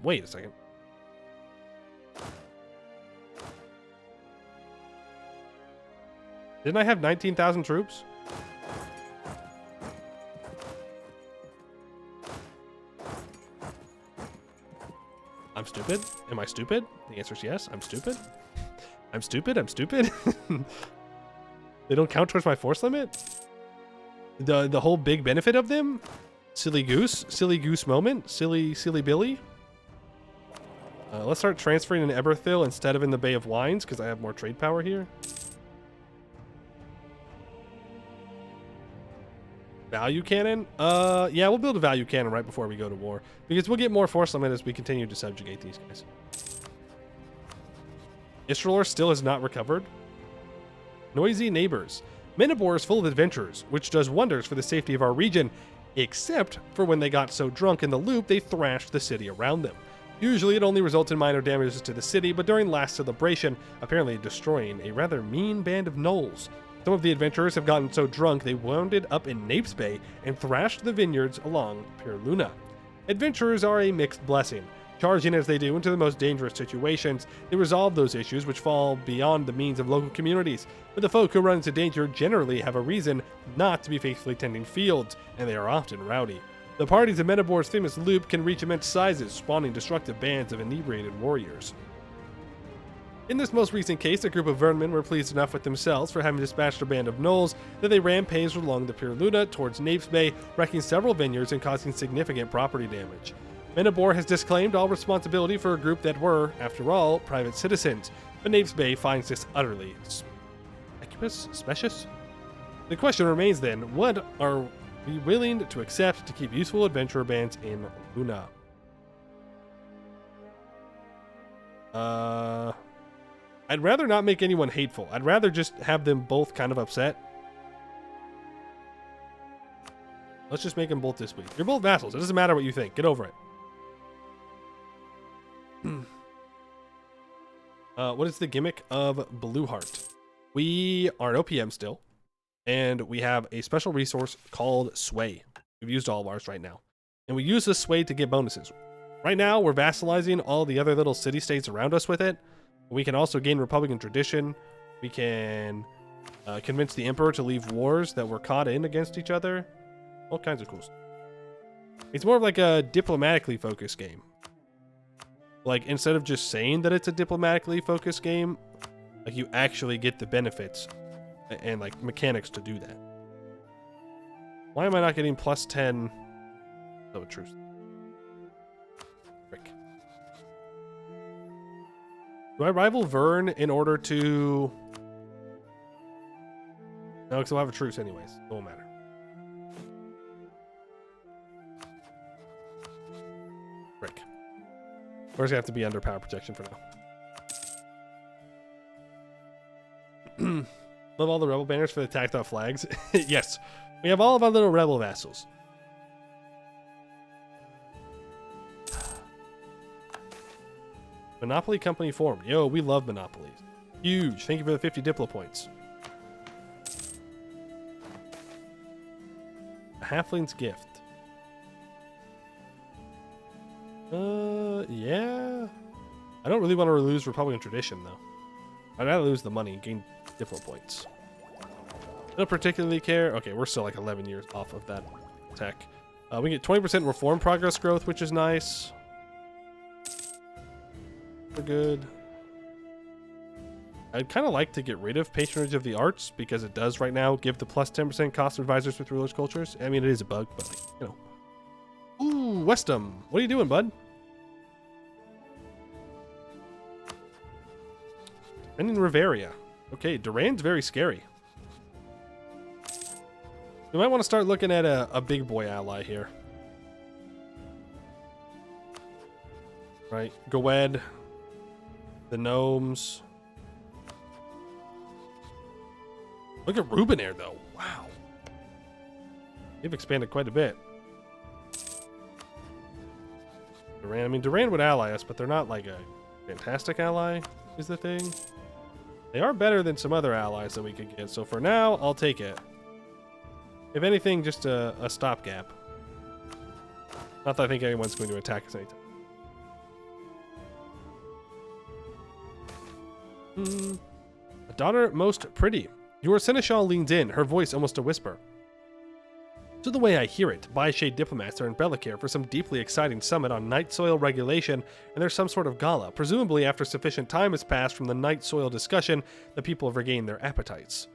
wait a second. Didn't I have 19,000 troops? I'm stupid? Am I stupid? The answer is yes, I'm stupid. I'm stupid, I'm stupid. They don't count towards my force limit? The whole big benefit of them? Silly goose moment? Silly Billy? Let's start transferring in Eberthil instead of in the Bay of Wines, because I have more trade power here. Value cannon? Yeah, we'll build a value cannon right before we go to war, because we'll get more force limit as we continue to subjugate these guys. Istralor still has not recovered. Noisy neighbors. Minibor is full of adventurers, which does wonders for the safety of our region, except for when they got so drunk in the loop they thrashed the city around them. Usually it only results in minor damages to the city, but during last celebration, apparently destroying a rather mean band of gnolls. Some of the adventurers have gotten so drunk they wounded up in Napes Bay and thrashed the vineyards along Pure Luna. Adventurers are a mixed blessing. Charging as they do into the most dangerous situations, they resolve those issues which fall beyond the means of local communities, but the folk who run into danger generally have a reason not to be faithfully tending fields, and they are often rowdy. The parties of Metabor's famous loop can reach immense sizes, spawning destructive bands of inebriated warriors. In this most recent case, a group of vermin were pleased enough with themselves for having dispatched a band of gnolls that they rampaged along the Pure Luna towards Napes Bay, wrecking several vineyards and causing significant property damage. Menabor has disclaimed all responsibility for a group that were, after all, private citizens, but Napes Bay finds this utterly specious. The question remains then, what are we willing to accept to keep useful adventurer bands in Luna? I'd rather not make anyone hateful. I'd rather just have them both kind of upset. Let's just make them both displeased. You're both vassals. It doesn't matter what you think. Get over it. What is the gimmick of Blueheart? We are an OPM still, and we have a special resource called Sway. We've used all of ours right now, and we use this Sway to get bonuses. Right now, we're vassalizing all the other little city-states around us with it. We can also gain Republican tradition. We can Convince the Emperor to leave wars that were caught in against each other. All kinds of cool stuff. It's more of like a diplomatically focused game. Like, instead of just saying that it's a diplomatically focused game, like, you actually get the benefits and like mechanics to do that. Why am I not getting plus 10? Oh, truce. Frick. Do I rival Vern in order to... No, because I'll have a truce anyways. It won't matter. Frick. We're just gonna have to be under power protection for now. Love all the rebel banners for the tactile flags. Yes, we have all of our little rebel vassals. Monopoly company formed. Yo, we love monopolies. Huge. Thank you for the 50 Diplo points. A halfling's gift. Yeah. I don't really want to lose Republican tradition, though. I'd rather lose the money and gain Diplo points. I don't particularly care. Okay, we're still like 11 years off of that tech. We get 20% reform progress growth, which is nice. We're good. I'd kind of like to get rid of patronage of the arts because it does right now give the plus 10% cost of advisors with rulers' cultures. I mean, it is a bug, but like, you know. Ooh, Westham. What are you doing, bud? And in Riveria. Okay, Duran's very scary. We might want to start looking at a big boy ally here. Right, Goed, the gnomes. Look at Rubenair, though. Wow. They've expanded quite a bit. Duran, I mean, Duran would ally us, but they're not like a fantastic ally, is the thing. They are better than some other allies that we could get, so for now, I'll take it. If anything, just a stopgap. Not that I think anyone's going to attack us anytime. A daughter most pretty. Your seneschal leans in, her voice almost a whisper. To the way I hear it, Bi-Shade diplomats are in Bellicare for some deeply exciting summit on night soil regulation, and there's some sort of gala. Presumably, after sufficient time has passed from the night soil discussion, the people have regained their appetites.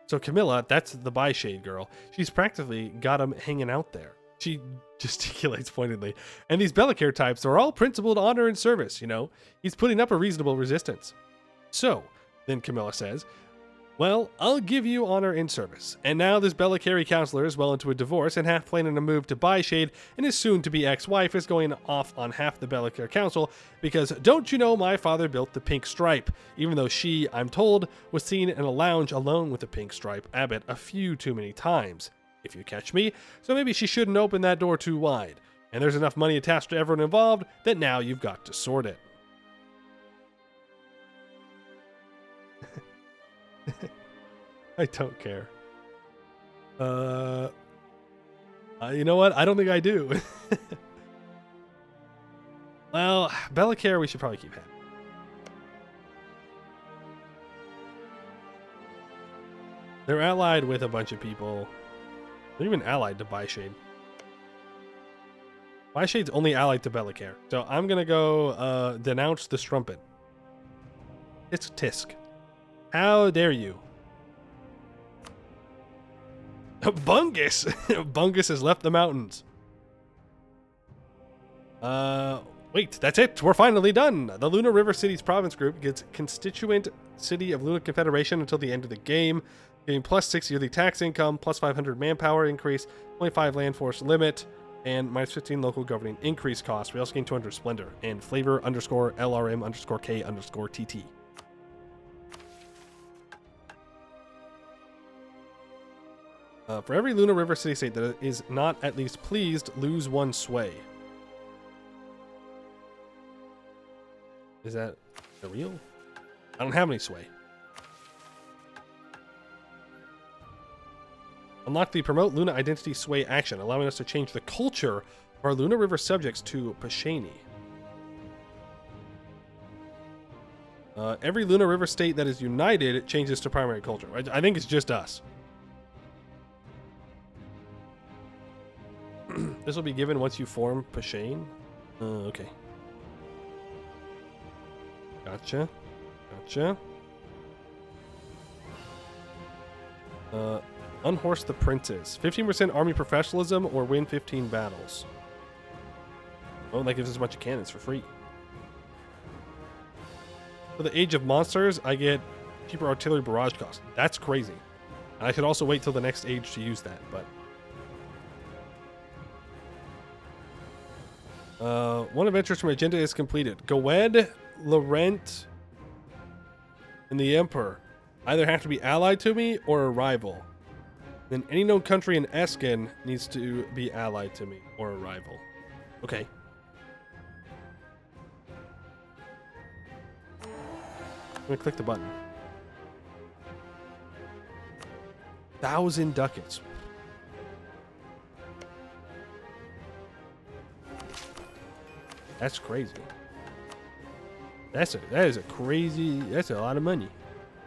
So Camilla, that's the Bi-Shade girl, she's practically got him hanging out there. She gesticulates pointedly. And these Bellicare types are all principled honor and service, you know? He's putting up a reasonable resistance. So, then Camilla says, well, I'll give you honor and service. And now this Bellicare counselor is well into a divorce and half planning a move to Bi-Shade, and his soon-to-be ex-wife is going off on half the Bellicare council because don't you know my father built the pink stripe, even though she, I'm told, was seen in a lounge alone with the pink stripe abbot a few too many times, if you catch me, so maybe she shouldn't open that door too wide. And there's enough money attached to everyone involved that now you've got to sort it. I don't care. You know what? I don't think I do. Well, Bellicare we should probably keep having. They're allied with a bunch of people. They're even allied to Bi-Shade. Bi-Shade's only allied to Bellicare. So I'm going to go denounce the strumpet. It's Tisk. How dare you? Bungus! Bungus has left the mountains. Wait, that's it. We're finally done. The Luna River Cities Province Group gets constituent City of Luna Confederation until the end of the game, getting plus 6 yearly tax income, plus 500 manpower increase, 25 land force limit, and minus 15 local governing increase cost. We also gain 200 splendor and flavor underscore LRM underscore K underscore TT. For every Luna River city state that is not at least pleased, lose 1 sway. Is that real? I don't have any sway. Unlock the promote Luna identity sway action, allowing us to change the culture of our Luna River subjects to Pashani. Every Lunar River state that is united changes to primary culture. I think it's just us. This will be given once you form Pashane. Okay. Gotcha. Unhorse the princes. 15% army professionalism or win 15 battles. Oh, that gives us a bunch of cannons for free. For the Age of Monsters, I get cheaper artillery barrage cost. That's crazy. And I could also wait till the next age to use that, but... one adventure from Agenda is completed. Goed, Laurent, and the Emperor either have to be allied to me or a rival. Then any known country in Eskin needs to be allied to me or a rival. Okay. I'm gonna click the button. 1,000 ducats. That's crazy. That is a crazy. That's a lot of money.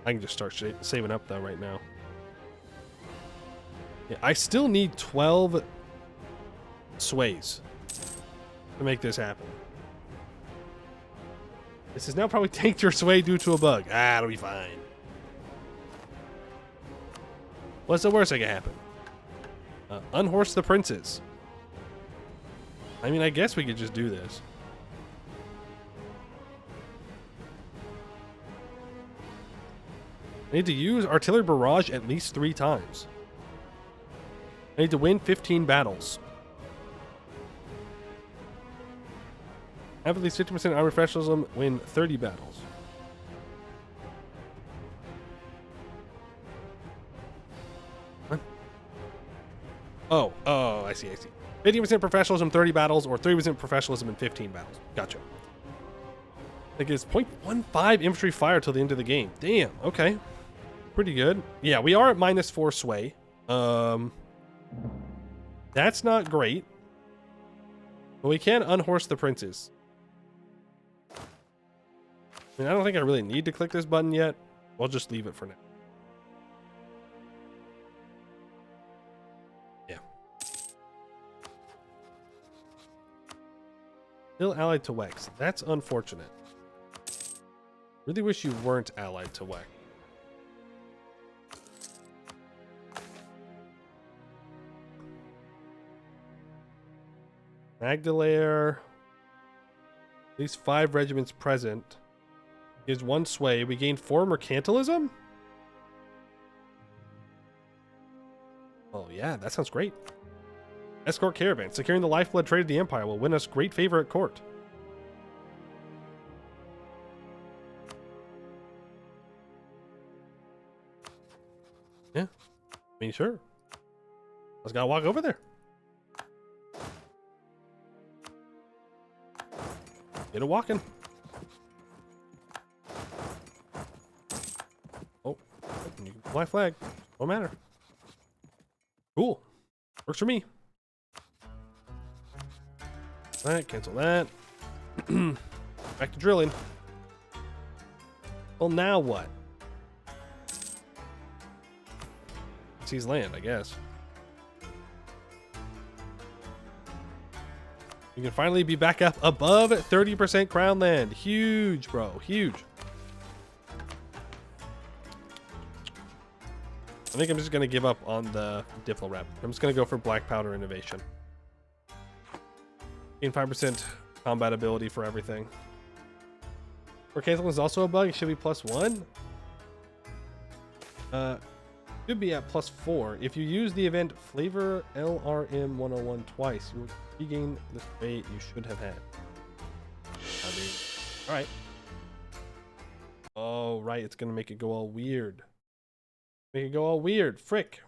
I can just start saving up though right now. Yeah, I still need 12 sways to make this happen. This is now probably tanked your sway due to a bug. It'll be fine. What's the worst that can happen? Unhorse the princes. I mean, I guess we could just do this. I need to use artillery barrage at least 3 times. I need to win 15 battles. Have at least 50% armor professionalism, win 30 battles. What? Oh, I see. 50% professionalism, 30 battles, or 30% professionalism in 15 battles. Gotcha. I think it's 0.15 infantry fire till the end of the game. Damn, okay. Pretty good. Yeah, we are at -4 sway. That's not great. But we can unhorse the princes. I mean, I don't think I really need to click this button yet. I'll just leave it for now. Yeah. Still allied to Wex. That's unfortunate. Really wish you weren't allied to Wex. Magdalene. At least 5 regiments present. Gives 1 sway. We gain 4 mercantilism? Oh yeah, that sounds great. Escort caravan. Securing the lifeblood trade of the Empire will win us great favor at court. Yeah. I mean, sure. I just gotta walk over there. Get a walking. Oh, you can fly flag. Don't matter. Cool. Works for me. Alright, cancel that. Back to drilling. Well, now what? Seize land, I guess. You can finally be back up above 30% crown land. Huge, bro. Huge. I think I'm just going to give up on the Diplo Rep. I'm just going to go for Black Powder Innovation. Gain 5% combat ability for everything. Mercantilism is also a bug. It should be +1. Should be at +4. If you use the event Flavor LRM 101 twice, you will regain the sway you should have had. I mean, alright. Oh, right. It's going to make it go all weird. Make it go all weird. Frick.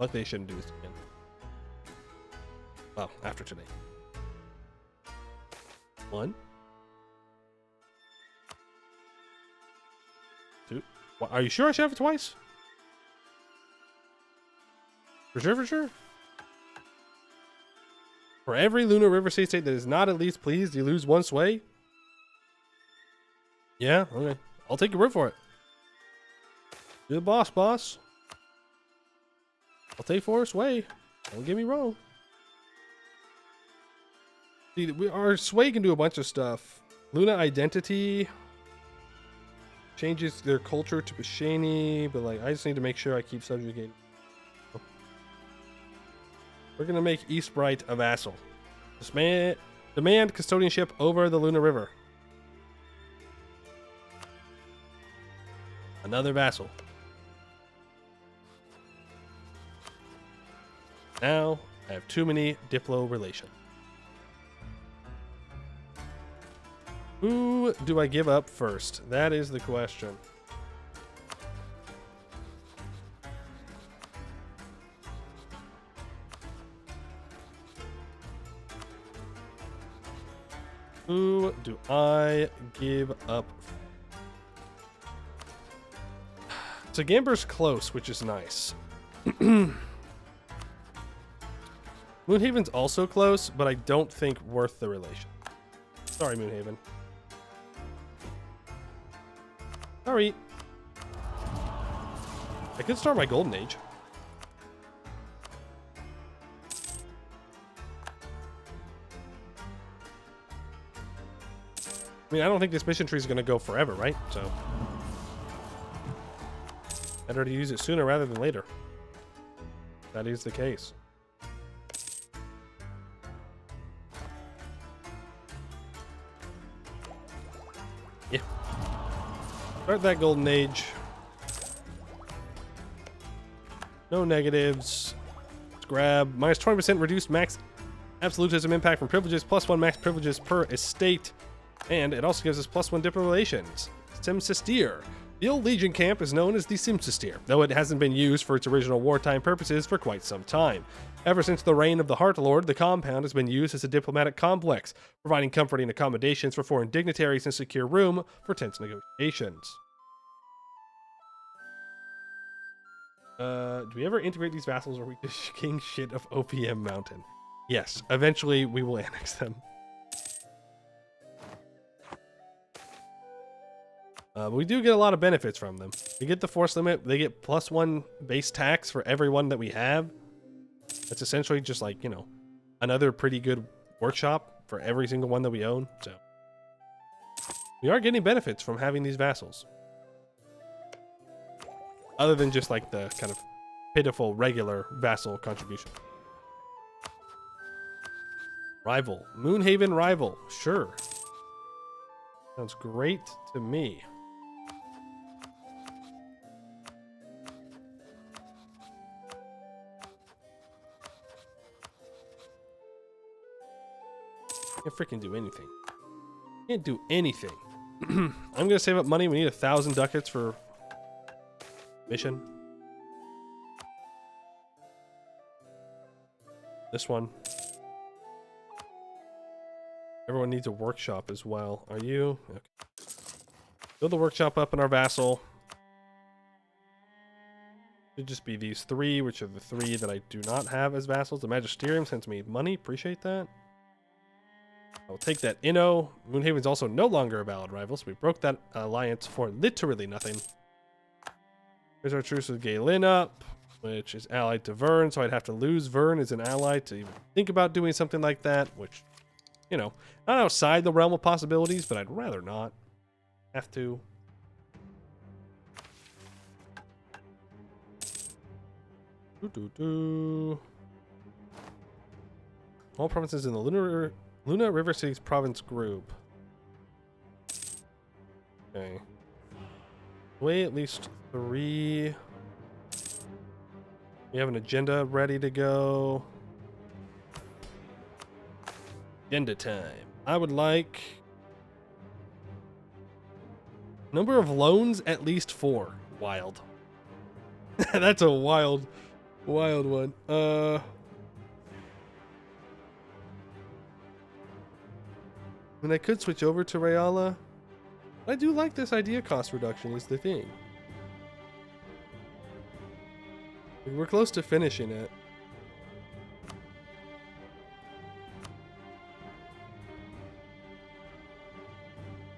Luckily, they shouldn't do this again. Well, after today. 1. 2. Are you sure I should have it twice? For sure, for sure. For every Lunar River State that is not at least pleased, you lose 1 sway. Yeah, okay. I'll take your word for it. You're the boss, boss. I'll take Forest Way. Don't get me wrong. See, our Sway can do a bunch of stuff. Luna Identity changes their culture to Pashani, but like I just need to make sure I keep subjugating. We're gonna make Eastbright a vassal. Demand custodianship over the Luna River. Another vassal. Now I have too many Diplo relations. Who do I give up first? That is the question. Who do I give up? So Gamber's close, which is nice. Moonhaven's also close, but I don't think worth the relation. Sorry, Moonhaven. Sorry. I could start my Golden Age. I mean, I don't think this mission tree is going to go forever, right? So better to use it sooner rather than later. That is the case. Yeah. Start that Golden Age. No negatives. Let's grab minus 20% reduced max absolutism impact from privileges, +1 max privileges per estate. And it also gives us +1 different relations. Simsistir. The old Legion camp is known as the Simsistir, though it hasn't been used for its original wartime purposes for quite some time. Ever since the reign of the Heart Lord, the compound has been used as a diplomatic complex, providing comforting accommodations for foreign dignitaries and secure room for tense negotiations. Do we ever integrate these vassals, or are we just king shit of OPM Mountain? Yes, eventually we will annex them. But we do get a lot of benefits from them. We get the force limit. They get +1 base tax for every one that we have. That's essentially just like, you know, another pretty good workshop for every single one that we own. So we are getting benefits from having these vassals. Other than just like the kind of pitiful regular vassal contribution. Rival. Moonhaven rival. Sure. Sounds great to me. Can't freaking do anything. Can't do anything. I'm gonna save up money. We need 1,000 ducats for mission. This one. Everyone needs a workshop as well. Are you? Okay. Build the workshop up in our vassal. Should just be these 3, which are the 3 that I do not have as vassals. The Magisterium sends me money. Appreciate that. I'll take that Inno. Moonhaven's also no longer a valid rival, so we broke that alliance for literally nothing. Here's our truce with Galena, which is allied to Vern, so I'd have to lose Vern as an ally to even think about doing something like that, which, you know, not outside the realm of possibilities, but I'd rather not have to. All provinces in the Luna River Cities province group. Okay. Wait, at least 3. We have an agenda ready to go. Agenda time. I would like number of loans at least 4. Wild. That's a wild one. I mean, I could switch over to Rayala. I do like this idea cost reduction is the thing. We're close to finishing it.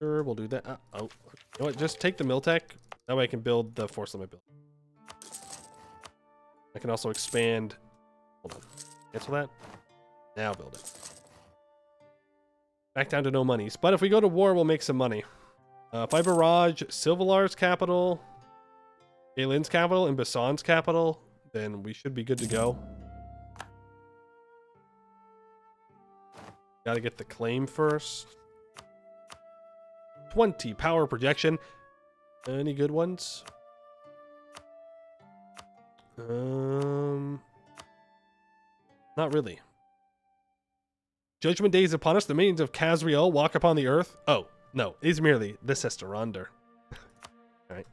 Sure, we'll do that. Oh, you know what? Just take the mill tech. That way I can build the force limit build. I can also expand. Hold on. Cancel that. Now build it. Back down to no monies. But if we go to war, we'll make some money. If I barrage Silvalar's capital, Galen's capital, and Basan's capital, then we should be good to go. Gotta get the claim first. 20 power projection. Any good ones? Not really. Judgment Day is upon us. The minions of Kazriel walk upon the earth. Oh, no. It is merely the Sesterander. Alright.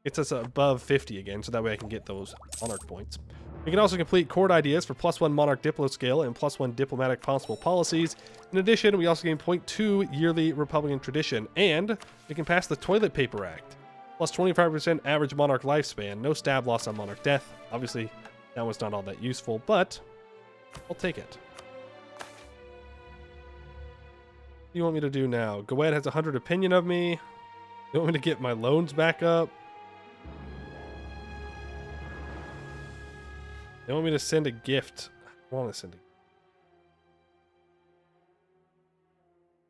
Gets us above 50 again, so that way I can get those monarch points. We can also complete court ideas for +1 monarch diplo scale and +1 diplomatic possible policies. In addition, we also gain 0.2 yearly Republican tradition, and we can pass the Toilet Paper Act. Plus 25% average monarch lifespan, no stab loss on monarch death. Obviously, that was not all that useful, but I'll take it. What do you want me to do now? Goed has 100 opinion of me. You want me to get my loans back up? They want me to send a gift. I want to send a gift.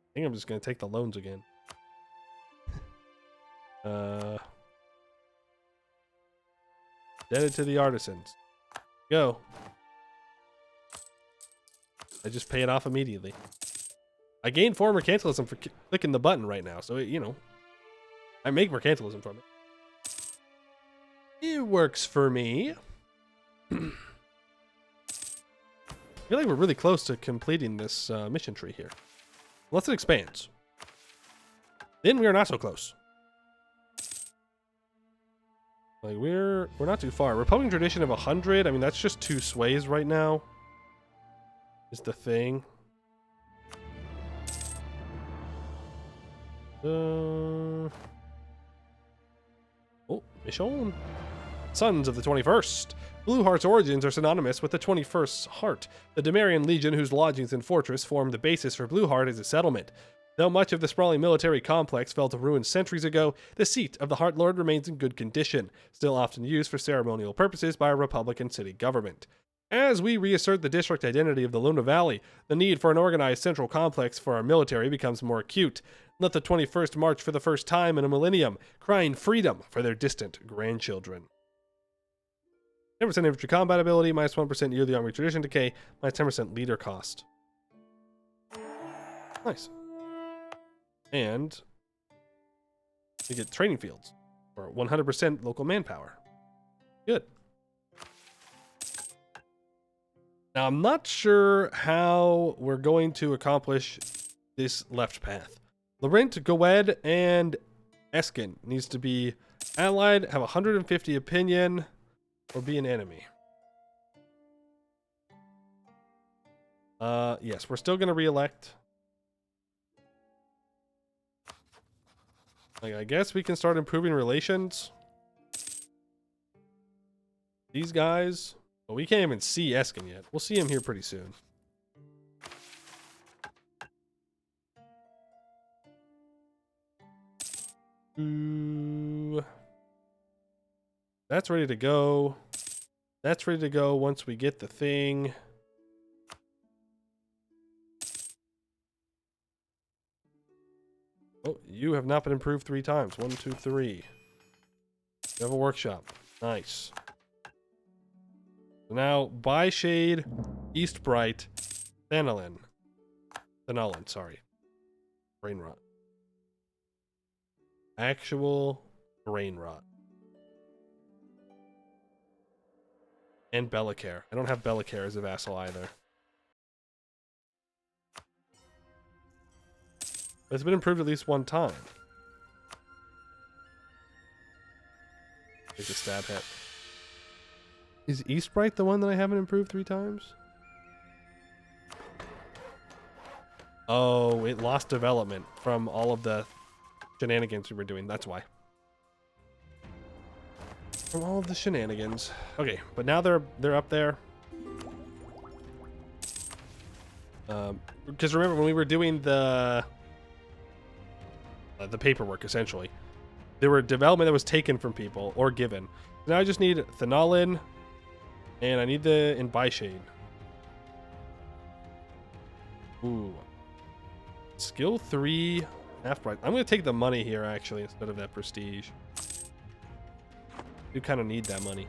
I think I'm just going to take the loans again. Indebted to the artisans. Go. I just pay it off immediately. I gain 4 mercantilism for clicking the button right now, so, you know, I make mercantilism from it. It works for me. I feel like we're really close to completing this mission tree here. Unless it expands. Then we are not so close. Like, we're not too far. Republican tradition of 100. I mean, that's just 2 sways right now. Is the thing. Oh, mission. Sons of the 21st. Blueheart's origins are synonymous with the 21st Heart, the Demarian legion whose lodgings and fortress formed the basis for Blueheart as a settlement. Though much of the sprawling military complex fell to ruin centuries ago, the seat of the Heart Lord remains in good condition, still often used for ceremonial purposes by a Republican city government. As we reassert the district identity of the Luna Valley, the need for an organized central complex for our military becomes more acute. Let the 21st march for the first time in a millennium, crying freedom for their distant grandchildren. 10% infantry combat ability, minus 1% yearly army tradition decay, minus 10% leader cost. Nice. And we get training fields for 100% local manpower. Good. Now, I'm not sure how we're going to accomplish this left path. Laurent, Goed, and Eskin needs to be allied, have 150 opinion, or be an enemy. Yes, we're still going to re-elect. Like, I guess we can start improving relations. These guys... Well, we can't even see Eskin yet. We'll see him here pretty soon. Ooh. That's ready to go. That's ready to go once we get the thing. Oh, you have not been improved 3 times. 1, 2, 3. You have a workshop. Nice. So now, By Shade, East Bright, Thanolin. Thanolin, sorry. Brain rot. Actual brain rot. And Bellicare. I don't have Bellicare as a vassal either. But it's been improved at least 1 time. Take a stab hit. Is Eastbright the one that I haven't improved 3 times? Oh, it lost development from all of the shenanigans we were doing. That's why. From all of the shenanigans. Okay, but now they're up there. Because remember when we were doing the the paperwork, essentially. There were development that was taken from people or given. Now I just need phenolin, and I need the in buy shade. Ooh. Skill 3, half price. I'm going to take the money here, actually, instead of that prestige. You kind of need that money.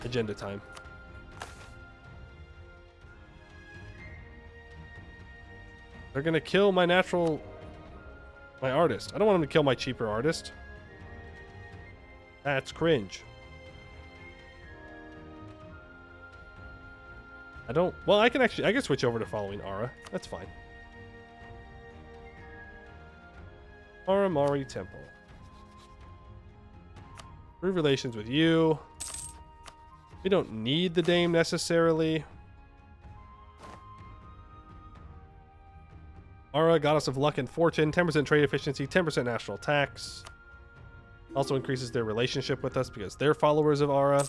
Agenda time. They're going to kill my artist. I don't want them to kill my cheaper artist. That's cringe. Well, I can switch over to following Ara. That's fine. Aramari Temple. Improve relations with you. We don't need the dame necessarily. Ara, goddess of luck and fortune, 10% trade efficiency, 10% national tax. Also increases their relationship with us because they're followers of Ara.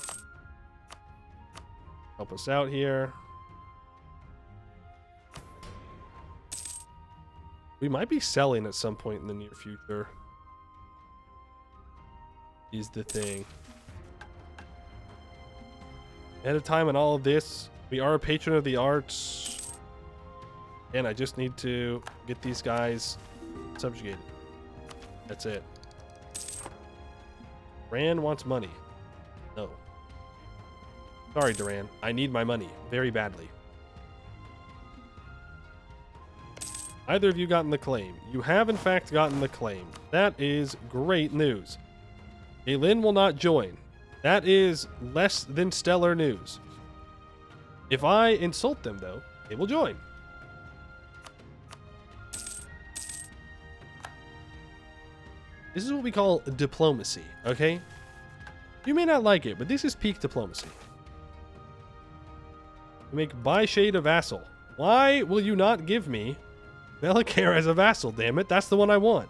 Help us out here. We might be selling at some point in the near future. Is the thing. Ahead of time on all of this. We are a patron of the arts. And I just need to get these guys subjugated. That's it. Duran wants money. No. Sorry, Duran. I need my money very badly. Either of you gotten the claim? You have, in fact, gotten the claim. That is great news. Aylin will not join. That is less than stellar news. If I insult them, though, they will join. This is what we call diplomacy, okay? You may not like it, but this is peak diplomacy. Make buy shade a vassal. Why will you not give me Melikar as a vassal, damn it? That's the one I want.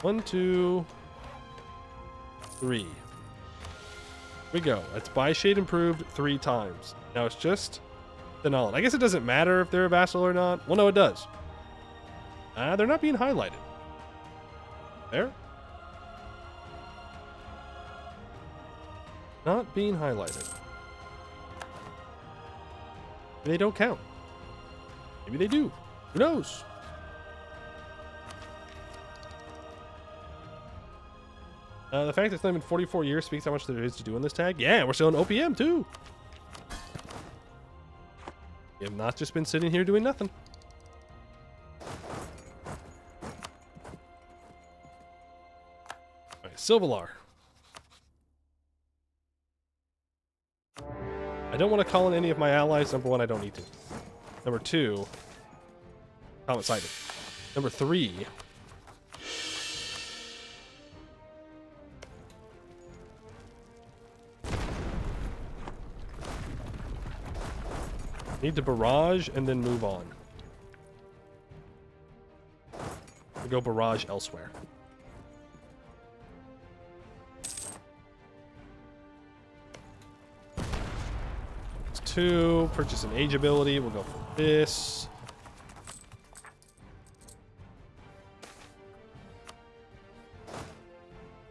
1, 2, 3. Here we go. That's buy shade improved 3 times. Now it's just the knowledge. I guess it doesn't matter if they're a vassal or not. Well, no, it does. They're not being highlighted. There? Not being highlighted. They don't count. Maybe they do. Who knows? The fact that it's only been 44 years speaks how much there is to do on this tag. Yeah, we're still in OPM too. We have not just been sitting here doing nothing. All right, Silvalar. I don't want to call in any of my allies. Number 1, I don't need to. Number 2, Comet Sighted. Number 3, need to barrage and then move on. We go barrage elsewhere. It's 2, purchase an age ability. We'll go for this.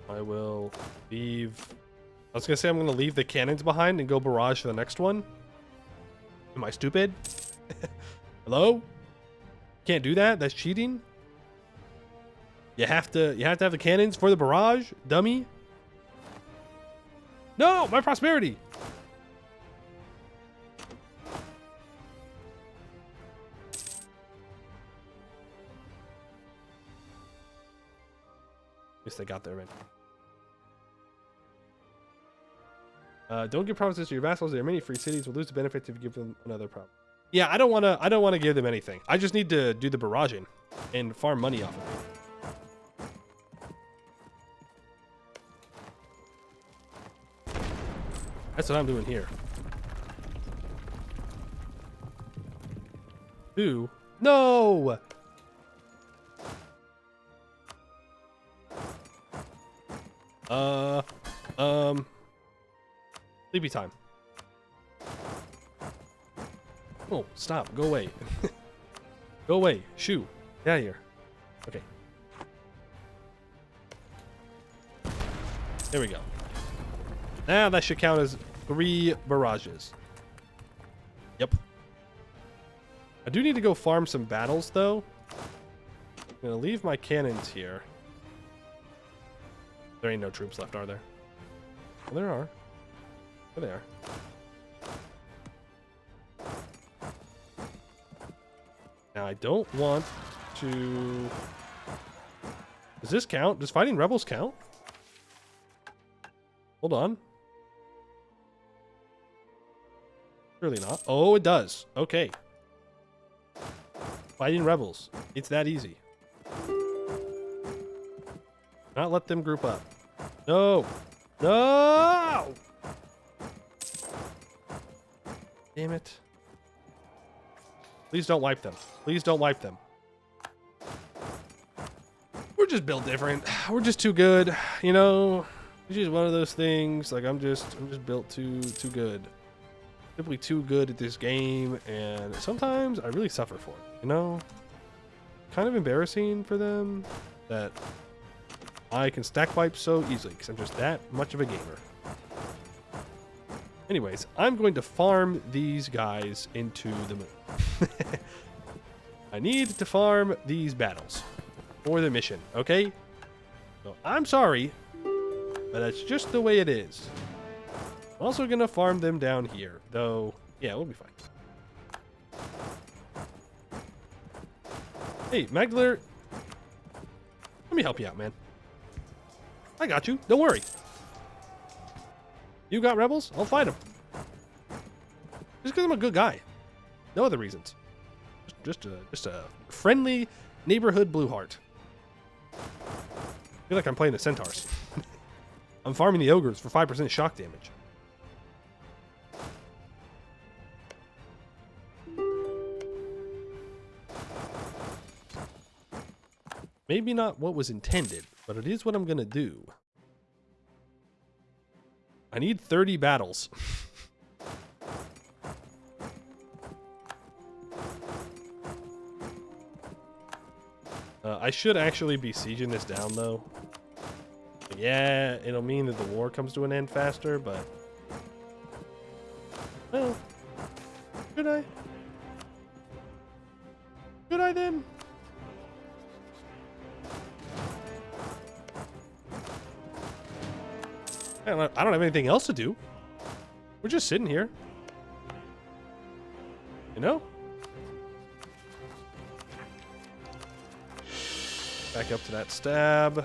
I will leave. I was gonna say I'm gonna leave the cannons behind and go barrage for the next one. Am I stupid? Hello? Can't do that? That's cheating? You have to have the cannons for the barrage, dummy? No, my prosperity. At least they got there, man. Don't give promises to your vassals. There are many free cities. Will lose the benefit if you give them another promise. Yeah, I don't want to give them anything. I just need to do the barraging and farm money off of it. That's what I'm doing here. 2. No. Sleepy time. Oh, stop. Go away. Go away. Shoo. Get out of here. Okay. There we go. Now that should count as 3 barrages. Yep. I do need to go farm some battles, though. I'm going to leave my cannons here. There ain't no troops left, are there? Well, there are. There they are. Now, I don't want to... Does this count? Does fighting rebels count? Hold on. Surely not. Oh, it does. Okay. Fighting rebels. It's that easy. Not let them group up. No. No! Damn it. Please don't wipe them. Please don't wipe them. We're just built different. We're just too good. You know, it's just one of those things. Like I'm just built too good. Simply too good at this game, and sometimes I really suffer for it. You know, kind of embarrassing for them that I can stack wipe so easily because I'm just that much of a gamer. Anyways, I'm going to farm these guys into the moon. I need to farm these battles for the mission, okay? So I'm sorry, but that's just the way it is. I'm also going to farm them down here, though, yeah, we'll be fine. Hey, Magdalene, let me help you out, man. I got you. Don't worry. You got rebels? I'll fight them. Just because I'm a good guy. No other reasons. Just a friendly neighborhood Blueheart. I feel like I'm playing the centaurs. I'm farming the ogres for 5% shock damage. Maybe not what was intended, but it is what I'm going to do. I need 30 battles. I should actually be sieging this down, though. Yeah, it'll mean that the war comes to an end faster, but... Well, should I? Should I then? I don't have anything else to do. We're just sitting here. You know? Back up to that stab.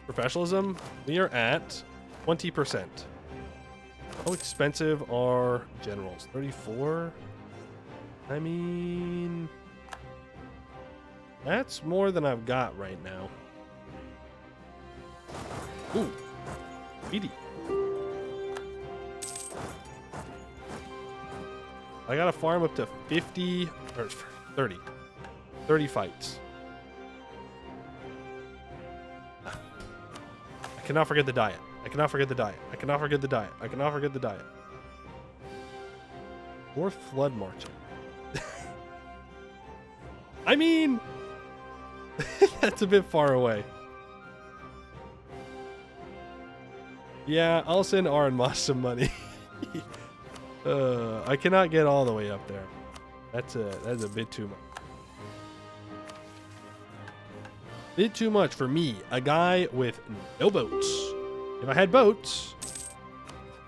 Professionalism, we are at 20%. How expensive are generals? 34? I mean... That's more than I've got right now. Ooh. Speedy. I gotta farm up to 50 or 30. 30 fights. I cannot forget the diet. I cannot forget the diet. I cannot forget the diet. I cannot forget the diet. Or flood marching. I mean, that's a bit far away. Yeah, I'll send Aaron Moss some money. I cannot get all the way up there. That's a bit too much. Bit too much for me, a guy with no boats. If I had boats,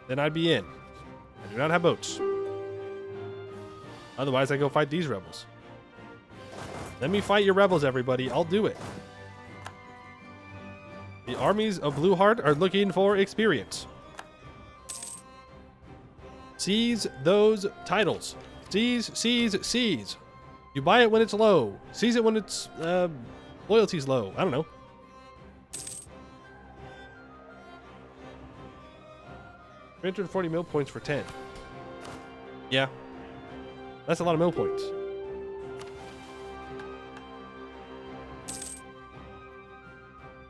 then I'd be in. I do not have boats. Otherwise, I go fight these rebels. Let me fight your rebels, everybody. I'll do it. The armies of Blueheart are looking for experience. Seize those titles. Seize, seize, seize. You buy it when it's low. Seize it when it's loyalty's low. I don't know. $340 mil points for 10. Yeah. That's a lot of mil points.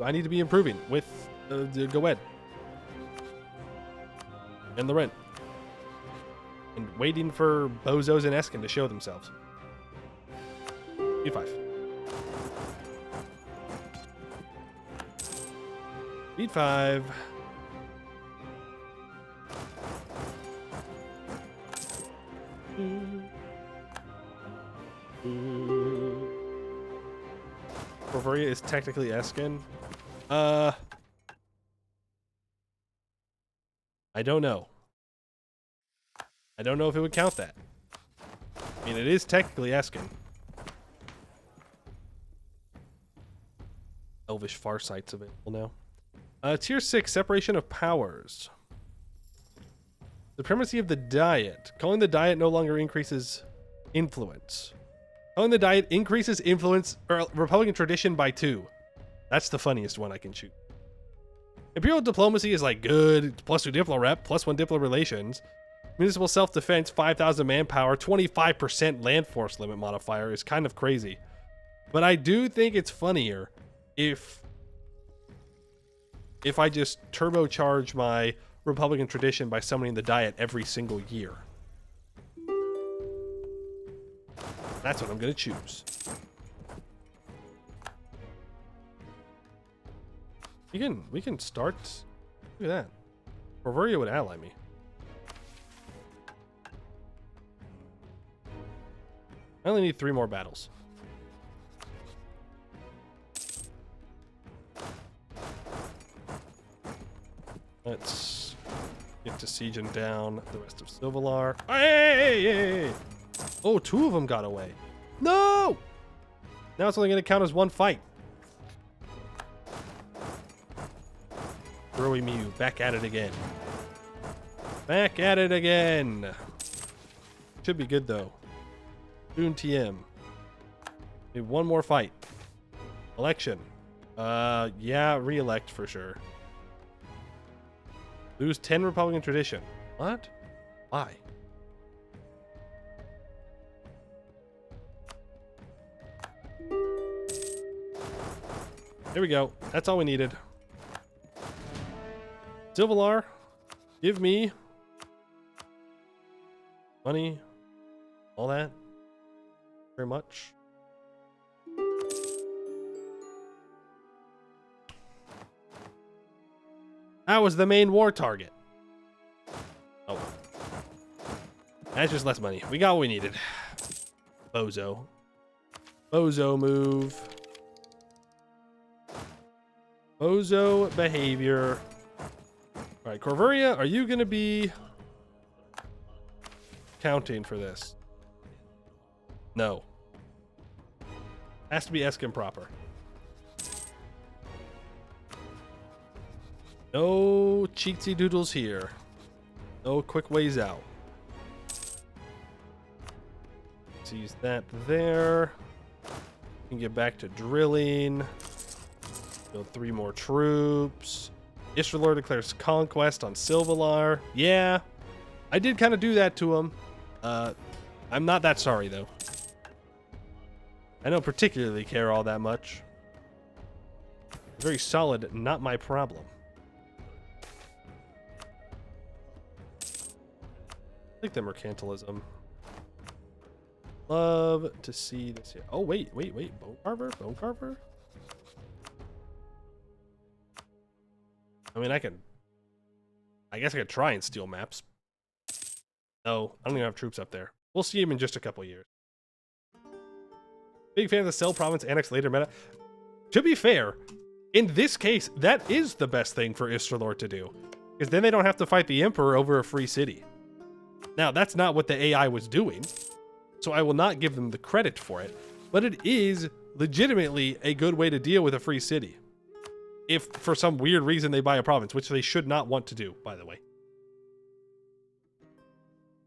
I need to be improving with the Goed and the rent. waiting for Bozos and Eskin to show themselves. Speed 5. Speed 5. Corvoria is technically Eskin. I don't know. I don't know if it would count that. I mean, it is technically Eskin. Elvish Farsight's available now. Tier 6, Separation of Powers. Supremacy of the Diet. Calling the Diet no longer increases influence. Calling the Diet increases influence or Republican tradition by 2. That's the funniest one I can choose. Imperial Diplomacy is like good. +2 Diplo Rep, +1 Diplo Relations. Municipal Self-Defense, 5,000 manpower, 25% land force limit modifier is kind of crazy. But I do think it's funnier if I just turbocharge my Republican tradition by summoning the Diet every single year. That's what I'm going to choose. We can start. Look at that. Corvoria would ally me. I only need 3 more battles. Let's get to sieging down the rest of Silvalar. Hey! Oh, 2 of them got away. No! Now it's only going to count as 1 fight. Throwy Mew, back at it again. Back at it again. Should be good, though. Boon TM. Need 1 more fight. Election. Yeah, re-elect for sure. Lose 10 Republican tradition. What? Why? There we go. That's all we needed. Silvalar, give me money, all that. Very much. That was the main war target. Oh. That's just less money. We got what we needed. Bozo. Bozo move. Bozo behavior. All right, Corvoria, are you going to be counting for this? No. Has to be Eskin proper. No cheatsy doodles here. No quick ways out. Let's use that there. We can get back to drilling. Build 3 more troops. Ishralor declares conquest on Silvalar. Yeah, I did kind of do that to him. I'm not that sorry, though. I don't particularly care all that much. Very solid, not my problem. I like the mercantilism. Love to see this here. Oh, wait. Bone Carver? I mean, I guess I could try and steal maps. No, I don't even have troops up there. We'll see him in just a couple years. Big fan of the Cell Province Annex later meta. To be fair, in this case, that is the best thing for Ishralor to do. Because then they don't have to fight the Emperor over a free city. Now, that's not what the AI was doing, so I will not give them the credit for it. But it is legitimately a good way to deal with a free city. If for some weird reason they buy a province, which they should not want to do, by the way.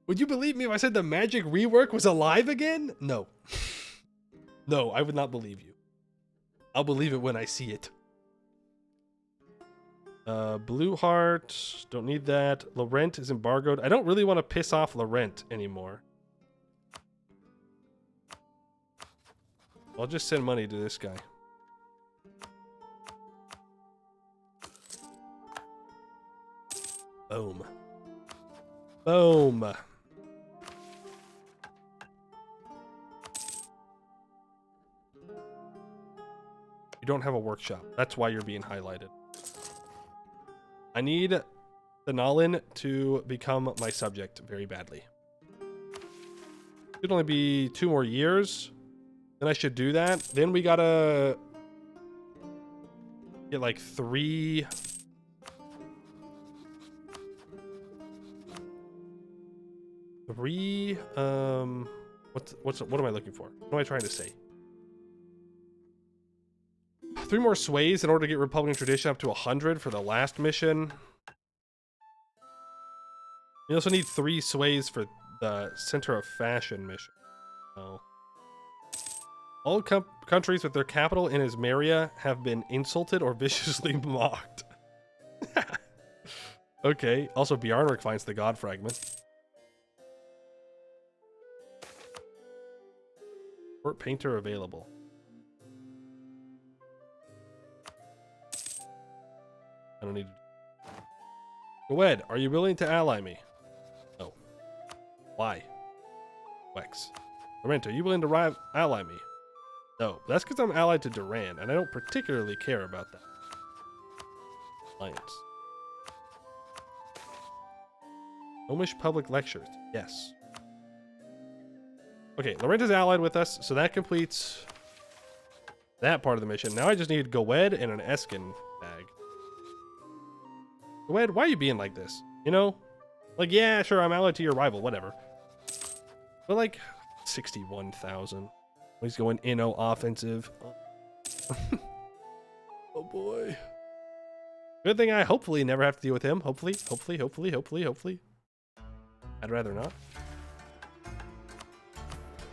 Would you believe me if I said the magic rework was alive again? No. No, I would not believe you. I'll believe it when I see it. Blueheart, don't need that. Laurent is embargoed. I don't really want to piss off Laurent anymore. I'll just send money to this guy. Boom. Boom. You don't have a workshop. That's why you're being highlighted. I need the Nalin to become my subject very badly. Should only be 2 more years. Then I should do that. Then we gotta get like 3. What am I looking for? What am I trying to say? 3 more sways in order to get Republican tradition up to 100 for the last mission. You also need 3 sways for the Center of Fashion mission. Oh. All countries with their capital in Ismeria have been insulted or viciously mocked. Okay. Also, Bjarnric finds the God Fragment. Court painter available. I don't need to. Goed, are you willing to ally me? No. Why? Wex. Laurent, are you willing to ally me? No. That's because I'm allied to Duran, and I don't particularly care about that. Alliance. Gnomish public lectures. Yes. Okay, Laurent is allied with us, so that completes that part of the mission. Now I just need Goed and an Eskin bag. Goed, why are you being like this? You know? Like, yeah, sure, I'm allied to your rival, whatever. But like, 61,000. He's going Inno offensive. Oh boy. Good thing I hopefully never have to deal with him. Hopefully. I'd rather not.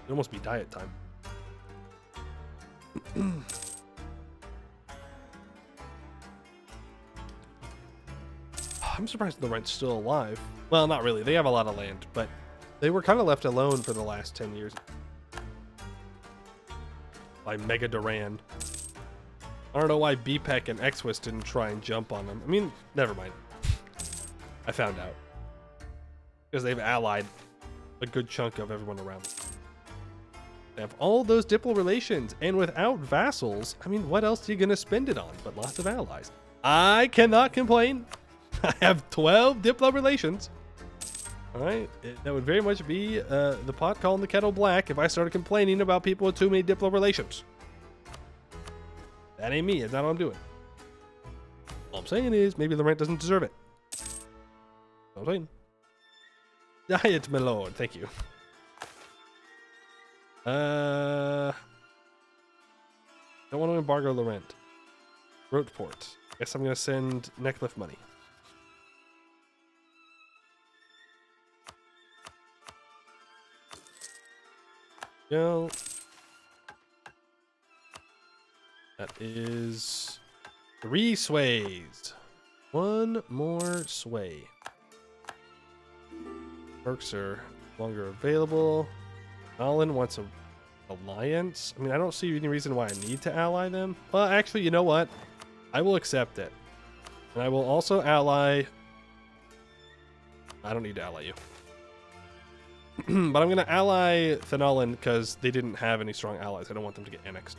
It'd almost be diet time. I'm surprised the rent's still alive. Well, not really. They have a lot of land, but they were kind of left alone for the last 10 years. By Mega Duran. I don't know why BPEC and Xwis didn't try and jump on them. I mean, never mind. I found out. Because they've allied a good chunk of everyone around them. They have all those diplo relations, and without vassals, I mean, what else are you going to spend it on but lots of allies? I cannot complain. I have 12 diplo relations. All right, that would very much be the pot calling the kettle black if I started complaining about people with too many diplo relations. That ain't me. It's not what I'm doing. All I'm saying is maybe Laurent doesn't deserve it. That's what I'm saying. Diet, my lord. Thank you. Don't want to embargo Laurent. Roteport. Guess I'm gonna send Necklift money. Go. That is 3 sways. 1 more sway. Perks are longer available. Alan wants an alliance. I mean, I don't see any reason why I need to ally them. Well, actually, you know what? I will accept it. And I will also ally... I don't need to ally you. But I'm going to ally Thanalin because they didn't have any strong allies. I don't want them to get annexed.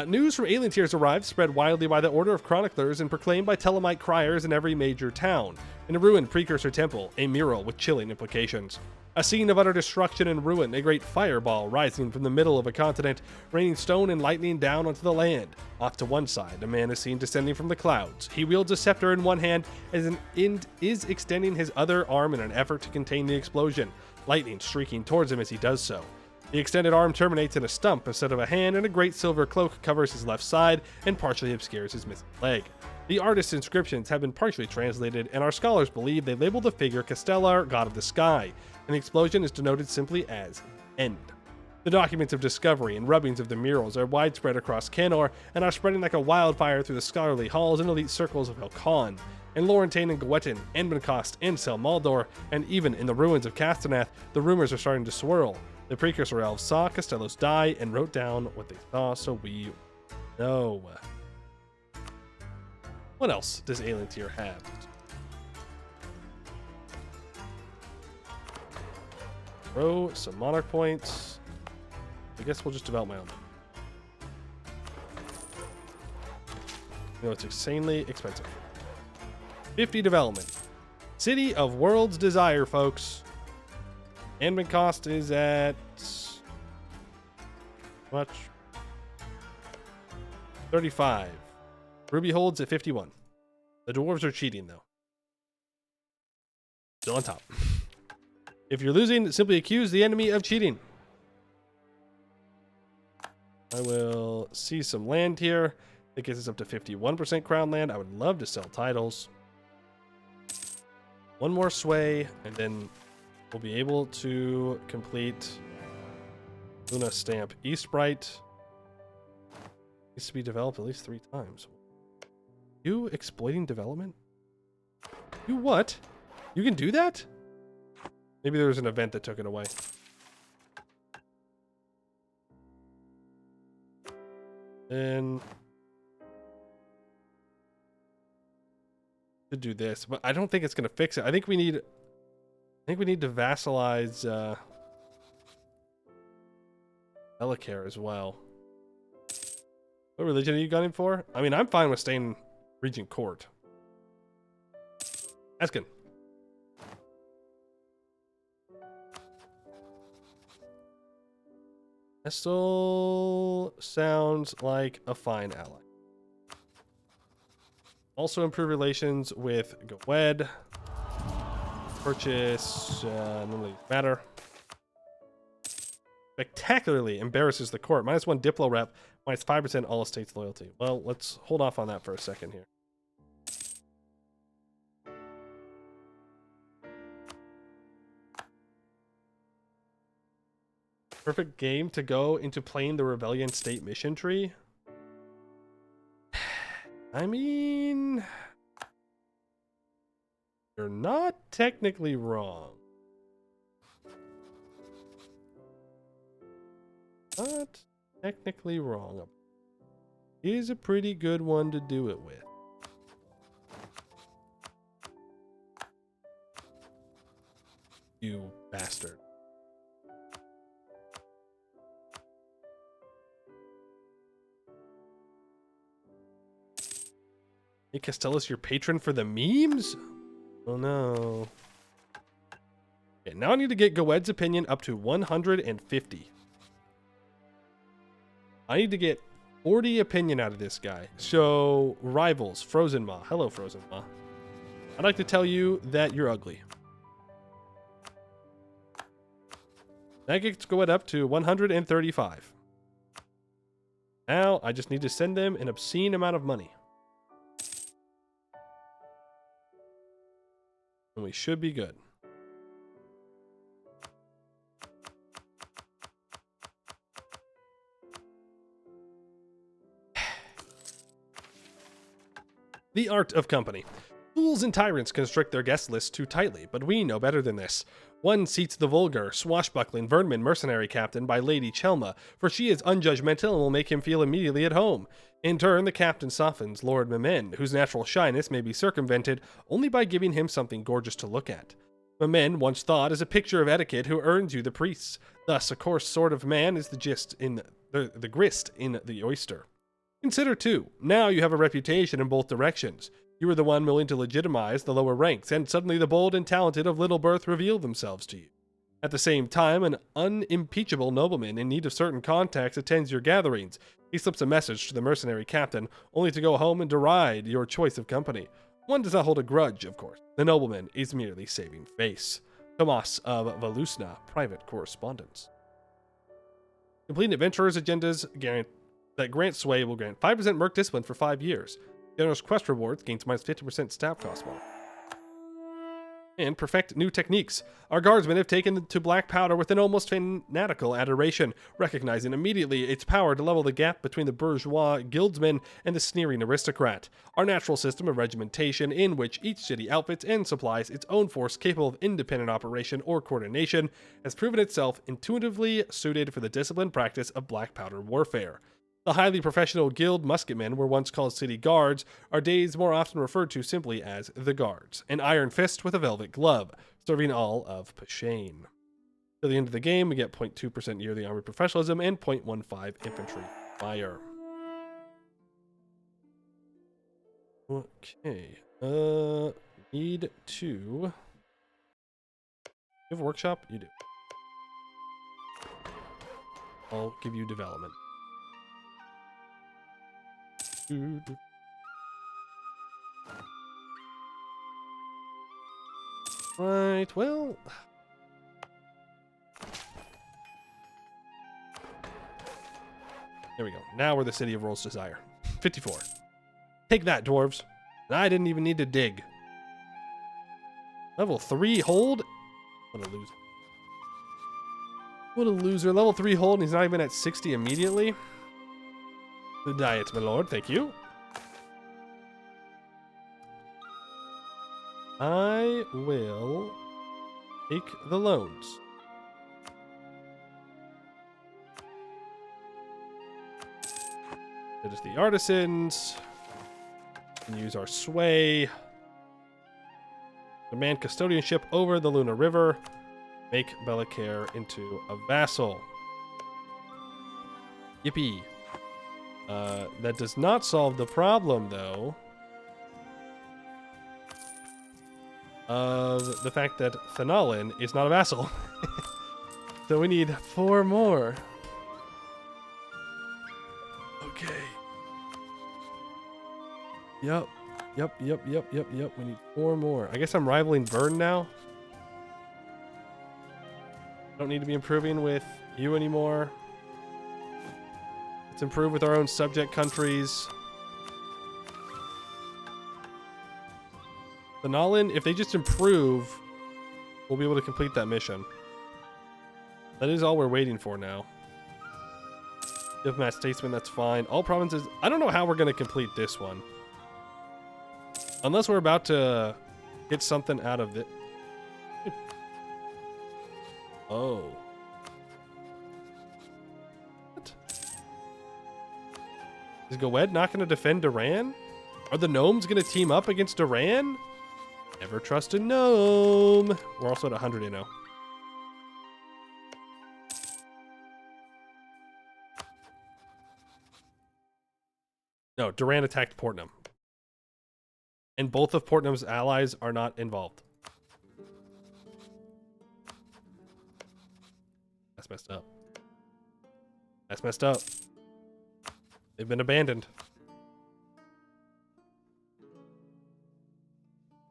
News from alien tiers arrived, spread widely by the order of chroniclers and proclaimed by Telemite criers in every major town. In a ruined precursor temple, a mural with chilling implications. A scene of utter destruction and ruin, a great fireball rising from the middle of a continent, raining stone and lightning down onto the land. Off to one side, a man is seen descending from the clouds. He wields a scepter in one hand and is extending his other arm in an effort to contain the explosion, lightning streaking towards him as he does so. The extended arm terminates in a stump instead of a hand, and a great silver cloak covers his left side and partially obscures his missing leg. The artist's inscriptions have been partially translated, and our scholars believe they label the figure Castellar, god of the sky, and the explosion is denoted simply as end. The documents of discovery and rubbings of the murals are widespread across Canor and are spreading like a wildfire through the scholarly halls and elite circles of Helcon. In Laurentane and Goetin, Anbenkost and Selmaldor, and even in the ruins of Castaneath, the rumors are starting to swirl. The precursor elves saw Castellos die and wrote down what they saw, so we know. What else does Alien Tier have? Throw some monarch points. I guess we'll just develop my own. You know, it's insanely expensive. 50 development. City of World's Desire, folks. Admin cost is at... much? 35. Ruby holds at 51. The dwarves are cheating, though. Still on top. If you're losing, simply accuse the enemy of cheating. I will see some land here. It gets us up to 51% crown land. I would love to sell titles. One more sway, and then we'll be able to complete Luna Stamp. Eastbright needs to be developed at least 3 times. You exploiting development? You what? You can do that? Maybe there was an event that took it away. And to do this, but I don't think it's going to fix it. I think we need to vassalize Elicare as well. What religion are you gunning for? I mean, I'm fine with staying Regent Court. Eskin. Estel sounds like a fine ally. Also improve relations with Gwed. Purchase none of these matter. Spectacularly embarrasses the court. -1 Diplo rep, -5% all estates loyalty. Well, let's hold off on that for a second here. Perfect game to go into playing the Rebellion State mission tree. I mean, you're not technically wrong. Not technically wrong. It is a pretty good one to do it with. You bastard. Hey, Castellus, your patron for the memes? Oh no. Okay, now I need to get Gwed's opinion up to 150. I need to get 40 opinion out of this guy. So, rivals, Frozen Ma. Hello, Frozen Ma. I'd like to tell you that you're ugly. That gets Gwed up to 135. Now, I just need to send them an obscene amount of money. And we should be good. The art of company. Fools and tyrants constrict their guest lists too tightly, but we know better than this. One seats the vulgar, swashbuckling Vernman mercenary captain by Lady Chelma, for she is unjudgmental and will make him feel immediately at home. In turn, the captain softens Lord Mamen, whose natural shyness may be circumvented only by giving him something gorgeous to look at. Mamen, once thought, is a picture of etiquette who earns you the priests. Thus, a coarse sort of man is the grist in the oyster. Consider, too, now you have a reputation in both directions. You were the one willing to legitimize the lower ranks, and suddenly the bold and talented of little birth reveal themselves to you. At the same time, an unimpeachable nobleman in need of certain contacts attends your gatherings. He slips a message to the mercenary captain, only to go home and deride your choice of company. One does not hold a grudge, of course. The nobleman is merely saving face. Tomas of Valusna, private correspondence. Completing adventurers' agendas that grant sway will grant 5% merc discipline for 5 years. Generous quest rewards gains -50% staff cost mod. And perfect new techniques. Our guardsmen have taken to black powder with an almost fanatical adoration, recognizing immediately its power to level the gap between the bourgeois guildsman and the sneering aristocrat. Our natural system of regimentation, in which each city outfits and supplies its own force capable of independent operation or coordination, has proven itself intuitively suited for the disciplined practice of black powder warfare. The highly professional guild musketmen were once called city guards, are days more often referred to simply as the guards, an iron fist with a velvet glove, serving all of Pashane. Till the end of the game, we get 0.2% yearly army professionalism and 0.15 infantry fire. Okay. Need to. You have a workshop? You do. I'll give you development. Right, well. There we go. Now we're the city of World's Desire. 54. Take that, dwarves. I didn't even need to dig. Level 3 hold? What a loser. What a loser. Level 3 hold and he's not even at 60 immediately. The diet, my lord. Thank you. I will take the loans. That is the artisans. We can use our sway. Demand custodianship over the Luna River. Make Bellacaire into a vassal. Yippee. That does not solve the problem, though, of the fact that Thanalin is not a vassal. So we need 4 more. Okay. Yep. We need 4 more. I guess I'm rivaling Vern now. Don't need to be improving with you anymore. Let's improve with our own subject countries. Thanalin, if they just improve, we'll be able to complete that mission. That is all we're waiting for now. Diplomat Statesman, that's fine. All provinces. I don't know how we're going to complete this one. Unless we're about to get something out of it. Oh. What? Is Goed not going to defend Duran? Are the gnomes going to team up against Duran? Never trust a gnome. We're also at 100 inno. No, Duran attacked Portnam. And both of Portnam's allies are not involved. That's messed up. That's messed up. They've been abandoned.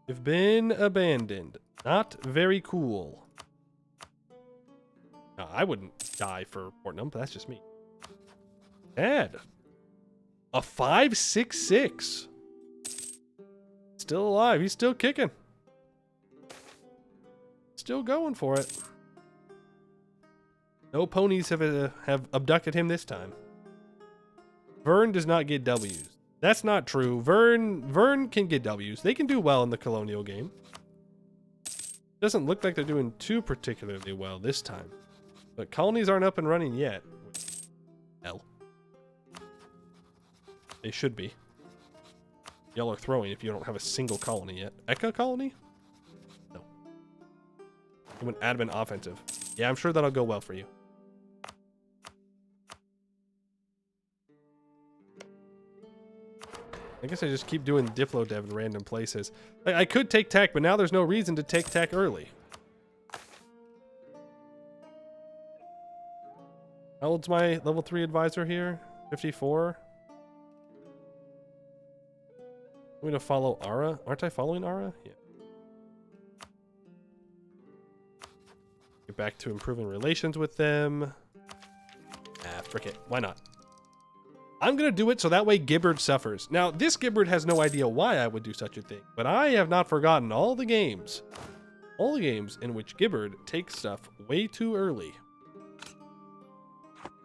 They've been abandoned. Not very cool. No, I wouldn't die for Portnam, but that's just me. Ed. A 5.66. Still alive. He's still kicking. Still going for it. No ponies have abducted him this time. Vern does not get W's. That's not true. Vern can get W's. They can do well in the colonial game. Doesn't look like they're doing too particularly well this time. But colonies aren't up and running yet. L. They should be. Y'all are throwing if you don't have a single colony yet. Eka colony? No. You went admin offensive. Yeah, I'm sure that'll go well for you. I guess I just keep doing Diplo Dev in random places. I could take tech, but now there's no reason to take tech early. How old's my level 3 advisor here? 54? I'm going to follow Ara. Aren't I following Ara? Yeah. Get back to improving relations with them. Ah, frick it. Why not? I'm going to do it so that way Gibbard suffers. Now, this Gibbard has no idea why I would do such a thing, but I have not forgotten all the games. All the games in which Gibbard takes stuff way too early.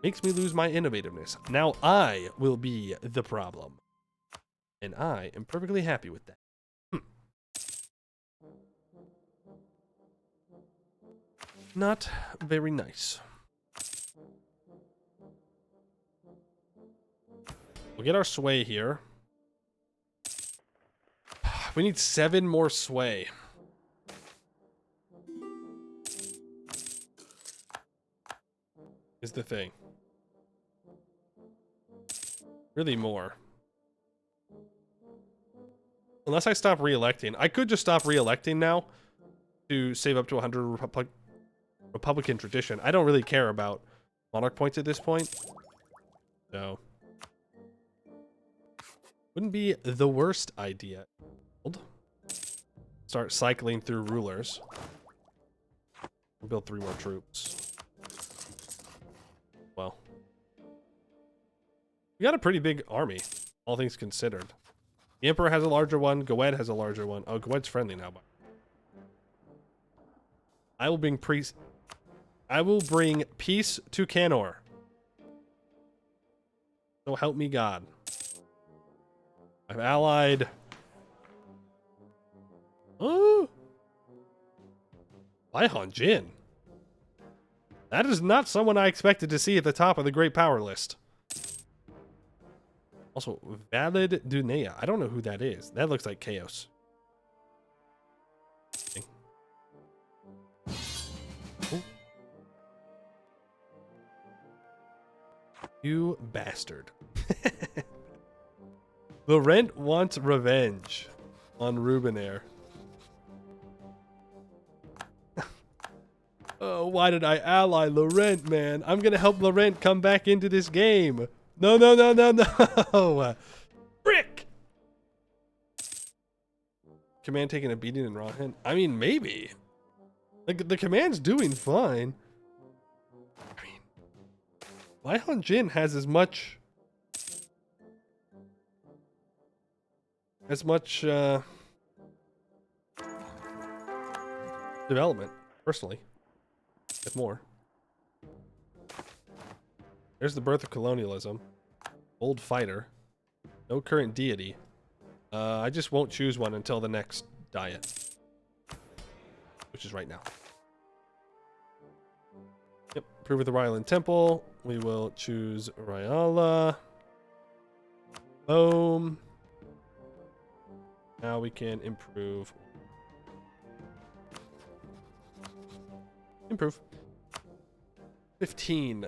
Makes me lose my innovativeness. Now I will be the problem. And I am perfectly happy with that. Not very nice. We'll get our sway here. We need 7 more sway. Is the thing. Really more. Unless I stop re-electing. I could just stop re-electing now to save up to 100 Republican tradition. I don't really care about monarch points at this point. So, wouldn't be the worst idea. Start cycling through rulers. We'll build 3 more troops. Well, we got a pretty big army, all things considered. The Emperor has a larger one. Goed has a larger one. Oh, Goet's friendly now. I will bring peace to Canor. So help me God. I've allied. Oh, Baihan Jin. That is not someone I expected to see at the top of the Great Power list. Also, Valid Dunea. I don't know who that is. That looks like Chaos. Oh. You bastard. Laurent wants revenge on Rubenair. Oh, why did I ally Laurent, man? I'm gonna help Laurent come back into this game. No, no, no, no, no. Frick! Command taking a beating in Rahen? I mean, maybe. Like, the command's doing fine. I mean, Baihan Jin has as much development, personally, if more. There's the birth of colonialism. Old fighter. No current deity. I just won't choose one until the next diet, which is right now. Yep, improve with the Rylan Temple. We will choose Ryala. Boom. Now we can improve. Improve. 15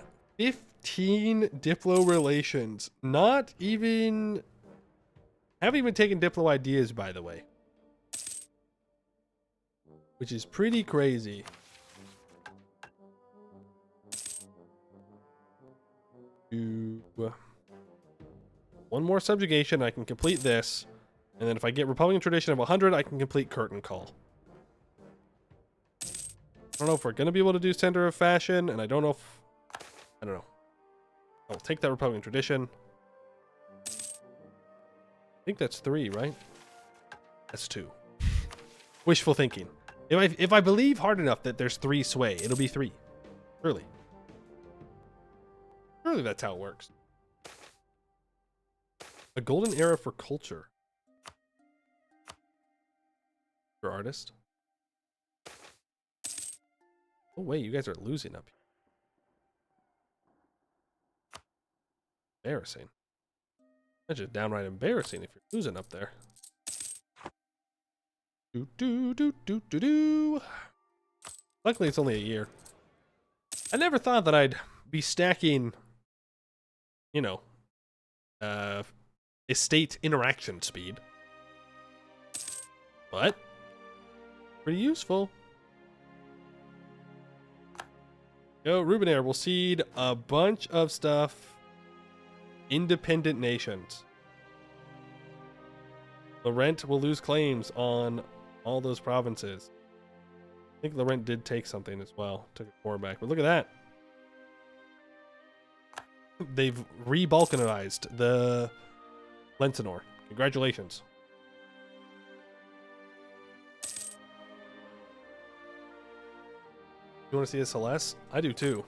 Diplo relations. Not even... Haven't even taken Diplo ideas, by the way. Which is pretty crazy. One more subjugation, I can complete this. And then if I get Republican tradition of 100, I can complete Curtain Call. I don't know if we're going to be able to do Center of Fashion, and I don't know if... I don't know. I'll take that Republican tradition. I think that's 3, right? That's 2. Wishful thinking. If I believe hard enough that there's 3 sway, it'll be 3. Surely. Surely that's how it works. A golden era for culture. For artist. Oh wait, you guys are losing up here. Embarrassing. That's just downright embarrassing if you're losing up there. Luckily, it's only a year. I never thought that I'd be stacking, you know, estate interaction speed. But, pretty useful. Go, Rubenair will cede a bunch of stuff. Independent nations. Laurent will lose claims on all those provinces. I think Laurent did take something as well. Took a core back. But look at that. They've re-Balkanized the Lensinor. Congratulations. You want to see a Celeste? I do too.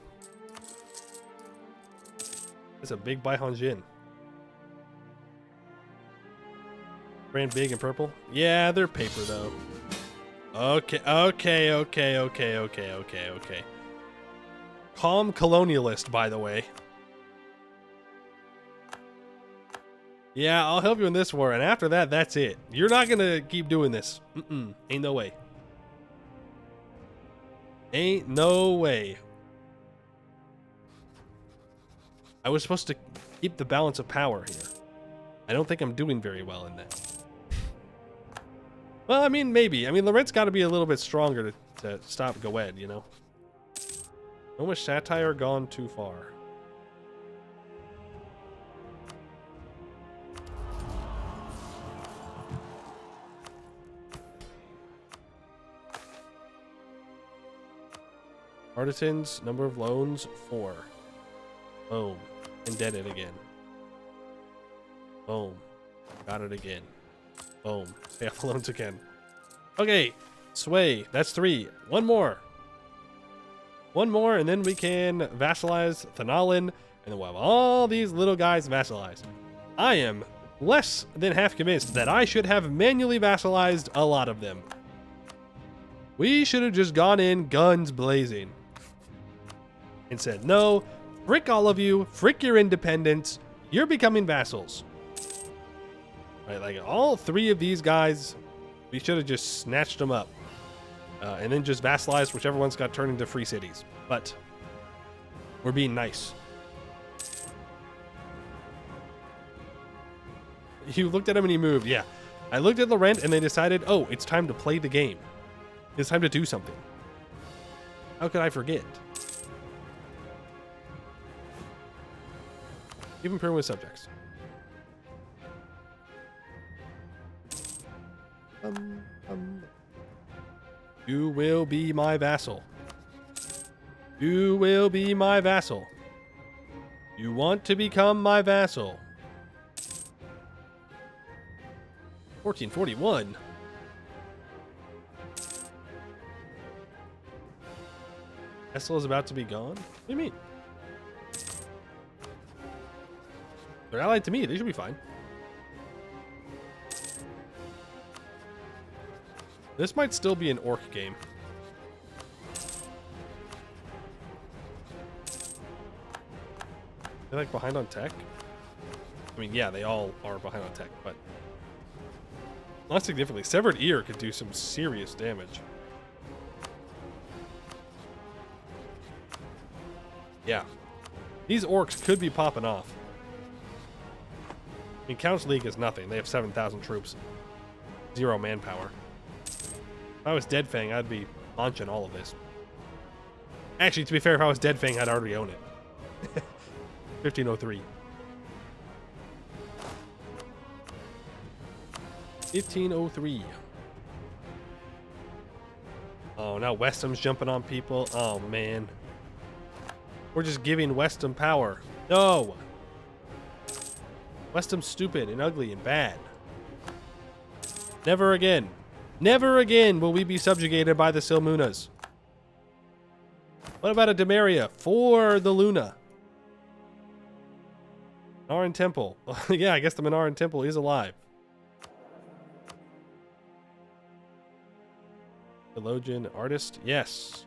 It's a big Baihan Jin. Brand big and purple? Yeah, they're paper though. Okay. Calm colonialist, by the way. Yeah, I'll help you in this war, and after that, that's it. You're not gonna keep doing this. Ain't no way. Ain't no way. I was supposed to keep the balance of power here. I don't think I'm doing very well in that. Well, I mean, maybe. I mean, Lorent's got to be a little bit stronger to stop Goed, you know? So much satire gone too far. Artisans, number of loans, 4. Boom. Indebted again. Boom. Got it again. Boom. Pay off the loans again. Okay. Sway. That's 3. One more. One more, and then we can vassalize Thanalin, and then we'll have all these little guys vassalized. I am less than half convinced that I should have manually vassalized a lot of them. We should have just gone in guns blazing and said, no, frick all of you, frick your independence, you're becoming vassals. Right, like all 3 of these guys, we should have just snatched them up. And then just vassalized whichever one's got turned into free cities. But we're being nice. You looked at him and he moved. Yeah. I looked at Laurent and they decided, oh, it's time to play the game. It's time to do something. How could I forget? Even permanent subjects. You will be my vassal. You will be my vassal. You want to become my vassal. 1441. Vassal is about to be gone? What do you mean? They're allied to me. They should be fine. This might still be an orc game. They're like behind on tech? I mean, yeah, they all are behind on tech, but not significantly. Severed Ear could do some serious damage. Yeah. These orcs could be popping off. I mean, Count's League is nothing. They have 7,000 troops. 0 manpower. If I was Dead Fang, I'd be launching all of this. Actually, to be fair, if I was Dead Fang, I'd already own it. 1503. 1503. Oh, now Westham's jumping on people. Oh, man. We're just giving Westham power. No! Westham's stupid and ugly and bad. Never again. Never again will we be subjugated by the Silmunas. What about a Demaria for the Luna? Minaran Temple. Yeah, I guess the Minaran Temple is alive. Theologian, artist, yes.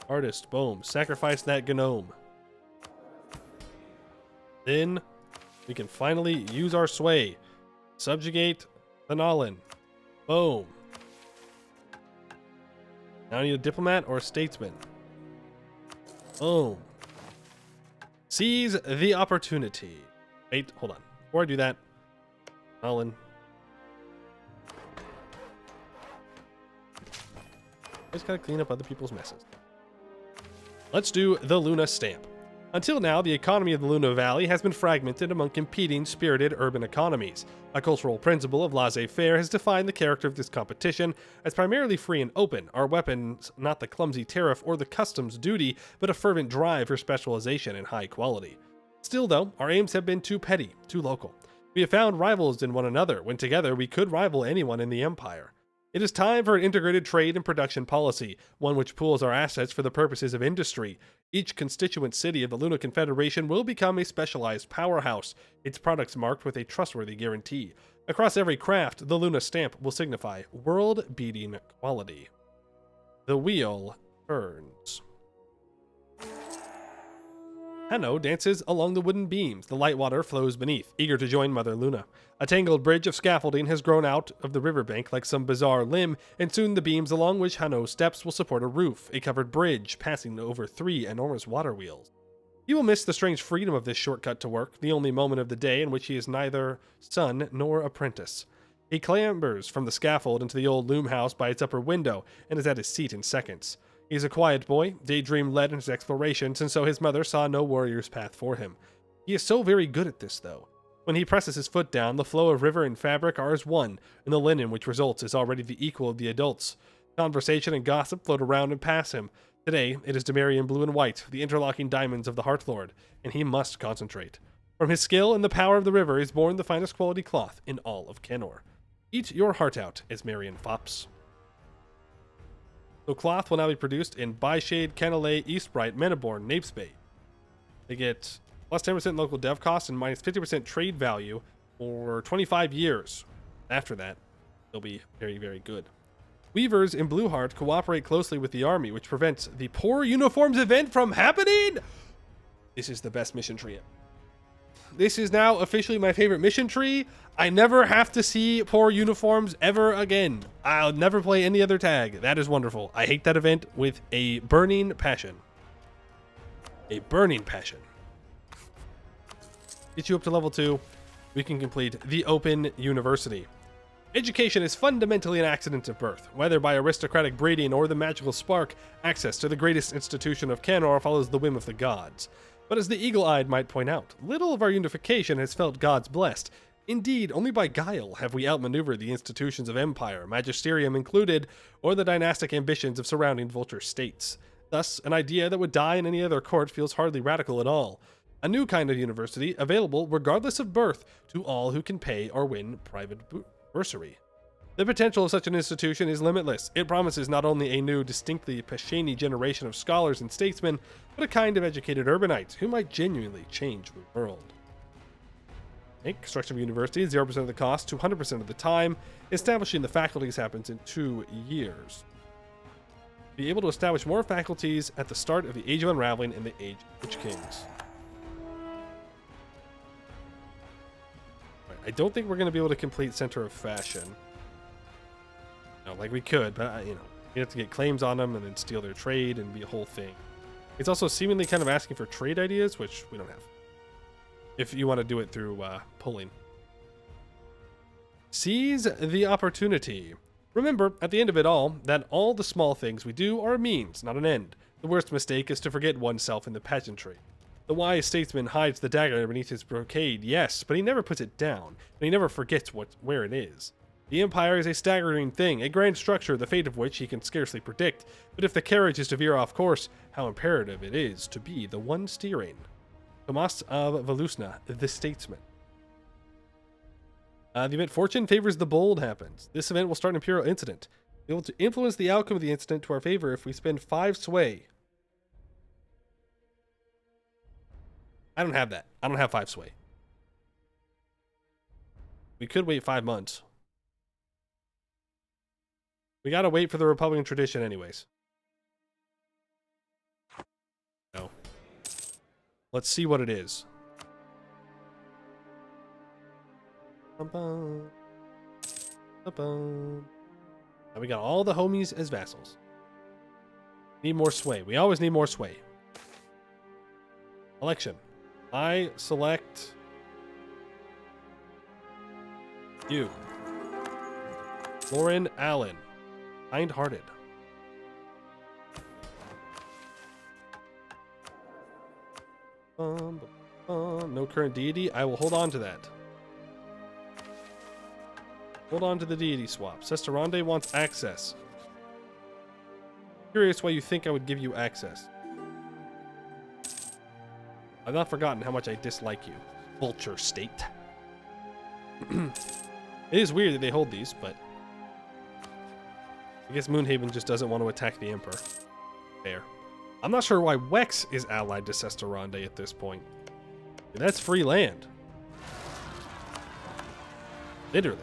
Artist, boom. Sacrifice that gnome. Then we can finally use our sway. Subjugate Thanalin. Boom. Now I need a diplomat or a statesman. Boom. Seize the opportunity. Wait, hold on. Before I do that, Thanalin. Just gotta clean up other people's messes. Let's do the Luna Stamp. Until now, the economy of the Luna Valley has been fragmented among competing, spirited urban economies. A cultural principle of laissez-faire has defined the character of this competition as primarily free and open, our weapons not the clumsy tariff or the customs duty, but a fervent drive for specialization and high quality. Still, though, our aims have been too petty, too local. We have found rivals in one another, when together we could rival anyone in the Empire. It is time for an integrated trade and production policy, one which pools our assets for the purposes of industry. Each constituent city of the Luna Confederation will become a specialized powerhouse, its products marked with a trustworthy guarantee. Across every craft, the Luna stamp will signify world-beating quality. The wheel turns. Hanno dances along the wooden beams. The light water flows beneath, eager to join Mother Luna. A tangled bridge of scaffolding has grown out of the riverbank like some bizarre limb, and soon the beams along which Hanno steps will support a roof, a covered bridge passing over 3 enormous water wheels. He will miss the strange freedom of this shortcut to work, the only moment of the day in which he is neither son nor apprentice. He clambers from the scaffold into the old loom house by its upper window and is at his seat in seconds. He's a quiet boy, daydream led in his explorations, and so his mother saw no warrior's path for him. He is so very good at this, though. When he presses his foot down, the flow of river and fabric are as one, and the linen which results is already the equal of the adults. Conversation and gossip float around and pass him. Today, it is Demarian blue and white, the interlocking diamonds of the Heart Lord, and he must concentrate. From his skill and the power of the river is born the finest quality cloth in all of Kenor. Eat your heart out, as Marion Fops. So cloth will now be produced in Byshade, Canalay, Eastbright, Menaborn, Napes Bay. They get plus 10% local dev costs and minus 50% trade value for 25 years. After that, they'll be very, very good. Weavers in Blueheart cooperate closely with the army, which prevents the poor uniforms event from happening. This is the best mission tree ever. This is now officially my favorite mission tree. I never have to see poor uniforms ever again. I'll never play any other tag. That is wonderful. I hate that event with a burning passion. A burning passion. Get you up to level 2. We can complete the Open University. Education is fundamentally an accident of birth. Whether by aristocratic breeding or the magical spark, access to the greatest institution of Kenor follows the whim of the gods. But as the eagle-eyed might point out, little of our unification has felt gods blessed. Indeed, only by guile have we outmaneuvered the institutions of empire, magisterium included, or the dynastic ambitions of surrounding vulture states. Thus, an idea that would die in any other court feels hardly radical at all. A new kind of university, available regardless of birth, to all who can pay or win private bursary. The potential of such an institution is limitless. It promises not only a new, distinctly Pashani generation of scholars and statesmen, but a kind of educated urbanites who might genuinely change the world. Construction of university is 0% of the cost, 200% of the time. Establishing the faculties happens in 2 years. Be able to establish more faculties at the start of the Age of Unraveling and the Age of Witch Kings. I don't think we're going to be able to complete Center of Fashion. No, like we could, but you know, we have to get claims on them and then steal their trade and be a whole thing. It's also seemingly kind of asking for trade ideas, which we don't have. If you want to do it through pulling. Seize the opportunity. Remember, at the end of it all, that all the small things we do are a means, not an end. The worst mistake is to forget oneself in the pageantry. The wise statesman hides the dagger beneath his brocade, yes, but he never puts it down, and he never forgets where it is. The Empire is a staggering thing, a grand structure, the fate of which he can scarcely predict, but if the carriage is to veer off course, how imperative it is to be the one steering. Tomas of Valusna, the statesman. The event Fortune favors the bold happens. This event will start an Imperial incident. Be able to influence the outcome of the incident to our favor if we spend 5 sway. I don't have that. I don't have 5 sway. We could wait 5 months. We gotta wait for the Republican tradition anyways. No. Let's see what it is. Now we got all the homies as vassals. Need more sway. We always need more sway. Election. I select you. Lauren Allen. Kind-hearted. No current deity. I will hold on to that. Hold on to the deity swap. Sesterande wants access. Curious why you think I would give you access. I've not forgotten how much I dislike you, vulture state. It is weird that they hold these, but I guess Moonhaven just doesn't want to attack the Emperor. Fair. I'm not sure why Wex is allied to Sesterande at this point. That's free land. Literally.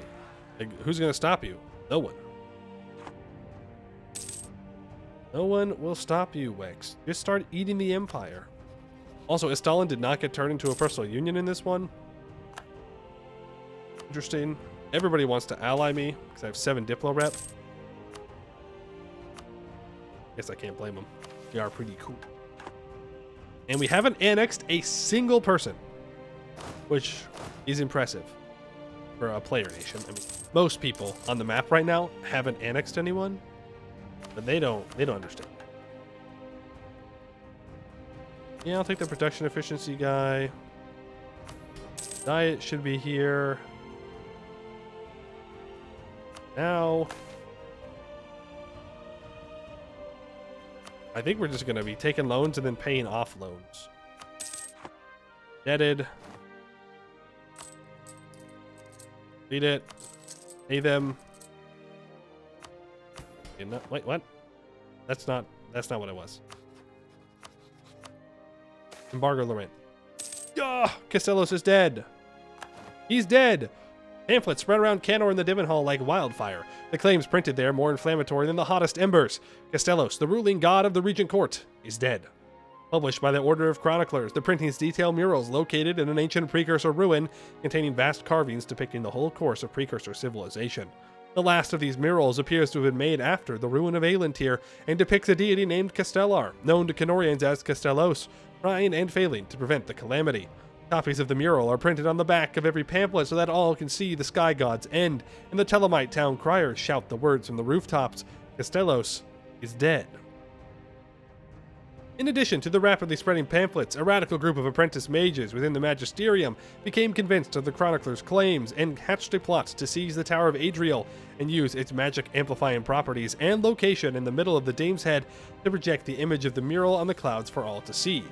Like, who's going to stop you? No one. No one will stop you, Wex. Just start eating the Empire. Also, Estalin did not get turned into a personal union in this one. Interesting. Everybody wants to ally me because I have 7 Diplo rep. Guess I can't blame them. They are pretty cool. And we haven't annexed a single person, which is impressive. or a player nation. I mean, most people on the map right now haven't annexed anyone, but they don't understand. Yeah, I'll take the production efficiency guy. Diet should be here. Now, I think we're just going to be taking loans and then paying off loans. Debted. Read it. Pay them. Wait, what? That's not what it was. Embargo Laurent. Ah, Castellos is dead. He's dead. Pamphlets spread around Canor in the Divan Hall like wildfire. The claims printed there more inflammatory than the hottest embers. Castellos, the ruling god of the Regent Court, is dead. Published by the Order of Chroniclers, the printings detail murals located in an ancient precursor ruin containing vast carvings depicting the whole course of precursor civilization. The last of these murals appears to have been made after the ruin of Aelentir and depicts a deity named Castellar, known to Canorians as Castellos, trying and failing to prevent the calamity. Copies of the mural are printed on the back of every pamphlet so that all can see the sky god's end, and the Telemite town criers shout the words from the rooftops, Castellos is dead. In addition to the rapidly spreading pamphlets, a radical group of apprentice mages within the Magisterium became convinced of the chronicler's claims and hatched a plot to seize the Tower of Adriel and use its magic amplifying properties and location in the middle of the Dame's Head to project the image of the mural on the clouds for all to see.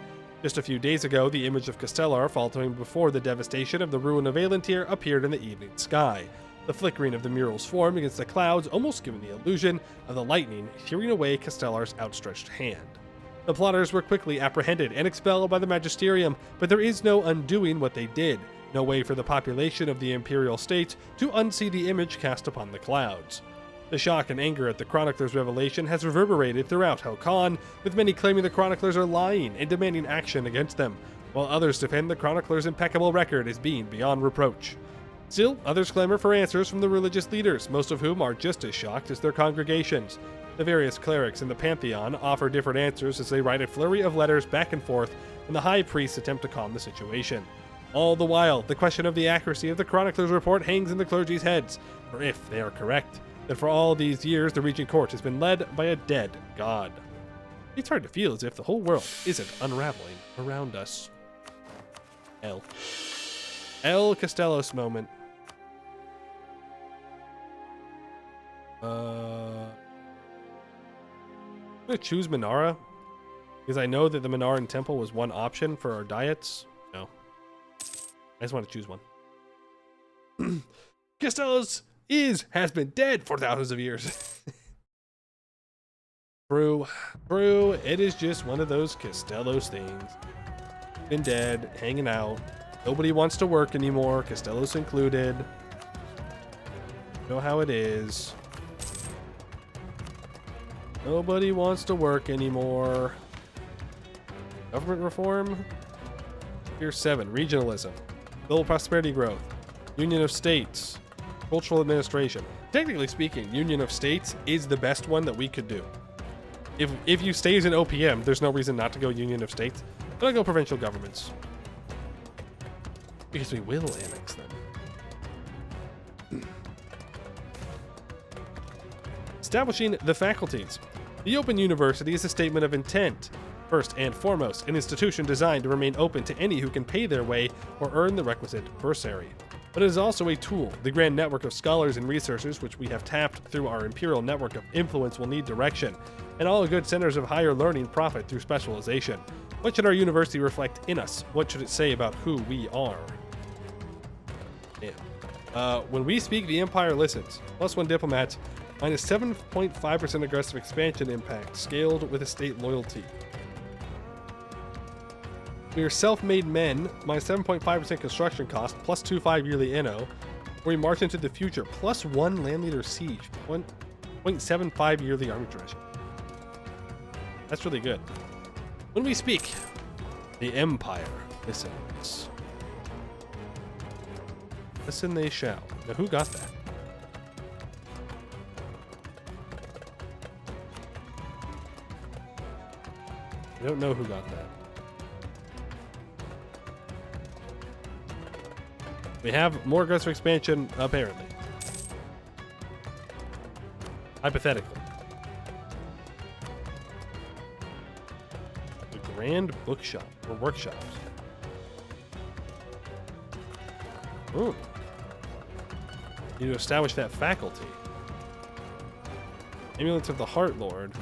Just a few days ago, the image of Castellar faltering before the devastation of the ruin of Aelentir appeared in the evening sky. The flickering of the mural's form against the clouds almost giving the illusion of the lightning shearing away Castellar's outstretched hand. The plotters were quickly apprehended and expelled by the Magisterium, but there is no undoing what they did, no way for the population of the Imperial States to unsee the image cast upon the clouds. The shock and anger at the Chronicler's revelation has reverberated throughout Helcon, with many claiming the Chroniclers are lying and demanding action against them, while others defend the Chronicler's impeccable record as being beyond reproach. Still, others clamor for answers from the religious leaders, most of whom are just as shocked as their congregations. The various clerics in the Pantheon offer different answers as they write a flurry of letters back and forth, and the high priests attempt to calm the situation. All the while, the question of the accuracy of the Chronicler's report hangs in the clergy's heads, for if they are correct, then for all these years the Regent Court has been led by a dead god. It's hard to feel as if the whole world isn't unraveling around us. El Castellos moment. I'm going to choose Minara, because I know that the Minaran Temple was one option for our diets. No. I just want to choose one. Castellos has been dead for thousands of years. True. It is just one of those Castellos things. Been dead, hanging out. Nobody wants to work anymore, Castellos included. You know how it is. Nobody wants to work anymore. Government reform? Tier 7, regionalism. Global prosperity growth. Union of States. Cultural administration. Technically speaking, Union of States is the best one that we could do. If you stay as an OPM, there's no reason not to go Union of States. But I'll go provincial governments. Because we will annex them. Establishing the faculties. The Open University is a statement of intent. First and foremost, an institution designed to remain open to any who can pay their way or earn the requisite bursary. But it is also a tool. The grand network of scholars and researchers which we have tapped through our imperial network of influence will need direction, and all good centers of higher learning profit through specialization. What should our university reflect in us? What should it say about who we are? Yeah. When we speak, the Empire listens. +1 diplomat. Minus 7.5% aggressive expansion impact, scaled with estate loyalty. We are self-made men, minus 7.5% construction cost, +2.5 yearly NO. We march into the future, +1 land leader siege, 0.75 yearly army tradition. That's really good. When we speak, the Empire listens. Listen they shall. Now who got that? I don't know who got that. We have more aggressive expansion, apparently. Hypothetically. The Grand Bookshop, or workshops. Ooh. You need to establish that faculty. Amulets of the Heart Lord.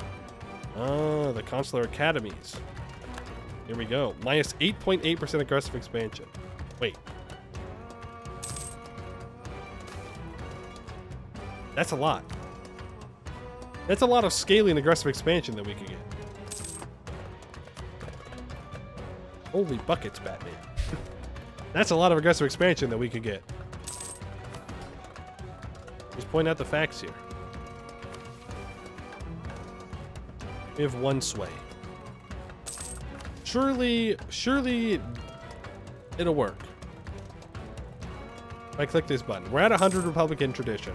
Ah, the Consular Academies. Here we go. Minus 8.8% aggressive expansion. Wait. That's a lot. That's a lot of scaling aggressive expansion that we could get. Holy buckets, Batman. That's a lot of aggressive expansion that we could get. Just point out the facts here. We have one sway. Surely it'll work. If I click this button. We're at 100 Republican tradition.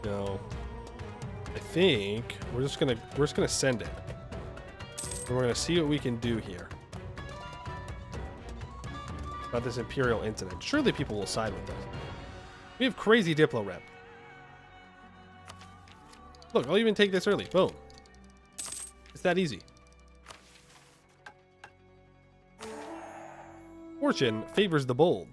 No. I think we're just gonna send it. And we're gonna see what we can do here. About this Imperial incident. Surely people will side with us. We have crazy Diplo rep. Look, I'll even take this early. Boom. It's that easy. Fortune favors the bold.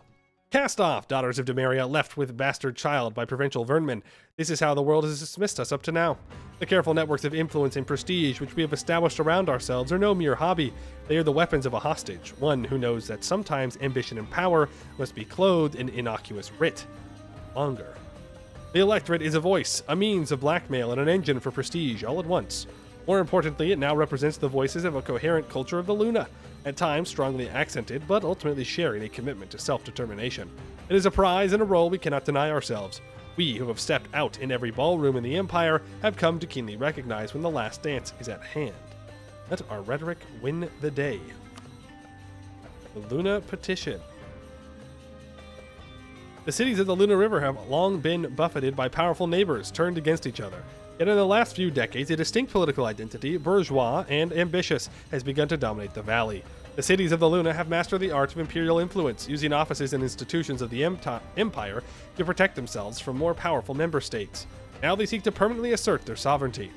Cast off, daughters of Demeria, left with bastard child by provincial vermin. This is how the world has dismissed us up to now. The careful networks of influence and prestige which we have established around ourselves are no mere hobby. They are the weapons of a hostage, one who knows that sometimes ambition and power must be clothed in innocuous writ. Longer. The electorate is a voice, a means of blackmail, and an engine for prestige all at once. More importantly, it now represents the voices of a coherent culture of the Luna, at times strongly accented, but ultimately sharing a commitment to self-determination. It is a prize and a role we cannot deny ourselves. We, who have stepped out in every ballroom in the Empire, have come to keenly recognize when the last dance is at hand. Let our rhetoric win the day. The Luna Petition. The cities of the Luna River have long been buffeted by powerful neighbors turned against each other. Yet in the last few decades, a distinct political identity, bourgeois and ambitious, has begun to dominate the valley. The cities of the Luna have mastered the art of imperial influence, using offices and institutions of the Empire to protect themselves from more powerful member states. Now they seek to permanently assert their sovereignty.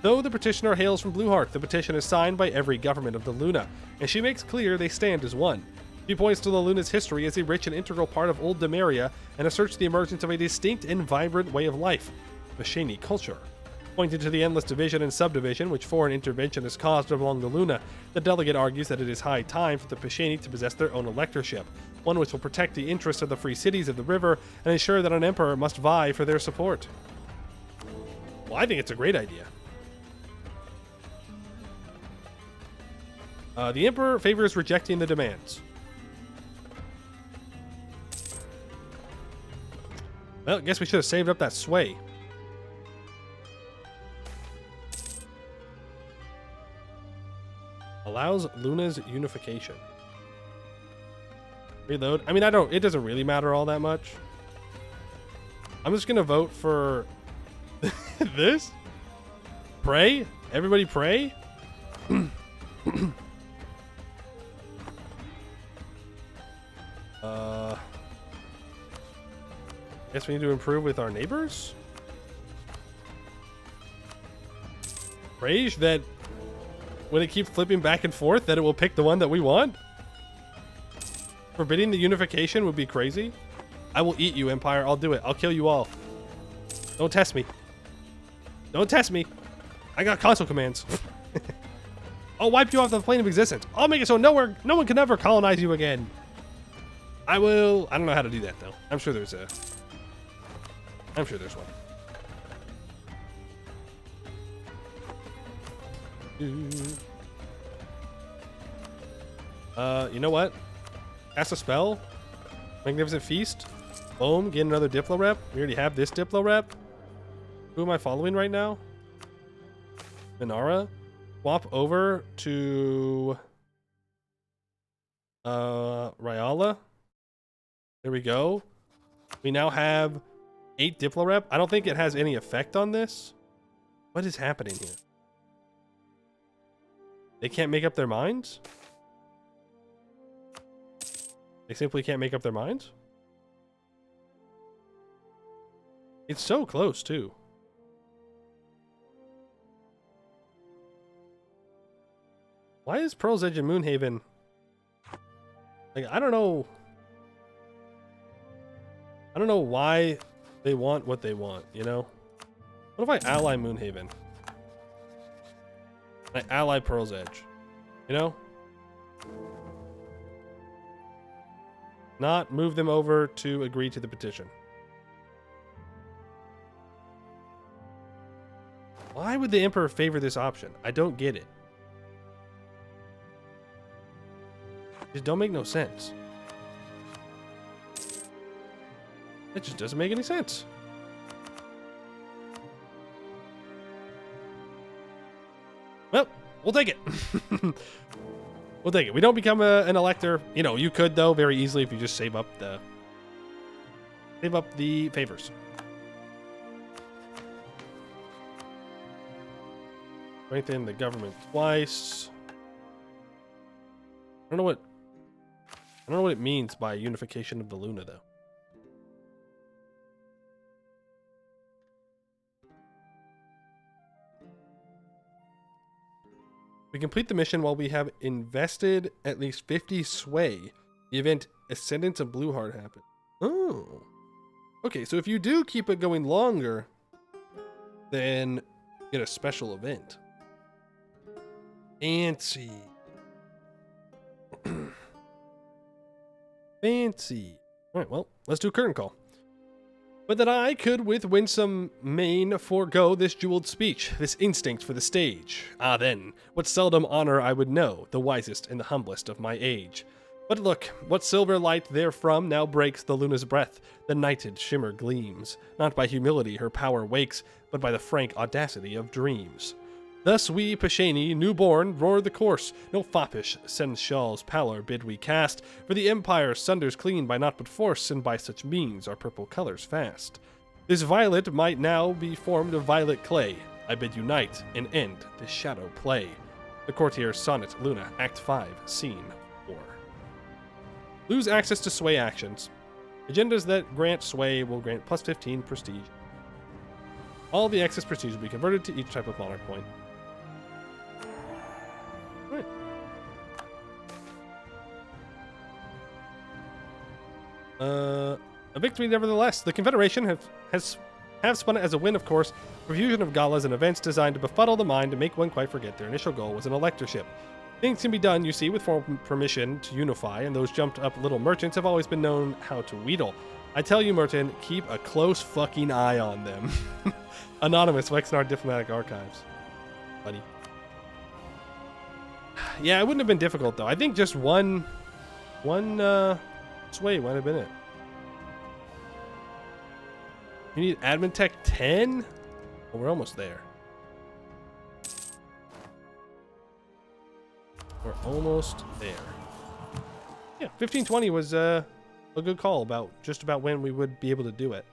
Though the petitioner hails from Blueheart, the petition is signed by every government of the Luna, and she makes clear they stand as one. She points to the Luna's history as a rich and integral part of Old Demeria and asserts the emergence of a distinct and vibrant way of life, Mashani culture. Pointing to the endless division and subdivision which foreign intervention has caused along the Luna, the delegate argues that it is high time for the Pashani to possess their own electorship, one which will protect the interests of the free cities of the river and ensure that an emperor must vie for their support. Well, I think it's a great idea. The emperor favors rejecting the demands. Well, I guess we should have saved up that sway. Allows Luna's unification. Reload. I mean, it doesn't really matter all that much. I'm just gonna vote for this. Pray? Everybody pray? Guess we need to improve with our neighbors? Rage that when it keeps flipping back and forth that it will pick the one that we want? Forbidding the unification would be crazy. I will eat you, Empire. I'll do it. I'll kill you all. Don't test me. Don't test me. I got console commands. I'll wipe you off the plane of existence. I'll make it so no one can ever colonize you again. I will. I don't know how to do that though. I'm sure there's one. You know what? Cast a spell. Magnificent Feast. Boom. Get another Diplo rep. We already have this Diplo rep. Who am I following right now? Minara. Swap over to Ryala. There we go. We now have 8 Diplo rep. I don't think it has any effect on this. What is happening here? They can't make up their minds? They simply can't make up their minds? It's so close, too. Why is Pearl's Edge and Moonhaven... Like, I don't know... I don't know why they want what they want, you know? What if I ally Moonhaven? I ally Pearl's Edge. You know? Not move them over to agree to the petition. Why would the Emperor favor this option? I don't get it. Just don't make no sense. It just doesn't make any sense. Well, we'll take it. We'll take it. We don't become an elector. You know, you could though very easily if you just save up the favors. Strengthen the government twice. I don't know what it means by unification of the Luna though. We complete the mission while we have invested at least 50 sway. The event Ascendance of Blueheart happened. Oh. Okay, so if you do keep it going longer, then you get a special event. Fancy. Fancy. Alright, well, let's do a curtain call. But that I could with winsome mien forego this jeweled speech, this instinct for the stage. Ah then, what seldom honor I would know, the wisest and the humblest of my age. But look, what silver light therefrom now breaks the Luna's breath, the nighted shimmer gleams. Not by humility her power wakes, but by the frank audacity of dreams. Thus we, Pashani, newborn, roar the course. No foppish seneschal's pallor bid we cast, for the empire sunders clean by naught but force, and by such means our purple colors fast. This violet might now be formed of violet clay. I bid unite and end this shadow play. The Courtier's Sonnet, Luna, Act 5, Scene 4. Lose access to sway actions. Agendas that grant sway will grant plus 15 prestige. All the excess prestige will be converted to each type of monarch point. Right. A victory nevertheless. The Confederation have spun it as a win, of course. Profusion of galas and events designed to befuddle the mind and make one quite forget their initial goal was an electorship. Things can be done, you see, with formal permission to unify, and those jumped up little merchants have always been known how to wheedle. I tell you, Merton, keep a close fucking eye on them. Anonymous, Wexnar Diplomatic Archives. Buddy. Yeah, it wouldn't have been difficult, though. I think just one sway might have been it. You need Admin Tech 10? Well, we're almost there. We're almost there. Yeah, 1520 was a good call about just about when we would be able to do it.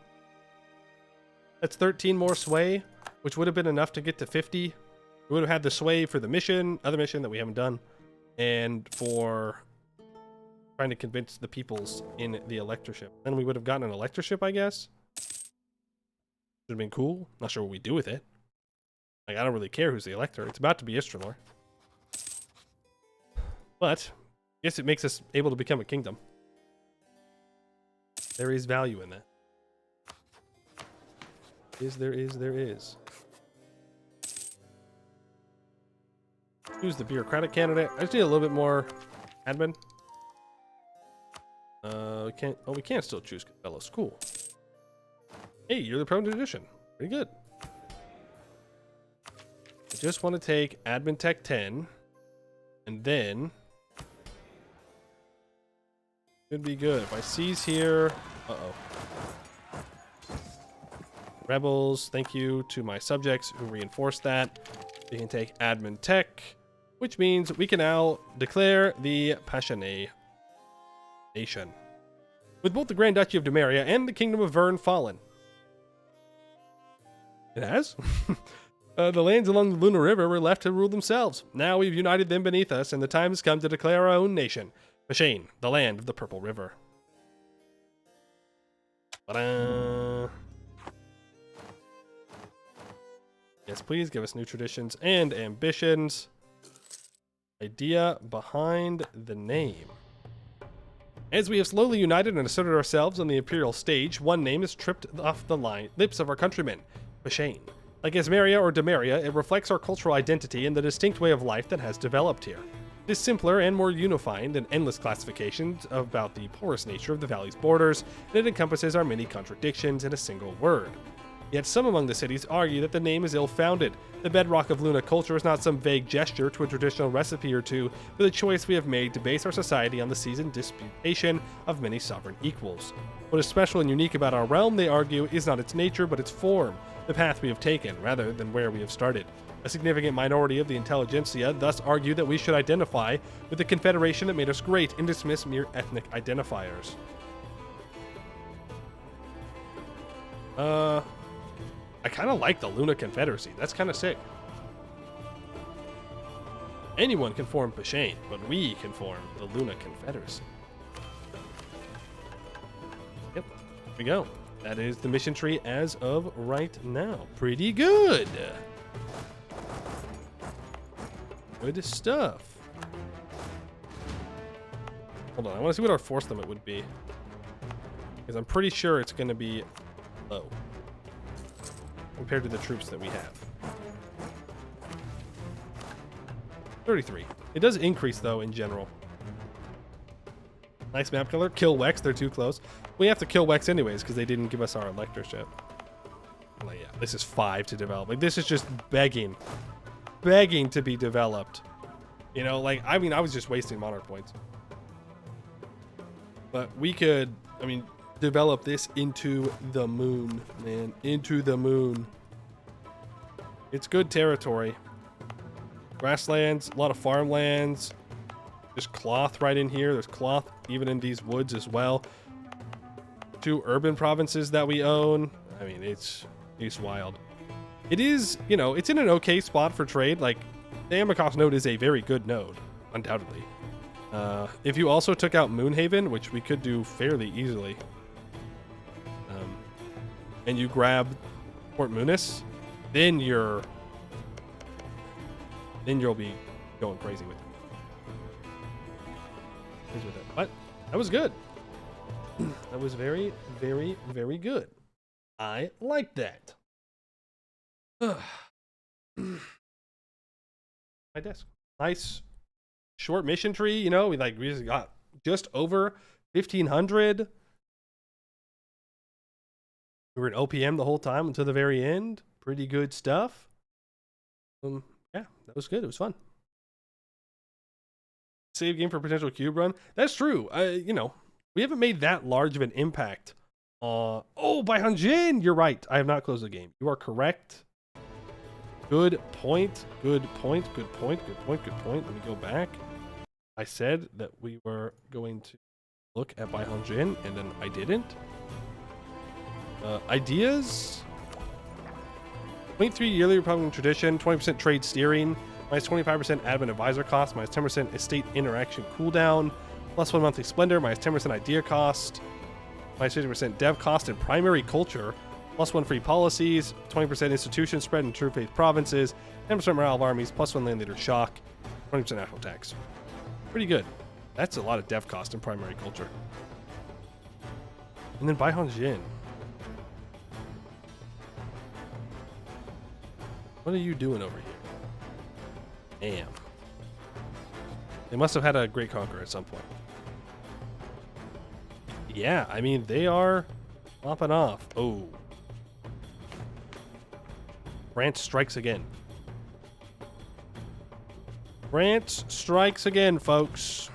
That's 13 more sway, which would have been enough to get to 50. We would have had the sway for the mission, other mission that we haven't done, and for trying to convince the peoples in the electorship. Then we would have gotten an electorship, I guess. Would have been cool. Not sure what we do with it. Like, I don't really care who's the elector. It's about to be Istranor. But I guess it makes us able to become a kingdom. There is value in that. There is. Who's the bureaucratic candidate? I just need a little bit more admin. We can't still choose fellows. Cool. Hey, you're the prone edition. Pretty good. I just want to take Admin Tech 10, and then should be good. If I seize here, Rebels, thank you to my subjects who reinforced that. We can take Admin Tech, which means we can now declare the Passionate Nation, with both the Grand Duchy of Demeria and the Kingdom of Vern fallen. It has? The lands along the Luna River were left to rule themselves. Now we've united them beneath us, and the time has come to declare our own nation. Bashane, the land of the Purple River. Ta-da! Yes, please give us new traditions and ambitions. Idea behind the name. As we have slowly united and asserted ourselves on the imperial stage, one name is tripped off the lips of our countrymen, Bashane. Like Asmeria or Demeria, it reflects our cultural identity and the distinct way of life that has developed here. It is simpler and more unifying than endless classifications about the porous nature of the valley's borders, and it encompasses our many contradictions in a single word. Yet some among the cities argue that the name is ill-founded. The bedrock of Luna culture is not some vague gesture to a traditional recipe or two, but a choice we have made to base our society on the seasoned disputation of many sovereign equals. What is special and unique about our realm, they argue, is not its nature, but its form, the path we have taken, rather than where we have started. A significant minority of the intelligentsia thus argue that we should identify with the confederation that made us great and dismiss mere ethnic identifiers. I kind of like the Luna Confederacy. That's kind of sick. Anyone can form Bashane, but we can form the Luna Confederacy. Yep, here we go. That is the mission tree as of right now. Pretty good. Good stuff. Hold on, I want to see what our force limit would be. Because I'm pretty sure it's going to be low compared to the troops that we have. 33. It does increase, though, in general. Nice map color. Kill Wex. They're too close. We have to kill Wex anyways because they didn't give us our electorship. Like, yeah, this is 5 to develop. Like, this is just begging to be developed. You know, like, I mean, I was just wasting monarch points. But we could, I mean, develop this into the moon, man. Into the moon. It's good territory. Grasslands, a lot of farmlands. There's cloth right in here. There's cloth even in these woods as well. 2 urban provinces that we own. I mean, it's wild. It is, you know, it's in an okay spot for trade. Like, the Amakos node is a very good node, undoubtedly. If you also took out Moonhaven, which we could do fairly easily, and you grab Port Munis, then you'll be going crazy with it. But that was good. That was very, very, very good. I like that. My desk. Nice short mission tree, you know, we just got just over 1,500. We were in OPM the whole time until the very end. Pretty good stuff. Yeah, that was good. It was fun. Save game for potential cube run. That's true. You know, we haven't made that large of an impact. Oh, by Hanjin, you're right. I have not closed the game. You are correct. Good point. Good point. Good point. Good point. Good point. Let me go back. I said that we were going to look at Bai Hanjin, and then I didn't. Ideas. 0.3 yearly Republican tradition, 20% trade steering, minus 25% admin advisor cost, minus 10% estate interaction cooldown, plus 1 monthly splendor, minus 10% idea cost, minus 50% dev cost and primary culture, plus 1 free policies, 20% institution spread in true faith provinces, 10% morale of armies, plus 1 land leader shock, 20% national tax. Pretty good. That's a lot of dev cost and primary culture. And then Bai Hanjin. What are you doing over here? Damn. They must have had a great conqueror at some point. Yeah, I mean, they are popping off. Oh. France strikes again. France strikes again, folks.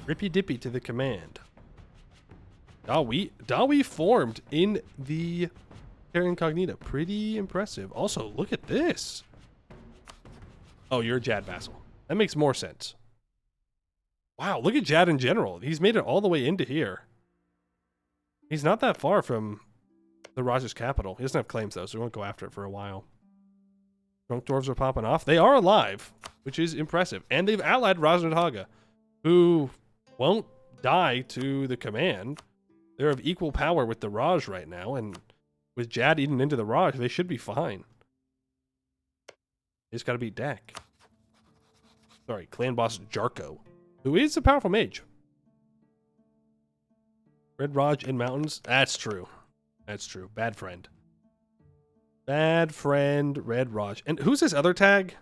Rippy dippy to the command. Dawi formed in the Terra Incognita. Pretty impressive. Also, look at this. Oh, you're a Jad vassal. That makes more sense. Wow, look at Jad in general. He's made it all the way into here. He's not that far from the Raja's capital. He doesn't have claims, though, so we won't go after it for a while. Drunk dwarves are popping off. They are alive, which is impressive. And they've allied Raznadhaga, who won't die to the command. They're of equal power with the Raj right now, and with Jad eating into the Raj, they should be fine. They just gotta beat Dak. Sorry, clan boss Jarko, who is a powerful mage. Red Raj in mountains? That's true. That's true. Bad friend. Bad friend, Red Raj. And who's this other tag?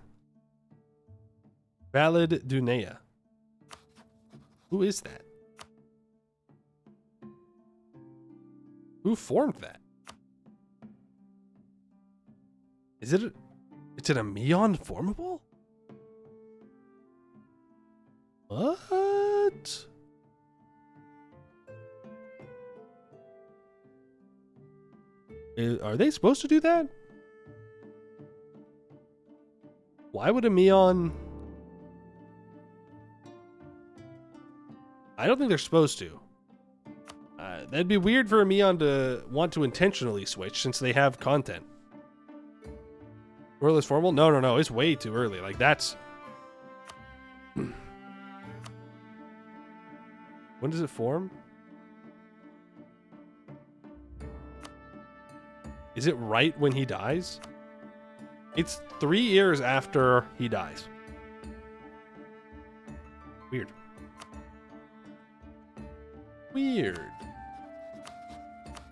Valid Dunea. Who is that? Who formed that? Is it it's an Amion formable? What? Are they supposed to do that? Why would Amion? I don't think they're supposed to. That'd be weird for Amion to want to intentionally switch since they have content. Royalist formal? No. It's way too early. Like, that's... When does it form? Is it right when he dies? It's 3 years after he dies. Weird. Weird.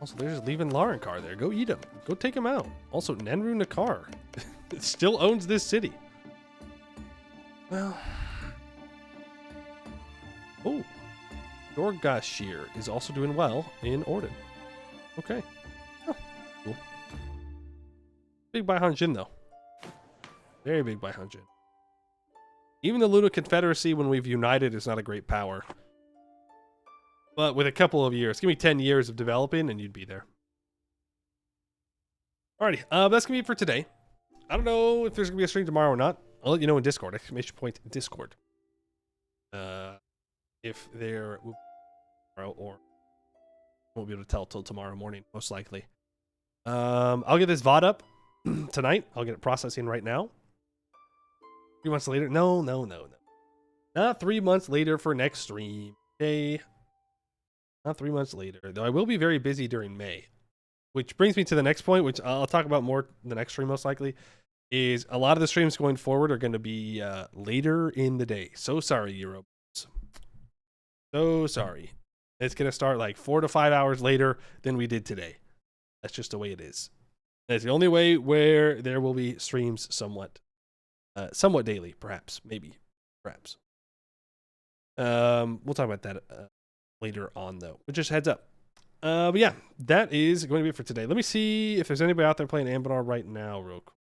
Also, they're just leaving Larankar there. Go eat him. Go take him out. Also, Nenru Nakar still owns this city. Well. Oh. Dorgashir is also doing well in Orden. Okay. Oh, cool. Big by Hanjin, though. Very big by Hanjin. Even the Luna Confederacy, when we've united, is not a great power. But with a couple of years, give me 10 years of developing and you'd be there. Alrighty, that's gonna be it for today. I don't know if there's gonna be a stream tomorrow or not. I'll let you know in Discord. Exclamation point Discord. If there will be tomorrow, or won't be able to tell till tomorrow morning, most likely. I'll get this VOD up tonight. I'll get it processing right now. 3 months later? No. Not 3 months later for next stream. Okay. Not 3 months later, though I will be very busy during May. Which brings me to the next point, which I'll talk about more in the next stream most likely, is a lot of the streams going forward are going to be later in the day. So sorry, Euro. So sorry. It's going to start like 4 to 5 hours later than we did today. That's just the way it is. That's the only way where there will be streams somewhat daily, perhaps, maybe, perhaps. We'll talk about that later on, though. But just heads up. But yeah, that is going to be it for today. Let me see if there's anybody out there playing Anbennar right now, real quick.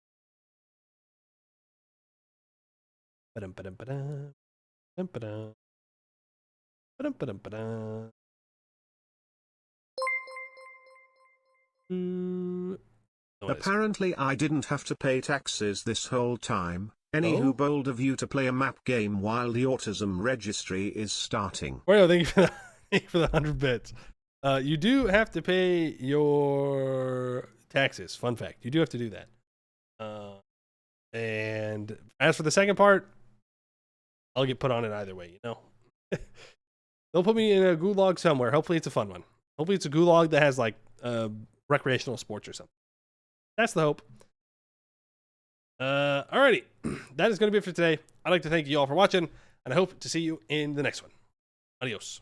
Apparently I didn't have to pay taxes this whole time. Anywho, bold of you to play a map game while the autism registry is starting. Well, thank you for that. Thank you for the 100 bits. You do have to pay your taxes. Fun fact. You do have to do that. And as for the second part, I'll get put on it either way, you know? They'll put me in a gulag somewhere. Hopefully it's a fun one. Hopefully it's a gulag that has like recreational sports or something. That's the hope. Alrighty. That is going to be it for today. I'd like to thank you all for watching, and I hope to see you in the next one. Adios.